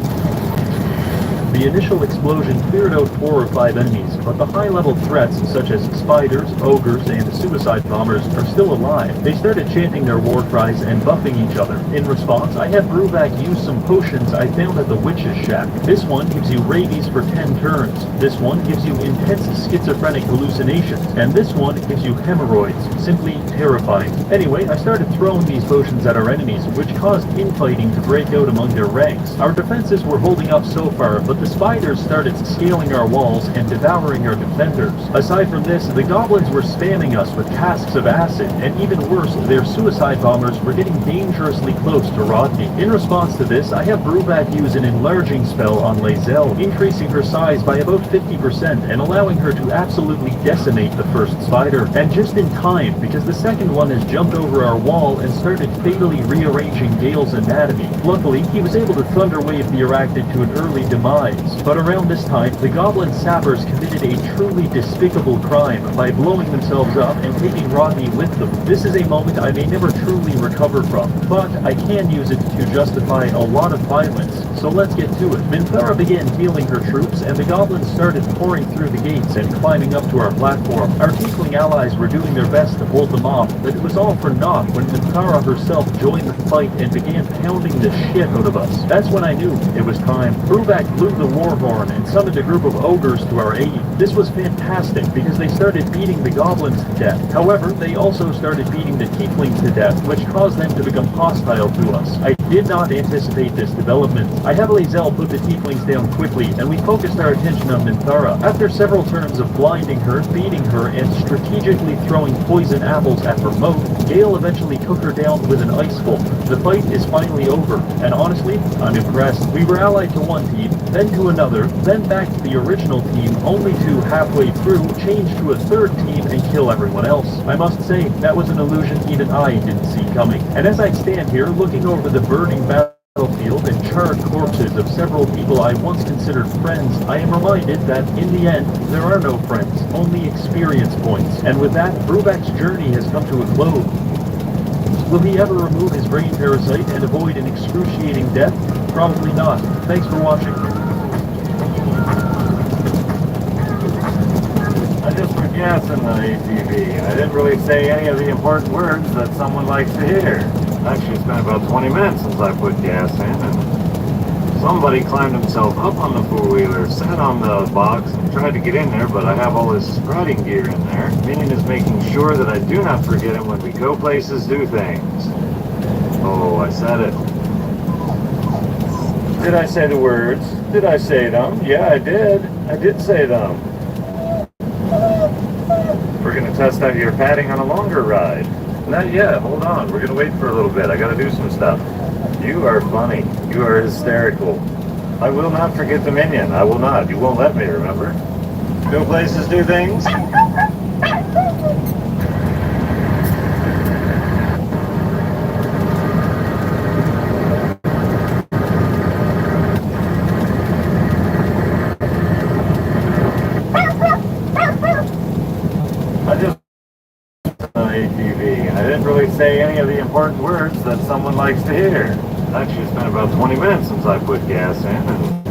The initial explosion cleared out 4 or 5 enemies, but the high-level threats such as spiders, ogres, and suicide bombers are still alive. They started chanting their war cries and buffing each other. In response, I had Bruvac use some potions I found at the witch's shack. This one gives you rabies for 10 turns. This one gives you intense schizophrenic hallucinations. And this one gives you hemorrhoids. Simply terrifying. Anyway, I started throwing these potions at our enemies, which caused infighting to break out among their ranks. Our defenses were holding up so far, but the spiders started scaling our walls and devouring our defenders. Aside from this, the goblins were spamming us with casks of acid, and even worse, their suicide bombers were getting dangerously close to Rodney. In response to this, I have Bruvac use an enlarging spell on Lazelle, increasing her size by about 50% and allowing her to absolutely decimate the first spider. And just in time, because the second one has jumped over our wall and started fatally rearranging Gale's anatomy. Luckily, he was able to thunderwave the arachnid to an early demise. But around this time, the goblin sappers committed a truly despicable crime by blowing themselves up and taking Rodney with them. This is a moment I may never truly recover from, but I can use it to justify a lot of violence, so let's get to it. Minthara began healing her troops, and the goblins started pouring through the gates and climbing up to our platform. Our tiefling allies were doing their best to hold them off, but it was all for naught when Minthara herself joined the fight and began pounding the shit out of us. That's when I knew it was time. Bruvac blew the war horn and summoned a group of ogres to our aid. This was fantastic because they started beating the goblins to death. However, they also started beating the tieflings to death, which caused them to become hostile to us. I did not anticipate this development. I had Lazelle put the tieflings down quickly, and we focused our attention on Minthara. After several turns of blinding her, beating her, and strategically throwing poison apples at her moat, Gale eventually took her down with an ice bolt. The fight is finally over, and honestly, I'm impressed. We were allied to one team, then to another, then back to the original team, only to halfway through change to a third team and kill everyone else. I must say, that was an illusion even I didn't see coming. And as I stand here looking over the burning battlefield and charred corpses of several people I once considered friends, I am reminded that in the end, there are no friends, only experience points. And with that, Bruvac's journey has come to a close. Will he ever remove his brain parasite and avoid an excruciating death? Probably not. Thanks for watching. I just put gas in the ATV. I didn't really say any of the important words that someone likes to hear. Actually, it's been about 20 minutes since I put gas in, and somebody climbed himself up on the four-wheeler, sat on the box, and tried to get in there, but I have all this riding gear in there. Minion is making sure that I do not forget him when we go places, do things. Oh, I said it. Did I say the words? Did I say them? Yeah, I did. I did say them. We're going to test out your padding on a longer ride. Not yet. Hold on. We're gonna wait for a little bit. I gotta do some stuff. You are funny. You are hysterical. I will not forget Dominion. I will not. You won't let me, remember? Go places, do things. ATV. I didn't really say any of the important words that someone likes to hear. Actually, it's been about 20 minutes since I put gas in, and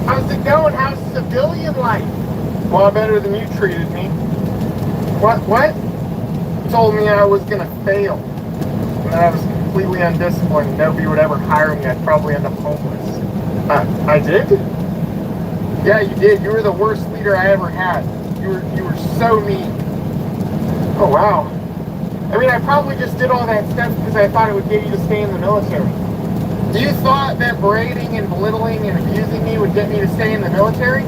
how's it going? How's civilian life? A lot better than you treated me. What? You told me I was gonna fail. And that I was completely undisciplined and nobody would ever hire me. I'd probably end up homeless. I did? Yeah, you did. You were the worst leader I ever had. You were so mean. Oh, wow. I mean, I probably just did all that stuff because I thought it would get you to stay in the military. You thought that berating and belittling and abusing me would get me to stay in the military?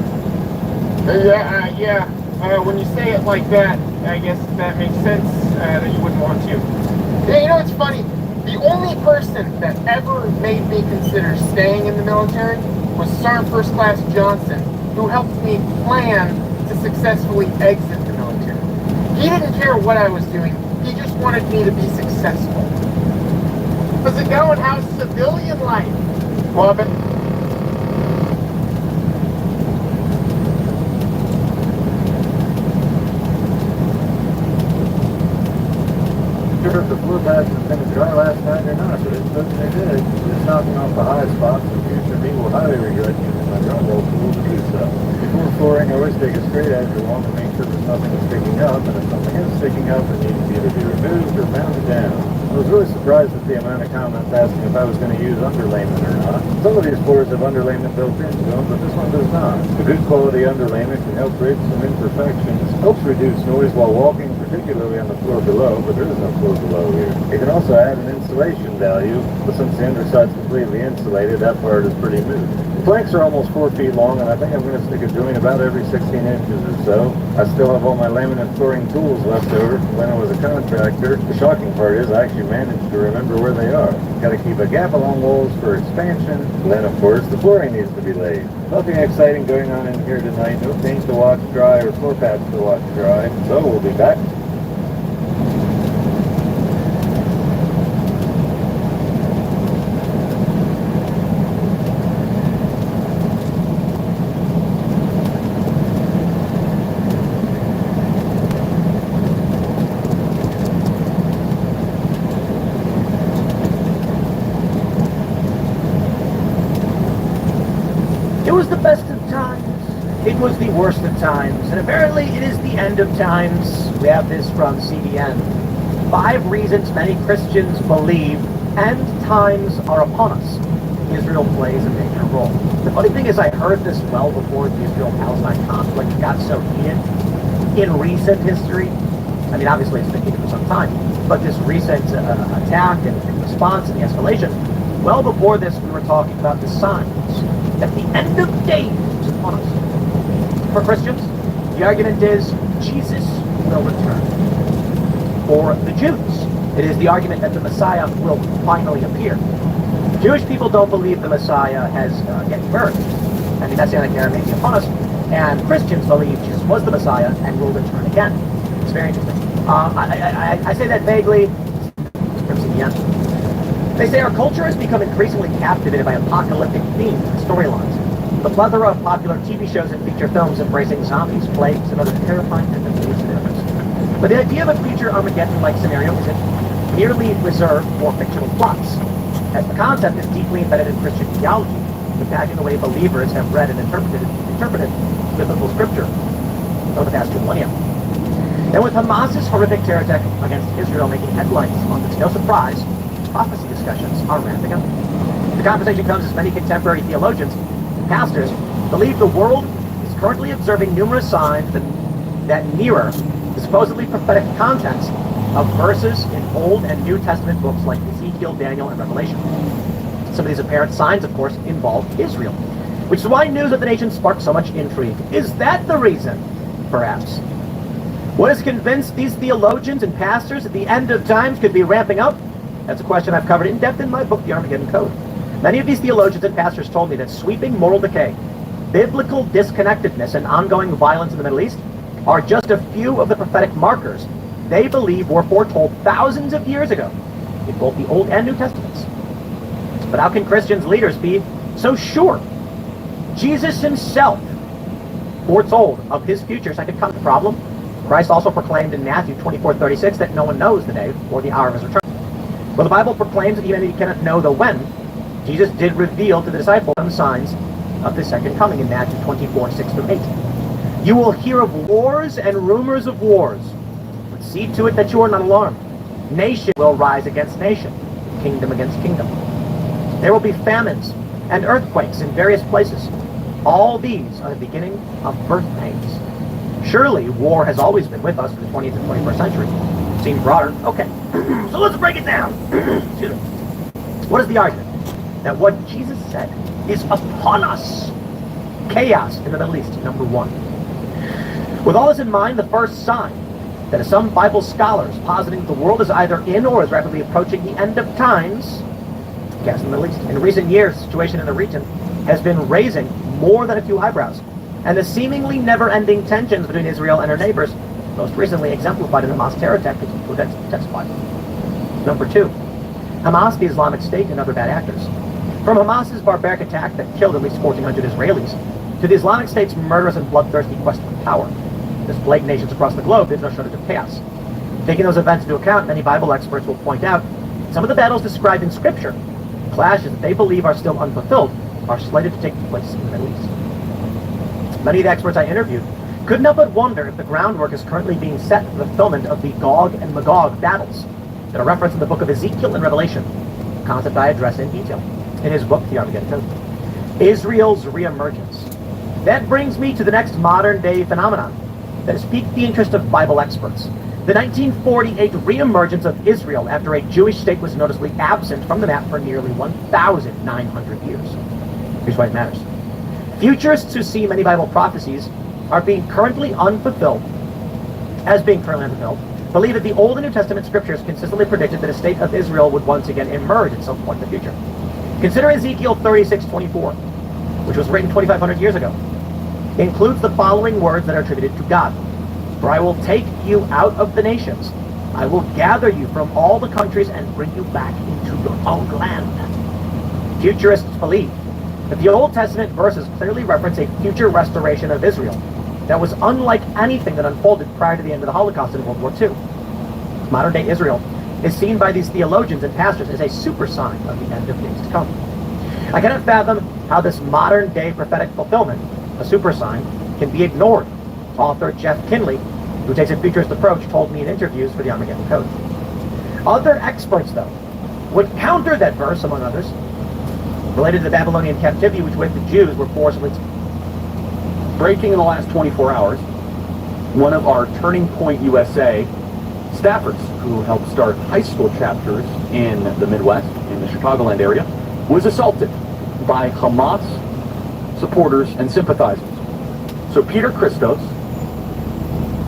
Yeah. When you say it like that, I guess that makes sense that you wouldn't want to. Yeah, you know, it's funny. The only person that ever made me consider staying in the military was Sergeant First Class Johnson, who helped me plan to successfully exit the military. He didn't care what I was doing. He just wanted me to be successful. How's it going? How's civilian life? Well, I've been... sure if the flu patch was going to dry last night or not, but it's looking it did. It's knocking off the high spots, and future me will highly regret using my drum roll tool to do so. Before flooring, I always take a straight edge along to make sure there's nothing that's sticking up, and if something is sticking up, it needs to either be removed or mounted down. I was really surprised at the amount of comments asking if I was going to use underlayment or not. Some of these floors have underlayment built into them, but this one does not. The good quality underlayment can help bridge some imperfections, helps reduce noise while walking, particularly on the floor below, but there is no floor below here. It can also add an insulation value, but since the underside's completely insulated, that part is pretty moot. The planks are almost 4 feet long, and I think I'm going to stick a joint about every 16 inches or so. I still have all my laminate flooring tools left over from when I was a contractor. The shocking part is I actually managed to remember where they are. Got to keep a gap along walls for expansion, and then of course the flooring needs to be laid. Nothing exciting going on in here tonight. No paint to watch dry or floor pads to watch dry, so we'll be back. It was the best of times. It was the worst of times. And apparently it is the end of times. We have this from CBN. 5 reasons many Christians believe end times are upon us. Israel plays a major role. The funny thing is I heard this well before the Israel-Palestine conflict got so heated. In recent history, I mean, obviously it's been heated for some time, but this recent attack and response and the escalation, well before this we were talking about the signs that the end of days is upon us. For Christians, the argument is Jesus will return. For the Jews, it is the argument that the Messiah will finally appear. Jewish people don't believe the Messiah has yet emerged, and the Messianic era may be upon us, and Christians believe Jesus was the Messiah and will return again. It's very interesting. I say that vaguely. From CBN. They say our culture has become increasingly captivated by apocalyptic themes and storylines. The plethora of popular TV shows and feature films embracing zombies, plagues, and other terrifying epidemics and illness. But the idea of a future Armageddon-like scenario isn't merely reserved for fictional plots, as the concept is deeply embedded in Christian theology, impacting the way believers have read and interpreted biblical scripture over the past 2 millennia. And with Hamas's horrific terror attack against Israel making headlines this month, it's no surprise prophecy discussions are ramping up. The conversation comes as many contemporary theologians and pastors believe the world is currently observing numerous signs that mirror the supposedly prophetic contents of verses in Old and New Testament books like Ezekiel, Daniel, and Revelation. Some of these apparent signs, of course, involve Israel, which is why news of the nation sparks so much intrigue. Is that the reason, perhaps? What has convinced these theologians and pastors that the end of times could be ramping up? That's a question I've covered in depth in my book, The Armageddon Code. Many of these theologians and pastors told me that sweeping moral decay, biblical disconnectedness, and ongoing violence in the Middle East are just a few of the prophetic markers they believe were foretold thousands of years ago in both the Old and New Testaments. But how can Christians leaders be so sure? Jesus himself foretold of his future second coming. Problem? Christ also proclaimed in Matthew 24:36 that no one knows the day or the hour of his return. Well, the Bible proclaims that even if you cannot know the when, Jesus did reveal to the disciples some signs of the second coming in Matthew 24:6-8. You will hear of wars and rumors of wars, but see to it that you are not alarmed. Nation will rise against nation, kingdom against kingdom. There will be famines and earthquakes in various places. All these are the beginning of birth pains. Surely war has always been with us in the 20th and 21st century. Seems broader. Okay, so let's break it down. Excuse me. What is the argument? That what Jesus said is upon us. Chaos in the Middle East, number one. With all this in mind, the first sign that some Bible scholars positing the world is either in or is rapidly approaching the end of times, chaos in the Middle East. In recent years, the situation in the region has been raising more than a few eyebrows, and the seemingly never-ending tensions between Israel and her neighbors, most recently exemplified in the Hamas terror tactics, will intensify. Number two, Hamas, the Islamic State, and other bad actors. From Hamas's barbaric attack that killed at least 1,400 Israelis, to the Islamic State's murderous and bloodthirsty quest for power, this plagued nations across the globe, there's no shortage of chaos. Taking those events into account, many Bible experts will point out some of the battles described in Scripture, clashes that they believe are still unfulfilled, are slated to take place in the Middle East. Many of the experts I interviewed couldn't help but wonder if the groundwork is currently being set for the fulfillment of the Gog and Magog battles that are referenced in the book of Ezekiel and Revelation, a concept I address in detail in his book, The Armageddon Code. Israel's reemergence. That brings me to the next modern-day phenomenon that has piqued the interest of Bible experts. The 1948 reemergence of Israel after a Jewish state was noticeably absent from the map for nearly 1,900 years. Here's why it matters. Futurists who see many Bible prophecies as being currently unfulfilled, believe that the Old and New Testament scriptures consistently predicted that a state of Israel would once again emerge at some point in the future. Consider Ezekiel 36:24, which was written 2,500 years ago. It includes the following words that are attributed to God. For I will take you out of the nations. I will gather you from all the countries and bring you back into your own land. Futurists believe that the Old Testament verses clearly reference a future restoration of Israel that was unlike anything that unfolded prior to the end of the Holocaust in World War II. Modern-day Israel is seen by these theologians and pastors as a super sign of the end of things to come. I cannot fathom how this modern-day prophetic fulfillment, a super sign, can be ignored. Author Jeff Kinley, who takes a futurist approach, told me in interviews for the Armageddon Code. Other experts, though, would counter that verse, among others, related to the Babylonian captivity, which with the Jews were forcibly... Breaking in the last 24 hours, one of our Turning Point USA staffers who helped start high school chapters in the Midwest, in the Chicagoland area, was assaulted by Hamas supporters and sympathizers. So Peter Christos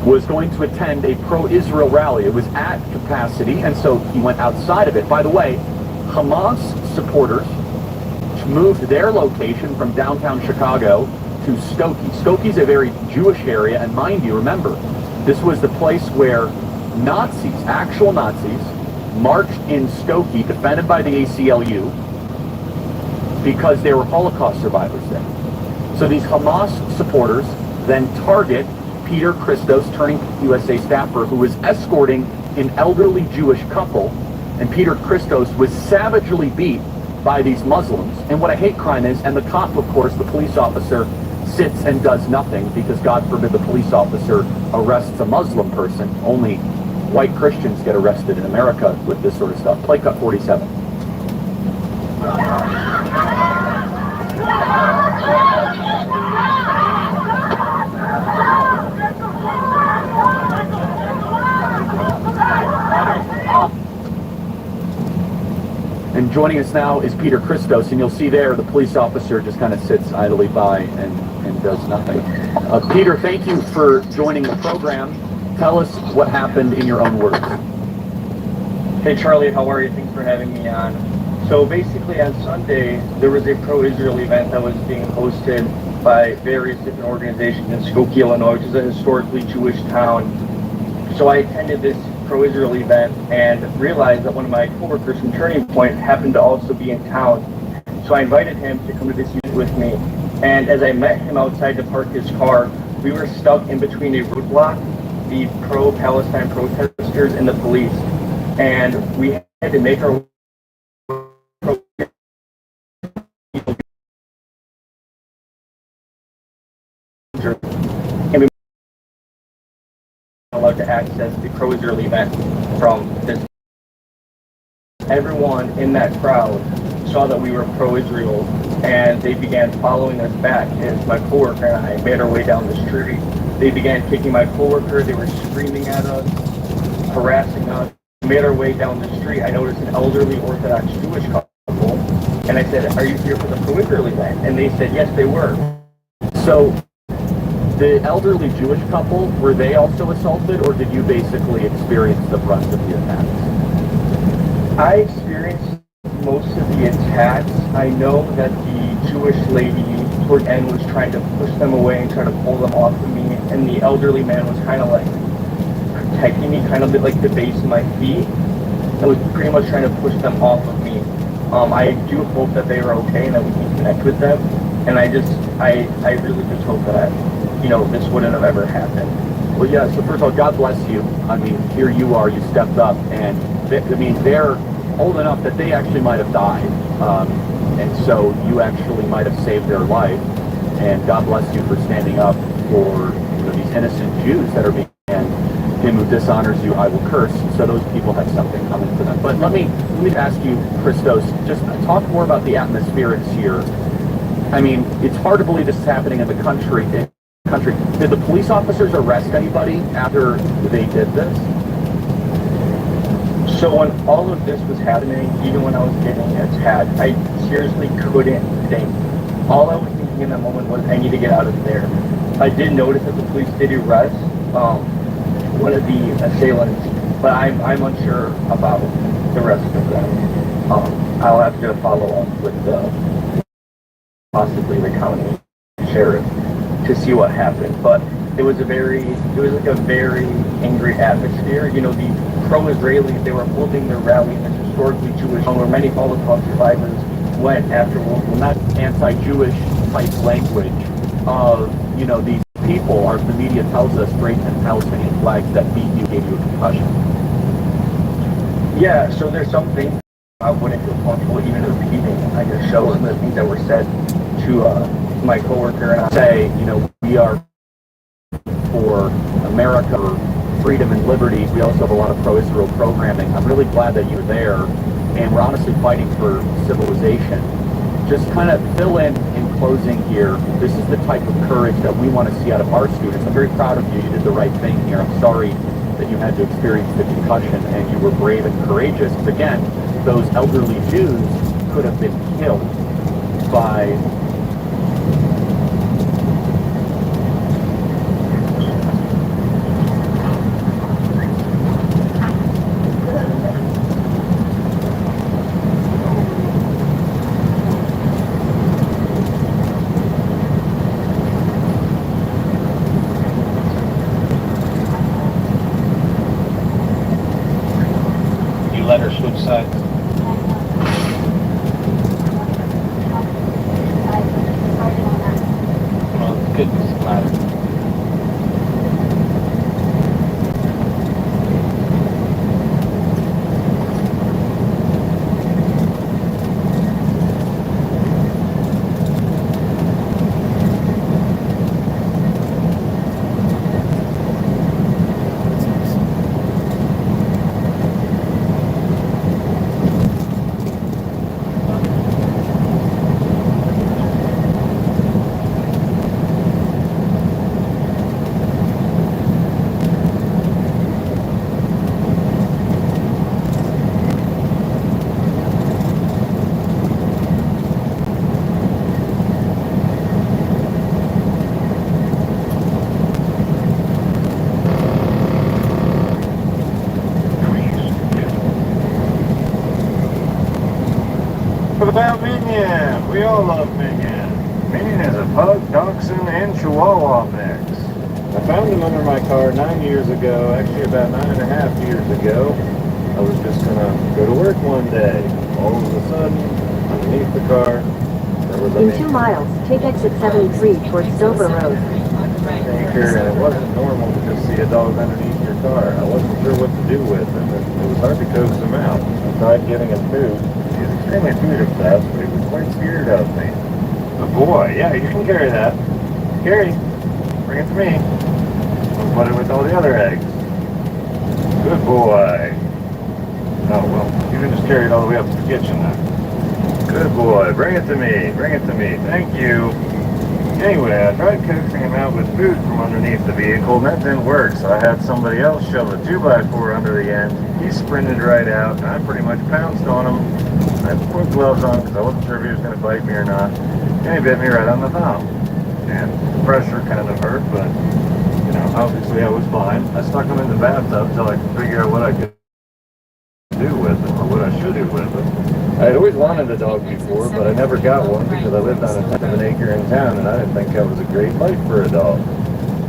was going to attend a pro-Israel rally. It was at capacity, and so he went outside of it. By the way, Hamas supporters moved their location from downtown Chicago to Skokie. Skokie's a very Jewish area, and mind you, remember, this was the place where Nazis, actual Nazis, marched in Skokie, defended by the ACLU, because there were Holocaust survivors there. So these Hamas supporters then target Peter Christos, Turning USA staffer, who was escorting an elderly Jewish couple, and Peter Christos was savagely beat by these Muslims. And what a hate crime is, and the cop, of course, the police officer, sits and does nothing because, God forbid, the police officer arrests a Muslim person. Only white Christians get arrested in America with this sort of stuff. Play cut 47. And joining us now is Peter Christos, and you'll see there the police officer just kind of sits idly by and does nothing. Peter, thank you for joining the program. tell us what happened in your own words. Hey Charlie, how are you? Thanks for having me on. So basically on Sunday, there was a pro-Israel event that was being hosted by various different organizations in Skokie, Illinois, which is a historically Jewish town. So I attended this pro-Israel event and realized that one of my coworkers from Turning Point happened to also be in town. So I invited him to come to this event with me. And as I met him outside to park his car, we were stuck in between a roadblock, the pro-Palestine protesters and the police. And we had to make our and we were allowed to access the pro-Israel event from this. Everyone in that crowd saw that we were pro-Israel, and they began following us back as my coworker and I made our way down the street. They began kicking my coworker, they were screaming at us, harassing us. We made our way down the street. I noticed an elderly Orthodox Jewish couple, and I said, "Are you here for the pro-Israel event?" And they said, yes, they were. So the elderly Jewish couple, were they also assaulted, or did you basically experience the brunt of the attacks? I experienced most of the attacks. I know that the Jewish lady toward the end was trying to push them away and try to pull them off of me, and the elderly man was kind of like protecting me, kind of like the base of my feet. I was pretty much trying to push them off of me. I do hope that they are okay and that we can connect with them. And I really just hope that, this wouldn't have ever happened. Well, yeah, so first of all, God bless you. I mean, here you are, you stepped up, and they're old enough that they actually might have died. And so you actually might have saved their life. And God bless you for standing up for these innocent Jews that are being, and him who dishonors you, I will curse. So those people have something coming for them. But let me ask you, Christos, just talk more about the atmospherics here. I mean, it's hard to believe this is happening in the country. Did the police officers arrest anybody after they did this? So when all of this was happening, even when I was getting attacked, I seriously couldn't think. All I was thinking in that moment was, I need to get out of there. I did notice that the police did arrest one of the assailants, but I'm unsure about the rest of them. I'll have to follow up with possibly the county sheriff to see what happened. But it was like a very angry atmosphere. The pro-Israelis, they were holding their rally in this historically Jewish home where many Holocaust survivors went after World War II. Not anti-Jewish type language of, these people, or the media tells us, raised in Palestinian flags that beat you, gave you a concussion. Yeah, so there's some things I wouldn't feel comfortable even repeating. I just show some of the things that were said to my coworker, and I say, we are for America, freedom and liberty. We also have a lot of pro-Israel programming. I'm really glad that you're there, and we're honestly fighting for civilization. Just kind of fill in closing here, this is the type of courage that we want to see out of our students. I'm very proud of you. You did the right thing here. I'm sorry that you had to experience the concussion, and you were brave and courageous. Again, those elderly Jews could have been killed by let her switch sides. Well, goodness matter. about Minion? We all love Minion. Minion is a pug, dachshund, and chihuahua mix. I found him under my car 9 years ago, actually about 9.5 years ago. I was just gonna go to work one day. All of a sudden, underneath the car, there was a In 2 miles, take exit 73 towards Dover Road. anchor, and it wasn't normal to just see a dog underneath your car. I wasn't sure what to do with him, and it was hard to coax him out. I tried giving him food. He was extremely food obsessed, but he was quite scared of me. But boy, yeah, you can carry that. Carry. Bring it to me. I'll put it with all the other eggs. Good boy. Oh, well, you can just carry it all the way up to the kitchen then. Good boy. Bring it to me. Bring it to me. Thank you. Anyway, I tried coaxing him out with food from underneath the vehicle, and that didn't work, so I had somebody else shove a 2x4 under the end. He sprinted right out, and I pretty much pounced on him. I had to put gloves on because I wasn't sure if he was going to bite me or not, and he bit me right on the thumb. And the pressure kind of hurt, but, you know, obviously I was fine. I stuck him in the bathtub until I could figure out what I could do with him, or what I should do with him. I had always wanted a dog before, but I never got one because I lived on a tenth of an acre in town, and I didn't think that was a great life for a dog.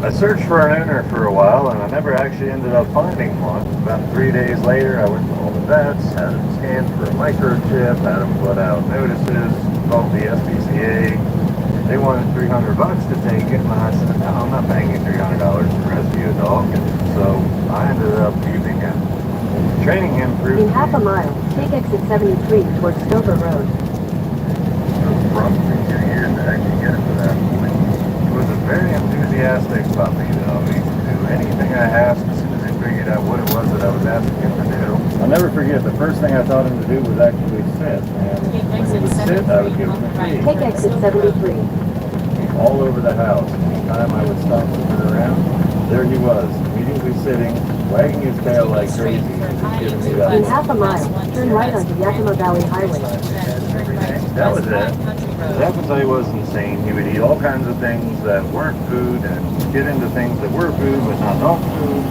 I searched for an owner for a while, and I never actually ended up finding one. About 3 days later, I went to all the vets, had him scanned for a microchip, had him put out notices, called the SPCA. They wanted $300 to take it, and I said, no, I'm not paying you $300 to rescue a dog. And so I ended up keeping him. Training him through... In half a mile, take exit 73 towards Dover Road. It was probably 2 years to actually get it to that point. He was a very enthusiastic puppy, though. He would do anything I asked as soon as he figured out what it was that I was asking him to do. I'll never forget, the first thing I taught him to do was actually sit. And when he would sit, I would give him a treat. Take exit 73. All over the house. Anytime I would stop and turn around, there he was, immediately sitting, wagging his tail like crazy, just giving me that. In half a mile, turn right onto Yakima Valley Highway. That was it. His appetite was insane. He would eat all kinds of things that weren't food and get into things that were food but not dog food.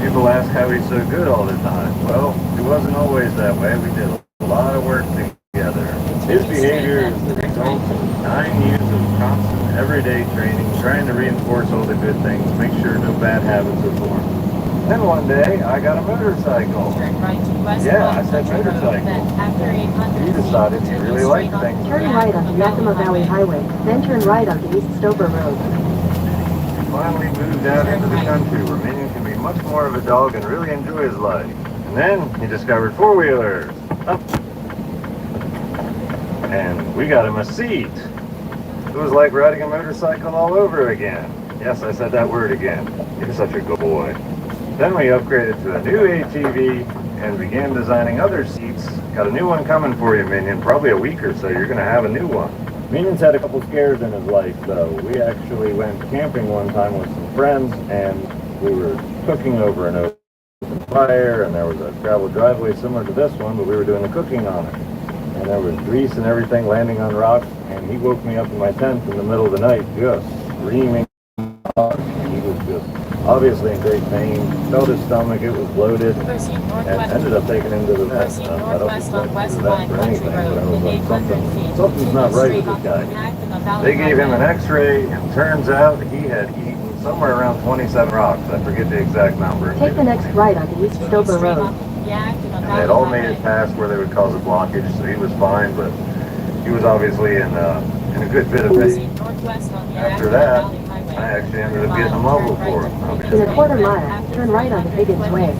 People ask how he's so good all the time. Well, it wasn't always that way. We did a lot of work together. His behavior is the result of 9 years of constant, everyday training, trying to reinforce all the good things, make sure no bad habits are formed. Then one day, I got a motorcycle. Yeah, I said motorcycle. He decided he really liked things. Turn right onto Yakima Valley Highway, then turn right onto East Stover Road. He finally moved out into the country where Minion can be much more of a dog and really enjoy his life. And then he discovered four-wheelers. And we got him a seat. It was like riding a motorcycle all over again. Yes, I said that word again. You're such a good boy. Then we upgraded to a new ATV and began designing other seats. Got a new one coming for you, Minion. Probably a week or so, you're going to have a new one. Minion's had a couple scares in his life, though. We actually went camping one time with some friends, and we were cooking over an open fire, and there was a gravel driveway similar to this one, but we were doing the cooking on it. And there was grease and everything landing on rocks, and he woke me up in my tent in the middle of the night just screaming. He was just obviously in great pain, felt his stomach, it was bloated, and ended up taking him to the vet. I don't expect the vet for anything, but I was like, something's not right with this guy. They gave him an x-ray, and turns out he had eaten somewhere around 27 rocks. I forget the exact number. Take the next right onto East Stover Road. And they had all made it past where they would cause a blockage, so he was fine, but he was obviously in a good bit of pain. After that, I actually ended up getting a mobile for him. In a quarter mile, turn right onto Higgins Way.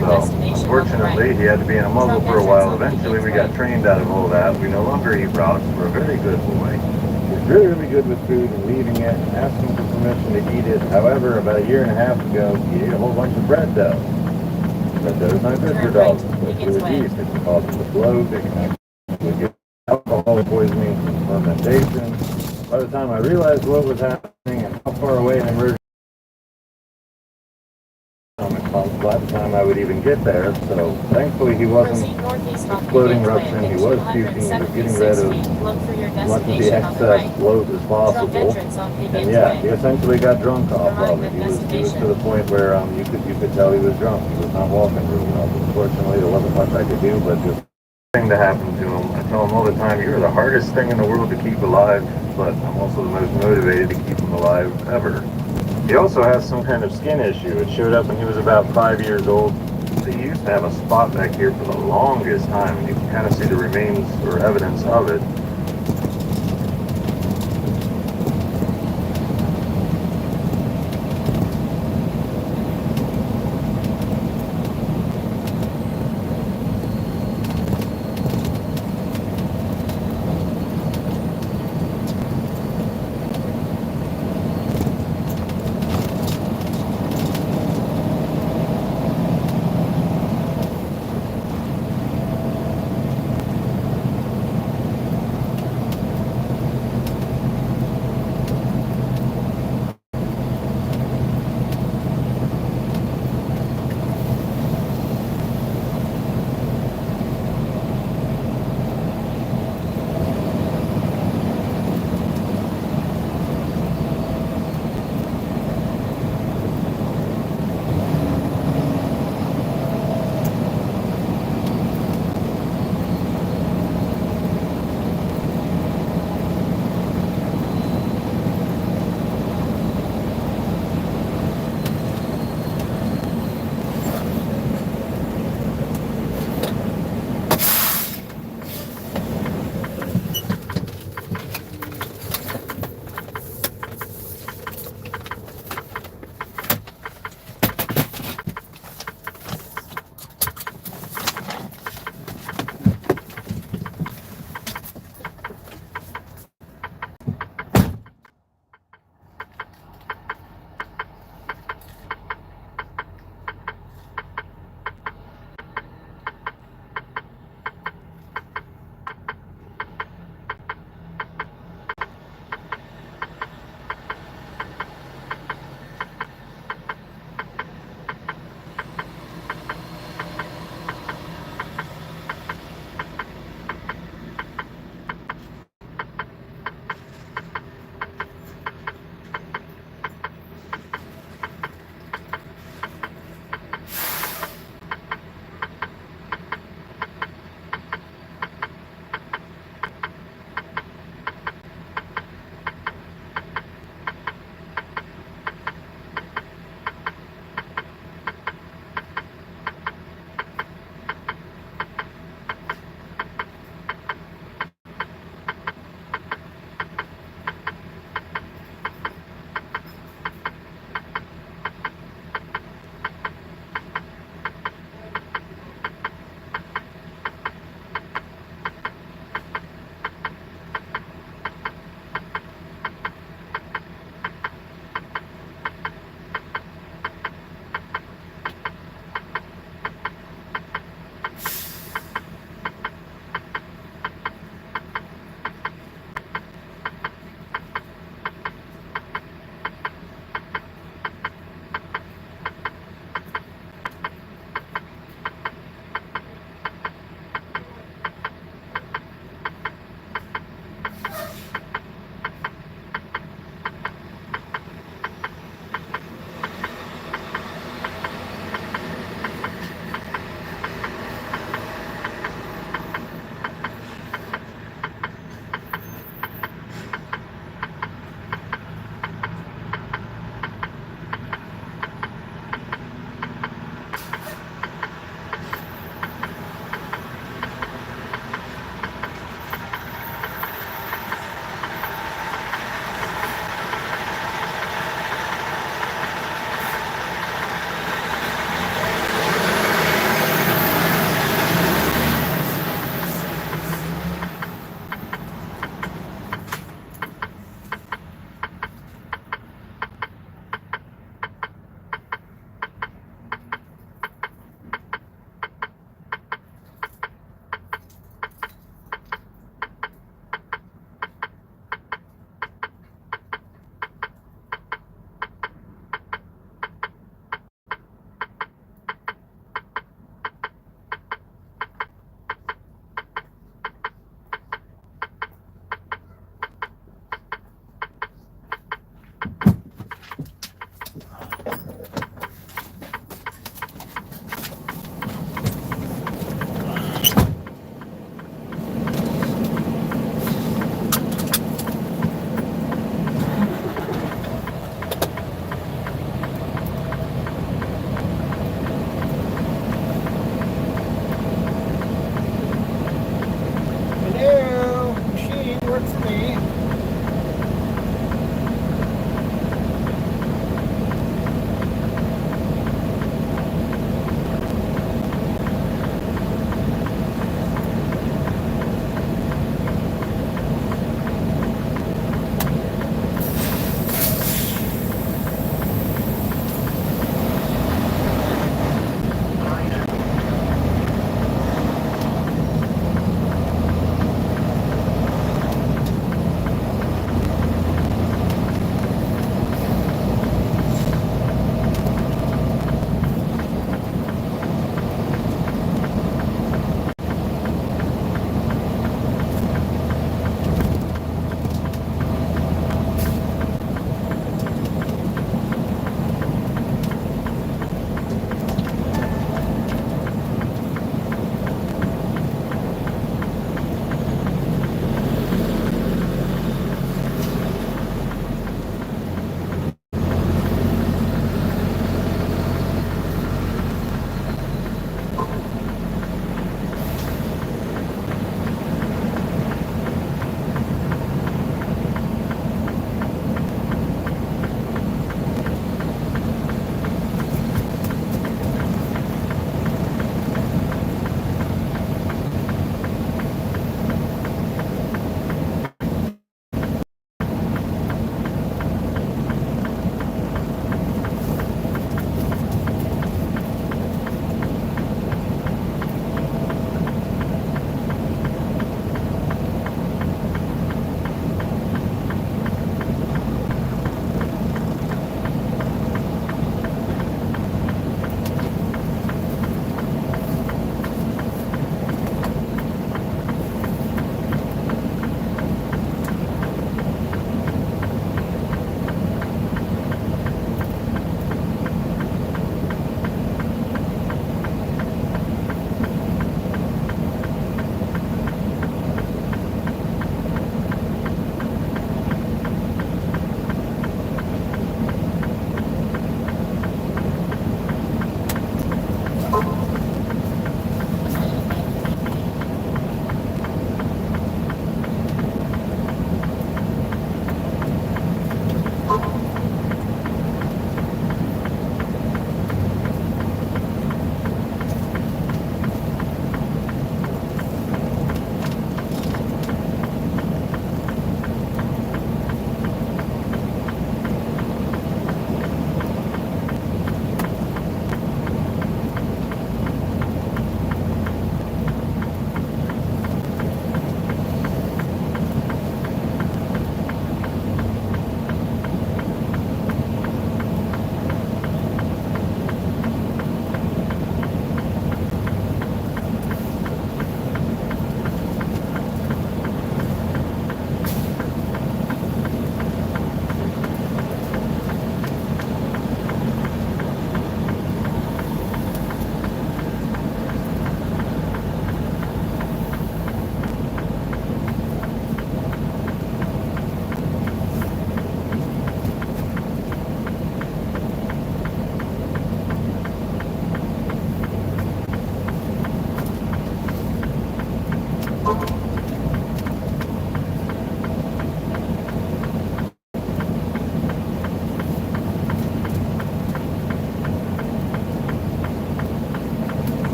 So, unfortunately, he had to be in a mobile for a while. Eventually, we got trained out of all that. We no longer eat rocks. We're a very good boy. He's really, really good with food and leaving it, asking for permission to eat it. However, about a year and a half ago, he ate a whole bunch of bread dough. Bread dough is not good for dogs. It's good for yeast. It can cause them to bloat. It can actually get alcohol poisoning from fermentation. By the time I realized what was happening and how far away an emergency by the time I would even get there, so thankfully he wasn't exploding eruption, he was puking, he was getting rid of as much of the excess bloat as possible, and yeah, he essentially got drunk off of it. He was to the point where you could tell he was drunk. He was not walking really well. Unfortunately, there wasn't much I could do but just thing to happen to him. I tell him all the time, you're the hardest thing in the world to keep alive, but I'm also the most motivated to keep him alive ever. He also has some kind of skin issue. It showed up when he was about 5 years old. He used to have a spot back here for the longest time, and you can kind of see the remains or evidence of it.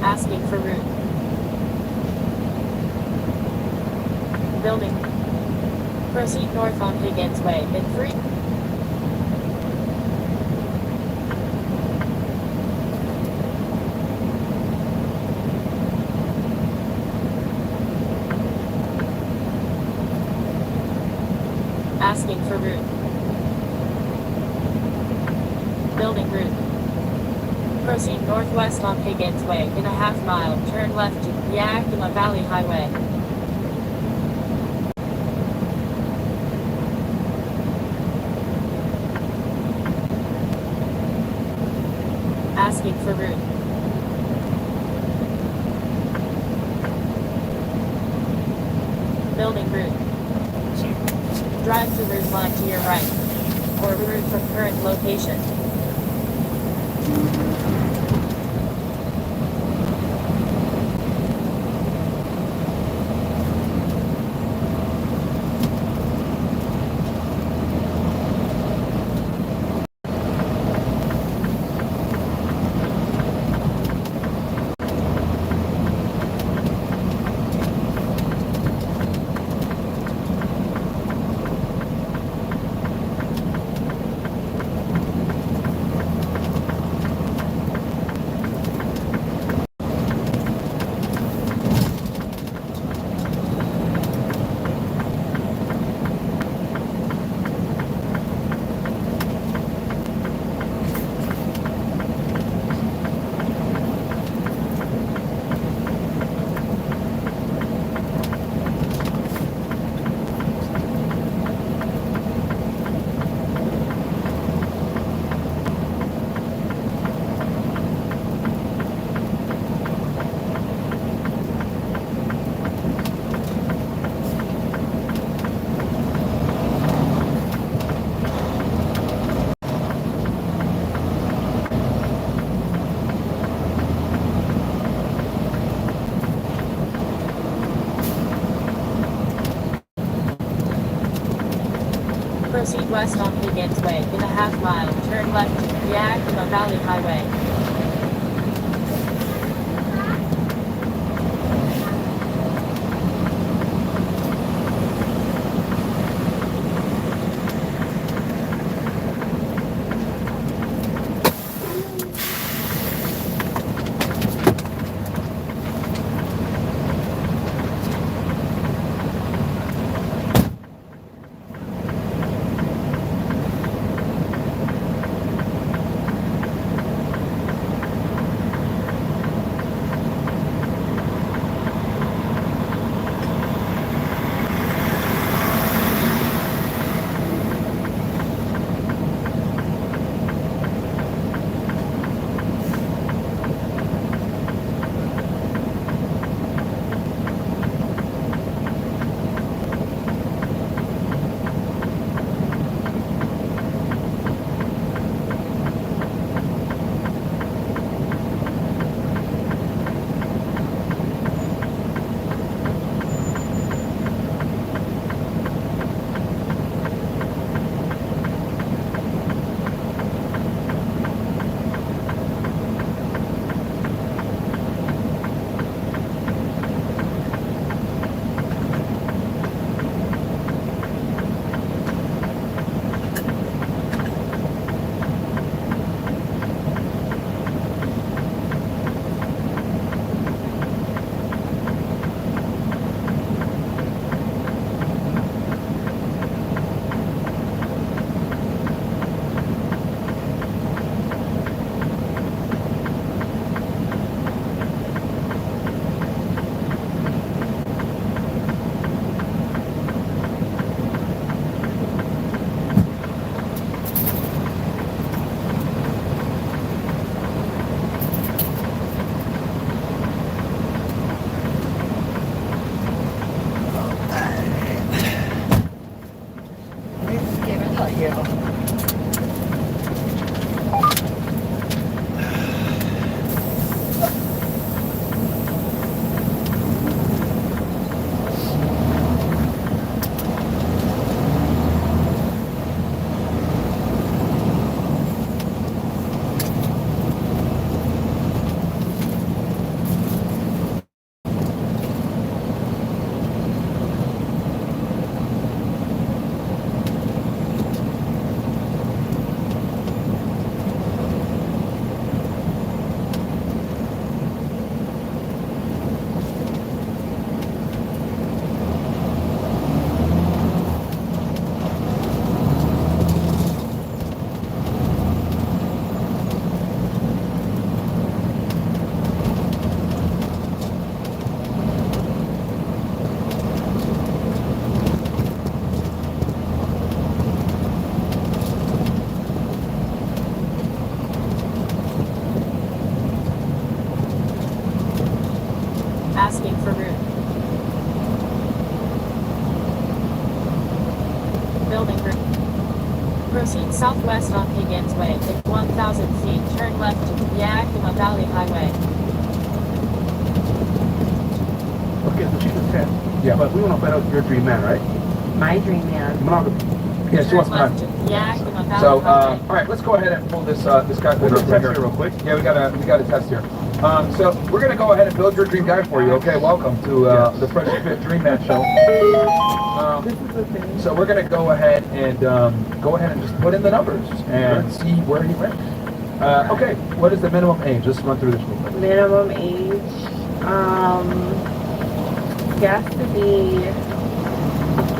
Asking for route. Building. Proceed north on Higgins Way, mid-3. Asking for route. Building route. Proceed northwest on Higgins Way in a half-mile. Turn left to Yakima Valley Highway. Asking for route. Building route. Drive to route line to your right, or route from current location. Proceed west on Higgins Way in a half mile. Turn left to Yakima Valley Highway. Asking for route. Building route. Proceed southwest on Higgins Way. Take 1,000 feet. Turn left to Yakima Valley Highway. Okay, so she's a 10. Yeah. But we want to find out your dream man, right? My dream man. Monogamy. Yeah, she wants Left to. to Yakima Valley So, Highway. all right, let's go ahead and pull this this guy We'll over do a test here here real quick. Yeah, we got a test here. So we're gonna go ahead and build your dream guy for you. Okay, welcome to the Fresh Fit Dream Man Show. So we're gonna go ahead and just put in the numbers and see where he ranks. Okay, what is the minimum age? Let's run through this real quick. Minimum age,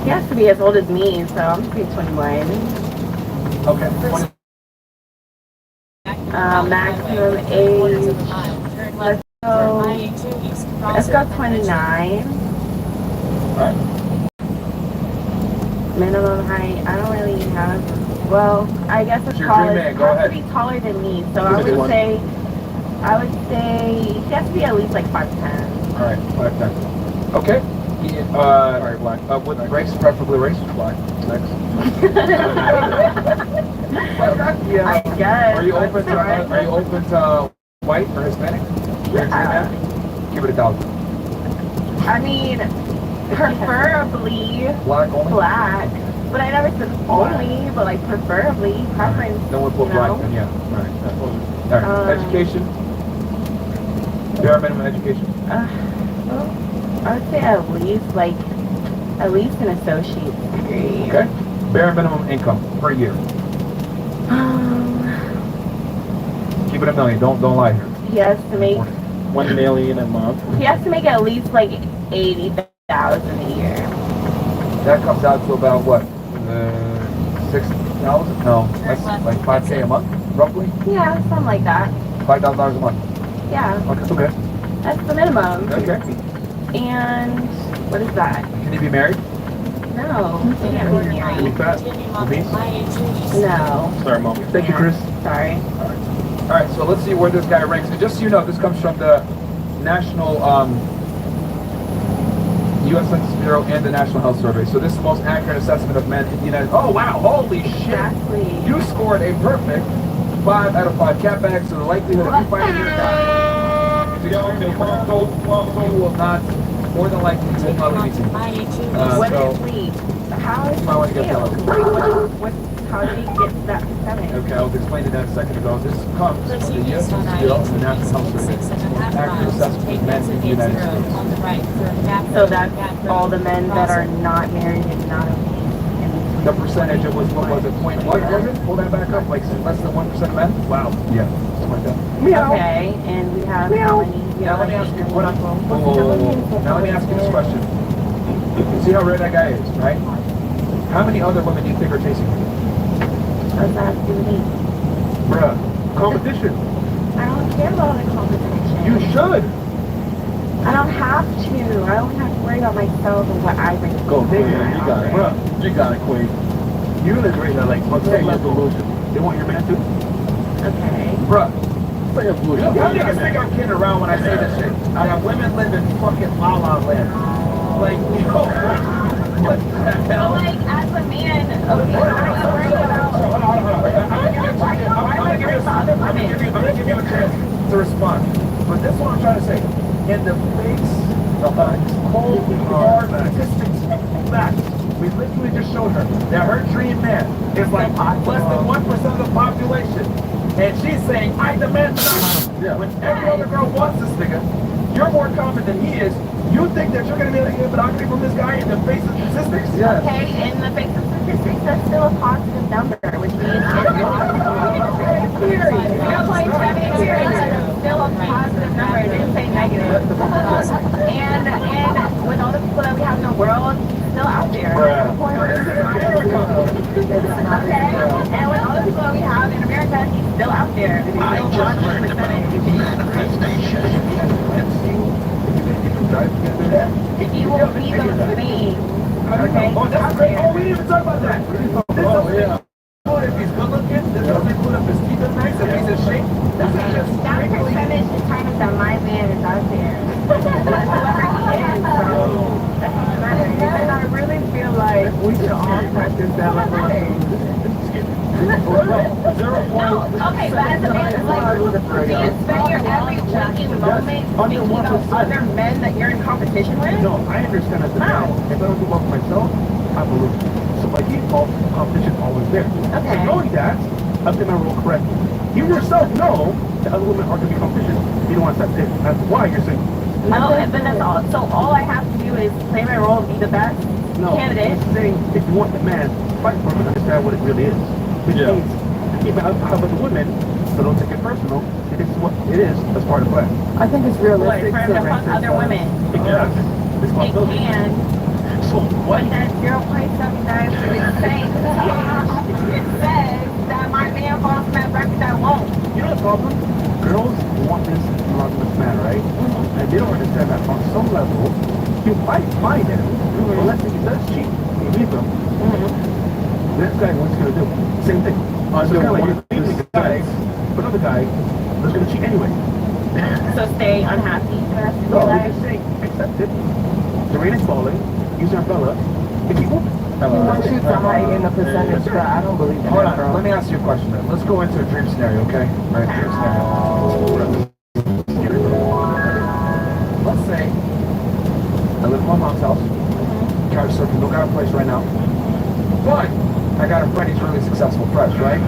he has to be as old as me, so I'm gonna say 21. Okay. 20. Maximum age, let's go 29. Alright. Minimum height, I don't really have, well, I guess it's Your taller, dream man, he go has ahead. to be taller than me, so Who's I a good would one? say he has to be at least like 5'10". Alright, 5'10". Okay. Alright, black. With race, preferably race black. Next. I guess. Are you open to white or Hispanic? Yeah. Give it a $1,000. I mean, preferably Black only? black. But I never said only, but like preferably, preference. Then we'll put you know? black. Yeah. All right. Education. Bare minimum education. Well, I would say at least an associate's degree. Okay. Bare minimum income per year. Keep it $1 million. Don't lie here. He has to make $1 million a month. He has to make at least like 80,000 a year. That comes out to about what? 6,000? No, that's like $5K a month, roughly. Yeah, something like that. $5,000 a month. Yeah. Okay. That's the minimum. Okay. And what is that? Can you be married? No, you can't be Can you married. be fat? Obese? No. Sorry, Mom. Thank you, Chris. Sorry. All right, so let's see where this guy ranks. And just so you know, this comes from the National U.S. Census Bureau and the National Health Survey. So this is the most accurate assessment of men in the United States. Oh, wow. Holy shit. Exactly. You scored a perfect 5 out of 5 catbacks. So the likelihood of you finding your guy you will not, more than likely, you will not leave anything. What is lead? How is I want to get scale? that. How did he get to that percentage? Okay, I was explaining that a second ago. This comes from the U.S. Census Bureau and the National Health Survey. Most accurate assessment of men in the United States. So that's all the men that are not married and not obese. The percentage of what was it? Point what was it? Pull that back up, like less than 1% of men? Wow. Yeah, something like that. Okay, and we have how many? Now let me ask you what Now let me ask you this question. You see how rare that guy is, right? How many other women do you think are chasing him? What's that have to do with me? Bruh, competition. I don't care about the competition. You should. I don't have to. I don't have to worry about myself and what I bring. Go, nigga. You got it. Bruh, you got it, Queen. You and the great like, let's say you're delusion. They want your man too? Okay. Bruh. How niggas think I'm kidding around when I say this shit? I have women live in fucking La La Land. Like, yo, what the hell? Like, as a man, okay, what are you worried about? I'm gonna give you a chance to respond. But this is what I'm trying to say. In the face of cold, hard statistics, facts, we literally just showed her that her dream man is like less than 1% of the population. And she's saying, I demand not. When every other girl wants this nigga, you're more confident than he is. You think that you're going to be able to get monogamy from this guy in the face of statistics? Yeah. Okay, in the face of statistics, that's still a positive number, which means it's still a positive number. It didn't say negative. And with all the people that we have in the world, he's still out there. Okay, and with all the people that we have in America, he's still out there. He's still 1%. If you will be those things, okay? Oh, that's great. Oh, we didn't even talk about that. Oh, yeah. If he's good looking, this doesn't put up his teeth are nice, if he's in shape, that's just that percentage determines that my man is out there. Whoever he is, so that's what matters. And I really feel like we should all practice that level of No, okay, but as a man, it's like, do you spend your every waking moment thinking about other men that you're in competition with? No, I understand as a man. If I don't do well for myself, I will lose. So by default, competition always there. Okay. So knowing that, I've done my role correctly. You yourself know that other women are going to be competition. You don't want that there. That's why you're saying. No, but that's all. So all I have to do is play my role, be the best candidate. I'm saying if you want the man, fight for him and understand what it really is. Which means, even how about the women, so don't take it personal. It is what it is as part of the plan. I think it's realistic for him to fuck other women. Exactly. It can. So what? But that 0.79 is saying it says that my man falls from that record that won't. You know the problem? Girls want this monogamous man, right? And they don't understand that on some level, you might find him, but let's say he does cheat, you leave him. This guy, what's he going to do? Same thing. So kind of like you leave the guy, but another guy that's going to cheat anyway. So stay unhappy for the rest of No, your we life? just say, accept it. The rain is falling. Use your umbrella. And keep moving. Wants you to hide in the percentage, but I don't believe that. Hold on, let me ask you a question then. Let's go into a dream scenario, okay? Right, dream scenario. Let's say I live in my mom's house. Couch surfing, no got a place right now. But I got a friend, he's really successful, fresh, right?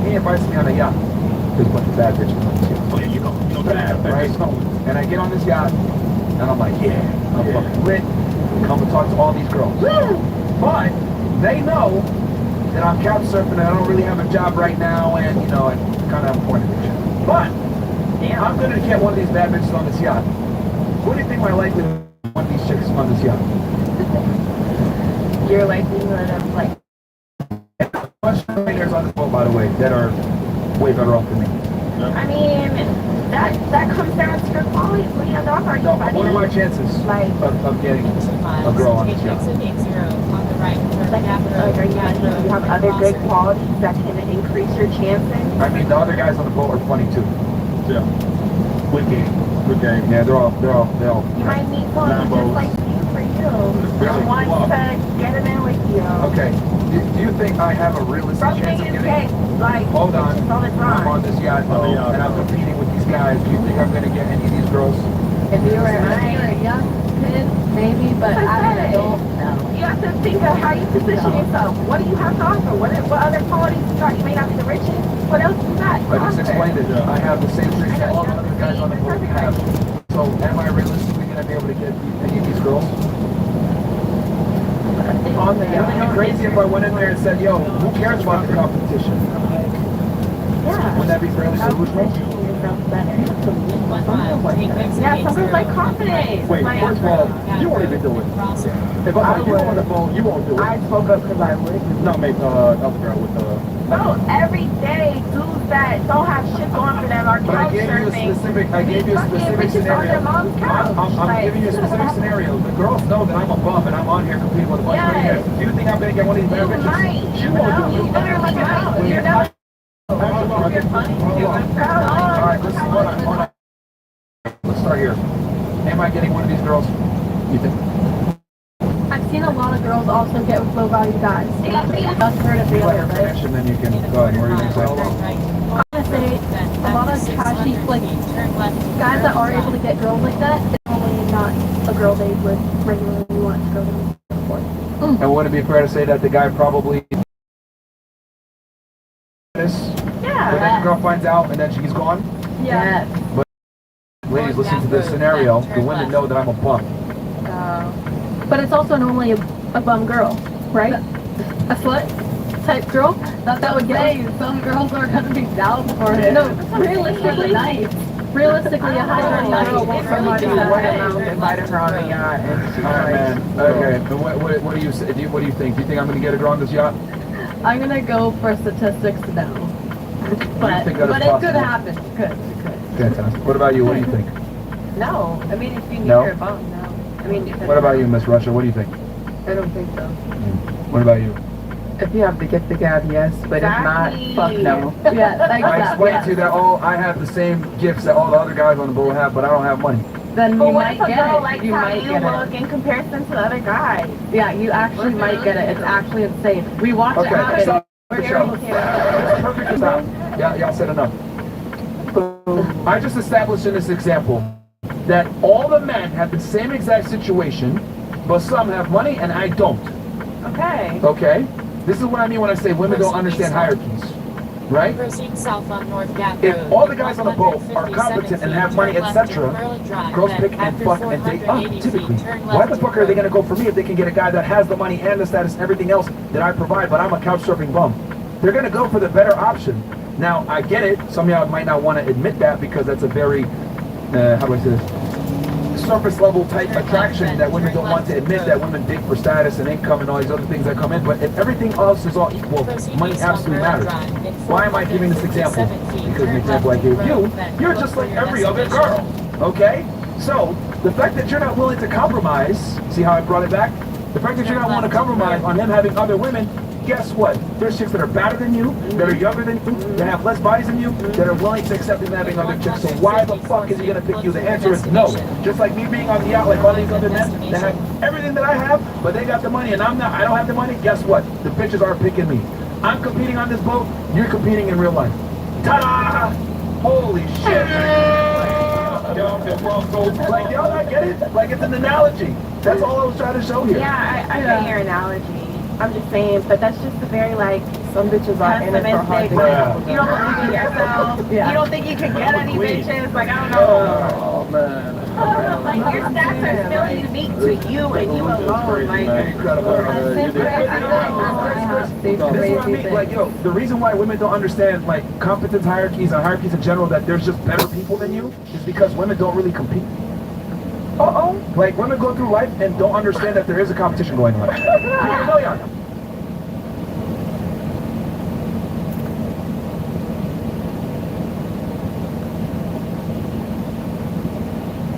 He invites me on a yacht. There's a bunch of bad bitches on this yacht. Oh, yeah, you know that, Right? And I get on this yacht, and I'm like, yeah, I'm fucking lit. Come and talk to all these girls. But they know that I'm couch surfing and I don't really have a job right now, and, you know, I kind of have a point of view. But I'm going to get one of these bad bitches on this yacht. What do you think my likelihood of one of these chicks on this yacht? Your likelihood of like. Bunch of millionaires on this boat, by the way, that are way better off than me. I mean, that comes down to your quality. What do you have to offer? No, what are my chances of getting a girl on this yacht? Like, are you have other good qualities that can increase your chances? I mean, the other guys on the boat are funny too. Yeah. Good game. Good game. Yeah, they're all. You might meet someone just like you for you. That wants to get it in with you. Okay. Do you think I have a realistic chance of getting? Like, hold on. I'm on this yacht though, and I'm competing with these guys. Do you think I'm gonna get any of these girls? If you were a young kid, maybe, but as an adult, no. You have to think of how you position yourself. What do you have to offer? What other qualities you got? You may not be the richest. What else you got? I just explained it. I have the same traits that all the other guys on the boat have. So am I realistically gonna be able to get any of these girls? It would be crazy if I went in there and said, yo, who cares about the competition? Yeah. Wouldn't that be fairly solution? Yeah, something like confidence. Wait, first of all, you won't even do it. If I put you on the phone, you won't do it. I spoke up because I would. No, mate, other girl with the... No, every day, dudes that don't have shit going for them are But I couch gave you a surfing. specific, scenario. I'm giving you a specific scenario. The girls know that I'm a bum and I'm on here competing with a bunch of millionaires. Do you think I'm going to get one of these bad bitches? You won't do it. You literally might. You're not. You're funny. Alright, listen, hold on. Let's start here. Am I getting one of these girls? You think? I've seen a lot of girls also get with low value guys. That's heard of the other, right? Then you can go ahead. Where are you going to say? I want to say a lot of trashy, like guys that are able to get girls like that, it's normally not a girl they would regularly want to go to for. And would it be fair to say that the guy probably this? Yeah. But then the girl finds out and then she's gone? Yeah. But ladies, listen to this scenario. The women know that I'm a bum. But it's also normally a bum girl, right? A slut type girl. That would get you. Some girls are gonna be down for it. No, realistically, realistically, a high girl won't somebody invited her on the yacht, and she's Alright, man. Okay. What do you say? What do you think? Do you think I'm gonna get a girl on this yacht? I'm gonna go for statistics now. But think that is it could possible? happen. It could. Fantastic. What about you? What do you think? No, I mean, if you need No? her bum, no. I mean, What about you, Miss Russia? What do you think? I don't think so. What about you? If you have the gift of gab, yes, but if not, fuck no. Yeah, I explained to you that I have the same gifts that all the other guys on the boat have, but I don't have money. Then But you what might if a get girl it. likes You how might you get look it. in comparison to the other guys? Yeah, you actually might get it. It's actually insane. We watch it Okay, happen. stop. We're Perfect. Stop. Yeah, y'all said enough. I just established in this example that all the men have the same exact situation, but some have money and I don't. Okay. Okay? This is what I mean when I say women don't understand hierarchies. Right? Proceed south on North Gap If Road. all the guys on the boat are competent and have money, etc., girls pick and fuck and date up, typically. Why the fuck are they going to go for me if they can get a guy that has the money and the status and everything else that I provide, but I'm a couch surfing bum? They're going to go for the better option. Now, I get it. Some of y'all might not want to admit that because that's a very, how do I say this? Surface level type attraction that women don't want to admit that women date for status and income and all these other things that come in. But if everything else is all equal, money absolutely matters. Why am I giving this example? Because the example I gave you, you're just like every other girl. Okay? So, the fact that you're not willing to compromise, see how I brought it back? The fact that you're not willing to compromise on them having other women, guess what? There's chicks that are badder than you, that are younger than you, that have less bodies than you, that are willing to accept them having other chicks. So why the fuck is he gonna pick you? The answer is no. Just like me being on the yacht like all these other men that have everything that I have, but they got the money and I don't have the money, guess what? The bitches are picking me. I'm competing on this boat, you're competing in real life. Ta-da! Holy shit! Like, y'all not get it? Like, it's an analogy. That's all I was trying to show here. Yeah, I get your analogy. I'm just saying, but that's just a very like some bitches are in it for hard. pessimistic. You don't believe in yourself. Yeah. You don't think you can get any bitches. Like I don't know. Oh man. Like your stats are still unique to you and you alone. Like Incredible. I don't This is what I mean. Like, yo, the reason why women don't understand like competence hierarchies and hierarchies in general, that there's just better people than you, is because women don't really compete. Like women go through life and don't understand that there is a competition going on. I know y'all.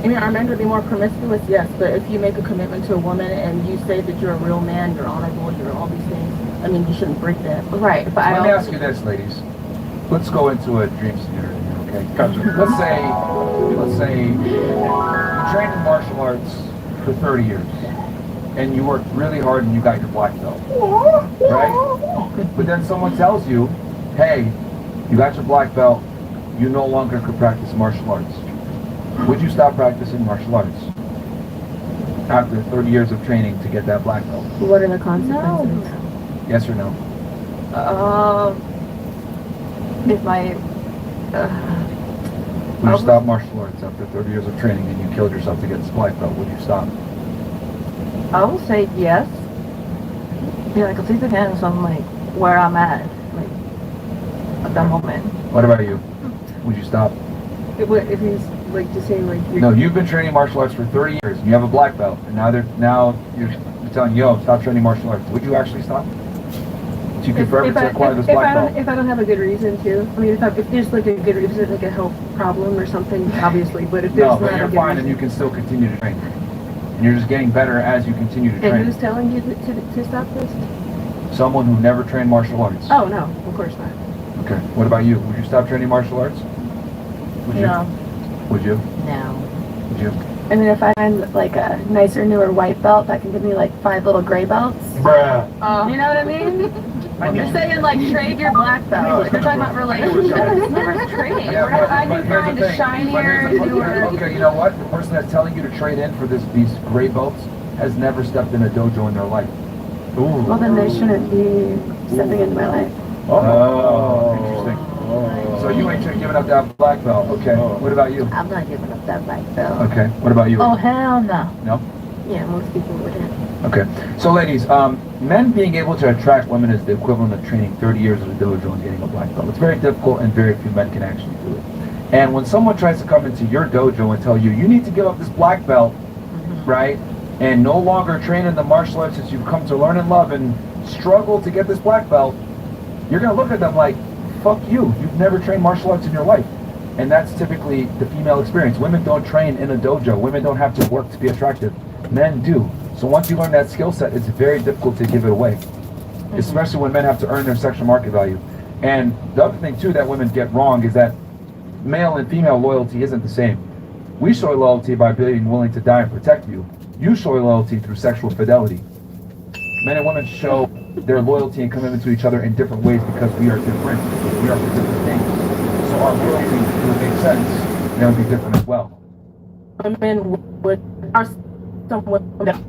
I mean, are men to be more promiscuous? Yes, but if you make a commitment to a woman and you say that you're a real man, you're honorable, you're all these things, I mean, you shouldn't break that. Right, but Let me ask you this, ladies. Let's go into a dream scenario, okay? Let's say you trained in martial arts for 30 years, and you worked really hard and you got your black belt, right? But then someone tells you, hey, you got your black belt, you no longer could practice martial arts. Would you stop practicing martial arts after 30 years of training to get that black belt? What are the consequences? Yes or no? If my Would you stop martial arts after 30 years of training and you killed yourself to get this black belt? Would you stop? I will say yes. Yeah, like, it depends on like where I'm at, like at that moment. What about you? Would you stop? If he's like to say like No, you've been training martial arts for 30 years and you have a black belt, and now you're telling you, yo, stop training martial arts. Would you actually stop? So you confirm to acquire this black belt? If I don't have a good reason to, I mean, if there's like a good reason, like a health problem or something, obviously, but if there's No, not but a you're good fine reason, and you can still continue to train. And you're just getting better as you continue to and train. who's telling you to stop this? Someone who never trained martial arts. Oh no, of course not. Okay. What about you? Would you stop training martial arts? Would you? No. Would you? No. Would you? I mean, if I find like a nicer, newer white belt that can give me like 5 little gray belts. Bruh. You know what I mean? You're saying like trade your black belt. If you're talking about relationships, never trading. Yeah, We're gonna but find here's find the a thing. shinier, newer. Okay, you know what? The person that's telling you to trade in for these gray belts has never stepped in a dojo in their life. Ooh. Well, then they shouldn't be stepping into my life. Oh, interesting. So you ain't giving up that black belt. Okay. What about you? I'm not giving up that black belt. Okay. What about you? Oh, hell no. No? Yeah, most people wouldn't. Okay. So ladies, men being able to attract women is the equivalent of training 30 years at a dojo and getting a black belt. It's very difficult and very few men can actually do it. And when someone tries to come into your dojo and tell you, you need to give up this black belt, right? And no longer train in the martial arts that you've come to learn and love and struggle to get this black belt, you're going to look at them like, fuck you. You've never trained martial arts in your life. And that's typically the female experience. Women don't train in a dojo. Women don't have to work to be attractive. Men do. So once you learn that skill set, it's very difficult to give it away. Especially when men have to earn their sexual market value. And the other thing too that women get wrong is that male and female loyalty isn't the same. We show loyalty by being willing to die and protect you. You show loyalty through sexual fidelity. Men and women show their loyalty and commitment to each other in different ways because we are different. We are for different things. So our loyalty would make sense, and it would be different as well. Women would are someone that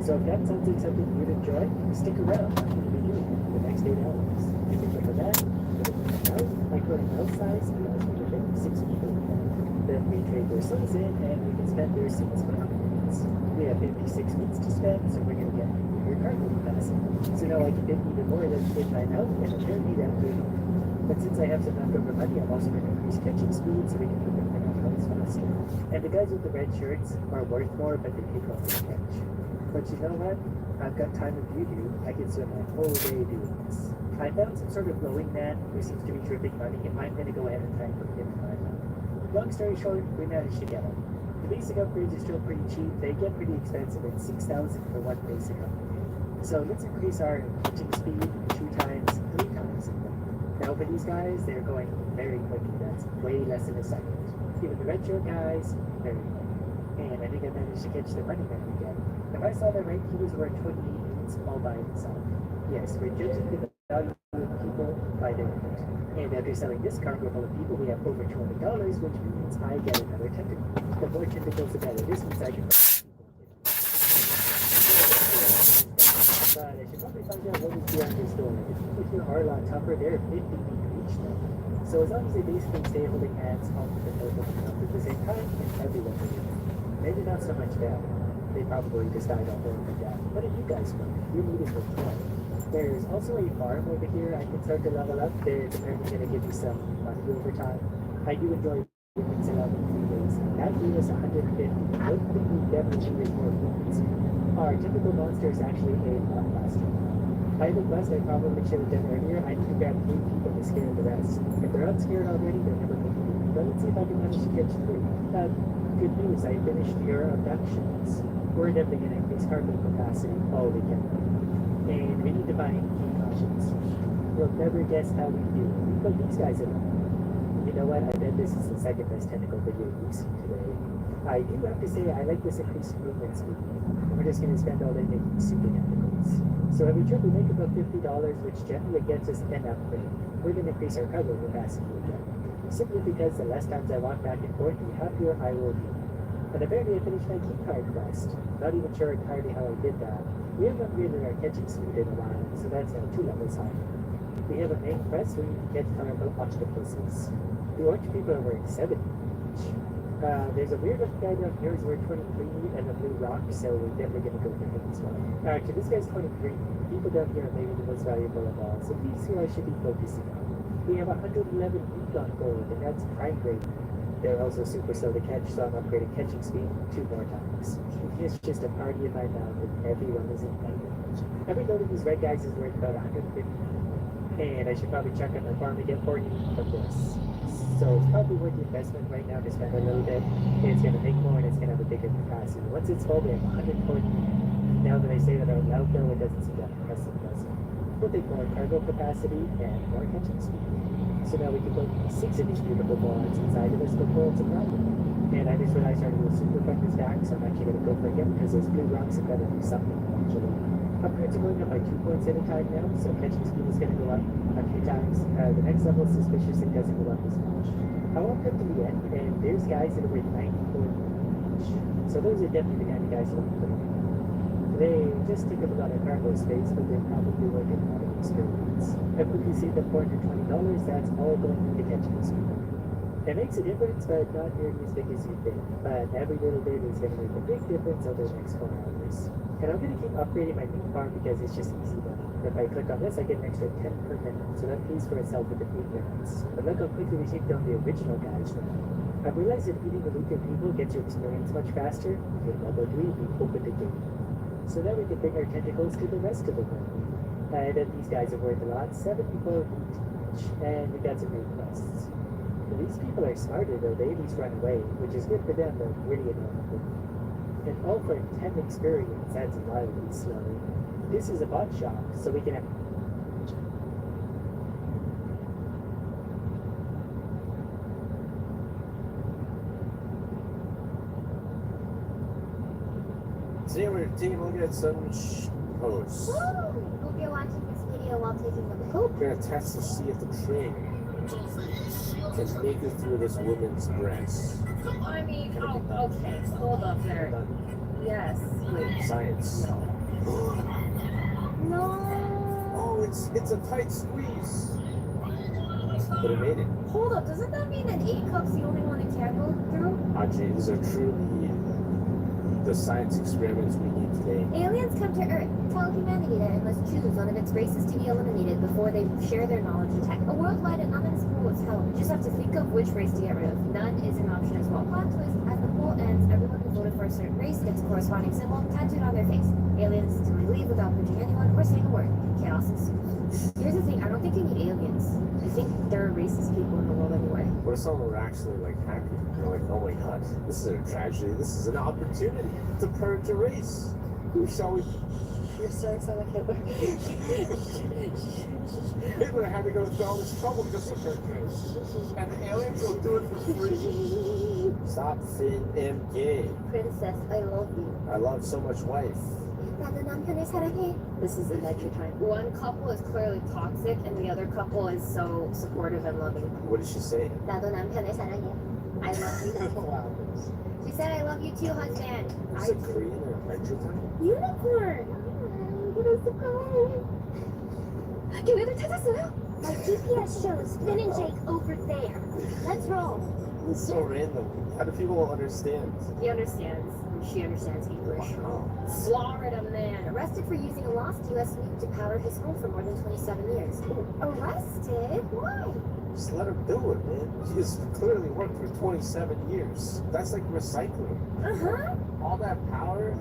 So if that sounds like something you'd enjoy, stick around. I'm going to be doing it for the next 8 hours. You can click on that, my current mouse size allows me to fit 6 people in there. Then we trade their souls in and we can spend their souls for minutes. We have 56 minutes to spend, so we're going to get your cargo capacity. So now I can bid even more than bid mine out, and apparently that would. But since I have some leftover money, I'm also going to increase catching speed so we can put them in our house faster. And the guys with the red shirts are worth more, but they take off the catch. But you know what? I've got time of view. I can spend my whole day doing this. I found some sort of glowing man who seems to be dripping money, and I'm going to go ahead and try and put him in my mouth. Long story short, we managed to get him. The basic upgrades are still pretty cheap. They get pretty expensive at 6,000 for one basic upgrade. So let's increase our catching speed 2 times, 3 times. Now for these guys, they're going very quickly. That's way less than a second. Even the red shirt guys, very quick. And I think I managed to catch the money man again. If I saw that right, he was worth 28 minutes all by himself. Yes, we're judging the value of people by their weight. And after selling this cargo full of people, we have over $200, which means I get another tentacle. The more tentacles, the better. This means I can. But I should probably find out what is behind this door. The people here are a lot tougher. They're 50 feet each though. So as long as they basically stay holding hands, confident, open, and up at the same time, everyone will win. Maybe not so much them. They probably just died off over death. What did you guys want? Your need is for play. There's also a farm over here I can start to level up. It's apparently going to give you some money over time. I do enjoy movements in 3 days. That gave us 150. One thing we definitely need is more movements. Our typical monster is actually a lot faster. I have a quest I probably should have done earlier. I need to grab 3 people to scare the rest. If they're unscared already, they're never going to do it. But let's see if I can manage to catch 3. Good news, I finished your abductions. We're definitely going to increase cargo capacity all we can. And we need to buy key cautions. You'll never guess how we do. We put these guys in. You know what? I bet this is the second best tentacle video we've seen today. I do have to say I like this increased movement speed. We're just going to spend all day making super tentacles. So every trip we make about $50, which generally gets us an upgrade. We're going to increase our cargo capacity again. Simply because the less times I walk back and forth, the happier I will be. And apparently I finished my key card quest. Not even sure entirely how I did that. We haven't upgraded our catching speed in a while, so that's now 2 levels higher. We have a main quest where you can catch cargo octopuses. The orange people are worth 70 each. There's a weird looking guy down here who's worth 23 and a blue rock, so we're definitely going to go for him as well. Actually, this guy's 23. People down here are maybe the most valuable of all, so these who I should be focusing on. We have 111 week on gold, and that's prime grade. They're also super slow to catch, so I'm upgrading catching speed 2 more times. It's just a party in my mouth, and everyone is invited. Every load of these red guys is worth about 150. And I should probably check on my farm to get 40 from this. So it's probably worth the investment right now to spend a little bit. It's going to make more, and it's going to have a bigger capacity. Once it's full, we have 140. Now that I say that out loud, though, it doesn't seem that impressive, does it? We'll take more cargo capacity and more catching speed. So now we can put 6 of these beautiful bonds inside of this before it's a problem. And I just realized our little super fucker's back, so I'm actually going to go for him because those blue rocks have got to do something, actually. Upgrades are going up by 2 points at a time now, so catching speed is going to go up a few times. The next level is suspicious and doesn't go up as much. I won't come to the end, and there's guys that are worth 94 each. So those are definitely the kind of guys who want to put in. They just take up a lot of cargo space, but they're probably worth a lot of experience. If we can see the $420, that's all going into catching speed. It makes a difference, but not nearly as big as you think. But every little bit is going to make a big difference over the next 4 hours. And I'm going to keep upgrading my meat farm because it's just easy money. If I click on this, I get an extra 10 per minute, so that pays for itself within 8 minutes. But look how quickly we take down the original guys now. I've realized that eating the weaker people gets your experience much faster. In level 3, we open the game. So then we can bring our tentacles to the rest of the world. And then these guys are worth a lot, 74 each. And we got some new quests. These people are smarter though, they at least run away, which is good for them, but really annoying for me. And all for 10 experience, that's wildly slow. This is a bot shop, so we can have... Today we're taking a look at some posts. Hope you're watching this video while taking a poop. We're gonna test to see if the train can make it through this woman's breast. I mean, okay, hold up there. Yes. Science. No. No. Oh, it's a tight squeeze. But it made it. Hold up, doesn't that mean that 8 Cup's the only one that can't go through? Ajay, these are truly the science experiments we need today. Aliens come to Earth, tell humanity that it must choose one of its races to be eliminated before they share their knowledge and tech. A worldwide anonymous pool is held. You just have to think of which race to get rid of. None is an option as well. Plot twist, as the poll ends, everyone who voted for a certain race gets a corresponding symbol tattooed on their face. Aliens simply leave without pinching anyone or saying a word. Chaos ensues. Here's the thing, I don't think you need aliens. I think there are racist people in the world anyway. What if someone were actually like happy? They're like, oh my god, this is a tragedy. This is an opportunity to purge a race. Who shall we? You're so excited like Hitler. Hitler had to go through all this trouble just to purge a race. And the aliens will do it for free. Stop, Finn, MK. Princess, I love you. I love so much wife. This is adventure time. One couple is clearly toxic and the other couple is so supportive and loving. What did she say? 나도 남편을 사랑해. I love you. Wow. She said I love you too, husband. Is it Korean or adventure time? Unicorn! 계획을 찾았어요? My GPS shows Finn and Jake over there. Let's roll. It's so random. How do people understand? He understands. She understands English. Florida man arrested for using a lost U.S. nuke to power his home for more than 27 years. Arrested? Why? Just let her do it, man. She's clearly worked for 27 years. That's like recycling. Uh-huh. All that power,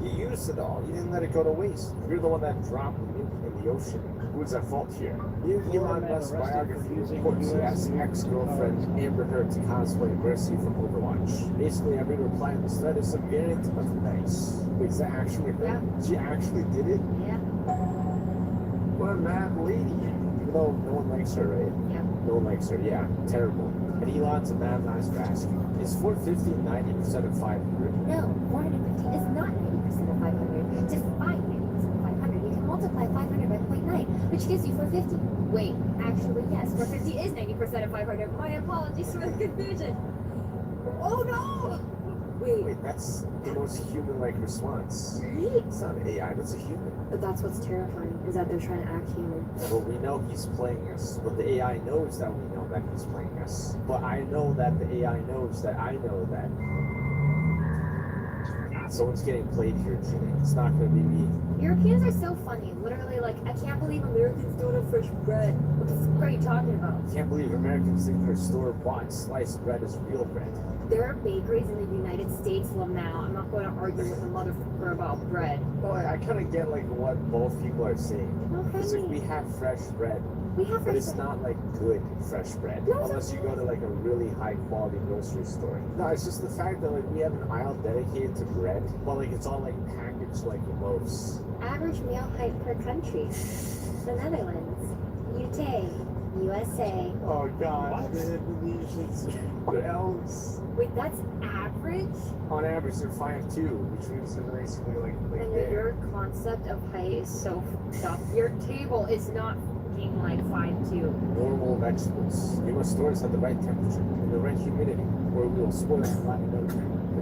you used it all. You didn't let it go to waste. You're the one that dropped the nuke in the ocean. Who's at fault here? You, Elon Musk's biography reports he asked ex-girlfriend Amber Heard to cosplay Mercy from Overwatch. Basically, every reply in this thread is some variant of nice. Wait, is that actually her? Yeah. She actually did it? Yeah. What a mad lady. Even though no one likes her, right? Yeah. No one likes her, yeah. Terrible. And Elon's a mad nice for asking. Is 450 90% of 500? No, 450 is not 90% of 500. To find 90% of 500, you can multiply 500 by 0.9, which gives you 450. Wait, actually, yes, 450 is 90% of 500. My apologies for the confusion. Oh no! Wait, that's the most human-like response. Right? It's not an AI, that's a human. But that's what's terrifying, is that they're trying to act human. Well, we know he's playing us, but the AI knows that we know that he's playing us. But I know that the AI knows that I know that someone's getting played here, Jimmy. It's not going to be me. Europeans are so funny. Literally, like, I can't believe Americans don't have fresh bread. What are you talking about? I can't believe Americans think their store-bought sliced bread is real bread. There are bakeries in the United States, Lamau. I'm not going to argue with a motherfucker about bread. Well, I kind of get like what both people are saying. Okay. It's like we have fresh bread. We have But fresh it's bread. not like good fresh bread. No, Unless you go to like a really high quality grocery store. No, it's just the fact that like we have an aisle dedicated to bread, but like it's all like packaged like loaves. Average meal height per country. The Netherlands, UK, USA. Oh god, the Indonesians, the elves. Wait, that's average? On average they're 5'2", which means they're basically like And there. your concept of height is so fucked up. Your table is not fucking like 5'2". Normal vegetables. You must store this at the right temperature and the right humidity, or we will spoil the Latin note.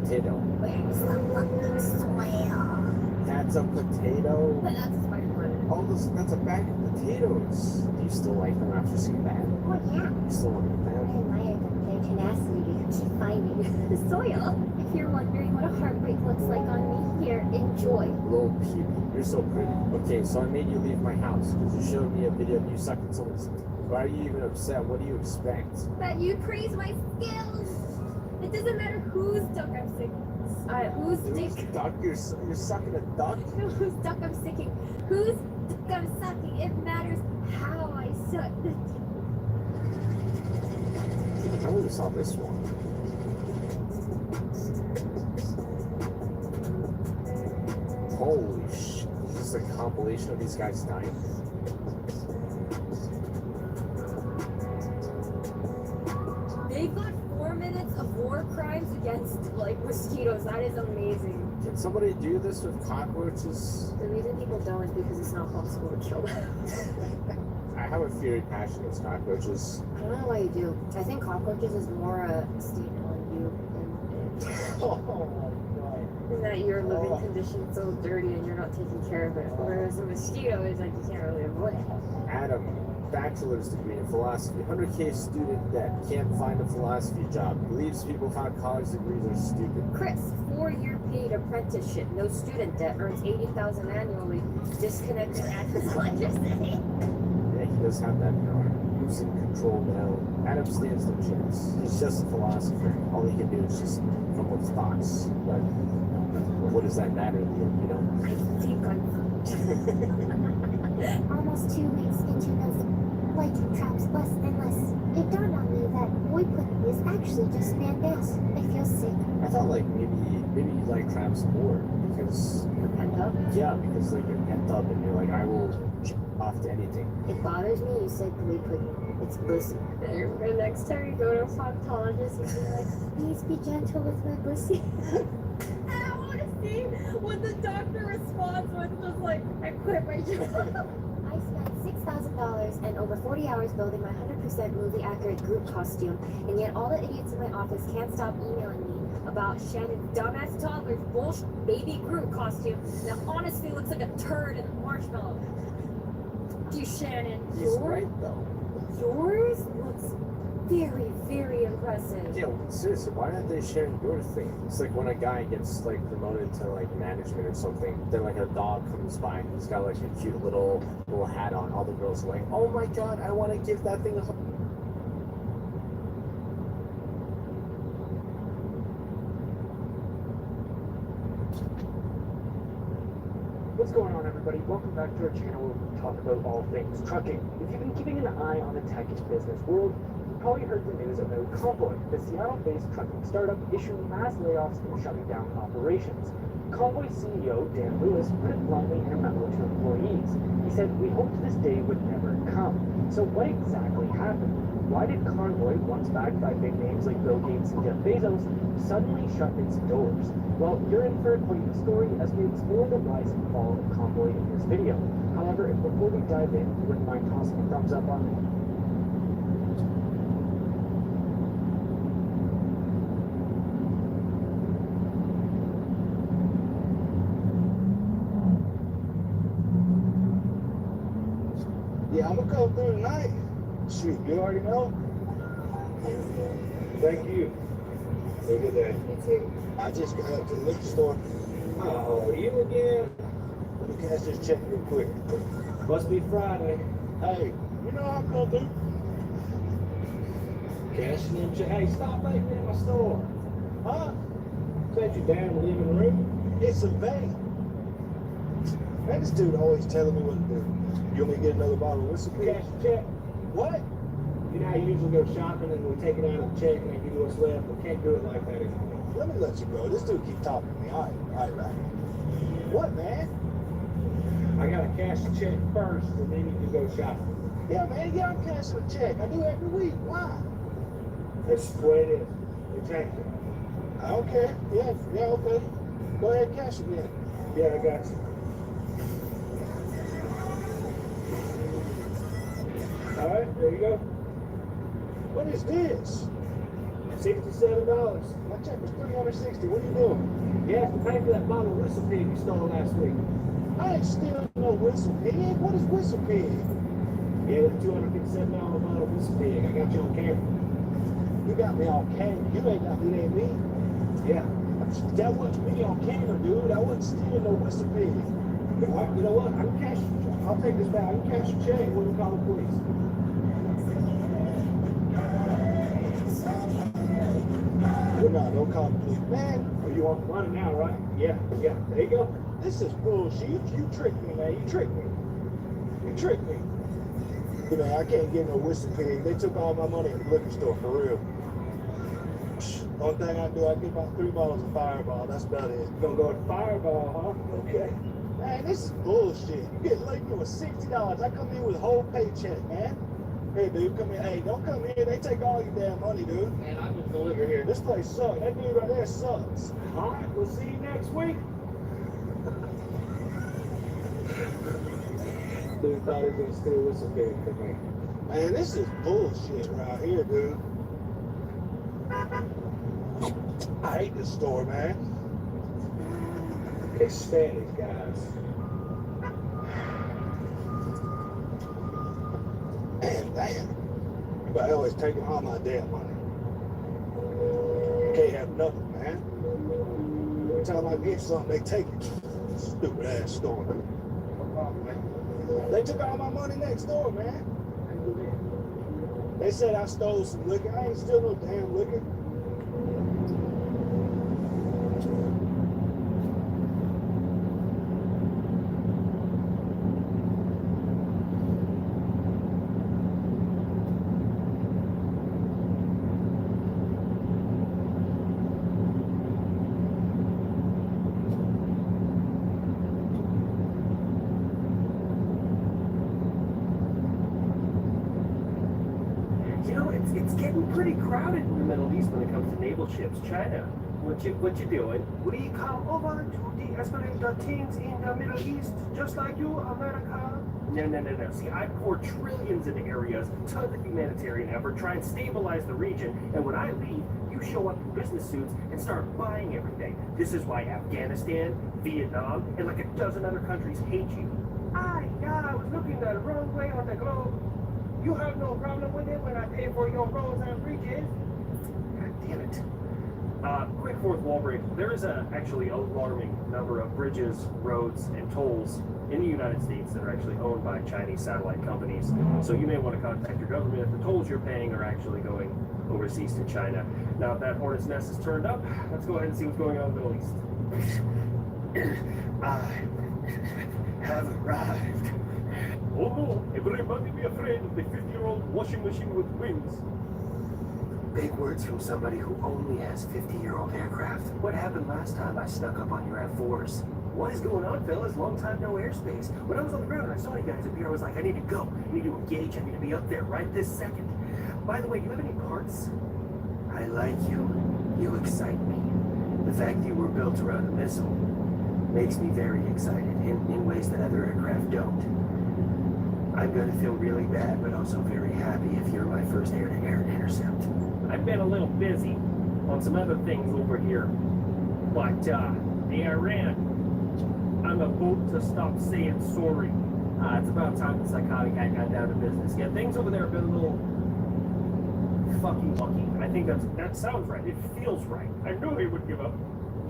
Potato. Where's the fucking soil? That's a potato. But that's a Spider-Man. Oh, that's a bag of potatoes. Do you still like them after seeing that? Oh yeah. You still want to eat I them? admire their tenacity to keep finding the soil. If you're wondering what a heartbreak looks like on me, here, enjoy. Little Peewee, you're so pretty. Okay, so I made you leave my house because you showed me a video of you sucking someone's. Why are you even upset? What do you expect? That you praise my skills. It doesn't matter whose duck I'm sick. Whose dick. Duck? You're sucking a duck? Whose duck I'm sicking. Whose duck I'm sucking. It matters how I suck the dick. I only saw this one. Holy shit. Is this a compilation of these guys dying? They've got 4 minutes of war crimes against, like, mosquitoes. That is amazing. Can somebody do this with cockroaches? The reason people don't is because it's not possible to kill them. I have a fiery passion against cockroaches. I don't know why you do. I think cockroaches is more a statement on you than it. Oh my god. is that your living condition's so dirty and you're not taking care of it. Whereas a mosquito is like you can't really avoid it. Adam, bachelor's degree in philosophy, 100K student debt, can't find a philosophy job, believes people without college degrees are stupid. Chris, 4-year paid apprenticeship, no student debt, earns $80,000 annually, disconnected Adam's electricity. Yeah, he does have that power. Losing control now. Adam stands no chance. He's just a philosopher. All he can do is just come up with thoughts. But what does that matter in the end, you know? I think I'm Almost 2 weeks into those lighting traps less and less, it dawned on me that boy pudding is actually just man-gas. I feel sick. I thought like maybe you like traps more because you're pent up. Yeah, because like you're pent up and you're like I will off to anything. It bothers me you said boy pudding. It's pussy. The next time you go to a proctologist, you'll be like, please be gentle with my pussy. I want to see what the doctor responds with, just like, I quit my job. I spent $6,000 and over 40 hours building my 100% movie accurate group costume, and yet all the idiots in my office can't stop emailing me about Shannon's dumbass toddler's bullshit baby Groot costume that honestly looks like a turd in a marshmallow. You, Shannon, He's right though. yours looks very, very impressive. Yeah, well, seriously, why aren't they sharing your thing? It's like when a guy gets like promoted to like management or something, then like a dog comes by and he's got like a cute little hat on. All the girls are like, oh my god, I want to give that thing a hug. What's going on, everybody? Welcome back to our channel where we talk about all things trucking. If you've been keeping an eye on the tech business world, you probably heard the news about Convoy, the Seattle-based trucking startup issuing mass layoffs and shutting down operations. Convoy CEO Dan Lewis put it bluntly in a memo to employees. He said, "We hoped this day would never come." So what exactly happened? Why did Convoy, once backed by big names like Bill Gates and Jeff Bezos, suddenly shut its doors? Well, you're in for quite the story as we explore the rise and fall of Convoy in this video. However, before we dive in, you wouldn't mind tossing a thumbs up on me. Yeah, I'm gonna come through tonight. Shoot, you already know. Thank you. Have a good day. I just got up to the liquor store. Oh, you again? Let me cash this check real quick. Must be Friday. Hey, you know how I'm gonna do? Cashing them check. Hey, stop making in my store. Huh? Is that your damn living room? It's a van. Man, this dude always telling me what to do. You want me to get another bottle of whiskey? Cash the check. What? You know how you usually go shopping and we take it out of the check and they give you what's left. We can't do it like that anymore. Let me let you go. This dude keep talking to me. All right. What, man? I gotta cash the check first and then you can go shopping. Yeah, man. Yeah, I'm cashing a check. I do every week. Why? That's the way it is. Exactly. I don't care. Yeah, okay. Go ahead and cash it then. Yeah, I got you. All right, there you go. What is this? $67. My check was $360. What are you doing? You have to pay for that bottle of Whistle Pig you stole last week. I ain't stealing no Whistle Pig. What is Whistle Pig? Yeah, it was $257 bottle of Whistle Pig. I got you on camera. You got me on camera. You ain't got me, it ain't me. Yeah. That wasn't me on camera, dude. I wasn't stealing no Whistle Pig. You know what? I can cash. I'll take this back. I can cash your check. We'll call the police. Well, no, don't call the police. Man, oh, you want the money now, right? Yeah. There you go. This is bullshit. You tricked me, man. You tricked me. You know, I can't get no Whistle Pig. They took all my money at the liquor store, for real. Only thing I do, I get about 3 bottles of Fireball. That's about it. You gonna go with Fireball, huh? Okay. Man, this is bullshit. You get late with $60. I come in with a whole paycheck, man. Hey, dude, come here. Hey, don't come here. They take all your damn money, dude. Man, I just deliver here. This place sucks. That dude right there sucks. All right, we'll see you next week. Dude thought he was gonna steal Whistle Pig from me. Man, this is bullshit right here, dude. I hate this store, man. They Spanish guys. Damn. But I always taking all my damn money. Can't have nothing, man. Every time I get something, they take it. Stupid ass store. They took all my money next door, man. They said I stole some liquor. I ain't steal no damn liquor. It's getting pretty crowded in the Middle East when it comes to naval ships. China, what you doing? We come over to de-escalate the things in the Middle East, just like you, America. No. See, I pour trillions into areas, tons of humanitarian effort, try and stabilize the region, and when I leave, you show up in business suits and start buying everything. This is why Afghanistan, Vietnam, and like a dozen other countries hate you. I was looking the wrong way on the globe. You have no problem with it when I pay for your roads and bridges? God damn it. Quick fourth wall break. There is actually an alarming number of bridges, roads, and tolls in the United States that are actually owned by Chinese satellite companies. So you may want to contact your government if the tolls you're paying are actually going overseas to China. Now, if that hornet's nest is turned up, let's go ahead and see what's going on in the Middle East. I have arrived. Oh no, everybody be afraid of the 50-year-old washing machine with wings. Big words from somebody who only has 50-year-old aircraft. What happened last time I snuck up on your F4s? What is going on, fellas? Long time no airspace. When I was on the ground and I saw you guys up here, I was like, I need to go. I need to engage. I need to be up there right this second. By the way, do you have any parts? I like you. You excite me. The fact that you were built around a missile makes me very excited in ways that other aircraft don't. I'm going to feel really bad, but also very happy if you're my first air-to-air intercept. I've been a little busy on some other things over here, but the Iran, I'm about to stop saying sorry. It's about time the psychotic guy got down to business. Yeah, things over there have been a little fucking lucky. I think that sounds right. It feels right. I knew he would give up,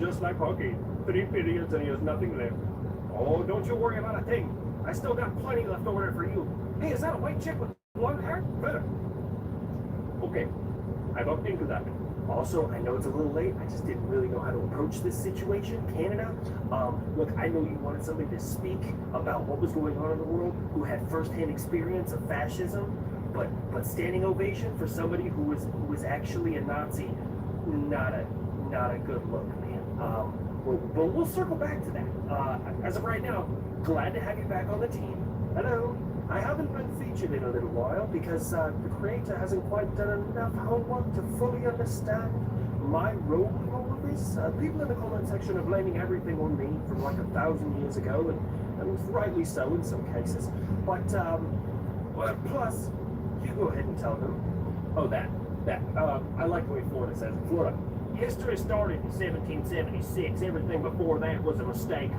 just like hockey. 3 periods and he has nothing left. Oh, don't you worry about a thing. I still got plenty left over there for you. Hey, is that a white chick with blonde hair? Better. Okay, I bumped into that. Also, I know it's a little late. I just didn't really know how to approach this situation. Canada, look, I know you wanted somebody to speak about what was going on in the world, who had first-hand experience of fascism, but standing ovation for somebody who was actually a Nazi, not a good look, man. But we'll circle back to that. As of right now, glad to have you back on the team. Hello. I haven't been featured in a little while because the creator hasn't quite done enough homework to fully understand my role in all of this. People in the comment section are blaming everything on me from like 1,000 years ago, and rightly so in some cases. But, well, plus, you go ahead and tell them. Oh, that. I like the way Florida says it. Florida. History started in 1776. Everything before that was a mistake.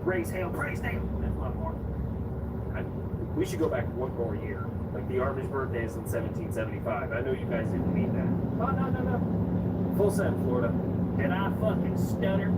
Praise hell, praise hell. That's my part. We should go back one more year. Like the Army's birthday is in 1775. I know you guys didn't mean that. Oh, no. Full send, Florida. Did I fucking stutter?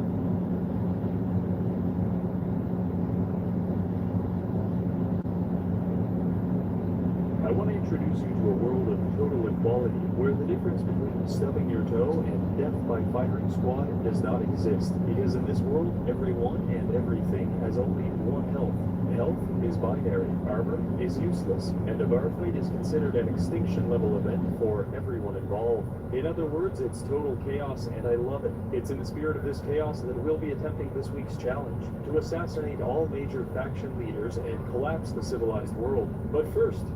I want to introduce you to a world of total equality, where the difference between stubbing your toe and death by firing squad does not exist. Because in this world, everyone and everything has only one health. Health is binary, armor is useless, and a bar fight is considered an extinction level event for everyone involved. In other words, it's total chaos, and I love it. It's in the spirit of this chaos that we'll be attempting this week's challenge, to assassinate all major faction leaders and collapse the civilized world. But first,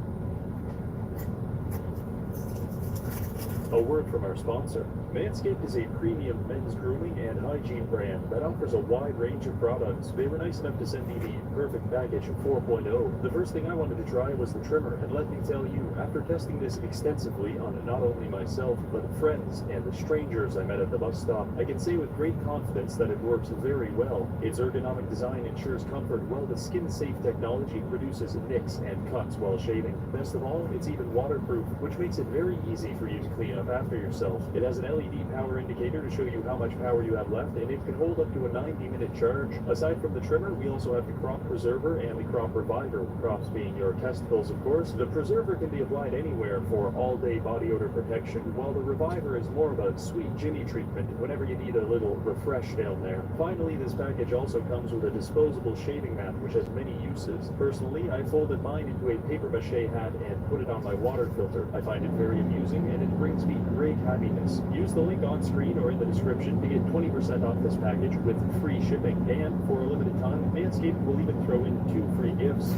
A word from our sponsor. Manscaped is a premium men's grooming and hygiene brand that offers a wide range of products. They were nice enough to send me the perfect package 4.0. The first thing I wanted to try was the trimmer, and let me tell you, after testing this extensively on not only myself, but friends and the strangers I met at the bus stop, I can say with great confidence that it works very well. Its ergonomic design ensures comfort, while the skin-safe technology produces nicks and cuts while shaving. Best of all, it's even waterproof, which makes it very easy for you to clean up after yourself. It has an LED power indicator to show you how much power you have left, and it can hold up to a 90-minute charge. Aside from the trimmer, we also have the crop preserver and the crop reviver, crops being your testicles, of course. The preserver can be applied anywhere for all-day body odor protection, while the reviver is more of a sweet Jimmy treatment whenever you need a little refresh down there. Finally, this package also comes with a disposable shaving mat, which has many uses. Personally, I folded mine into a papier-mâché hat and put it on my water filter. I find it very amusing, and it brings me great happiness. Use the link on screen or in the description to get 20% off this package with free shipping. And for a limited time, Manscaped will even throw in 2 free gifts: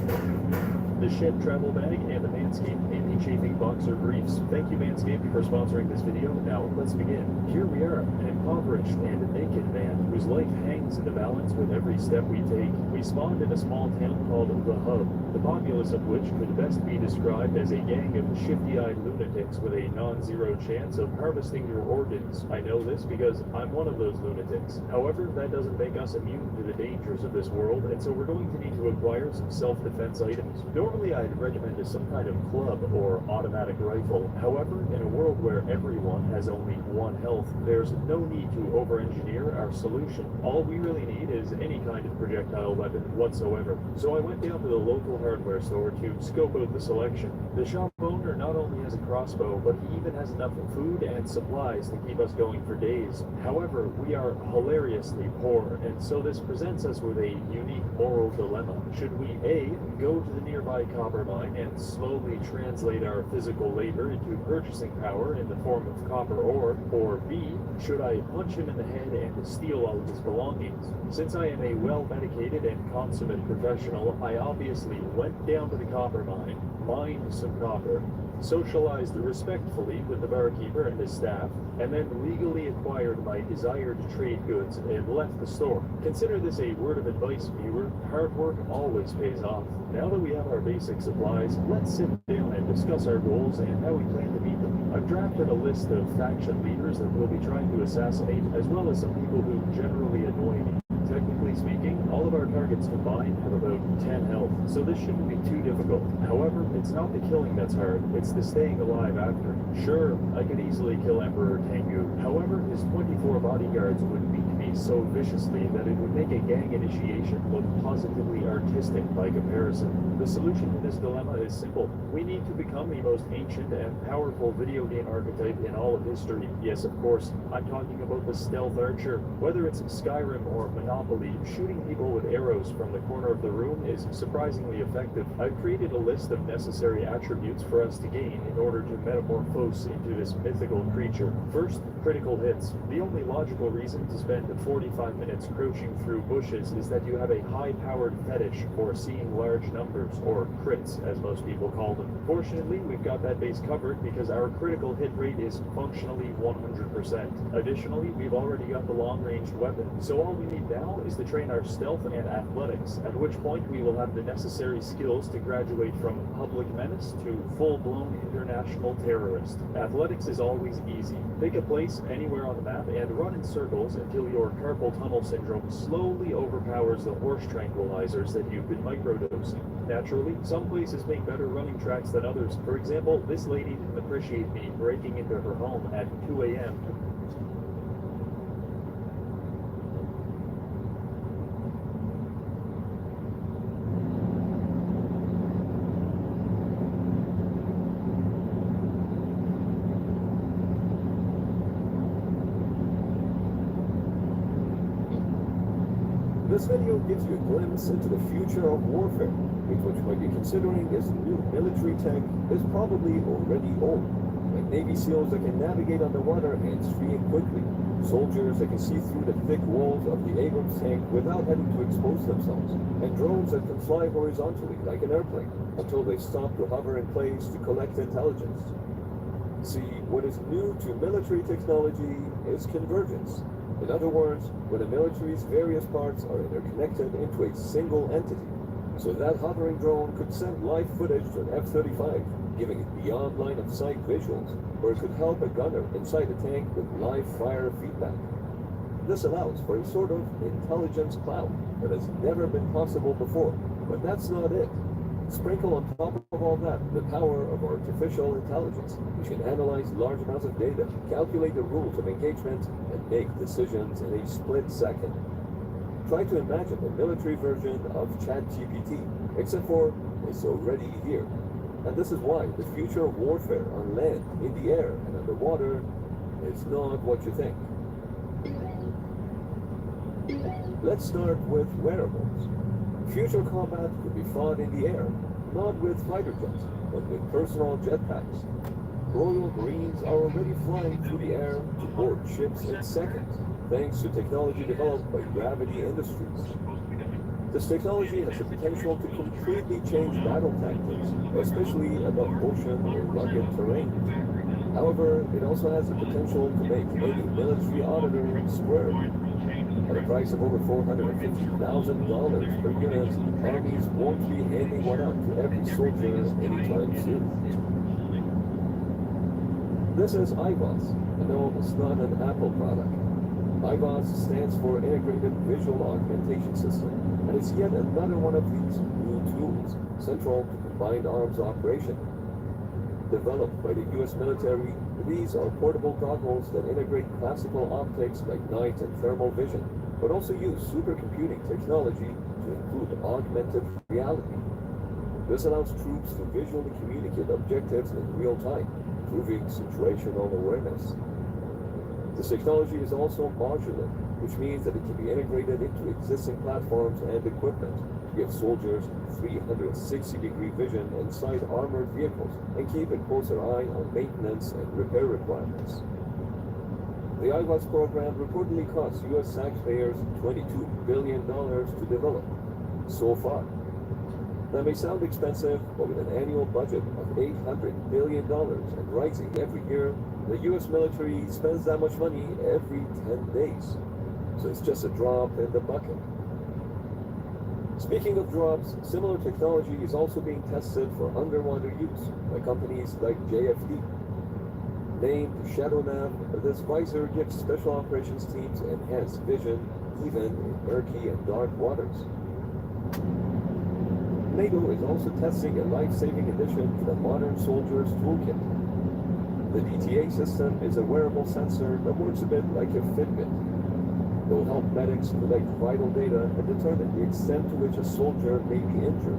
the Shed travel bag and the Manscaped anti-chafing boxer briefs. Thank you, Manscaped, for sponsoring this video. Now, let's begin. Here we are, an impoverished and naked man whose life hangs in the balance with every step we take. We spawned in a small town called The Hub, the populace of which could best be described as a gang of shifty-eyed lunatics with a non-zero chance of harvesting your organs. I know this because I'm one of those lunatics. However, that doesn't make us immune to the dangers of this world, and so we're going to need to acquire some self-defense items. Normally, I'd recommend some kind of club or automatic rifle. However, in a world where everyone has only one health, there's no need to over-engineer our solution. All we really need is any kind of projectile weapon whatsoever. So I went down to the local hardware store to scope out the selection. The shop owner not only has a crossbow, but he even has enough food and supplies to keep us going for days. However, we are hilariously poor, and so this presents us with a unique moral dilemma. Should we A, go to the nearby copper mine and slowly translate our physical labor into purchasing power in the form of copper ore, or B, should I punch him in the head and steal all of his belongings? Since I am a well-medicated and consummate professional, I obviously went down to the copper mine, mined some copper, socialized respectfully with the barkeeper and his staff, and then legally acquired my desired trade goods and left the store. Consider this a word of advice, viewer. Hard work always pays off. Now that we have our basic supplies, let's sit down and discuss our goals and how we plan to meet them. I've drafted a list of faction leaders that we'll be trying to assassinate, as well as some people who generally annoy me. Technically speaking, all of our targets combined have about 10 health, so this shouldn't be too difficult. However, it's not the killing that's hard, it's the staying alive after. Sure, I could easily kill Emperor Tengu. However, his 24 bodyguards would beat me so viciously that it would make a gang initiation look positively artistic by comparison. The solution to this dilemma is simple. We need to become the most ancient and powerful video game archetype in all of history. Yes, of course, I'm talking about the stealth archer. Whether it's Skyrim or Monopoly, shooting people with arrows from the corner of the room is surprisingly effective. I've created a list of necessary attributes for us to gain in order to metamorphose into this mythical creature. First, critical hits. The only logical reason to spend 45 minutes crouching through bushes is that you have a high-powered fetish for seeing large numbers, or crits as most people call them. Fortunately, we've got that base covered because our critical hit rate is functionally 100%. Additionally, we've already got the long-ranged weapon, so all we need now is to train our stealth and athletics, at which point we will have the necessary skills to graduate from public menace to full-blown international terrorist. Athletics is always easy. Pick a place anywhere on the map and run in circles until your carpal tunnel syndrome slowly overpowers the horse tranquilizers that you've been microdosing. Naturally, some places make better running tracks than others. For example, this lady didn't appreciate me breaking into her home at 2 a.m. This video gives you a glimpse into the future of warfare, which what you might be considering is new military tech is probably already old, like Navy SEALs that can navigate underwater hands-free and quickly, soldiers that can see through the thick walls of the Abrams tank without having to expose themselves, and drones that can fly horizontally like an airplane until they stop to hover in place to collect intelligence. See, what is new to military technology is convergence. In other words, when a military's various parts are interconnected into a single entity. So that hovering drone could send live footage to an F-35, giving it beyond line of sight visuals, or it could help a gunner inside a tank with live fire feedback. This allows for a sort of intelligence cloud that has never been possible before, but that's not it. Sprinkle on top of all that the power of artificial intelligence, which can analyze large amounts of data, calculate the rules of engagement, and make decisions in a split second. Try to imagine the military version of ChatGPT, except for it's already here. And this is why the future of warfare on land, in the air, and underwater is not what you think. Let's start with wearables. Future combat could be fought in the air, not with fighter jets, but with personal jetpacks. Royal Marines are already flying through the air to board ships in seconds, thanks to technology developed by Gravity Industries. This technology has the potential to completely change battle tactics, especially above ocean or rugged terrain. However, it also has the potential to make any military auditor squirm. At a price of over $450,000 per unit, armies won't be handing one out to every soldier anytime soon. This is IVAS, and no, it's not an Apple product. IVAS stands for Integrated Visual Augmentation System, and it's yet another one of these new tools, central to combined arms operation. Developed by the US military, these are portable goggles that integrate classical optics like night and thermal vision, but also use supercomputing technology to include augmented reality. This allows troops to visually communicate objectives in real time, improving situational awareness. This technology is also modular, which means that it can be integrated into existing platforms and equipment to give soldiers 360-degree vision inside armored vehicles and keep a closer eye on maintenance and repair requirements. The IVAS program reportedly cost U.S. taxpayers $22 billion to develop so far. That may sound expensive, but with an annual budget of $800 billion and rising every year, the U.S. military spends that much money every 10 days. So it's just a drop in the bucket. Speaking of drops, similar technology is also being tested for underwater use by companies like JFD. Named ShadowNav, this visor gives special operations teams enhanced vision even in murky and dark waters. NATO is also testing a life-saving addition to the modern soldier's toolkit. The DTA system is a wearable sensor that works a bit like a Fitbit. It will help medics collect vital data and determine the extent to which a soldier may be injured.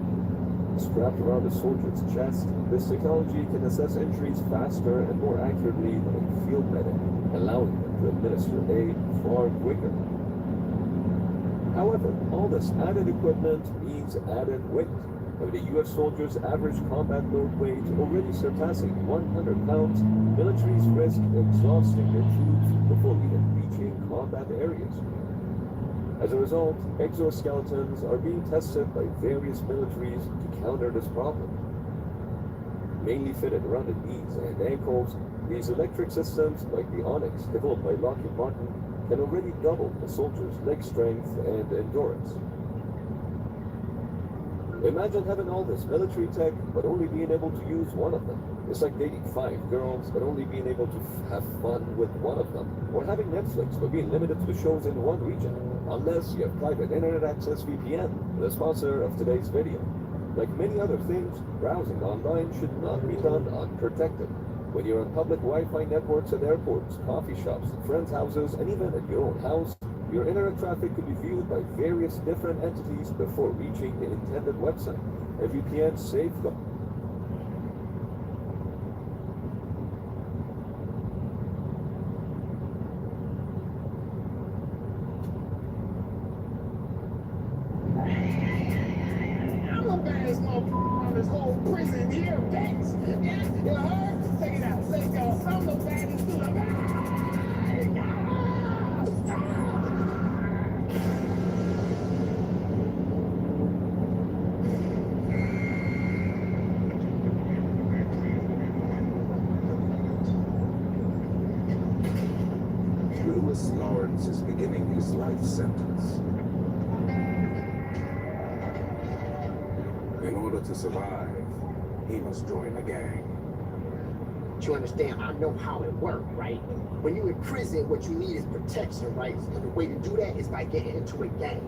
Strapped around a soldier's chest, this technology can assess injuries faster and more accurately than a field medic, allowing them to administer aid far quicker. However, all this added equipment means added weight, with a U.S. soldier's average combat load weight already surpassing 100 pounds. Militaries risk exhausting their troops before even reaching combat areas. As a result, exoskeletons are being tested by various militaries to counter this problem. Mainly fitted around the knees and ankles, these electric systems, like the Onyx, developed by Lockheed Martin, can already double a soldier's leg strength and endurance. Imagine having all this military tech, but only being able to use one of them. It's like dating 5 girls, but only being able to have fun with one of them. Or having Netflix, but being limited to the shows in one region. Unless you have private internet access VPN, the sponsor of today's video. Like many other things, browsing online should not be done unprotected. When you're on public Wi-Fi networks at airports, coffee shops, friends' houses, and even at your own house, your internet traffic could be viewed by various different entities before reaching the intended website. A VPN safeguard. I'm the baddest motherfucker on this whole prison here, bitch. Yeah, you heard? Check it out. Let's go. I'm the baddest dude. Lewis Lawrence is beginning his life sentence. In order to survive, he must join a gang. But you understand, I know how it works, right? When you're in prison, what you need is protection, right? And the way to do that is by getting into a gang.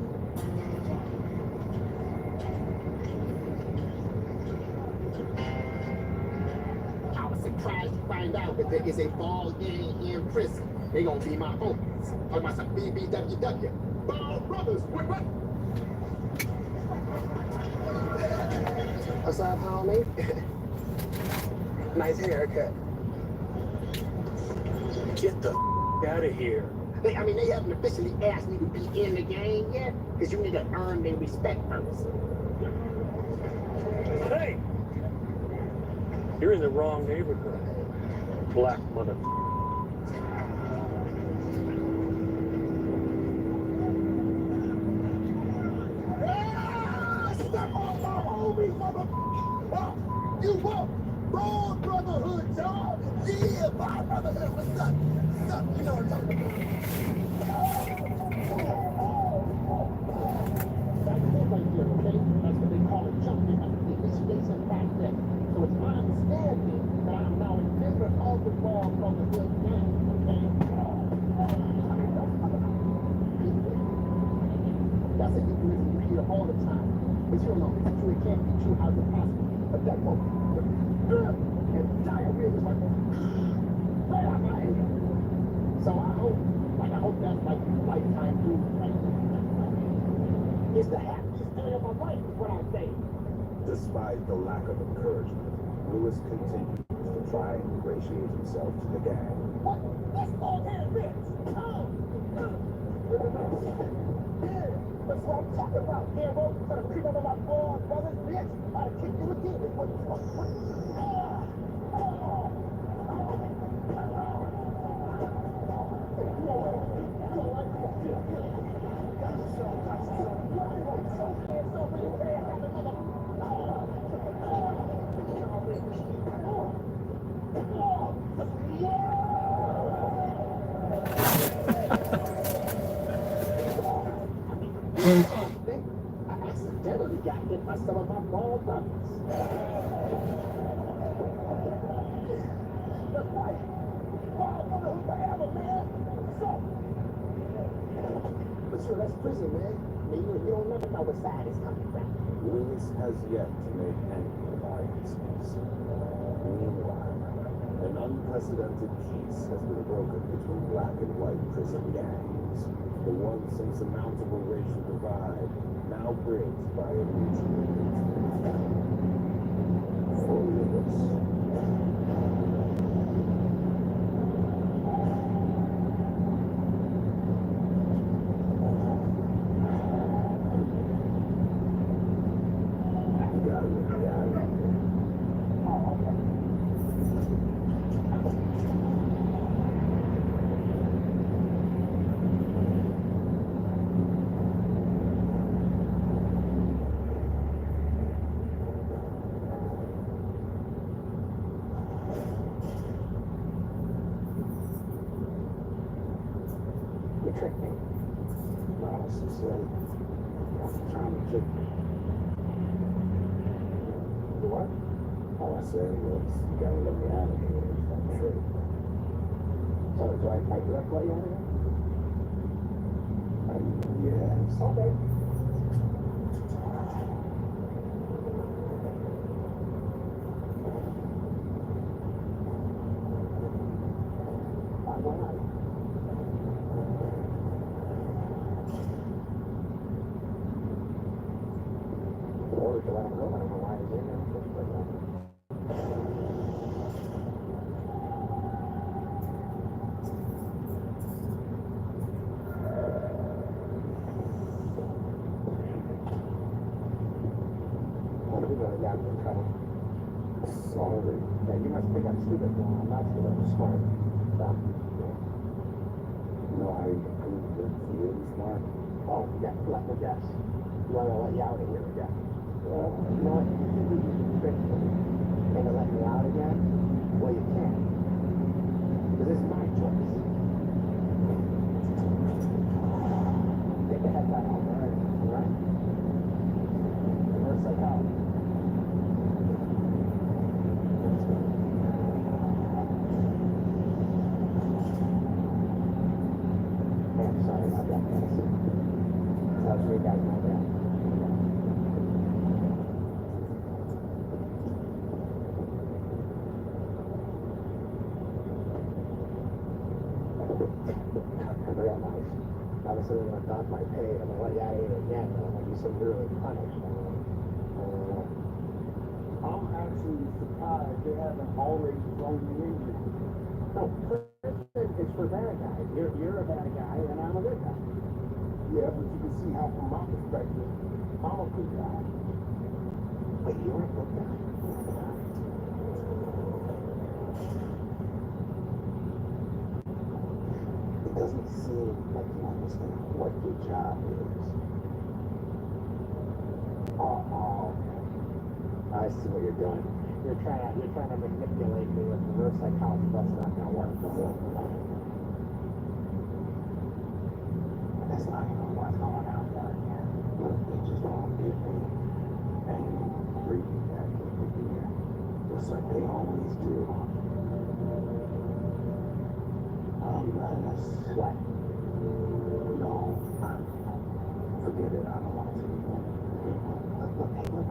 I was surprised to find out that there is a ball gang in prison. They gonna be my homies. Talking about some BBWW. Ball Brothers, what? What's up, homie? Nice haircut. Get the out of here. They haven't officially asked me to be in the gang yet, because you need to earn their respect first. Hey! You're in the wrong neighborhood. Black mother. Step on my homie, mother. You want Ball Brotherhood, y'all? Yeah, Ball Brotherhood. What's up? What's up? You know what I'm talking about. That's it right there, okay? That's what they call it jumping at the initiation back then. So it's my understanding that I'm now a member of the Ball Brotherhood gang, okay? That's a euphemism you hear all the time. But you don't know, it's true, it can't be true, how's it possible? But that moment, and diarrhea was like, right out my head. So I hope that's like lifetime food, right? It's the happiest day of my life, is what I'm saying. Despite the lack of encouragement, Lewis continues to try and ingratiate himself to the gang. What? That's long-haired bitch! Yeah, that's what I'm talking about, Gambo. You better creep over my balls, brothers, bitch. I'll kick you again. I accidentally got hit by some of my ball brothers. That's right. Ball Brotherhood forever, man. So. But sure, that's prison, man. You don't never know what side is coming from. Lewis has yet to make any alliances. Meanwhile, an unprecedented peace has been broken between black and white prison gangs. The once insurmountable racial divide now bridged by a mutual intent. For Lewis. You tricked me. No, it's just like, I'm trying to trick me. What? All I said was, you gotta let me out of here. I'm true. So do I direct let you out of here? Yes. Okay. Why not? Or to let him go, I don't know why he's in there. Yeah, I'm in trouble. Sorry. Yeah, you must think I'm stupid. No, I'm not stupid. I'm smart. So, No, I proved that you're smart. oh, yeah, let me guess. You want to let you out of here again? Well, you know what? You think you can trick me into letting me out again? Well, you can't. Because this is my choice. guys know that. Real nice. Obviously, they're going to dock my pay. I'm going to let you out of here again. I'm going to be severely punished. I'm actually surprised they haven't already thrown you in here. No, prison is for bad guys. You're a bad guy, and I'm a good guy. Yeah, but you can see how, from my perspective, I'm a good guy. But you're a good guy. It doesn't seem like you understand what your job is. I see what you're doing. You're trying to manipulate me with reverse psychology. That's not going to work. That's not even what's going on down here. Look, they just won't give me any breathing back over here. Just like they always do. I'm not a sweat. No. Forget it. I don't want to. Look, hey, look.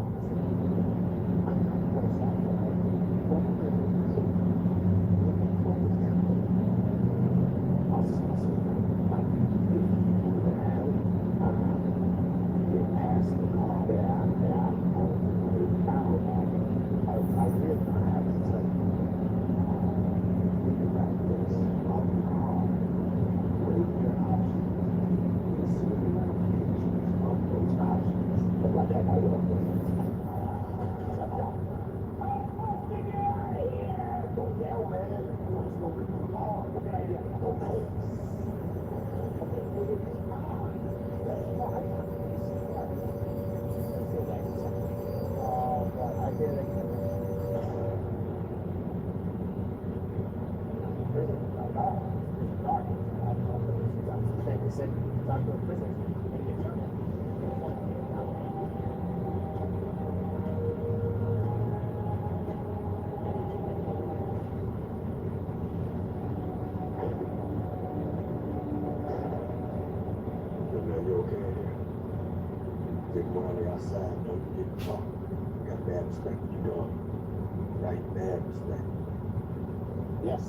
Yes,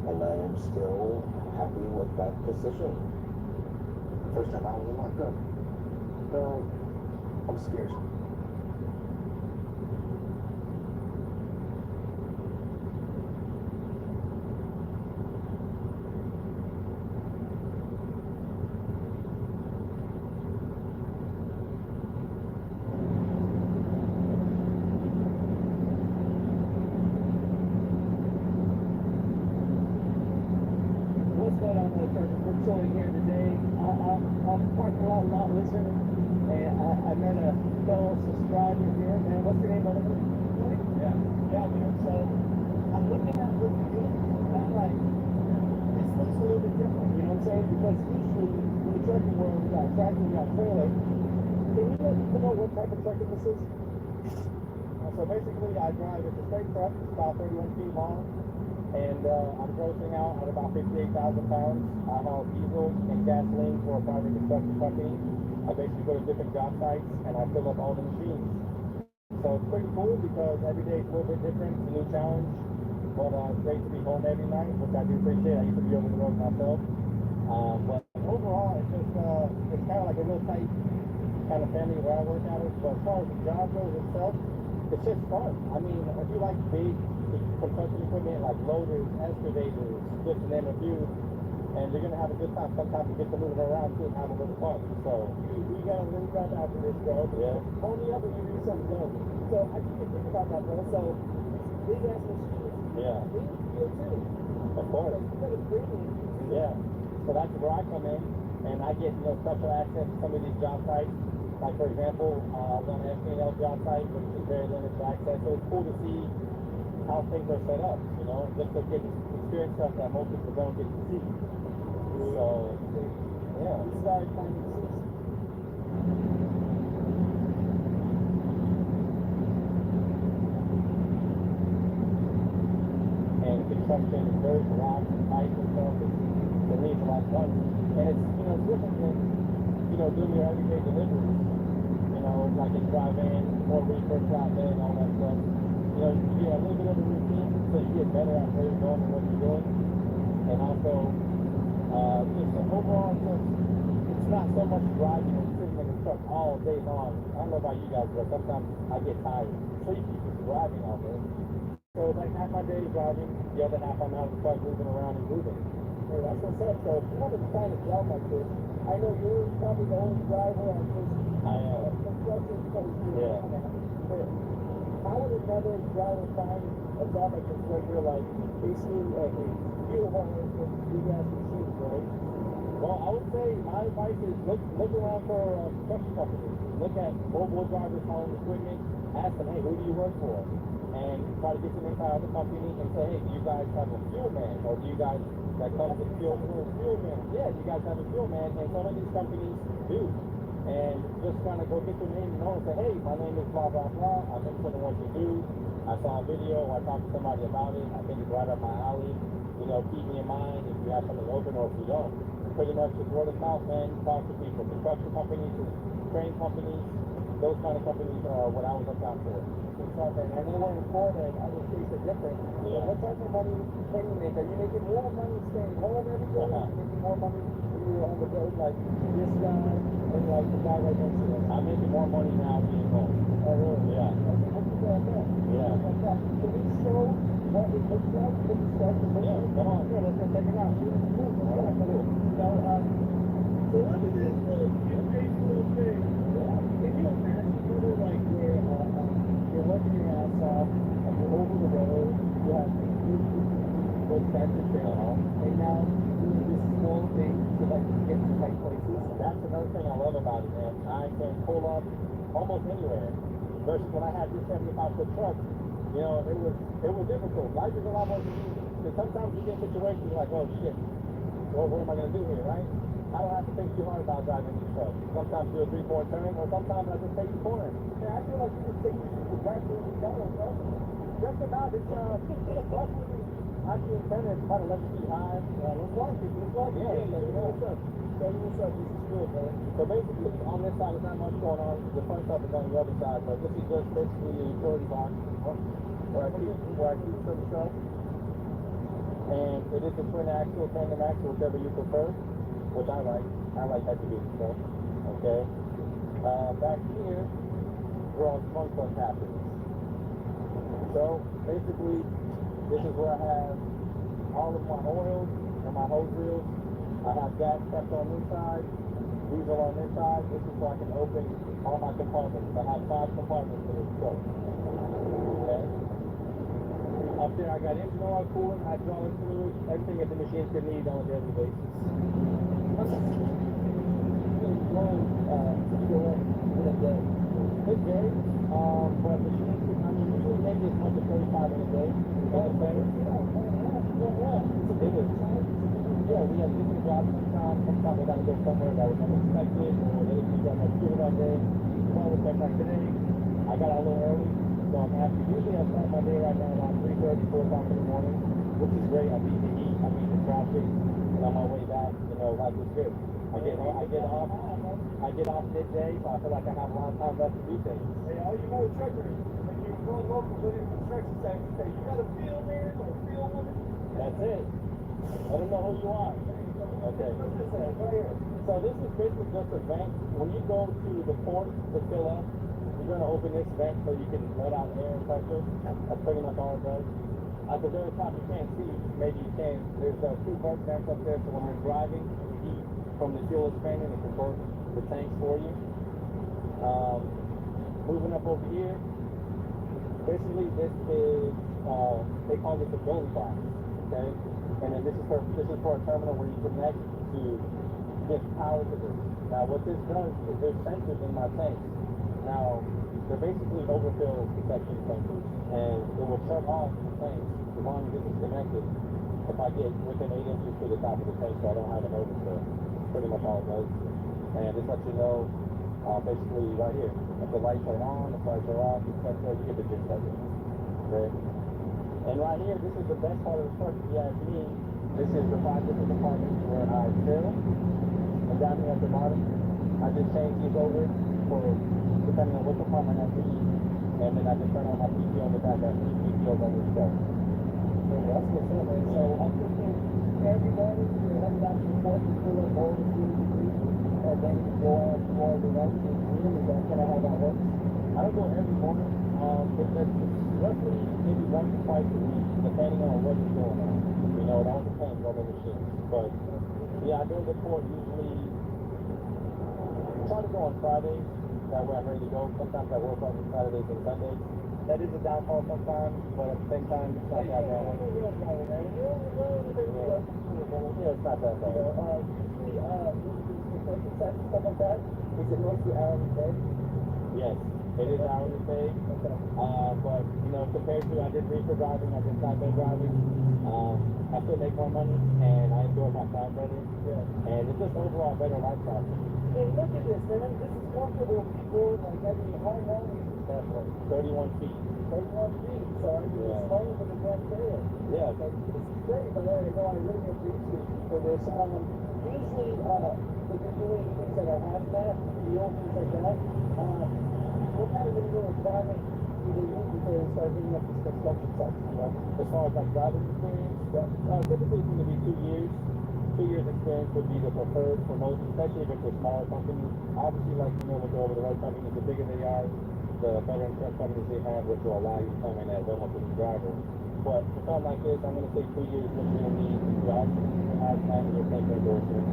and I am still happy with that decision. First time I was locked up. I'm scared. Here today. I'm parking a lot listening, and I met a fellow subscriber here. Man, what's your name, brother? Yeah, man. So I'm looking at what you do, and I'm like, this looks a little bit different. You know what I'm saying? Because usually in the trucking world, we got tractor, we got trailer. Can you let people know what type of trucking this is? So basically, I drive. It's a straight truck. It's about 31 feet long. And I'm grossing out at about 58,000 pounds. I haul diesel and gasoline for a private construction company. I basically go to different job sites and I fill up all the machines. So it's pretty cool because every day is a little bit different. It's a new challenge. But it's great to be home every night, which I do appreciate. I used to be over the road myself. But overall, it's just it's kind of like a real tight kind of family where I work out of. But as far as the job goes itself, it's just fun. I mean, if you like big construction equipment like loaders, excavators, just to name a few, and you're gonna have a good time. Sometimes you get to moving around too and have a little fun. So you gotta really grab after this, bro. Yeah. Call me up and give me something dope. So I didn't think about that, bro. So big ass machines. Yeah. They need to feel too. Of course. Yeah. So that's where I come in, and I get special access to some of these job sites. Like for example, I was on an FPL job site, which is very limited access. So it's cool to see how things are set up, just to get experience stuff that most people don't get to see. So, yeah. This is our time to see. And construction is dirt, rock, ice, and stuff. It needs a lot of fun. And it's, it's different than you know, doing your everyday deliveries. You know, like in drive-in, more reefer, flatbed, all that stuff. You know, you get a little bit of a routine, so you get better at where you're going and what you're doing. And also, just overall, it's not so much driving and sitting in the truck all day long. I don't know about you guys, but sometimes I get tired. Sleepy just driving all day. So like half my day is driving, the other half I'm out in the truck moving around and moving. Hey, that's what's up. So if you want to find a job like this, I know you're probably the only driver on this. I am. Construction coast here. Yeah. How would another driver find a job like this where you're like basically like a fuel hauler with big ass machines, right? Well, I would say my advice is look around for construction companies. Look at mobile drivers hauling equipment. Ask them, hey, who do you work for? And try to get some insight on the company and say, hey, do you guys have a fuel man? Or do you guys that comes with fuel man? Yeah, you guys have a fuel man, and some of these companies do. And just kind of go get your name and know and say, hey, my name is blah, blah, blah. I'm interested in what you do. I saw a video, or I talked to somebody about it. I think it's right up my alley. You know, keep me in mind if you have something open or if you don't. Pretty much just word of mouth, man. Talk to people. Construction companies, train companies, those kind of companies are what I would look out for. And anywhere in Florida, I would say it's different. Yeah. What type of money can you make? Are you making more money staying home every day? Are you making more money when you're on the road like this guy and like the guy right next to you? I'm making more money now being home. Oh, really? Yeah. Yeah. Can we show what it looks like? Can you start the video? Yeah, come on. Yeah, let's go check it out. So, so what is this? You crazy little thing. Can you imagine like where you're working your ass off and you're over the road, you have good start to trail, and now doing this small thing to like get to tight places? That's another thing I love about it, man. I can pull up almost anywhere. Versus when I had this 75-foot truck, you know, it was difficult. Life is a lot more easy. Because sometimes you get situations like, oh shit, what am I going to do here, right? I don't have to think too hard about driving these trucks. Sometimes do a 3-4 turn, or sometimes I just take the corner. Yeah, I feel like you just take the right through the corner, bro. Just about it's actually intended about 11 feet high. Let's walk it. Yeah, what's up? Tell me what's up. This is good, man. So basically, on this side, there's not much going on. The front stuff is on the other side, but this is just basically a utility box where I keep some stuff. And it is a twin axle, tandem axle, whichever you prefer. Which I like heavy duty stuff. Okay. Back here, where all the fun stuff happens. So basically, this is where I have all of my oils and my hose reels. I have gas kept on this side, diesel on this side. This is so I can open all my compartments. I have 5 compartments in this truck. Okay. Up there, I got engine oil, coolant, hydraulic fluid, everything that the machines can need on a daily basis. It varies, but machines, I mean, usually maybe as much as 35 in a day. Yeah, we have different jobs sometimes. Sometimes we got to go somewhere that was unexpected, or they didn't got much fuel that day. Well, like today, I got out a little early, so I'm happy. Usually I start my day right now around 3:30, 4 o'clock in the morning, which is great. I beat the heat, I beat the traffic, and on my way back, you know, life is good. I get off midday, so I feel like I have a lot of time left to do things. Hey, all you motor truckers, when you're going local to the construction site, you say, you got a field man or a field woman? That's it. Let them know who you are. Okay. So this is basically just a vent. When you go to the port to fill up, you're going to open this vent so you can let out air and pressure. That's pretty much all it does. At the very top, you can't see. Maybe you can. There's 2 vent vents up there, so when you're driving, the heat from the fuel expanding and convert the tanks for you. Moving up over here, basically this is, they call it the belly box, okay? And then this is for a terminal where you connect to get power to this. Now what this does is there's sensors in my tank. Now, they're basically overfill protection sensors, and it will shut off the tank as long as this is connected if I get within 8 inches to the top of the tank, so I don't have an overfill. Pretty much all it does. And this lets you know, basically right here, if the lights are on, the lights are off, etc., you get the gist of it. Okay? And right here, this is the best part of the truck, if you ask me. This is the 5 different compartments where I fill. And down here at the bottom, I just change these over for depending on what department I have to eat, and then I just turn on my PC on the back. I have 3 PCOs on this show. That's what's up, man. So I'm thinking every morning you're heading out to the port to fill up all the fuel degrees, and then you go out for the rest of the year. Is that kind of how that works? I don't go every morning. But that's roughly maybe once or twice a week, depending on what is going on. You know, it all depends on the machine. But yeah, I go to the port usually. Try to go on Fridays. That way I'm ready to go. Sometimes I work on Saturdays and Sundays. That is a downfall sometimes, but at the same time, it's not that bad. Yeah, it's not that bad. Stuff like that. Is it mostly hourly pay? Yes, it is hourly pay. But you know, compared to I did reefer driving, I did flatbed driving. I still make more money, and I enjoy my time better. And it's just overall a better lifestyle. Hey, look at this, man. This is comfortable for like every how long is it? Definitely. 31 feet. 31 feet. So I can just phone with the damn trailer. Yeah. Like, this is great, but I know I really appreciate it for this. Usually, if you're doing things that are hazmat, deal, things like that, what kind of legal requirement do they need before they start getting up this construction sites? As far as like driving experience, typically it's going to be 2 years. 2 years experience would be the preferred for most, especially if it's a smaller company. Obviously, like you know, with all the right companies, the bigger they are, the better insurance companies they have, which will allow you to come in as almost a new driver. But for something like this, I'm going to say 2 years what you'll need to drive as manager, take endorsements.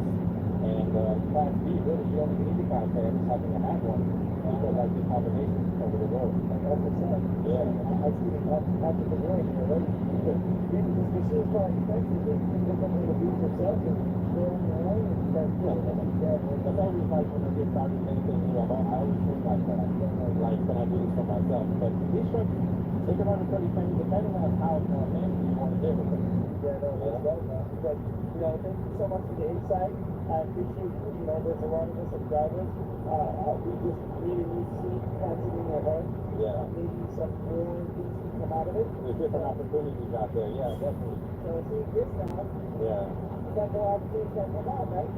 And Class B, really, you don't even need the Class A. I just happen to have one. Because I get combinations over the road. Like 100%. Yeah. I see it after the road here already. Because this machine's probably expensive. You can look up in the beach yourself and go on your own and start doing it. That's always like when I get started with anything new. I always think like that. Like, can I do this for myself? But these trucks, they can run a pretty penny depending on how fancy you want to deal with them. Yeah, no, that's right, man. But, you know, thank you so much for the insight. I appreciate you. You know, there's a lot of us as drivers. We just really need to see planted in their head. Yeah. Maybe some more things can come out of it. There's different opportunities out there. Yeah, definitely. So see this now. Yeah. You got more opportunities that come out, right?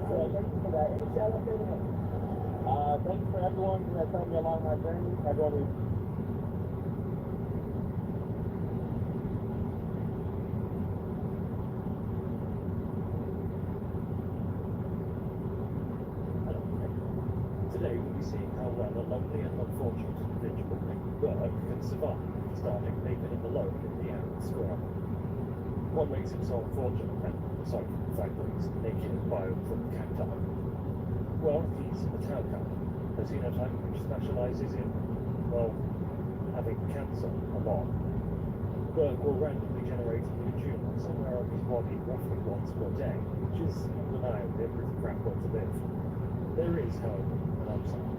So thank you for that. Any shout out to anyone? Thank you for everyone that's helped me along my journey. Everyone who Today we'll be seeing how well a lonely and unfortunate individual named Burke can survive, starting naked and alone in the arid square. What makes him so unfortunate then, aside from the fact that he's naked and biomed from cacti? Well, he's a talcum, a xenotype which specializes in, well, having cancer a lot. Burke will randomly generate a new tumor somewhere on his body roughly once per day, which is undeniably a pretty crap way to live. There is, however, an upside.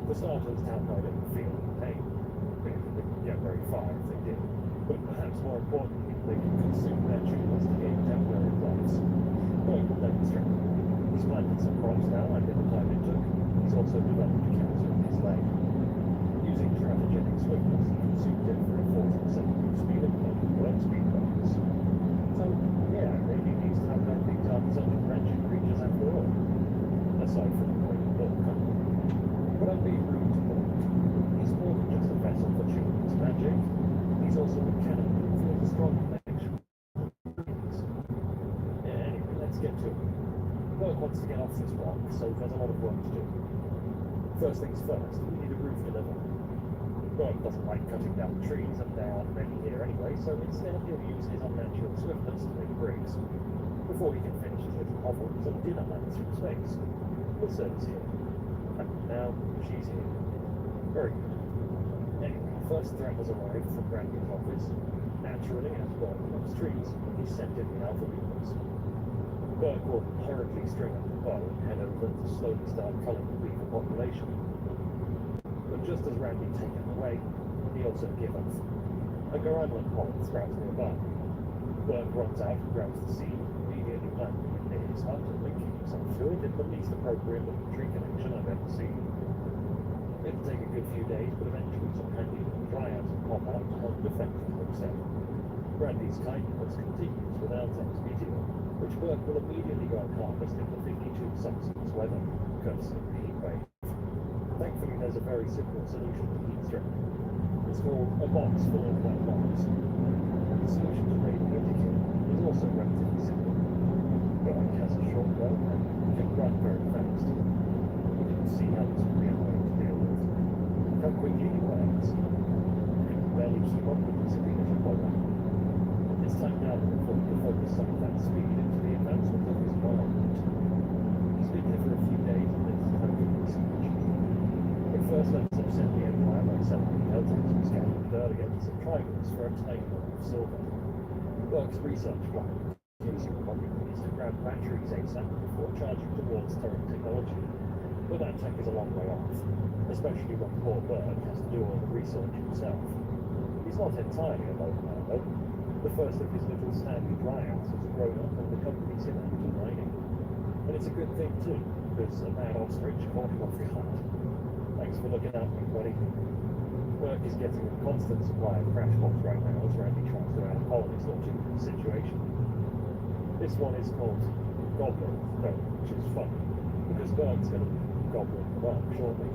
For starters, talcum don't feel pain. They couldn't get very far if they did. But perhaps more importantly, they can consume their tumors to gain temporary lives. Burke will demonstrate. He's planted some crops now, and in the time it took, he's also developed cancer in his leg. Using teratogenic swiftness, he consumed it for a 40% new speed of work speed bonus. So, yeah, maybe these talcum things aren't such wretched creatures after all. Aside from the point of Burke. But I'm being rude to Burke. He's more than just a vessel for children's magic. He's also a cannon who feels a strong connection with dreams. Yeah, anyway, let's get to it. Burke wants to get off this rock, so there's a lot of work to do. First things first, we need a roof delivered. Burke doesn't like cutting down trees, and there aren't many here anyway, so instead he'll use his unnatural swiftness to make bricks. Before he can finish his little hovel, some dinner lands through space. The server's here. And now she's here. Very good. Anyway, the first threat has arrived from Randy's office. Naturally, as Burke loves trees, he sent in the alpha beetles. Burke will hurriedly string up the bow and head over to slowly start culling the beaver population. But just as Randy takes him away, he also gives up. A Garanlan pole sprouts nearby. Burke runs out and grabs the seed, immediately landing near his hut and linking himself to it in the least appropriate looking tree connection I've ever seen. It'll take a good few days, but eventually some handy little dryouts will pop out to help defend the homestead. Brandy's kindness continues with Altec's meteor, which Burke will immediately go harvesting the 52 Celsius weather, courtesy of the heat wave. Thankfully, there's a very simple solution to heat stroke. It's called a box full of wet bombs. The solution to radiating it is also relatively simple. Burke has a short bow and can run very fast. You can see how this would be annoying to deal with. How quickly he runs. You can barely keep up with the signature program. It's time now for him to focus some of that speed into the advancement of his environment. He's been here for a few days and this is how good research. At first, let's upset the Empire by selling the Celtics we scattered earlier to some tribals for a tiny amount of silver. Burke's research plan using the money is to grab batteries ASAP before charging towards turret technology. But that tech is a long way off, especially when poor Burke has to do all the research himself. He's not entirely alone now, though. The first of his little Stanley Dryads has grown up and the company's in active mining. And it's a good thing too, because a mad ostrich caught him off guard. Thanks for looking out for me, buddy. Burke is getting a constant supply of crash bombs right now as Randy tries to add a colonist or two to the situation. This one is called Goblin, though, which is funny, because Burke's going to be Goblin the Mark shortly.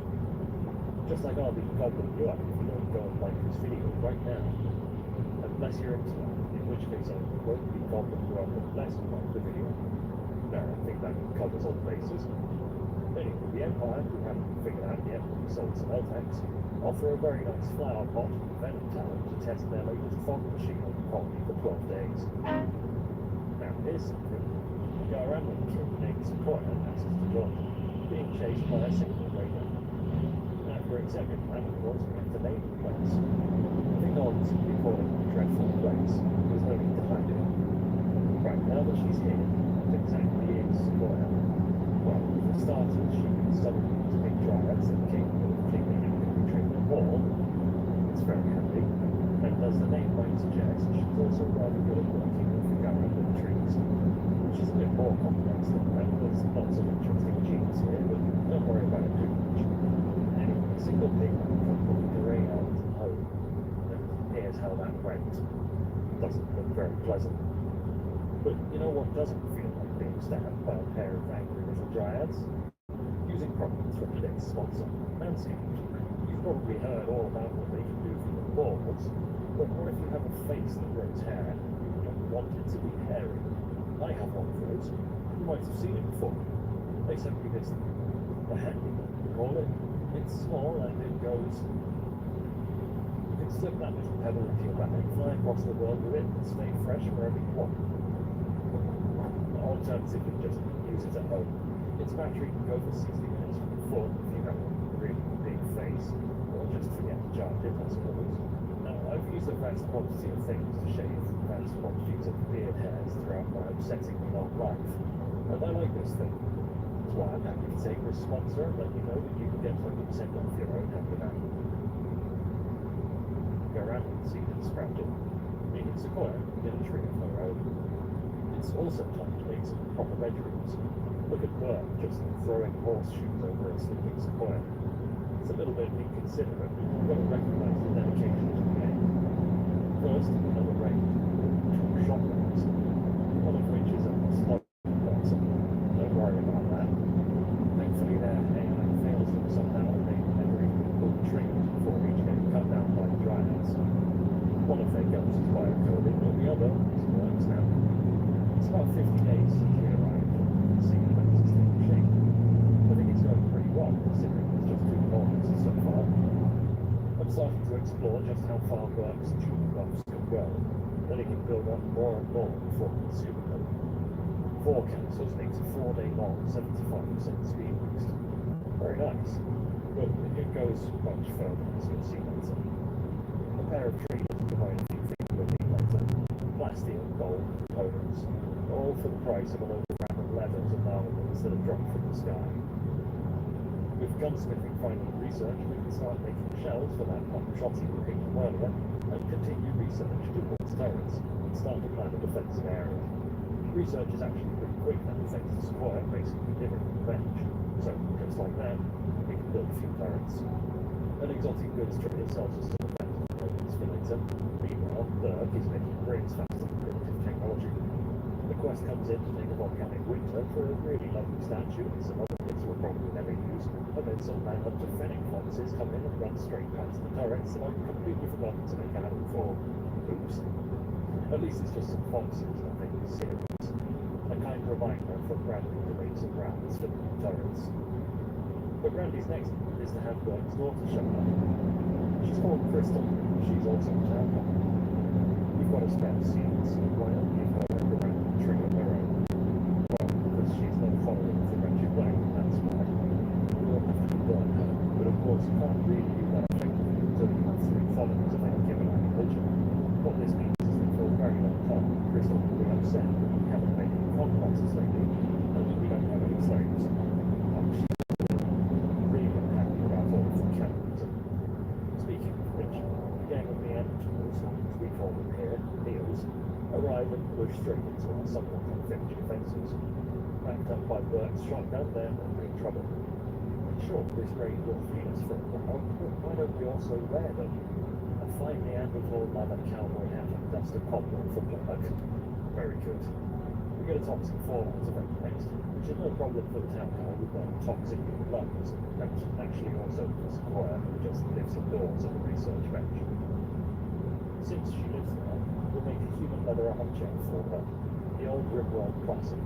Just like I'll be Goblin you up if you don't go and like this video right now. Unless you're into that, in which case I won't be Goblin you up unless you like the video. No, I think that covers all bases. Anyway, the Empire, who haven't figured out yet that we sold some Eltex, offer a very nice flower pot and venom talent to test their latest fog machine on the colony for 12 days. Now here's something. The Iranlan kid named Sequoia asks to join, being chased by a single radar. After examining animals, we have to name the place. I think I'll simply call it a dreadful place. There's no need to hide it. Right, now that she's here, what exactly is Sequoia? Well, for starters, she can summon these big dryads that are capable of cleaning and penetrating the wall. It's very handy. And as the name might suggest, she's also rather good at working with the garden and trees, which is a bit more complex than that. There's lots of interesting genes here, but don't worry about it too much. Anyway, a single pig called the Ray out home. And here's how that went. Doesn't look very pleasant. But you know what doesn't feel like being stabbed by a pair of angry little dryads? Using products from today's sponsor, Manscaped. You've probably heard all about what they can do for your balls, but what if you have a face that grows hair and you don't want it to be hairy? I have one of those. You might have seen it before. They sent me this thing. The handy, we call it. It's small and it goes. You can slip that little pebble into your bag, fly across the world with it, and stay fresh wherever you want. Alternatively, just use it at home. Its battery can go for 60 minutes from the foot if you have a really big face, or just forget to charge it, I suppose. Now, I've used a vast quantity of things to shave vast quantities of beard hairs throughout my upsettingly long life, and I like this thing. That's why I'm happy to take this sponsor and let you know that you can get 20% off your own handyman. Go around and see it sprouted. Meaning Sequoia can get a tree of her own. It's also time to make some proper bedrooms. Look at Burke just throwing horseshoes over a sleeping Sequoia. It's a little bit inconsiderate, but you've got to recognise the dedication to the game. First, another raid, two shotguns, one of which is a slug boxer. Don't worry about that. Thankfully their AI fails them somehow and they never even pull the trigger before each getting cut down by the dryads. One of their guns is biocoded, but the other is works now. It's about 50 days since we arrived and see the bases taking shape. I think it's going pretty well considering it's just 2 kilometers so far. I'm starting to explore just how far Burke's tube buffs can go, then it can build up more and more before consuming them. 4 cancels makes a 4-day-long 75% speed boost. Very nice, but it goes much further as you'll see later. A pair of trees provide a few things with me later. Plastic, gold, components, all for the price of a load of random leathers and armaments that have dropped from the sky. With gunsmithing finally researched, we can start making shells for that shotty we picked up earlier, and continue research towards turrets, and start to plan a defensive area. Research is actually pretty quick now, thanks to Sequoia basically giving the bench, so just like that, we can build a few turrets. An exotic goods trade sells us some advanced moments for later. Meanwhile, Burke is making bricks faster than primitive technology. The quest comes in to take a volcanic winter for a really lovely statue and some other bits we'll probably never use, and then some man up to fennec foxes come in and run straight past the turrets, and I've completely forgotten to make a handle for. Oops. At least it's just some foxes, nothing serious. A kind reminder for Bradley to raise some rounds for the turrets. But Randy's next is to have Burke's daughter show up. She's called Crystal. She's also a town hall. We've got a spare seats, and why not give her a round tree of her own? Well, because she's not following the wretched way, that's why. We'll have to burn her, but of course you can't really do that effectively until you have 3 followers of any given religion. What this means is that for a very long time, Crystal will be upset that we haven't made any conquests lately, and that we don't have any slaves. Really unhappy about all of the cannibalism. Speaking of which, the gang of Neanderthals, as we call them here, Neos, arrive and push straight into our somewhat unfinished defences. Backed up by Burke's shotgun, they're not in trouble. Sure, this raid will feed us for a while, but why don't we also wear them? A fine Neanderthal leather cowboy hat and duster cobbler for Burke. Very good. We get a toxic fallout event next, which is no problem for the town hall with their toxic lungs, and actually also for Sequoia, who just lives indoors at the research bench. Since she lives there, we'll make a human leather armchair for her, the old Rimworld classic.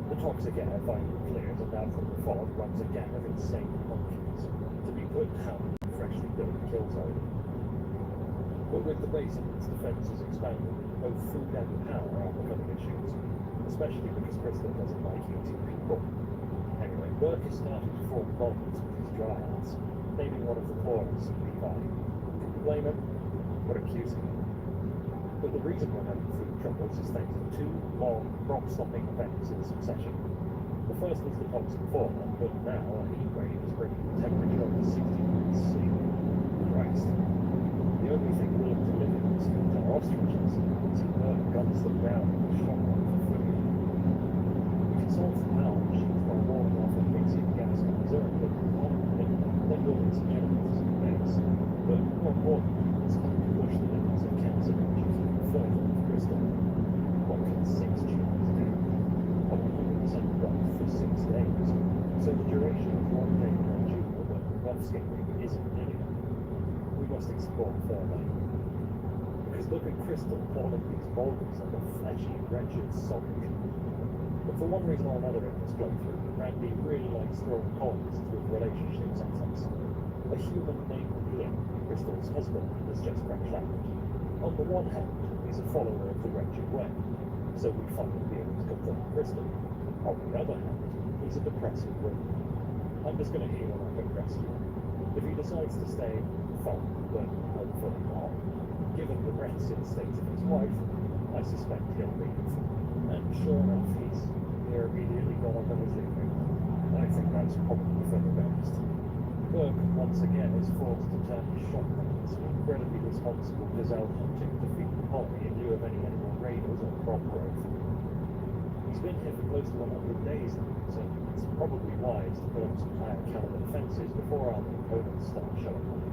The toxic air finally clears, and now from the fog runs a gang of insane monkeys, to be put down in a freshly built kill zone. But with the base and its defences expanded, both food and power are becoming issues, especially because Crystal doesn't like eating people. Anyway, Burke is starting to form bonds with his dryads, naming one of the poorest, Levi. Can you blame him? What accusing him? But the reason we're having food troubles is thanks to 2 long, rock-stopping events in succession. The first was the toxic fallout, but now a heat wave is bringing the temperature up to 60 degrees C. Christ. The only thing willing to live in this heat are ostriches, so Burke guns them down with a shotgun for food. We can solve the power machines by walling off a mixing gas in reserve, but then building some generators in base. But more importantly, it's time to push the limits of cancer energy further with Crystal. What can 6 genes do? A 100% run for 6 days, so the duration of 1 day per gene, but rough scaling isn't linear. We must explore further. Because look at Crystal, all of these boulders are the fleshy, wretched Sonic. But for one reason or another in this playthrough, Randy really likes throwing coins with relationship setups. A human named Ian, Crystal's husband, has just crashed out. On the one hand, he's a follower of the wretched way, so we find him able to confront Crystal. On the other hand, he's a depressive woman. I'm just going to heal and I can rescue him. If he decides to stay, fine, but hopefully not. Given the rancid state of his wife, I suspect he'll leave. And sure enough, he's near immediately gone on his leaving. I think that's probably for the best. Burke, once again, is forced to turn his shotgun into some incredibly responsible gazelle hunting to feed the colony in lieu of any animal raiders or crop growth. He's been here for close to 100 days now, so it's probably wise to put up some higher caliber defences before our opponents start showing up.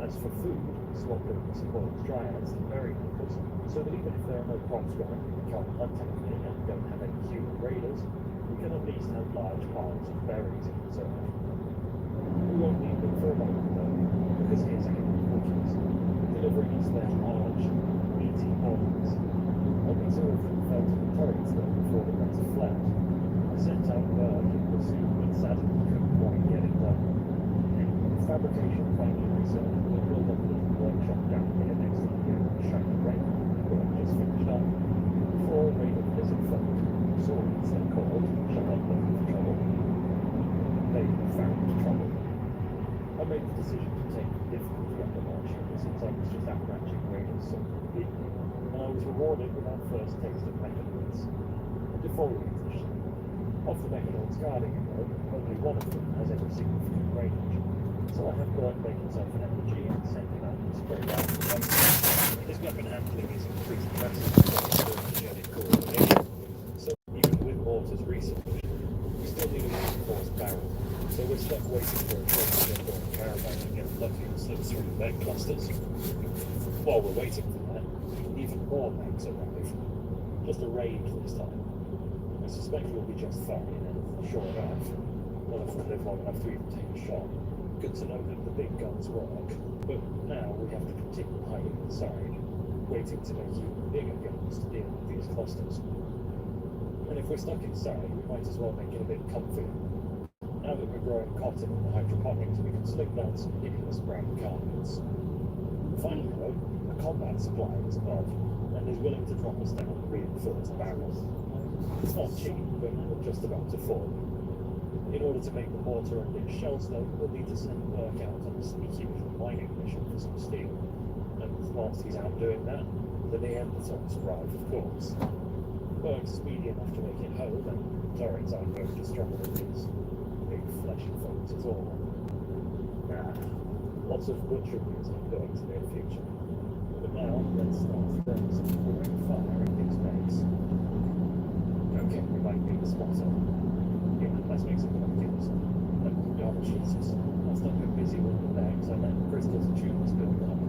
As for food, swap in the Sequoia's dryads and berry makers, so that even if there are no crops growing, we can't hunt anything and don't have any human raiders, we can at least have large piles of berries in reserve. We won't need them for a moment though, because here's a hint of cookies, delivering us their large, meaty bodies. Only 2 of them fell to the turrets though before the rest fled. I sent out Burke in pursuit, but sadly couldn't quite get it done. Anyway, fabrication finally researched, we built up a little workshop down here next to the shiny rain Burke just finished up. 4 raided lizard folk, swords they're called, shut up looking for trouble. They found trouble. I made the decision to take the difficulty up a notch since I was just outmatching raiders so completely, and I was rewarded with our first taste of mechanoids. A defoliation. Of the mechanoids guarding him though, only one of them has any significant range, so I have Burke make himself an energy and send him out to spray out the place. His weapon handling is increased massively by energetic coordination, so even with Mortar's research, we still need a reinforced barrel. So we're stuck waiting for a short to get on caravan and get lucky and slip through the meg clusters. While we're waiting for that, even more megs arrive. Just arrayed this time. I suspect we'll be just fine, and sure enough, none of them live long enough to even take a shot. Good to know that the big guns work, but now we have to continue hiding inside, waiting to make even bigger guns to deal with these clusters. And if we're stuck inside, we might as well make it a bit comfier. Now that we're growing cotton in the hydroponics, we can sling down some hideous brown carpets. Finally though, a combat supply is above, and is willing to drop us down reinforced barrels. It's not cheap, but we're just about to fall. In order to make the mortar and its shells though, we'll need to send Burke out on a sneaky little mining mission for some steel. And whilst he's out doing that, the Neanderthals arrive, of course. Burke's speedy enough to make it home, and turrets aren't going to struggle with these big fleshy folks at all. Lots of butchery is in Burke's near future. But now, let's start throwing some pouring fire at these megs. Okay, we might need a spotter. Yeah, let's make some pumpkins. Oh, Jesus. I'll stop her busy with the bags. I let Crystal's tumors build up.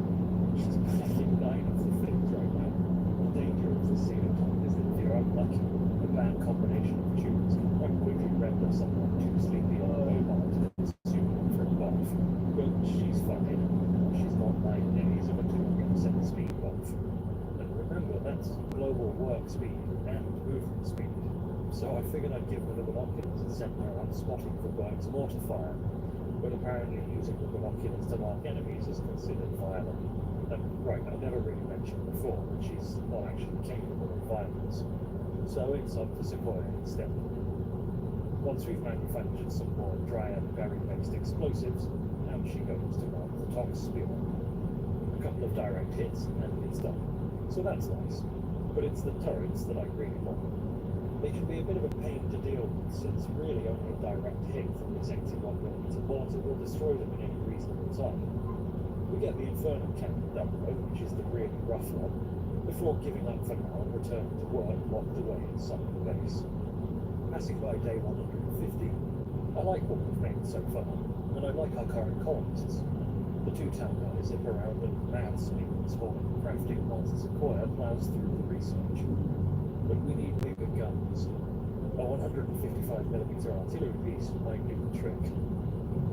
She's packing 9 of the things right now. The danger of the xenotop is that if you're unlucky, a bad combination of tumors can quite quickly render someone too sleepy or mobile to consume them for a bath. But she's fine. She's got 9 days of a 200% speed buff. And remember, that's global work speed and movement speed. So I figured I'd give her the binoculars and send her out spotting for Burke's mortar fire. But apparently using the binoculars to mark enemies is considered violent. And right, I never really mentioned before that she's not actually capable of violence. So it's up to Sequoia instead. Once we've manufactured some more dryad berry-based explosives, out she goes to mark the Tox spear. A couple of direct hits and it's done. So that's nice. But it's the turrets that I really want. They can be a bit of a pain to deal with, since really only a direct hit from this 81mm mortar will destroy them in any reasonable time. We get the Inferno cannon done though, which is the really rough one, before giving up for now and returning to work locked away inside the base. Passing by day 150, I like what we've made so far, and I like our current colonists. The 2 town guys zip around and mad speed spawning and crafting whilst Sequoia plows through the research. But we need bigger guns. A 155mm artillery piece might do the trick.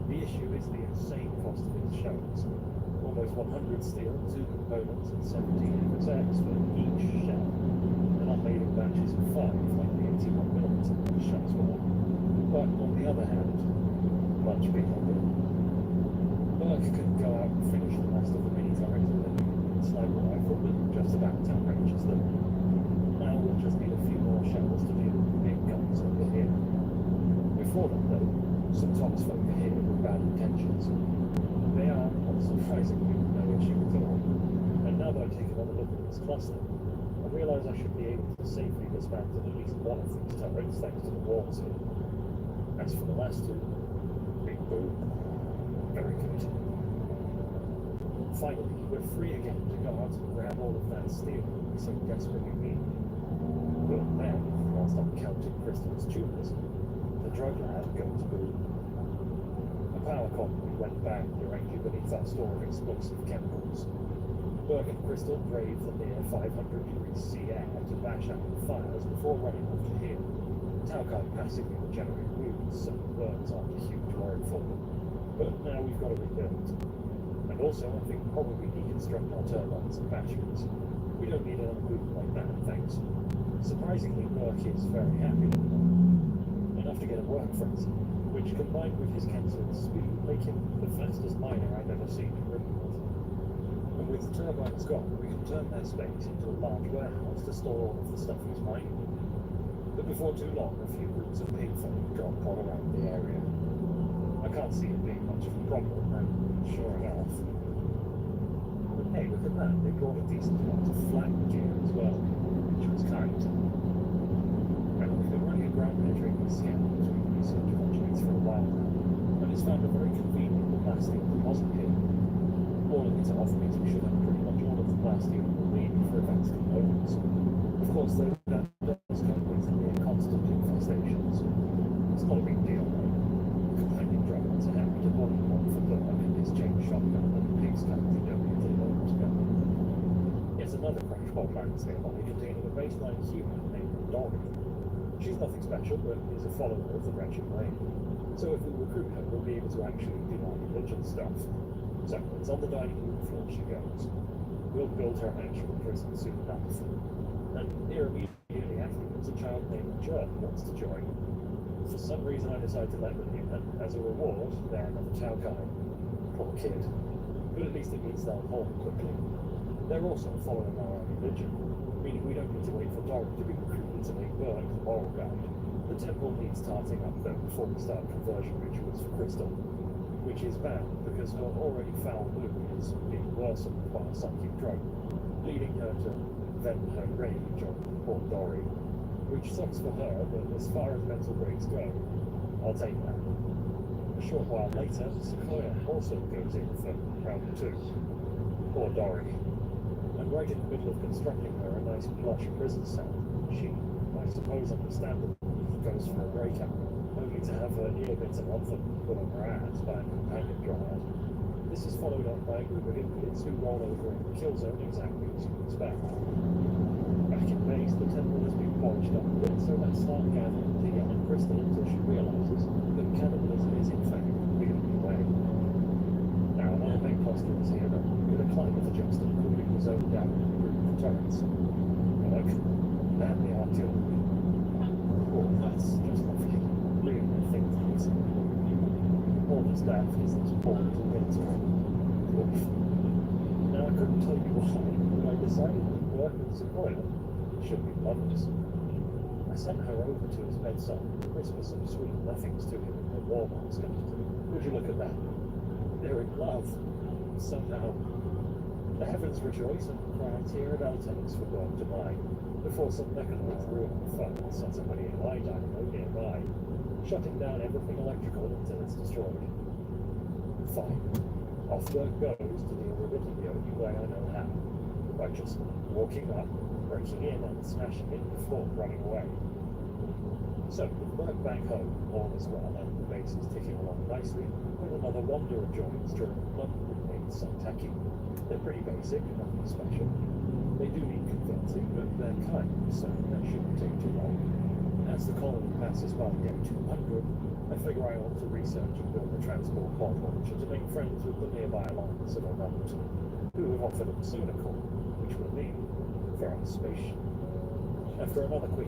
The issue is the insane cost of its shells. Almost 100 steel, 2 components, and 17 FSX for each shell. And I'm made in batches of 5, like the 81mm shells were. But on the other hand, much bigger. Burke can go out and finish the last of the mini turrets with a new sniper rifle, but just about outranges them. Now we'll just need a few more shells to deal with the big guns over here. Before them, though, some Tox folk are here with bad intentions. They are, unsurprisingly, no issue at all. And now that I take another look at this cluster, I realise I should be able to safely dismantle at least one of these turrets thanks to the walls here. As for the last 2, big boom. Very good. Finally, we're free again to go out and grab all of that steel we so desperately need. But then, whilst I'm counting Crystal's tumors, the drug lab goes boom. A power convoy went bang directly beneath our store of explosive chemicals. Burke and Crystal braved the near 500 C air to bash out the fires before running off to heal. Taukai passively regenerate wounds, so burns aren't a huge worry for them. But now we've got to rebuild. And also, I think probably deconstruct our turbines and batteries. We don't need another boom like that, thanks. Surprisingly, Burke is very happy with them. Enough to get a work frenzy, which combined with his cancerous speed, make him the fastest miner I've ever seen in Rimworld. And with the turbines gone, we can turn their space into a large warehouse to store all of the stuff he's mining. But before too long, a few groups of pig folk drop all around the area. I can't see it being much of a problem, and sure enough. But hey, look at that, they brought a decent amount of flag gear as well, which was kind. And we've been running a ground penetrating scan between research projects for a while now, and it's found a very convenient blasting deposit here. Boiling it off means we should have pretty much all of the blasting we'll need for advanced components. Of course, though, that does come with near constant infestations. It's not a big deal, though. Companion drones are happy to body one for Burke and his chain shotgun and environments nearby containing a baseline human named Dory. She's nothing special, but is a follower of the wretched lane. So if we recruit her, we'll be able to actually do our religion stuff. So it's on the dining room floor she goes. We'll build her an actual prison soon enough. And near immediately afterwards, a child named Judd wants to join. For some reason I decided to let them in, and as a reward, they're another Chow guy. Poor kid. But at least it means they'll hold quickly. They're also following our religion, meaning we don't need to wait for Dory to be recruited to make Burke the moral guide. The temple needs tarting up though before we start conversion rituals for Crystal, which is bad because her already foul mood is being worsened by a psychic drug, leading her to vent her rage on poor Dory, which sucks for her, but as far as mental breaks go, I'll take that. A short while later, Sequoia also goes in for round 2. Poor Dory. And right in the middle of constructing her a nice plush prison cell, she, I suppose understandably, goes for a breakout, only to have her ear bitten off and put on her ass by a companion dryad. This is followed up by a group of idiots who roll over in the kill zone exactly as you expect. Back in base, the temple has been polished up a bit, so let's start gathering the young Crystal until she realizes that cannibalism is in fact the only way. Now, our main posture is here, with a climate adjuster cooling the zone down in a group of turrets. Look, and the artillery. Oh, that's just a really thing to use. All that's left is this poor little military. Oof. Now, I couldn't tell you why, but I decided that Burke and Sequoia should be lovers. I sent her over to his bedside to whisper some sweet nothings to him in the war basket. Would you look at that? They're in love. Somehow. The heavens rejoice and cry tear of outtakes for Burke to buy, before some mechanized ruin of fun sets up an EMI dynamo nearby, shutting down everything electrical until it's destroyed. Fine. Off Burke goes to the original the only way I know how, by just walking up, breaking in and smashing it before running away. So, with Burke back home, all is well, and the base is ticking along nicely, when another wanderer joins during London named Santaki. They're pretty basic, nothing special. They do need converting, but they're kind, so that shouldn't take too long. As the colony passes by gate 200, I figure I ought to research and build a transport pod launcher to make friends with the nearby alliance of Others, who have offered a Sunicorn, which will mean for our spaceship. After another quick